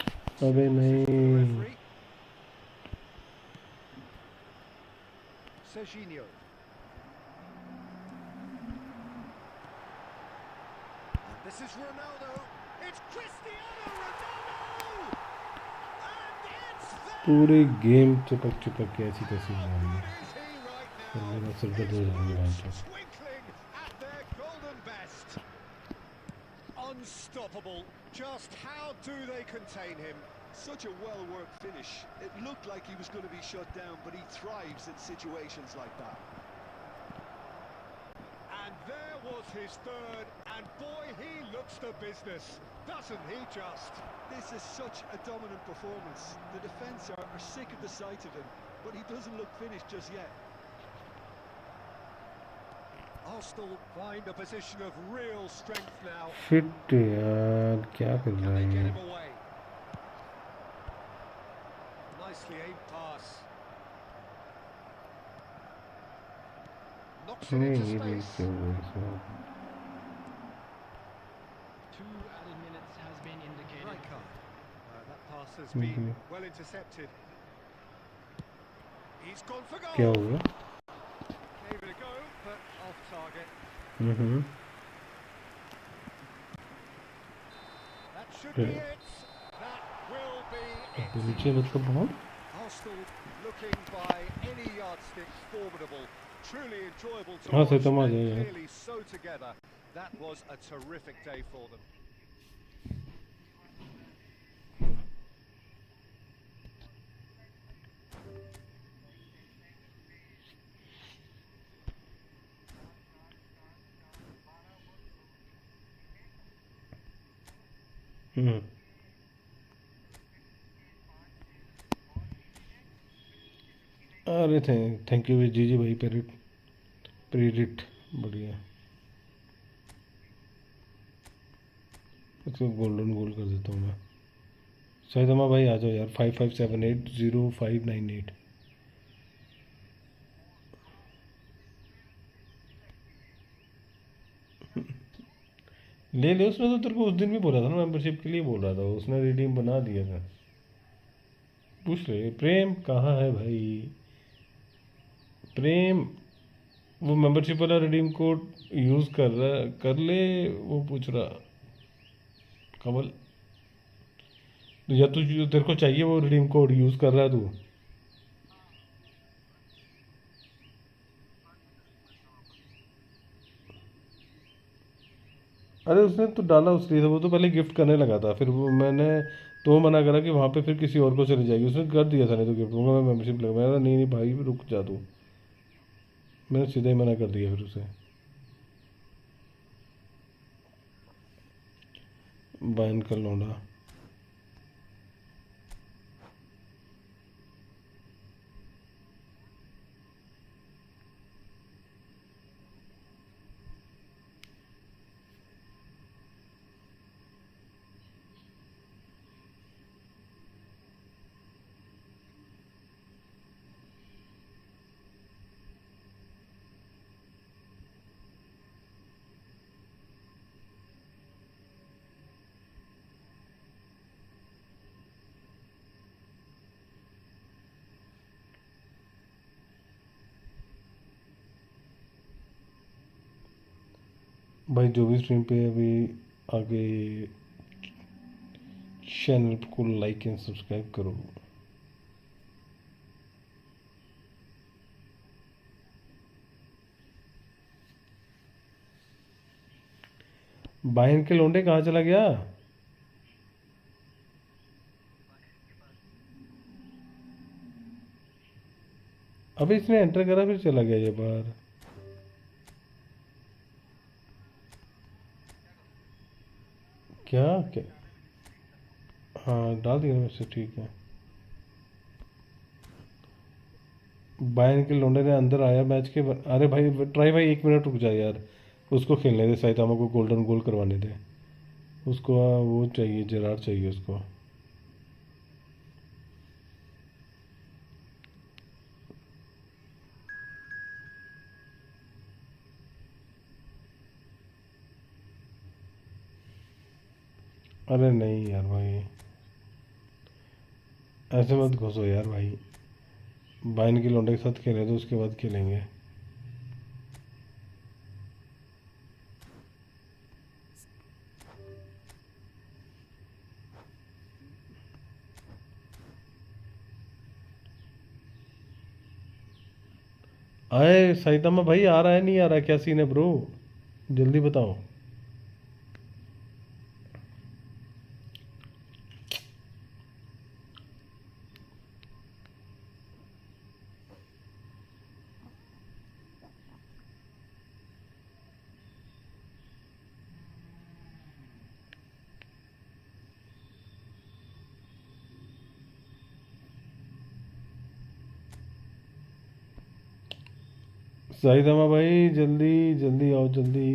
अबे नहीं Referee. Serginho. And this is Ronaldo. It's Cristiano Ronaldo! And it's there! पूरे गेम चिपक के ऐसी तैसी हो रही है Is he right और now? मेरा सिर दर्द हो जाएगा आज तो Twinkling at their golden best. Unstoppable. Just how do they contain him? Such a well-worked finish. It looked like he was going to be shut down, but he thrives in situations like that. And there was his third, and boy, he looks the business. Doesn't he just? This is such a dominant performance. The defence are sick of the sight of him, but he doesn't look finished just yet. Arsenal find a position of real strength now. Fit यार क्या कर Can रहा they है get ये? him away? Nicely aimed pass. Knocks it नहीं into ये भी space. क्या हुआ इसमें? 2 added minutes has been indicated. Right card. That pass has Mhm. been well intercepted. He's gone for क्या goal. हुआ? Gave it a go, but off target. That should be Yeah. it. That will be it. नीचे मतलब बहुत Arsenal looking by any yardstick formidable. Truly enjoyable to हाँ, watch सही and है यार। clearly so together. That was a terrific day for them. अरे thank you जी जी भाई प्रेरिट बढ़िया। इसको गोल्डन गोल कर देता हूँ मैं। सैदमा भाई आ जाओ यार 55780598। ले ले, उसने तो तेरे को उस दिन भी बोला था ना, मेंबरशिप के लिए बोल रहा था, उसने रिडीम बना दिया था। पूछ ले प्रेम कहाँ है भाई? प्रेम वो मेंबरशिप वाला रिडीम कोड यूज़ कर रहा, कर ले, वो पूछ रहा कमल। तो या तू जो तेरे को चाहिए वो रिडीम कोड यूज़ कर रहा है तू? अरे उसने तो डाला उसलिए था, वो तो पहले गिफ्ट करने लगा था, फिर वो मैंने तो मना करा कि वहाँ पे फिर किसी और को चली जाएगी, उसने कर दिया था नहीं तो गिफ्ट दूंगा मैं, मेंबरशिप लगा। मैं नहीं नहीं भाई रुक जा तू, मैंने सीधा ही मना कर दिया फिर उसे। बैन कर लौंडा। भाई जो भी स्ट्रीम पे अभी आगे चैनल को लाइक एंड सब्सक्राइब करो। बाहर के लोंडे कहाँ चला गया? अभी इसने एंटर करा फिर चला गया ये बाहर। क्या क्या? हाँ डाल दिया वैसे, ठीक है। बायन के लोंडे ने अंदर आया मैच के अरे भाई ट्राई भाई 1 मिनट रुक जा यार, उसको खेलने दे, साइतामा को गोल्डन गोल करवाने दे उसको। वो चाहिए, जेरार चाहिए उसको। अरे नहीं यार भाई ऐसे मत घुसो यार भाई, बायन के लौंडे के साथ खेले तो उसके बाद खेलेंगे। आए साइतामा भाई, आ रहा है नहीं आ रहा, क्या सीन है ब्रो, जल्दी बताओ। जाहिदमा भाई जल्दी जल्दी आओ जल्दी।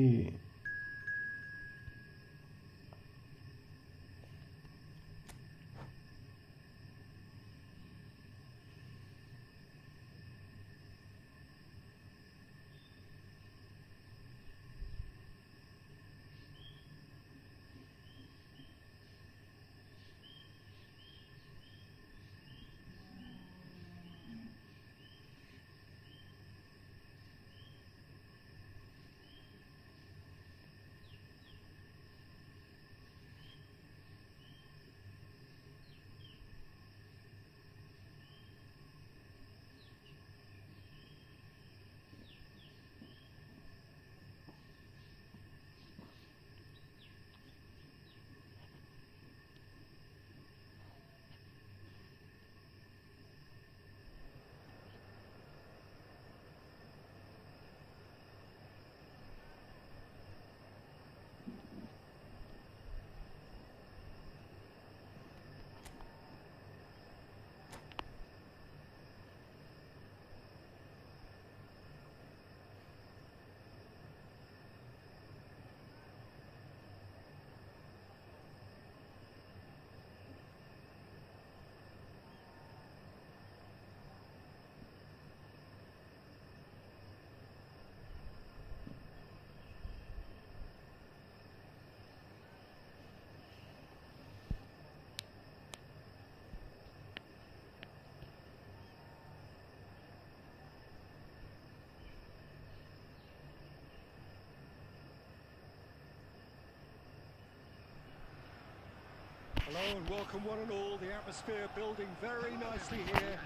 Hello and welcome one and all. The atmosphere building very nicely here.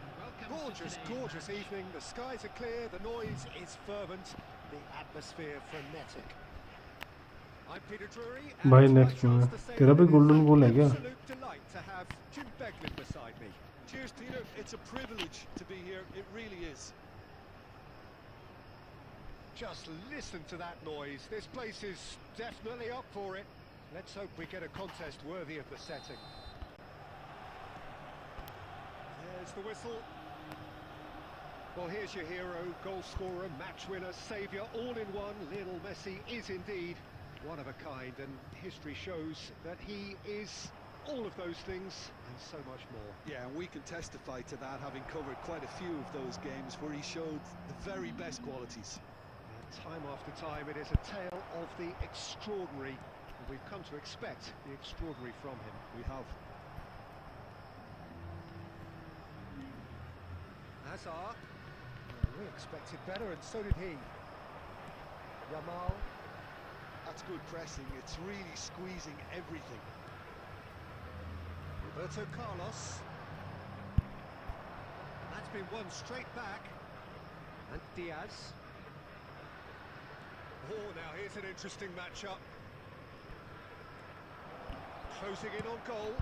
Gorgeous, gorgeous evening. The skies are clear, the noise is fervent, the atmosphere frenetic. I'm Peter Drury. भाई next में तेरा भी गोल्डन गोल है क्या? Absolute delight to have Jim Beglin beside me. Cheers, Peter. It's a privilege to be here. It really is. Just listen to that noise. This place is definitely up for it. Let's hope we get a contest worthy of the setting. There's the whistle. Well, here's your hero, goal scorer, match winner, saviour, all in one. Lionel Messi is indeed one of a kind, and history shows that he is all of those things and so much more. Yeah, and we can testify to that, having covered quite a few of those games where he showed the very best qualities. Time after time, it is a tale of the extraordinary. We've come to expect the extraordinary from him. We have. Hazard. We expected better, and so did he. Yamal. That's good pressing. It's really squeezing everything. Roberto Carlos. That's been won straight back. And Diaz. Oh, now here's an interesting matchup. Closing in on goal.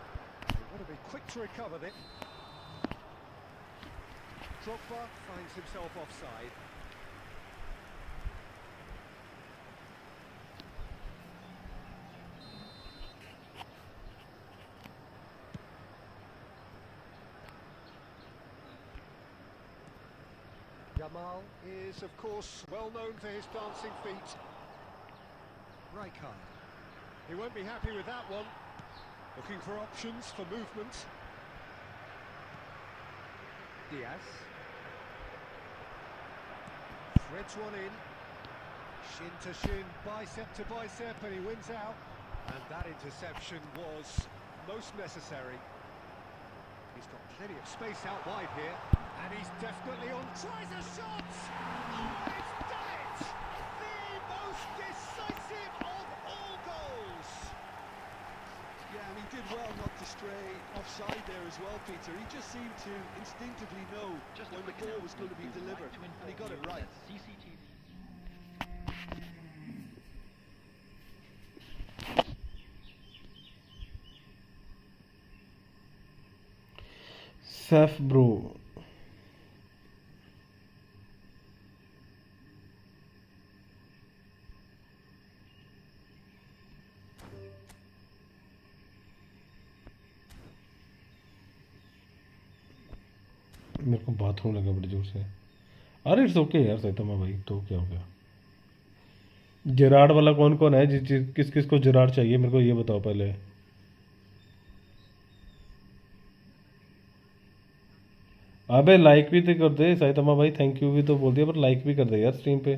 Want to be quick to recover it. Drogba finds himself offside. Yamal is, of course, well known for his dancing feet. Rijkaard. He won't be happy with that one. Looking for options for movement. Diaz. Threads one in. Shin to shin, bicep to bicep, and he wins out. And that interception was most necessary. He's got plenty of space out wide here. And he's definitely on. Tries a shot! Oh, he's done it! The most decisive of all goals! Yeah, and he did well not to stray offside there as well, Peter. He just seemed to instinctively know when the ball was going to be delivered, and he got it right. CCTV. Saf bro. मेरे को bathroom लगा बड़ी जोर से। अरे it's okay यार Saitama भाई, तो क्या हो गया। जेरार्ड वाला कौन कौन है, किस किस को जेरार्ड चाहिए मेरे को ये बताओ पहले। अबे लाइक भी तो कर दे सैतमा भाई, थैंक यू भी तो बोल दिया, पर लाइक भी कर दे यार स्ट्रीम पे।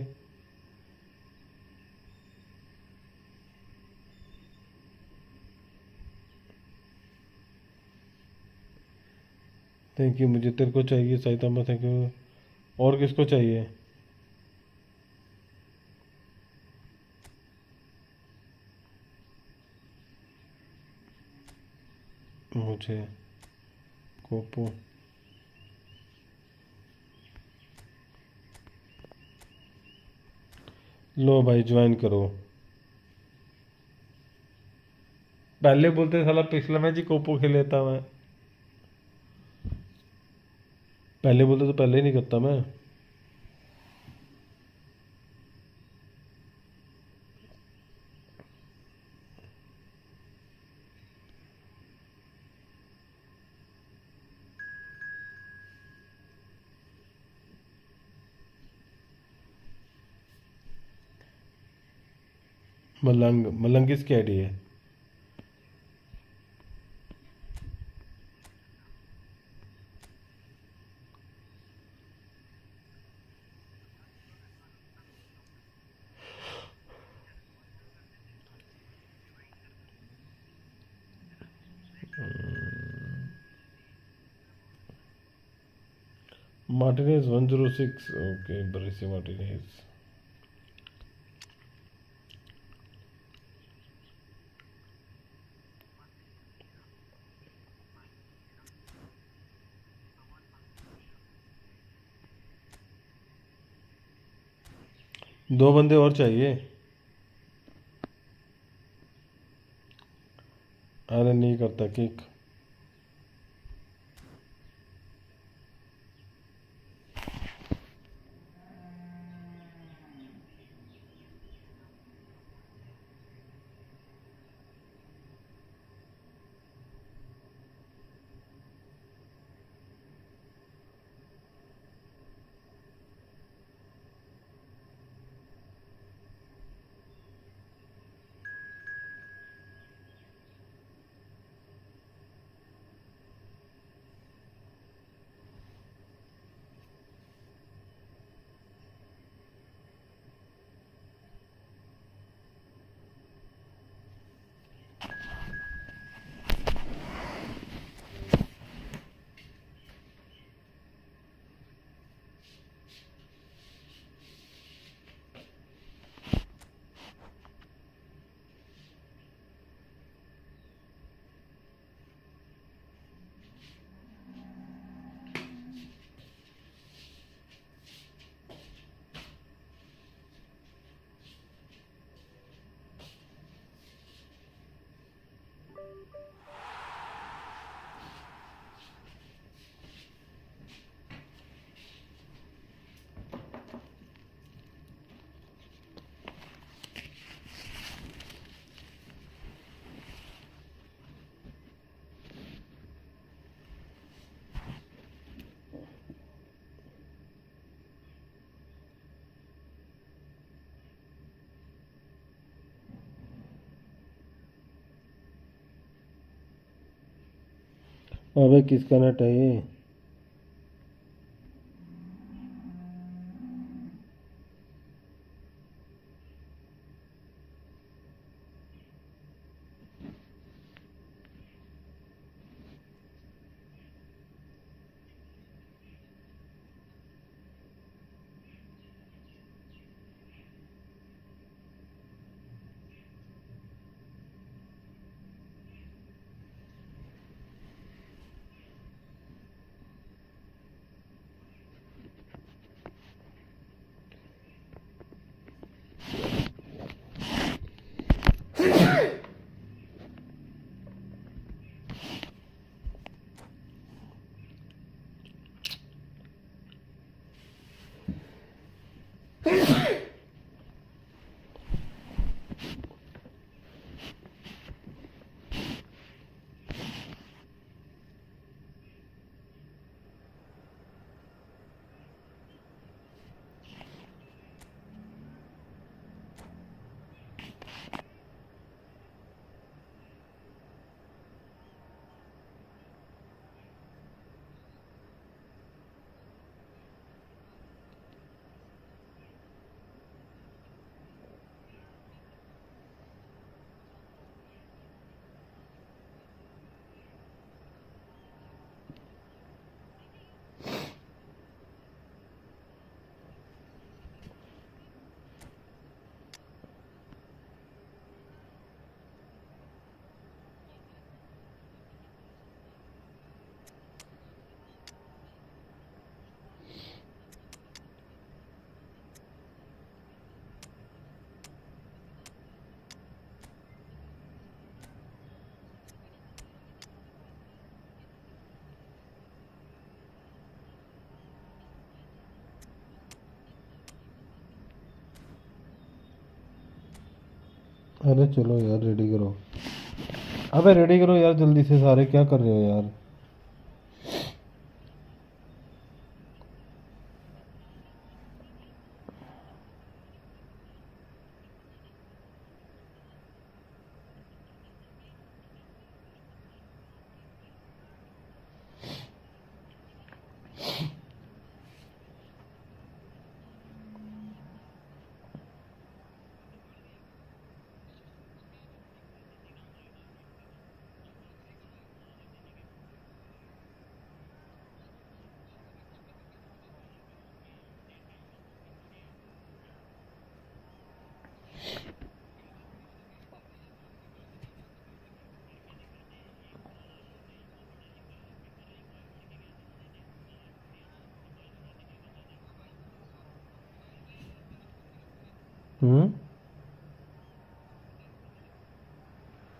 थैंक यू, मुझे तेरे को चाहिए सैतमा, थैंक यू। और किसको चाहिए? मुझे कोपो। लो भाई ज्वाइन करो। पहले बोलते साला पिछला मैच ही कोपो खेल लेता मैं। पहले बोलते तो पहले ही नहीं करता मैं। मलंग, मलंग किसकी आईडी है? मार्टिनेज 106, ओके ब्रेसी मार्टिनेज। दो बंदे और चाहिए। अरे नहीं करता किक। अबे किसका नेट है ये? अरे चलो यार रेडी करो, अबे रेडी करो यार जल्दी से, सारे क्या कर रहे हो यार।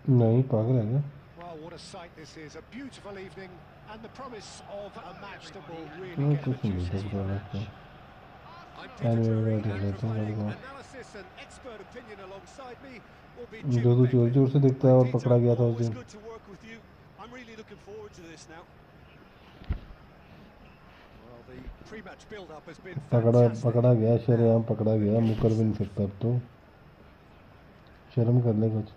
नहीं पागल है क्या? Well, what a sight this is. A beautiful evening and the promise of a match that will really get the कुछ नहीं juices देख flowing. रहा है। I'm Peter Anyway, Drury, मैं देख and लेता हूँ providing गाड़ी analysis and expert opinion alongside me will be को, Jim जो तू जोर Begley. जोर से देखता है और Peter, पकड़ा गया था उस always दिन। good to work with you. I'm really looking forward to this now. Well, the pre-match build-up has been पकड़ा fantastic. गया, शरेआम पकड़ा गया, मुकर भी नहीं सकता अब तो, शर्म कर ले कुछ।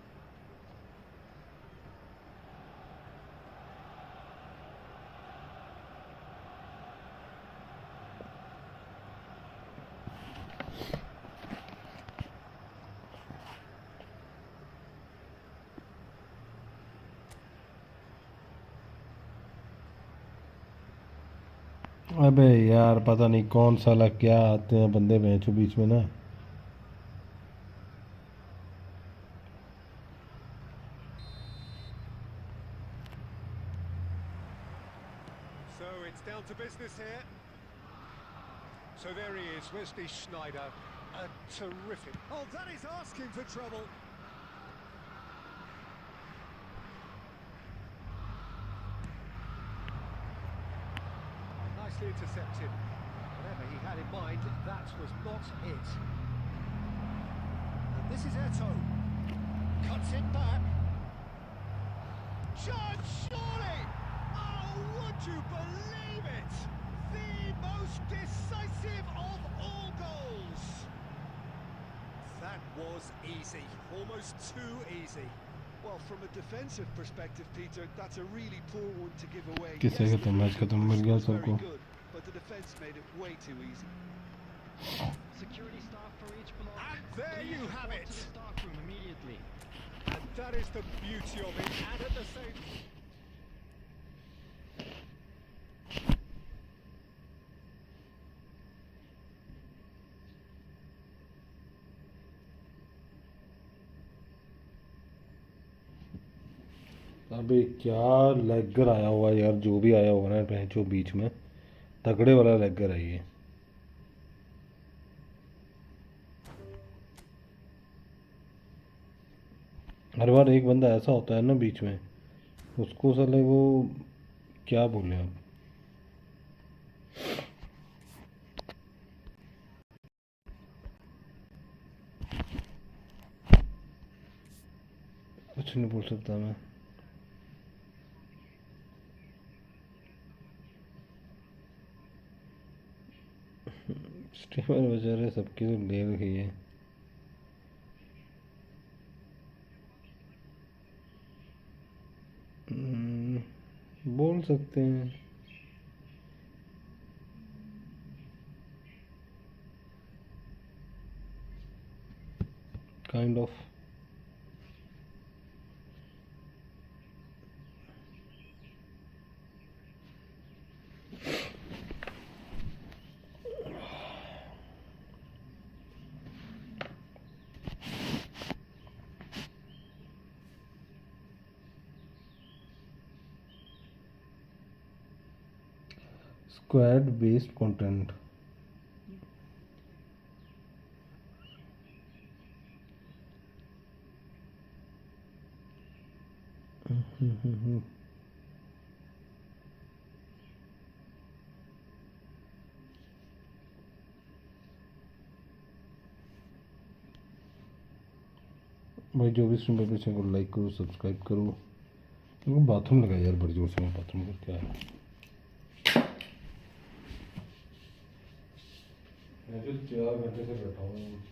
अबे यार पता नहीं कौन साला क्या आते हैं बंदे बेंचों बीच में ना। So it's down to business here. So there he is, Wesley Sneijder. A terrific... Oh, that is asking for trouble. Nicely intercepted. Whatever he had in mind, that was not it. And this is Eto'o. Cuts it back. Judge, surely! Oh, would you believe it? The most decisive of all goals. That was easy, almost too easy. Well, from a defensive perspective, Peter, that's a really poor one to give away. किससे Yes, खत्म, the match खत्म मिल गया was very सबको। good, but the defense made it way too easy. Security staff for each block. And there Please you have report it. to the staff room immediately. And that is the beauty of it, and at the same... अबे क्या लेगर आया हुआ यार, जो भी आया हुआ ना बेंचों बीच में, तगड़े वाला लेगर है ये। हर बार एक बंदा ऐसा होता है ना बीच में, उसको साले वो क्या बोले आप। कुछ नहीं बोल सकता मैं। स्टीमर बेचारे सबकी तो ले रखी है। बोल सकते हैं। Kind of. Squad based content. भाई जो भी स्ट्रीम पे चैनल को लाइक करो, सब्सक्राइब करो। मेरे को बाथरूम लगा यार बड़ी जोर से, मैं बाथरूम करके आया। मैं जो 4 घंटे से बैठा हूँ।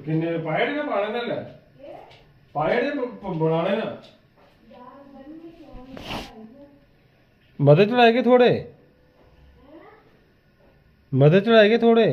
किन्ने पायड़ के पाने ना ले पायड़ बनाने ना मदद चढ़ाएंगे थोड़े मदद चढ़ाएंगे थोड़े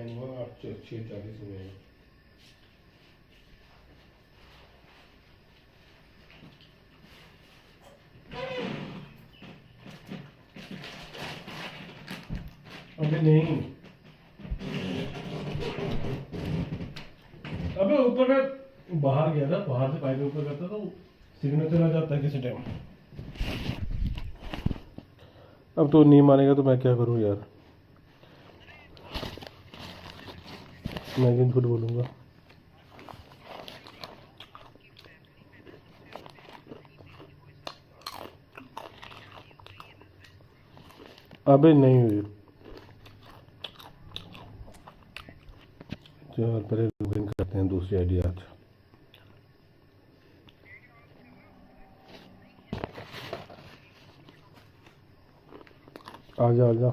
टाइम हुआ 8:46 में। अबे नहीं, अबे ऊपर का बाहर गया था, बाहर से पाइप ऊपर करता तो सिग्नल चला जाता है किसी टाइम। अब तो नहीं मानेगा तो मैं क्या करूं यार, मैं क्यों झूठ बोलूंगा। अबे नहीं हुई यार, पहले लॉगिन करते हैं दूसरी आईडी आज। आजा आजा,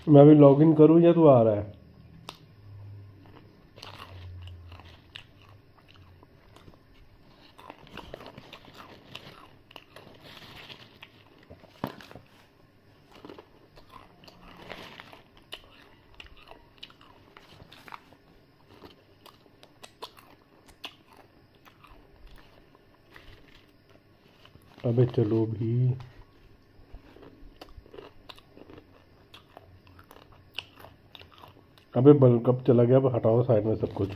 मैं अभी लॉगिन करूँ या तू आ रहा है? अबे चलो भी, अबे बल कब चला गया? अब हटाओ साइड में सब कुछ।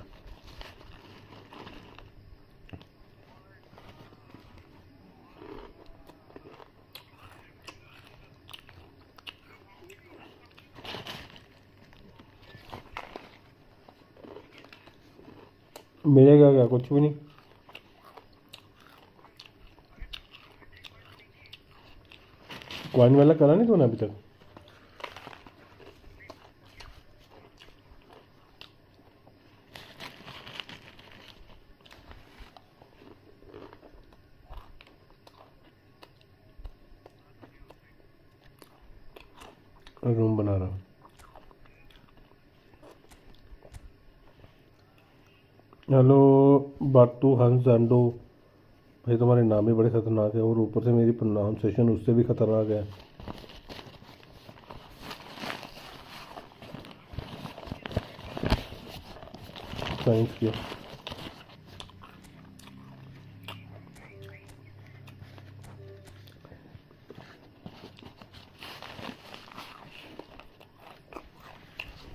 मिलेगा क्या? कुछ भी नहीं। कॉइन वाला करा नहीं तूने अभी तक? रूम बना रहा हूँ। हेलो बाटू हंस जांडो भाई, तुम्हारे नाम ही बड़े खतरनाक है और ऊपर से मेरी प्रोनाउंसिएशन उससे भी खतरनाक है। साइंस की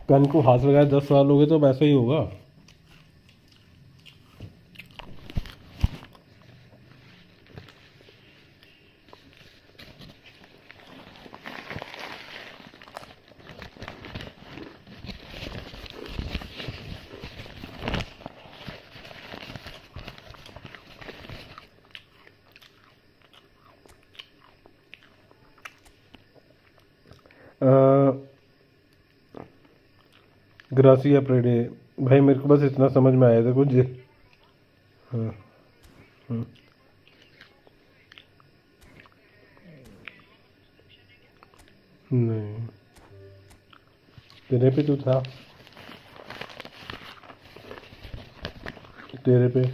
पेन को हाथ लगाए 10 साल हो गए तो वैसा ही होगा। ग्रासिया प्रेडे भाई, मेरे को बस इतना समझ में आया था कुछ। हाँ हाँ। नहीं, तेरे पे तो था, तेरे पे।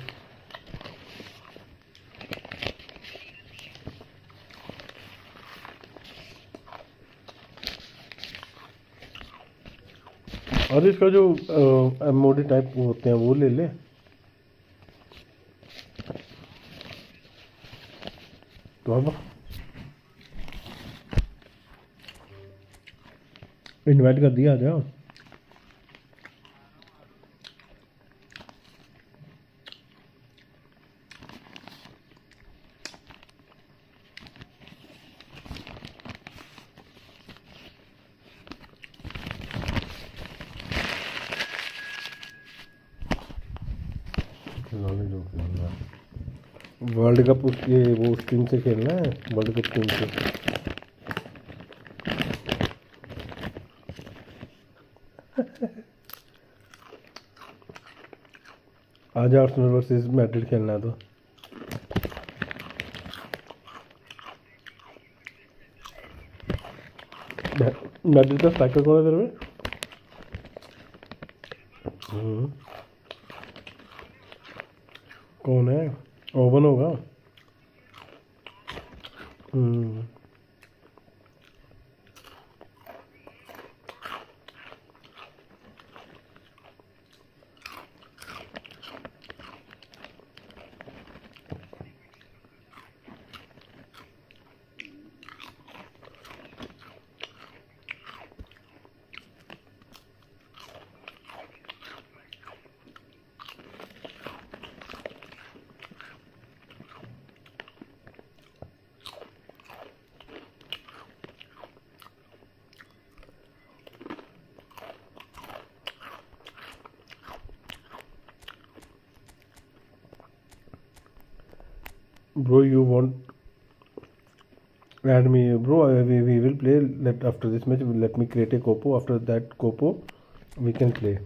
और इसका जो एमओडी टाइप होते हैं वो ले ले। तो अब इनवाइट कर दिया, आ जाओ। वर्ल्ड कप उसके वो उस टीम से खेलना है, वर्ल्ड कप टीम से। आज आर्सेनल वर्सेस मैड्रिड खेलना है तो मैड्रिड का स्ट्राइकर कौन है तेरे में? कौन है? ओवन होगा। हम्म Bro, you want add me, bro? We will play. Let after this match, let me create a copo. After that copo, we can play.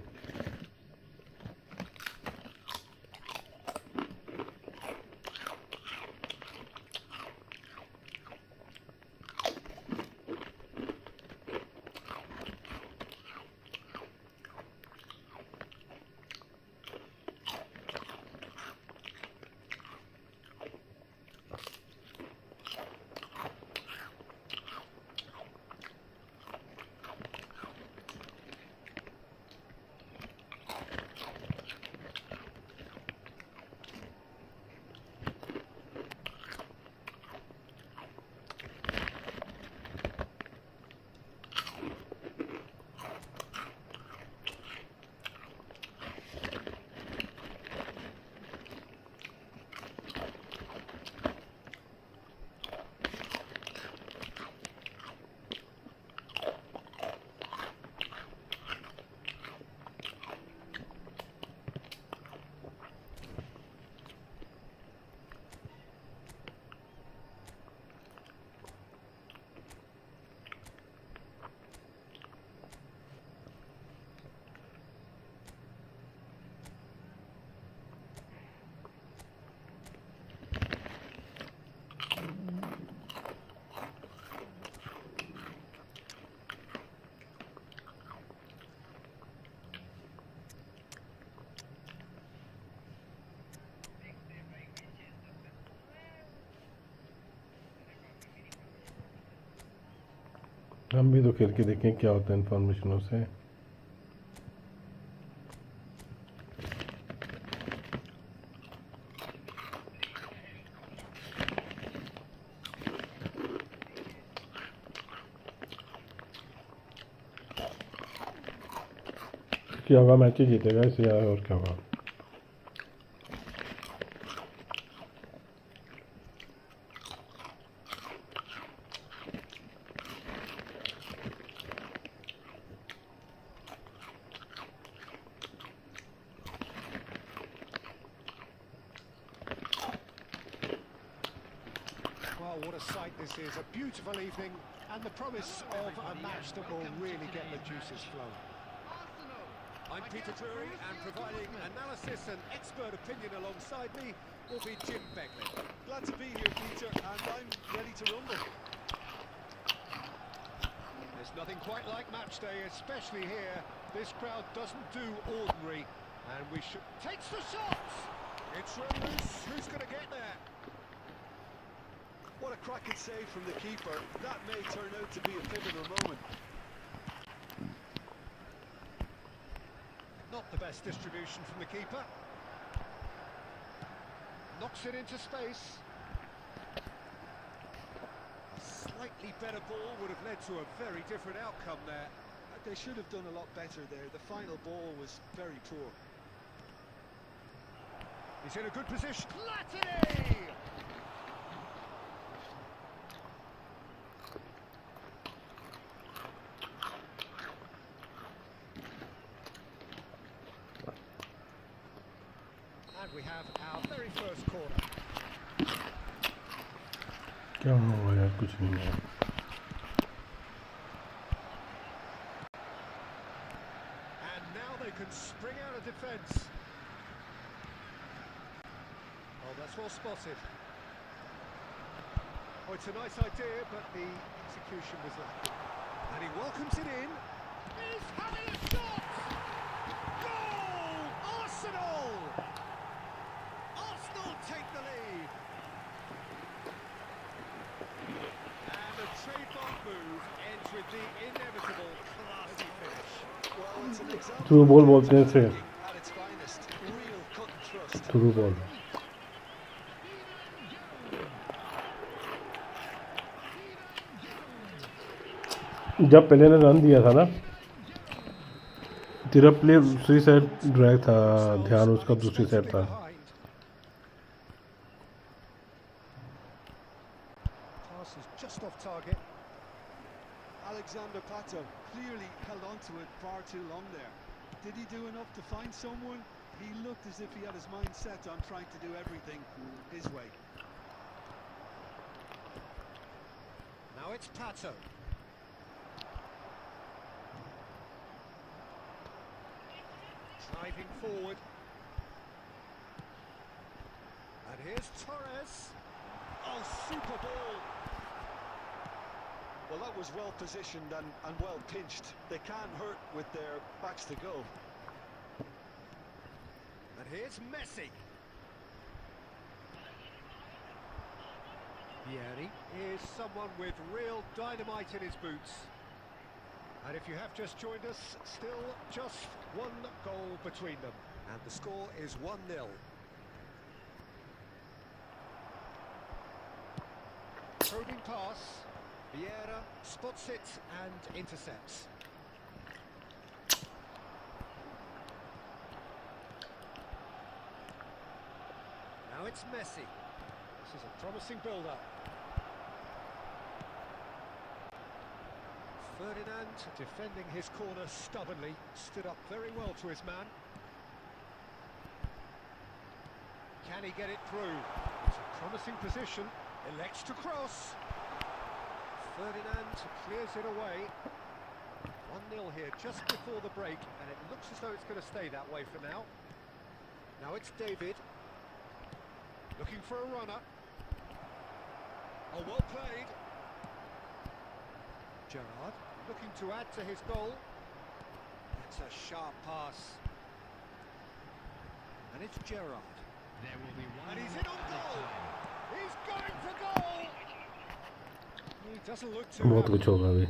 हम भी तो खेल के देखें क्या होता है इन्फॉर्मेशनों से. क्या होगा, मैच ही जीतेगा इसे, और क्या होगा. Well, what a sight this is, a beautiful evening, and the promise of a match that will really get the juices flowing. I'm Peter Drury, and providing analysis and expert opinion alongside me will be Jim Beckley. Glad to be here, Peter, and I'm ready to rumble. There's nothing quite like match day, especially here. This crowd doesn't do ordinary, and we should... Takes the shots! It's run loose. Who's going to get there? What a cracking save from the keeper. That may turn out to be a pivotal moment. Not the best distribution from the keeper. Knocks it into space. A slightly better ball would have led to a very different outcome there. They should have done a lot better there. The final ball was very poor. He's in a good position. Platini! And we have our very first corner. क्या हुआ यार, कुछ नहीं है. And now they can spring out of defence. Oh, that's well spotted. Oh, it's a nice idea, but the execution was lacking. And he welcomes it in. He's having a shot! Goal! Arsenal! Arsenal take the lead. an example through of ball बोलते हैं इसे, attacking at its finest. Real cut and thrust. Through ball. जब पहले ने run दिया था ना, तेरा प्ले दूसरी साइड ड्रैग था, ध्यान उसका दूसरी साइड था। Pass is just off target. Alexander Pato clearly held on to it far too long there. Did he do enough to find someone? He looked as if he had his mind set on trying to do everything his way. Now it's Pato. Driving forward. And here's Torres. Oh, super ball. Well, that was well positioned and well pinched. They can't hurt with their backs to goal. And here's Messi. Vieri is someone with real dynamite in his boots. And if you have just joined us, still just one goal between them. And the score is 1-0. Probing pass. Vieira spots it and intercepts. Now it's Messi. This is a promising build-up. Ferdinand defending his corner stubbornly, stood up very well to his man. Can he get it through? It's a promising position, elects to cross. Ferdinand clears it away. 1-0 here just before the break, and it looks as though it's going to stay that way for now. Now it's David, looking for a runner. Oh, well played. Gerrard looking to add to his goal. It's a sharp pass. And it's Gerrard. There will be one And he's more in on added goal. time. He's going for goal. He doesn't look too बहुत happy. कुछ होगा अभी,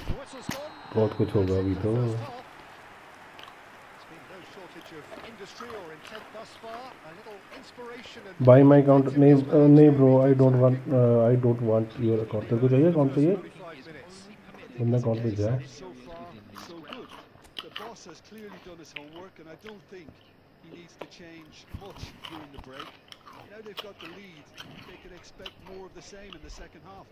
The whistle's gone. बहुत कुछ होगा अभी तो। There's been no shortage of industry or intent thus far. A little inspiration and buy my account नहीं, नहीं bro, I don't want your account. तेरे को चाहिए अकाउंट? चाहिए 45 minutes. बंदा अकाउंट पे जाए। So far, so good. The boss has clearly done his homework, and I don't think he needs to change much during the break. Now they've got the lead, they can expect more of the same in the second half.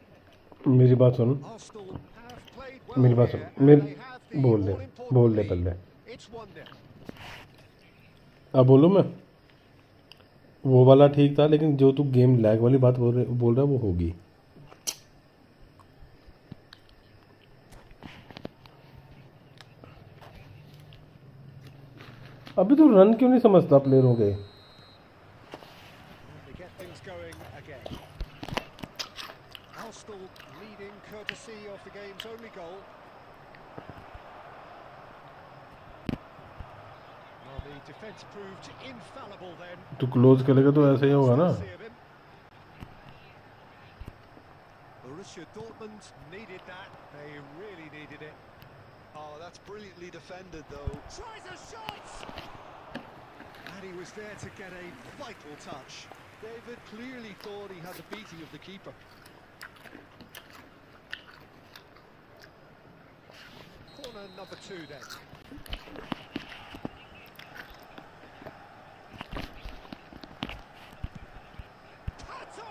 मेरी बात सुन, Arsenal have played मेरी well बात here, soon, and मेरे they have the बोल दे all-important lead. पहले। It's 1-0. अब बोलूँ मैं? वो वाला ठीक था, लेकिन जो तू गेम लैग वाली बात बोल रहा है वो होगी। अभी तो रन क्यों नहीं समझता प्लेयरों के? They get things going again. Arsenal leading courtesy of the game's only goal. Well, the defence proved infallible then. तू क्लोज करेगा तो ऐसे ही होगा ना। Borussia Dortmund needed that. They really needed it. Oh, that's brilliantly defended, though. Tries a shot! And he was there to get a vital touch. David clearly thought he had the beating of the keeper. Corner number 2 then. Pato!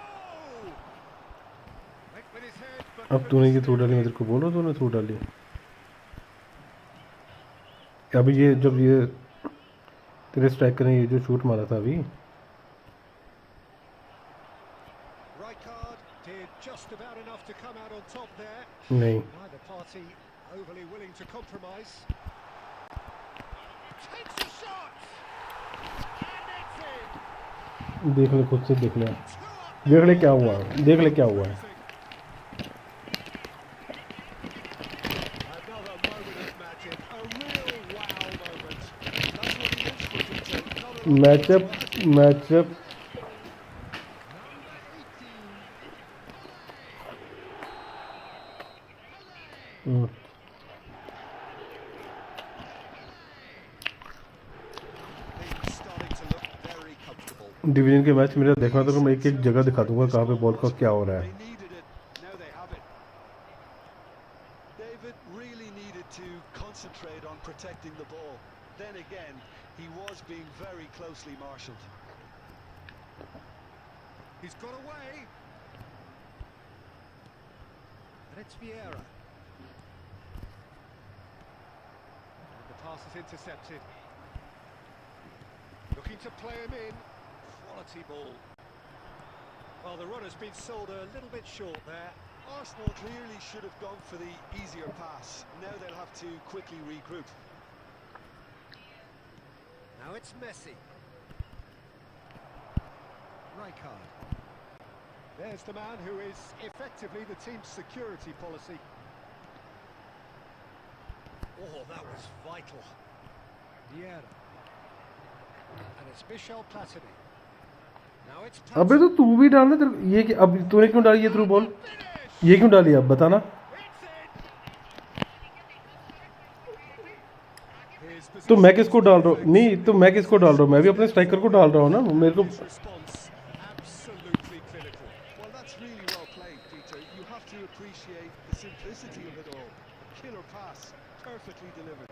Went with his head, but अब तूने ये through डाली, मैं तेरे को बोला तूने through डाली। अभी ये जब ये तेरे स्ट्राइकर ने ये जो शूट मारा था अभी, Rijkaard did just about enough to come out on top there. नहीं Neither party overly willing to compromise. Takes a shot! And it's in! देख ले, खुद से देख ले, देख ले क्या हुआ, देख ले क्या हुआ है। Another moment of magic, a real wow moment. That's what he looks for, Peter. Not a lot matchup division के मैच मेरा देखना तो मैं एक एक जगह दिखा दूंगा कहाँ पे बॉल का क्या हो रहा They है. needed it. Now they have it. David really needed to concentrate on protecting the ball. Then again, he was being very closely marshalled. He's got away. And it's Vieira. And the pass is intercepted. Looking to play him in. Quality ball. Well, the run has been sold a little bit short there. Arsenal clearly should have gone for the easier pass. Now they'll have to quickly regroup. Now it's Messi. Rijkaard. There's the man who is effectively the team's security policy. Oh, that was vital. Vieira. And it's Michel Platini. Now it's अबे तो तू भी डालना ये कि अब तूने क्यों डाली ये थ्रू बॉल ये क्यों डाली अब बताना तो मैं किसको डाल रहा हूँ नहीं तो मैं किसको डाल रहा हूँ मैं भी अपने स्ट्राइकर को डाल रहा हूँ ना मेरे को absolutely clinical. Well, that's really well played, Peter. You have to appreciate the simplicity of it all. Killer pass, perfectly delivered.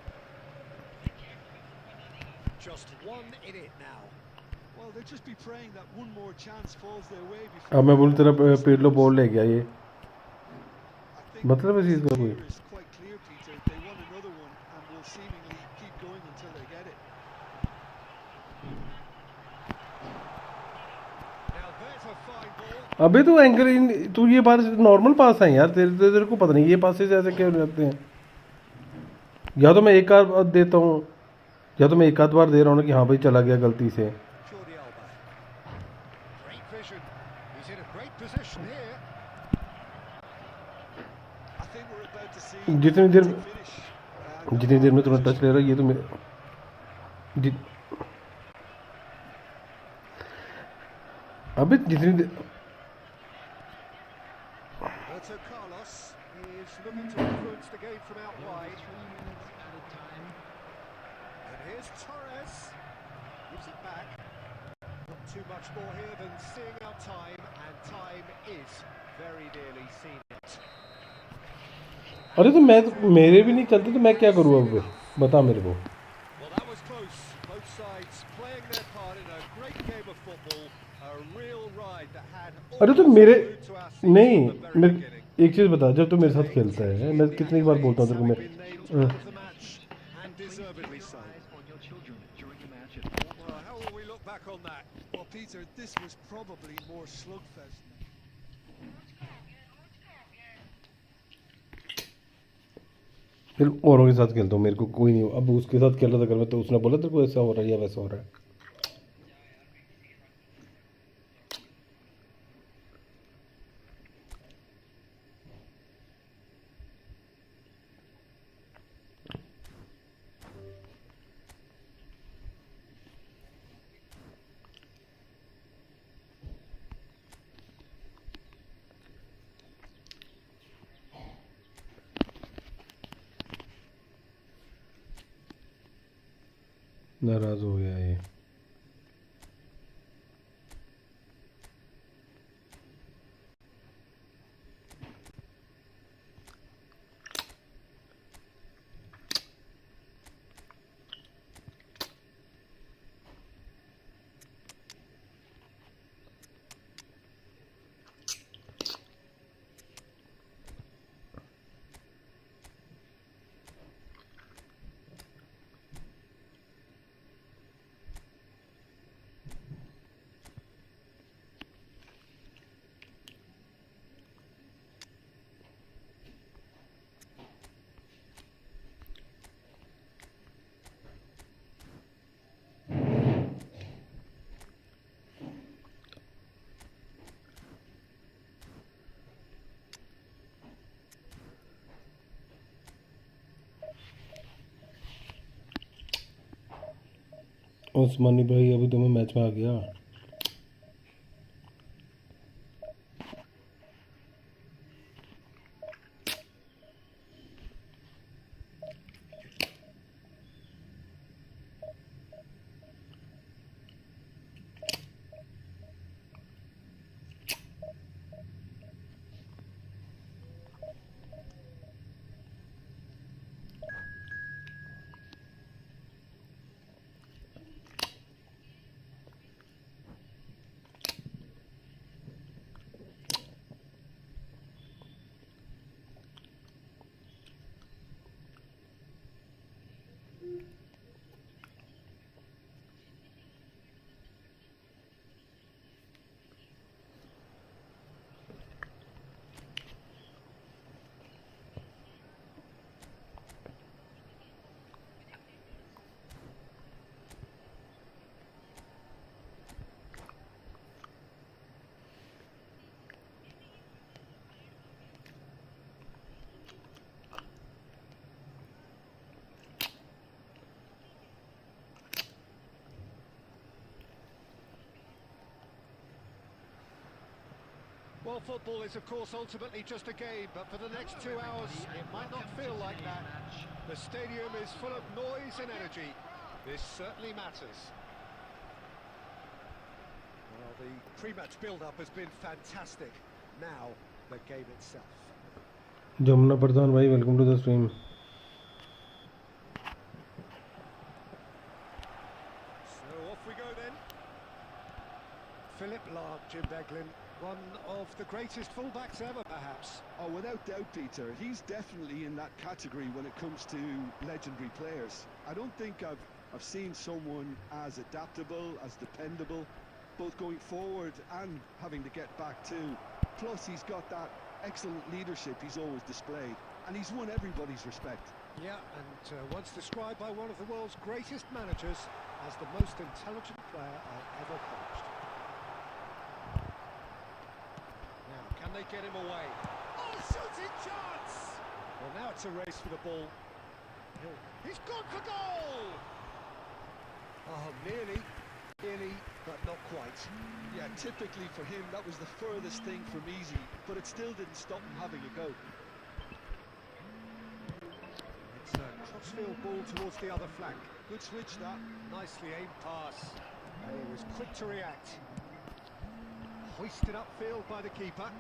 Just one in it now. Well, they'll just be praying that one more chance falls their way before. अब मैं बोलूँ तेरा पेडलो ball ले गया ये I think मतलब इस चीज़ का कोई here is quite clear, Peter. They want another one and will seemingly keep going until they get it. Now there's a fine ball. अबे तो एंगल तू ये बात नॉर्मल पास है यार तेरे को पता नहीं ये पासेस ऐसे क्यों लगते हैं या तो मैं एक बार देता हूँ या तो मैं एक आध बार दे रहा हूँ ना कि हाँ भाई चला गया गलती से Jordi Alba. Great vision. He's in a great position here. I think we're about to see जितनी देर finish. जितनी देर में तुरंत टच ले रहा है ये तो मेरे अबे जितनी देर Roberto Carlos is looking to influence the game from out wide. And here's Torres. Gives it back. Not too much more here than seeing out time, and time is very nearly seen it. अरे तो मैं मेरे भी नहीं चलते तो मैं क्या करूँ अब बता मेरे को Well, that was close. Both sides playing their part in a great game of football. A real ride that had अरे तो all मेरे the to our seats नहीं from the very मैं beginning. एक चीज़ बता जब तू मेरे साथ खेलता है मैं कितनी बार बोलता हूँ तेरे को मैं Having been named man of the match, and deservedly so. Eyes on your children during the match at all Well, how will we look back on that? Well, Peter, this was probably more slugfest. फिर औरों के साथ खेलता हूँ मेरे को कोई नहीं अब उसके साथ खेल रहा था कल मैं तो उसने बोला तेरे को ऐसा हो रहा है या वैसा हो रहा है नाराज हो गया ये उस्मानी भाई अभी तो मैं मैच में आ गया Well, football is, of course, ultimately just a game, but for the next 2 hours, it might not feel like that. The stadium is full of noise and energy. This certainly matters. Well, the pre-match build-up has been fantastic. Now, the game itself. Jamuna Pradhan bhai, welcome to the stream. So off we go then. Philip Lahm, Jim Beglin, one of the greatest fullbacks ever, perhaps. Oh, without doubt, Peter. He's definitely in that category when it comes to legendary players. I don't think I've seen someone as adaptable, as dependable, both going forward and having to get back too. Plus, he's got that excellent leadership he's always displayed, and he's won everybody's respect. Yeah, and once described by one of the world's greatest managers as the most intelligent player I've ever coached. Now, can they get him away? Oh, shooting chance! Well, now it's a race for the ball. He's gone for goal! Oh, nearly, but not quite. Yeah, typically for him, that was the furthest thing from easy, but it still didn't stop him having a go. It's a crossfield ball towards the other flank. Good switch, that. Nicely aimed pass. And he was quick to react. Hoisted upfield by the keeper.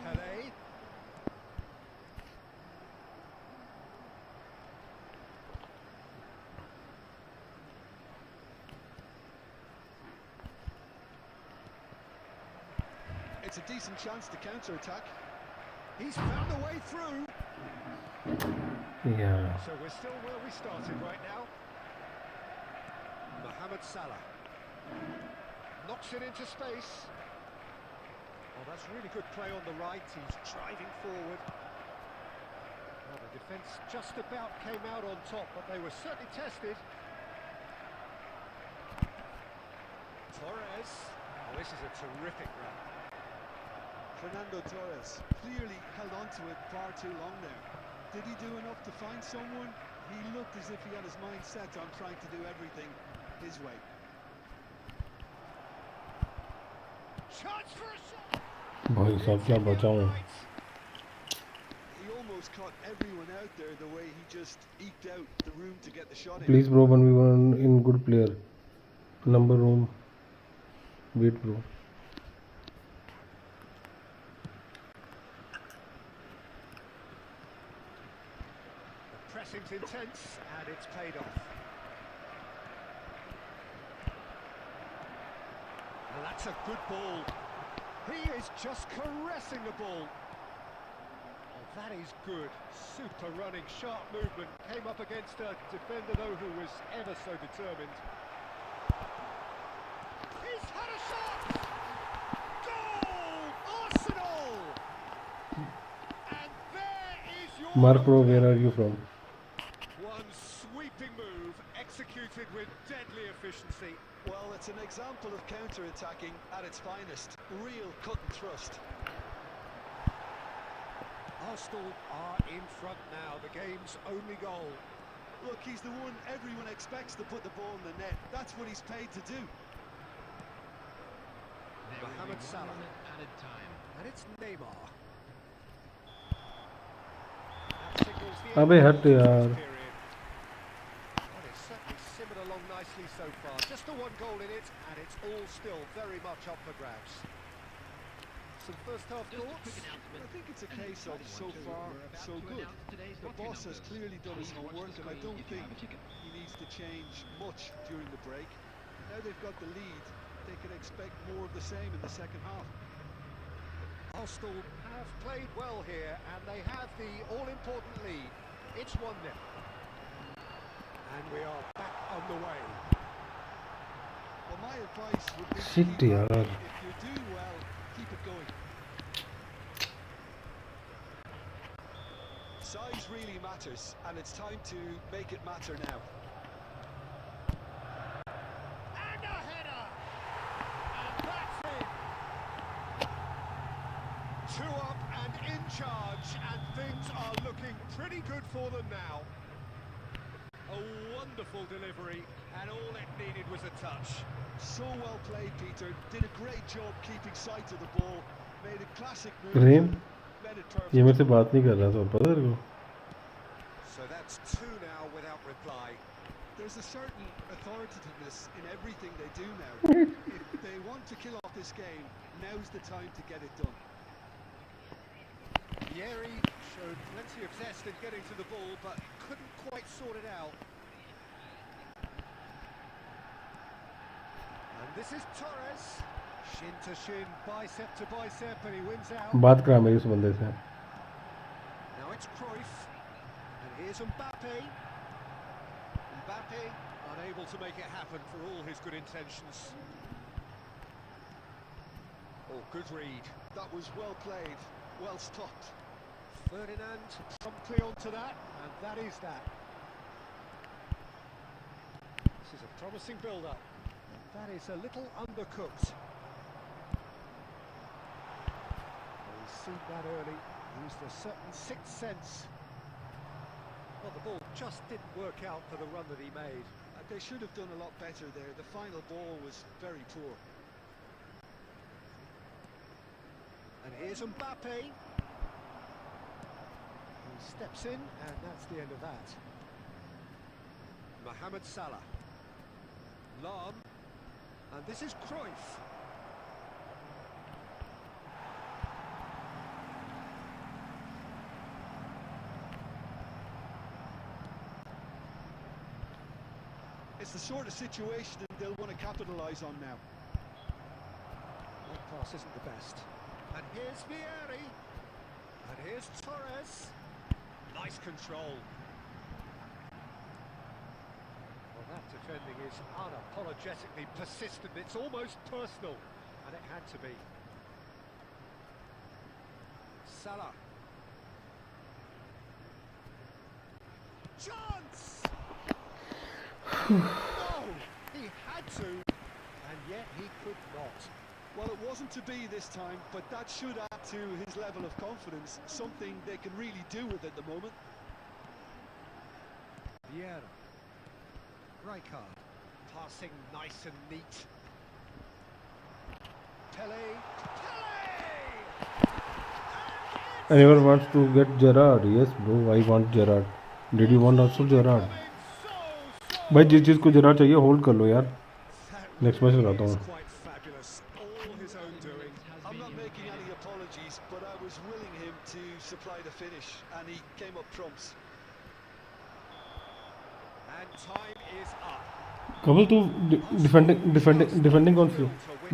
Pele. It's a decent chance to counter-attack. He's found a way through. Yeah. So we're still where we started right now. Mohamed Salah. Knocks it into space. Oh, that's really good play on the right. He's driving forward. Well, the defence just about came out on top, but they were certainly tested. Torres. Oh, this is a terrific run. Fernando Torres clearly held on to it far too long there. Did he do enough to find someone? He looked as if he had his mind set on trying to do everything his way. Chance for a shot! भाई साहब क्या बचाऊं. He almost caught everyone out there the way he just eked out the room to get the shot in. Please bro, 1v1 in good player. Number room. Wait bro. Pressing's intense, and it's paid off. Well, that's a good ball. He is just caressing the ball. Oh, that is good. Super running, sharp movement. Came up against a defender, though, who was ever so determined. He's had a shot! Goal! Arsenal! And there is your... Mark bro, where are you from? One sweeping move, executed with deadly efficiency. Well, it's an example of counter-attacking at its finest. Real cut and thrust. Arsenal are in front now, the game's only goal. Look, he's the one everyone expects to put the ball in the net. That's what he's paid to do. Mohamed Salah. And it's Neymar. That signals the अबे end हट of the यार. period. Well, it's certainly simmered along nicely so far. Just the one goal in it, and it's all still very much up for grabs. Some first half thoughts? I think it's a case of so far, so good. The boss has clearly done his homework, and I don't think he needs to change much during the break. Now they've got the lead, they can expect more of the same in the second half. Arsenal have played well here, and they have the all-important lead. It's 1-0. And we are back on the way. Well, my advice would be to Shit, keep yaar. running. If you're doing well, keep it going. Size really matters, and it's time to make it matter now. And a header! And that's it! 2 up and in charge, and Things are looking pretty good for them now. A wonderful delivery, and all it needed was a touch. So well played, Peter. Did a great job keeping sight of the ball. Made a classic move. Prem Made it ये मेरे perfect. से बात नहीं कर रहा था पता है तेरे को So that's two now without reply. There's a certain authoritativeness in everything they do now. If they want to kill off this game, now's the time to get it done. Vieri showed plenty of zest in getting to the ball, but couldn't quite sort it out. And this is Torres. Shin to shin, bicep to bicep, and he wins out. बात करा मेरी उस बंदे से Now it's Cruyff. And here's Mbappe. Mbappe unable to make it happen for all his good intentions. Oh, good read. That was well played, well stopped. Ferdinand promptly onto that, and that is that. This is a promising build-up. That is a little undercooked. Well, he's seen that early, used a certain sixth sense. Well, the ball just didn't work out for the run that he made. They should have done a lot better there. The final ball was very poor. And here's Mbappe. He steps in, and that's the end of that. Mohamed Salah. Lan. And this is Cruyff. It's the sort of situation that they'll want to capitalise on now. That pass isn't the best. And here's Vieri. And here's Torres. Nice control. Well, that defending is unapologetically persistent. It's almost personal. And it had to be. Salah. Chance! No! He had to, and yet he could not. Well, it wasn't to be this time, but that should add to his level of confidence, something they can really do with at the moment. Vieira. Rijkaard. Passing nice and neat. Pele. anyone wants to get Gerrard yes bro I want Gerrard did you want also Gerrard भाई जिस चीज़ को Gerrard चाहिए hold कर लो यार next match लगाता हूँ Quite fabulous. All his own doing. I'm not making any apologies, but I was willing him to supply the finish, and he came up trumps. And time is up. कमल तू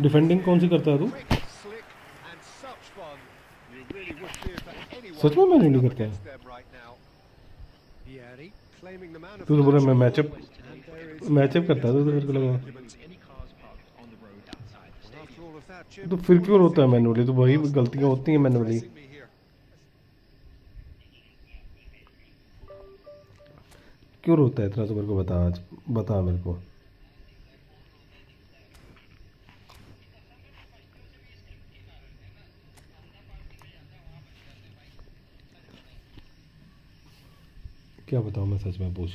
defending कौन सी करता है तू Quick, slick, and such fun. You really would fear for anyone सच में मैं नहीं करता against them right now. Vieri claiming the man of तू तो बोला मैं the match. मैचअप करता है तो मेरे को लगा Any cars parked on the road outside the After stadium. all of that, Jim, तो फिर क्यों होता है मैनुअली तो वही गलतियाँ होती हैं मैनुअली Pressing me here. क्यों रोता है इतना तो मेरे को बता मेरे को क्या बताऊँ मैं सच में पूछ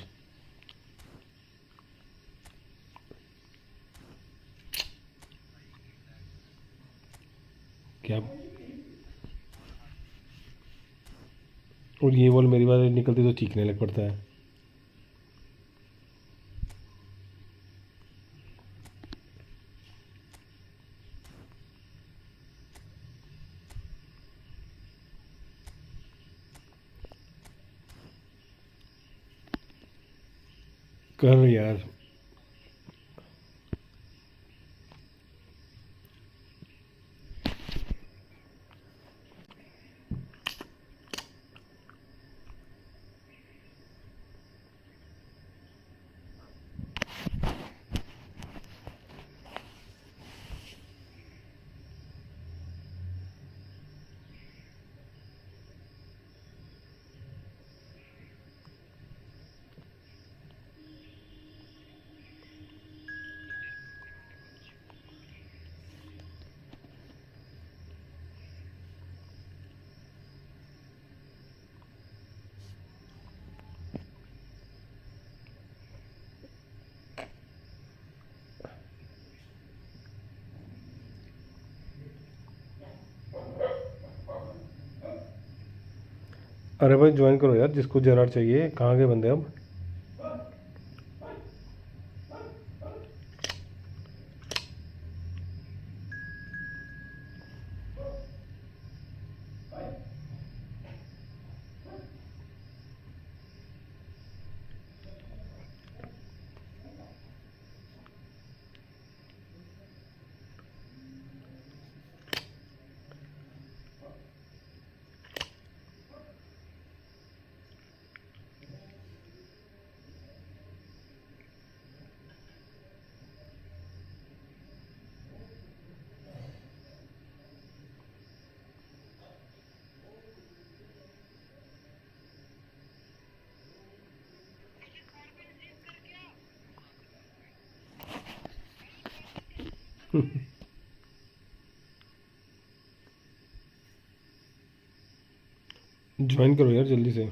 क्या और ये बॉल मेरी बात निकलती तो चीखने लग पड़ता है कर यार अरे भाई ज्वाइन करो यार, जिसको जेरार्ड चाहिए। कहाँ गए बंदे अब? ज्वाइन करो यार जल्दी से।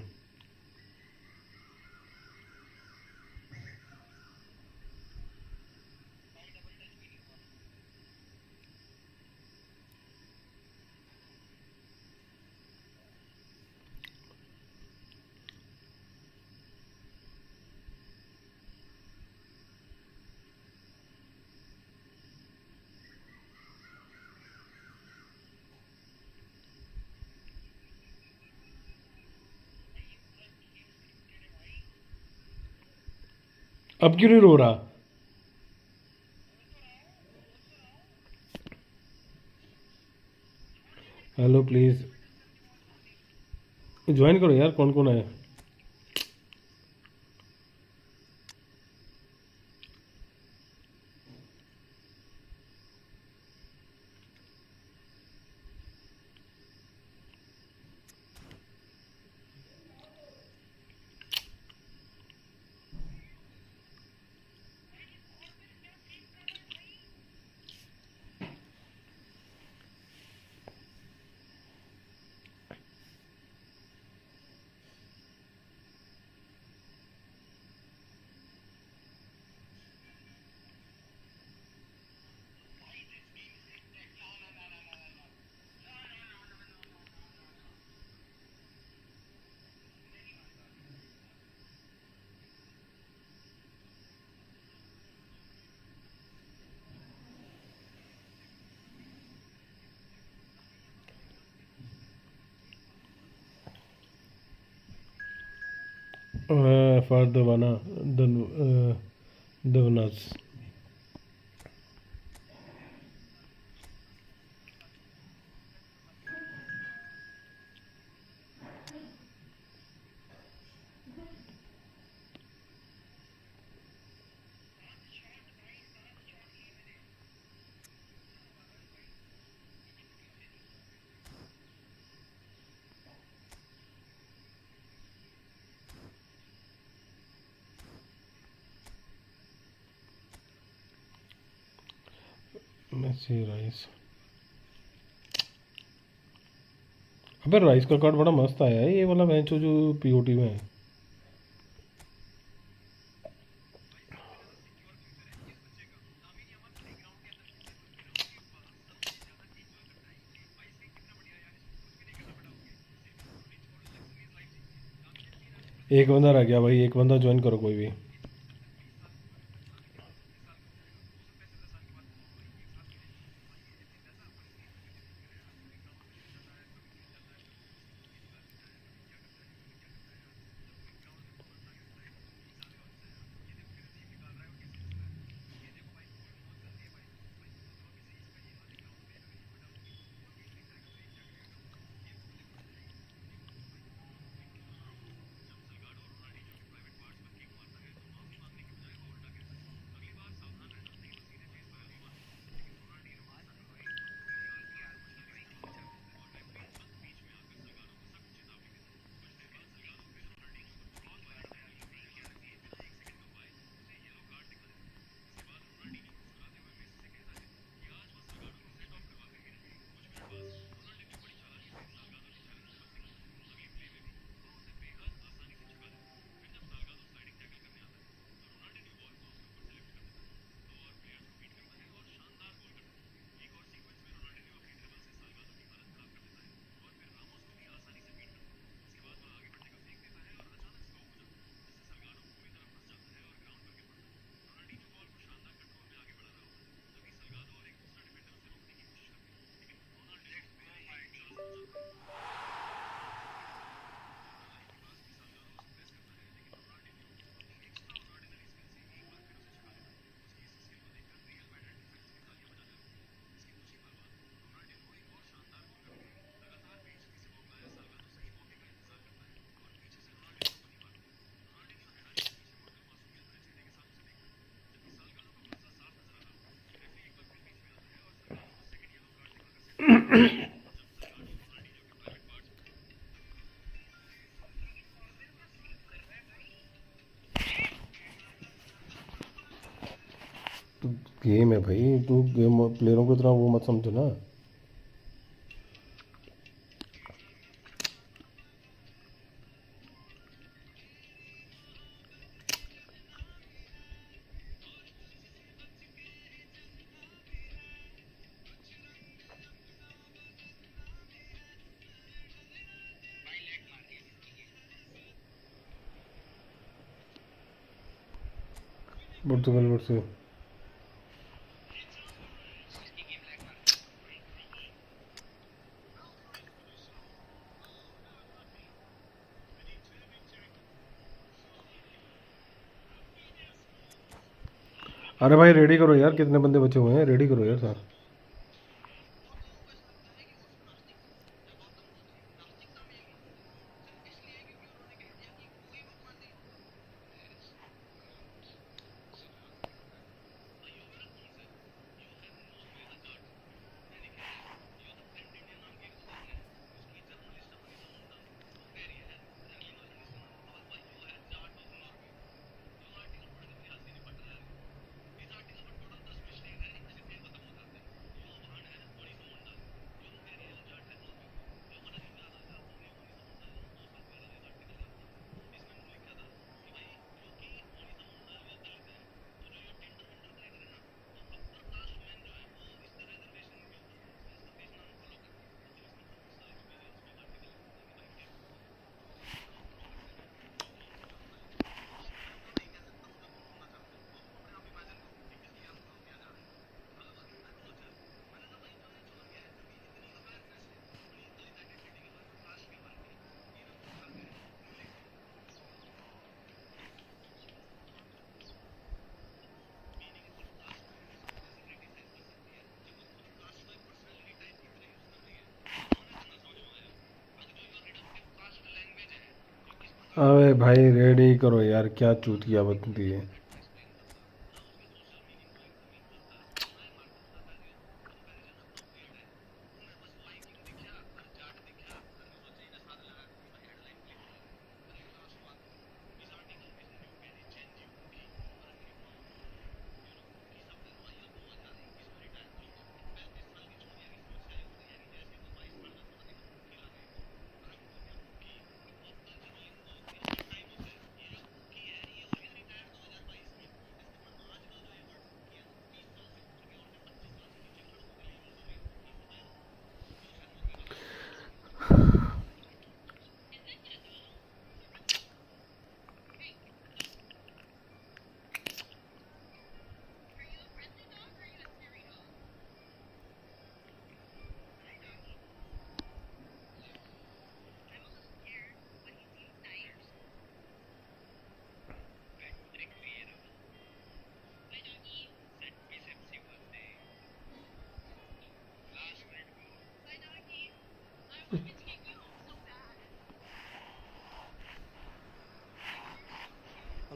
अब क्यों नहीं रो रहा? हेलो प्लीज ज्वाइन करो यार, कौन कौन है? For the winners. Messi Rice. अबे राइस का कार्ड बड़ा मस्त आया है ये वाला मैच जो पीओटी में है। एक बंदा रह गया भाई, एक बंदा ज्वाइन करो कोई भी। तो गेम है भाई, तू गेम प्लेयरों को इतना वो मत समझो ना। पुर्तगाल वर्सेस अरे भाई रेडी करो यार, कितने बंदे बचे हुए हैं, रेडी करो यार सर। अबे भाई रेडी करो यार, क्या चूतिया बनती है।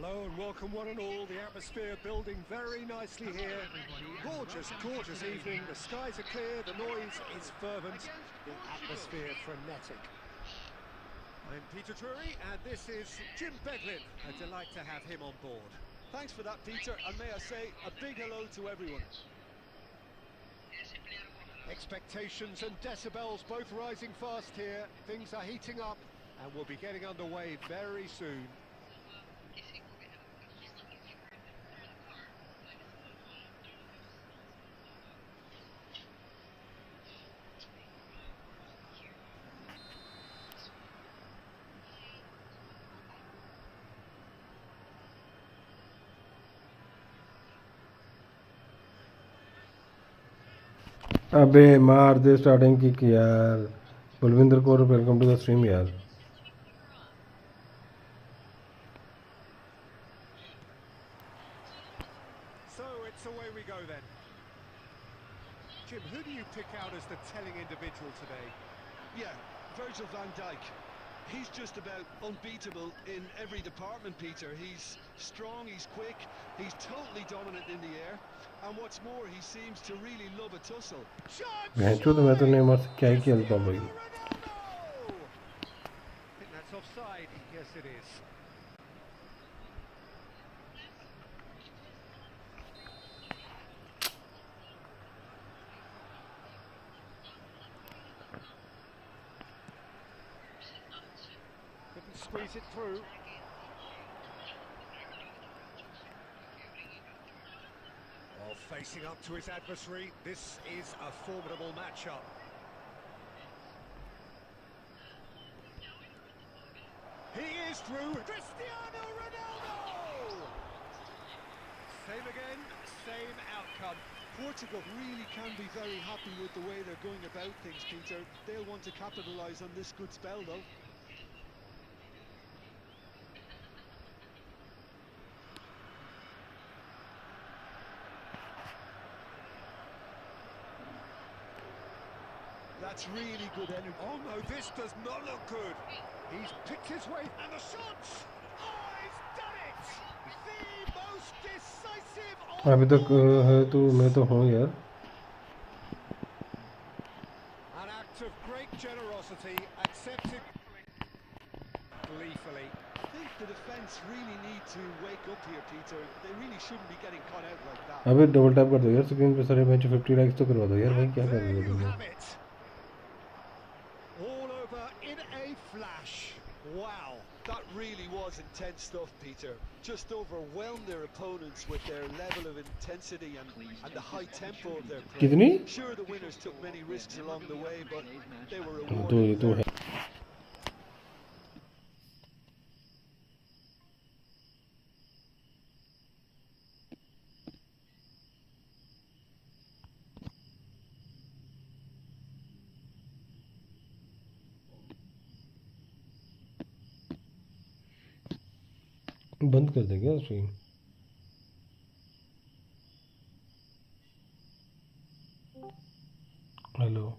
Hello and welcome one and all. The atmosphere building very nicely here. Gorgeous, gorgeous evening. The skies are clear, the noise is fervent, the atmosphere frenetic. I'm Peter Drury and this is Jim Beglin. A delight to have him on board. Thanks for that, Peter, and may I say a big hello to everyone. Expectations and decibels both rising fast here. Things are heating up and we'll be getting underway very soon. अबे मार दे starting kick यार। Balwinder Kaur welcome to the stream यार। So it's away we go then. Jim, who do you pick out as the telling individual today? Yeah, Virgil van Dijk. he's just about unbeatable in every department, Peter. He's strong, he's quick, he's totally dominant in the air, and what's more, he seems to really love a tussle. भैंचो तो मैं तो Neymar से क्या ही खेलता हूँ भाई. I think that's offside. Yes, it is. Couldn't squeeze it through. Well, facing up to his adversary, this is a formidable matchup. He is through. Cristiano Ronaldo! Same again, same outcome. Portugal really can be very happy with the way they're going about things, Peter. They'll want to capitalise on this good spell, though. That's really good energy. Oh no, this does not look good. He's picked his way, and the shots! Oh, he's done it! The most decisive of अभी तक है तो मैं तो हूँ यार. An act of great generosity, accepted gleefully. I think the defence really need to wake up here, Peter. They really shouldn't be getting caught out like that. अबे double tap कर दो यार स्क्रीन पे सारे मैच 50 लाइक्स तो करवा दो यार भाई. क्या कर There रहे हो you तुम? have it. All over in a flash. Wow. That really was intense stuff, Peter. Just overwhelmed their opponents with their level of intensity and the high tempo of their play. कितनी? Sure, the winners took many risks along the way, but they were तो ये rewarded. तो है. बंद कर देंगे stream. Hello.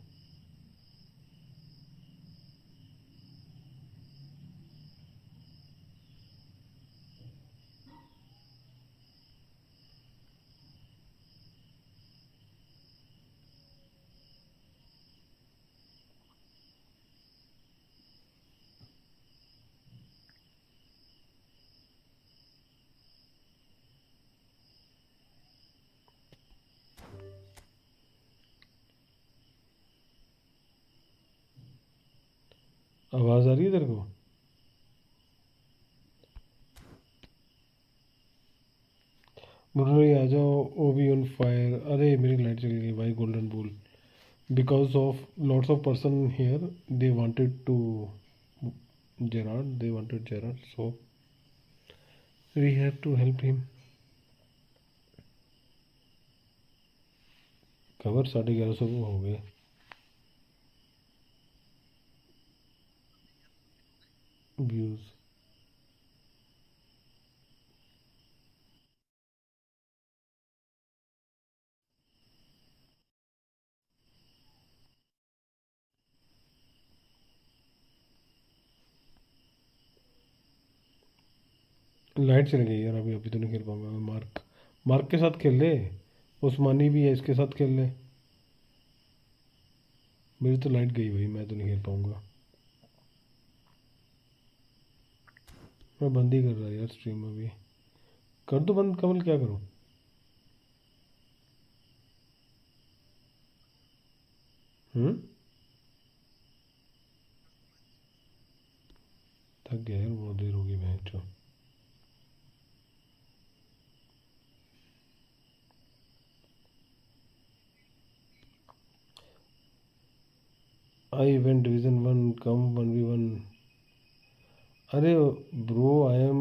आवाज आ रही है तेरे को? मुरली आ जाओ. Oh be on fire. अरे मेरी लाइट चली गई भाई. Golden bull because of lots of person here they wanted to Gerrard so we have to help him. Cover 1150 को हो गए. व्यूज लाइट चली गई यार. अभी तो नहीं खेल पाऊंगा. मार्क के साथ खेल ले. उस्मानी भी है, इसके साथ खेल ले. मेरी तो लाइट गई भाई. मैं तो नहीं खेल पाऊंगा. मैं बंद ही कर रहा यार स्ट्रीम. अभी कर दो बंद. कमल क्या करूं? थक गया यार. बहुत देर होगी मैच. आई इवेंट डिवीजन 1 कम 1v1. अरे ब्रो आई एम.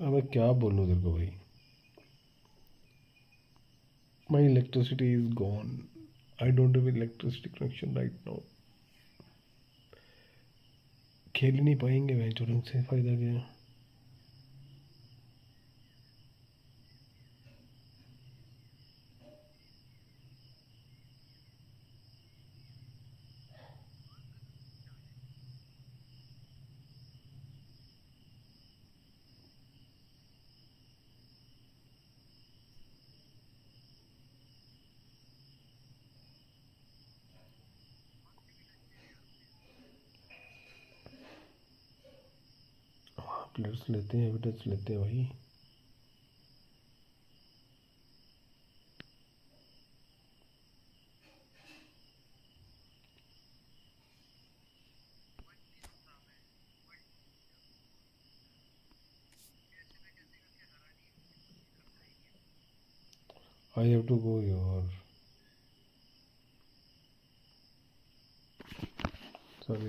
अब मैं क्या बोलूँ तेरे को भाई. My electricity is gone. I don't have electricity connection right now. खेल ही नहीं पाएंगे मैच. और से फ़ायदा क्या है? प्लेयर्स लेते हैं, एविडेंस लेते हैं भाई। I have to go यार।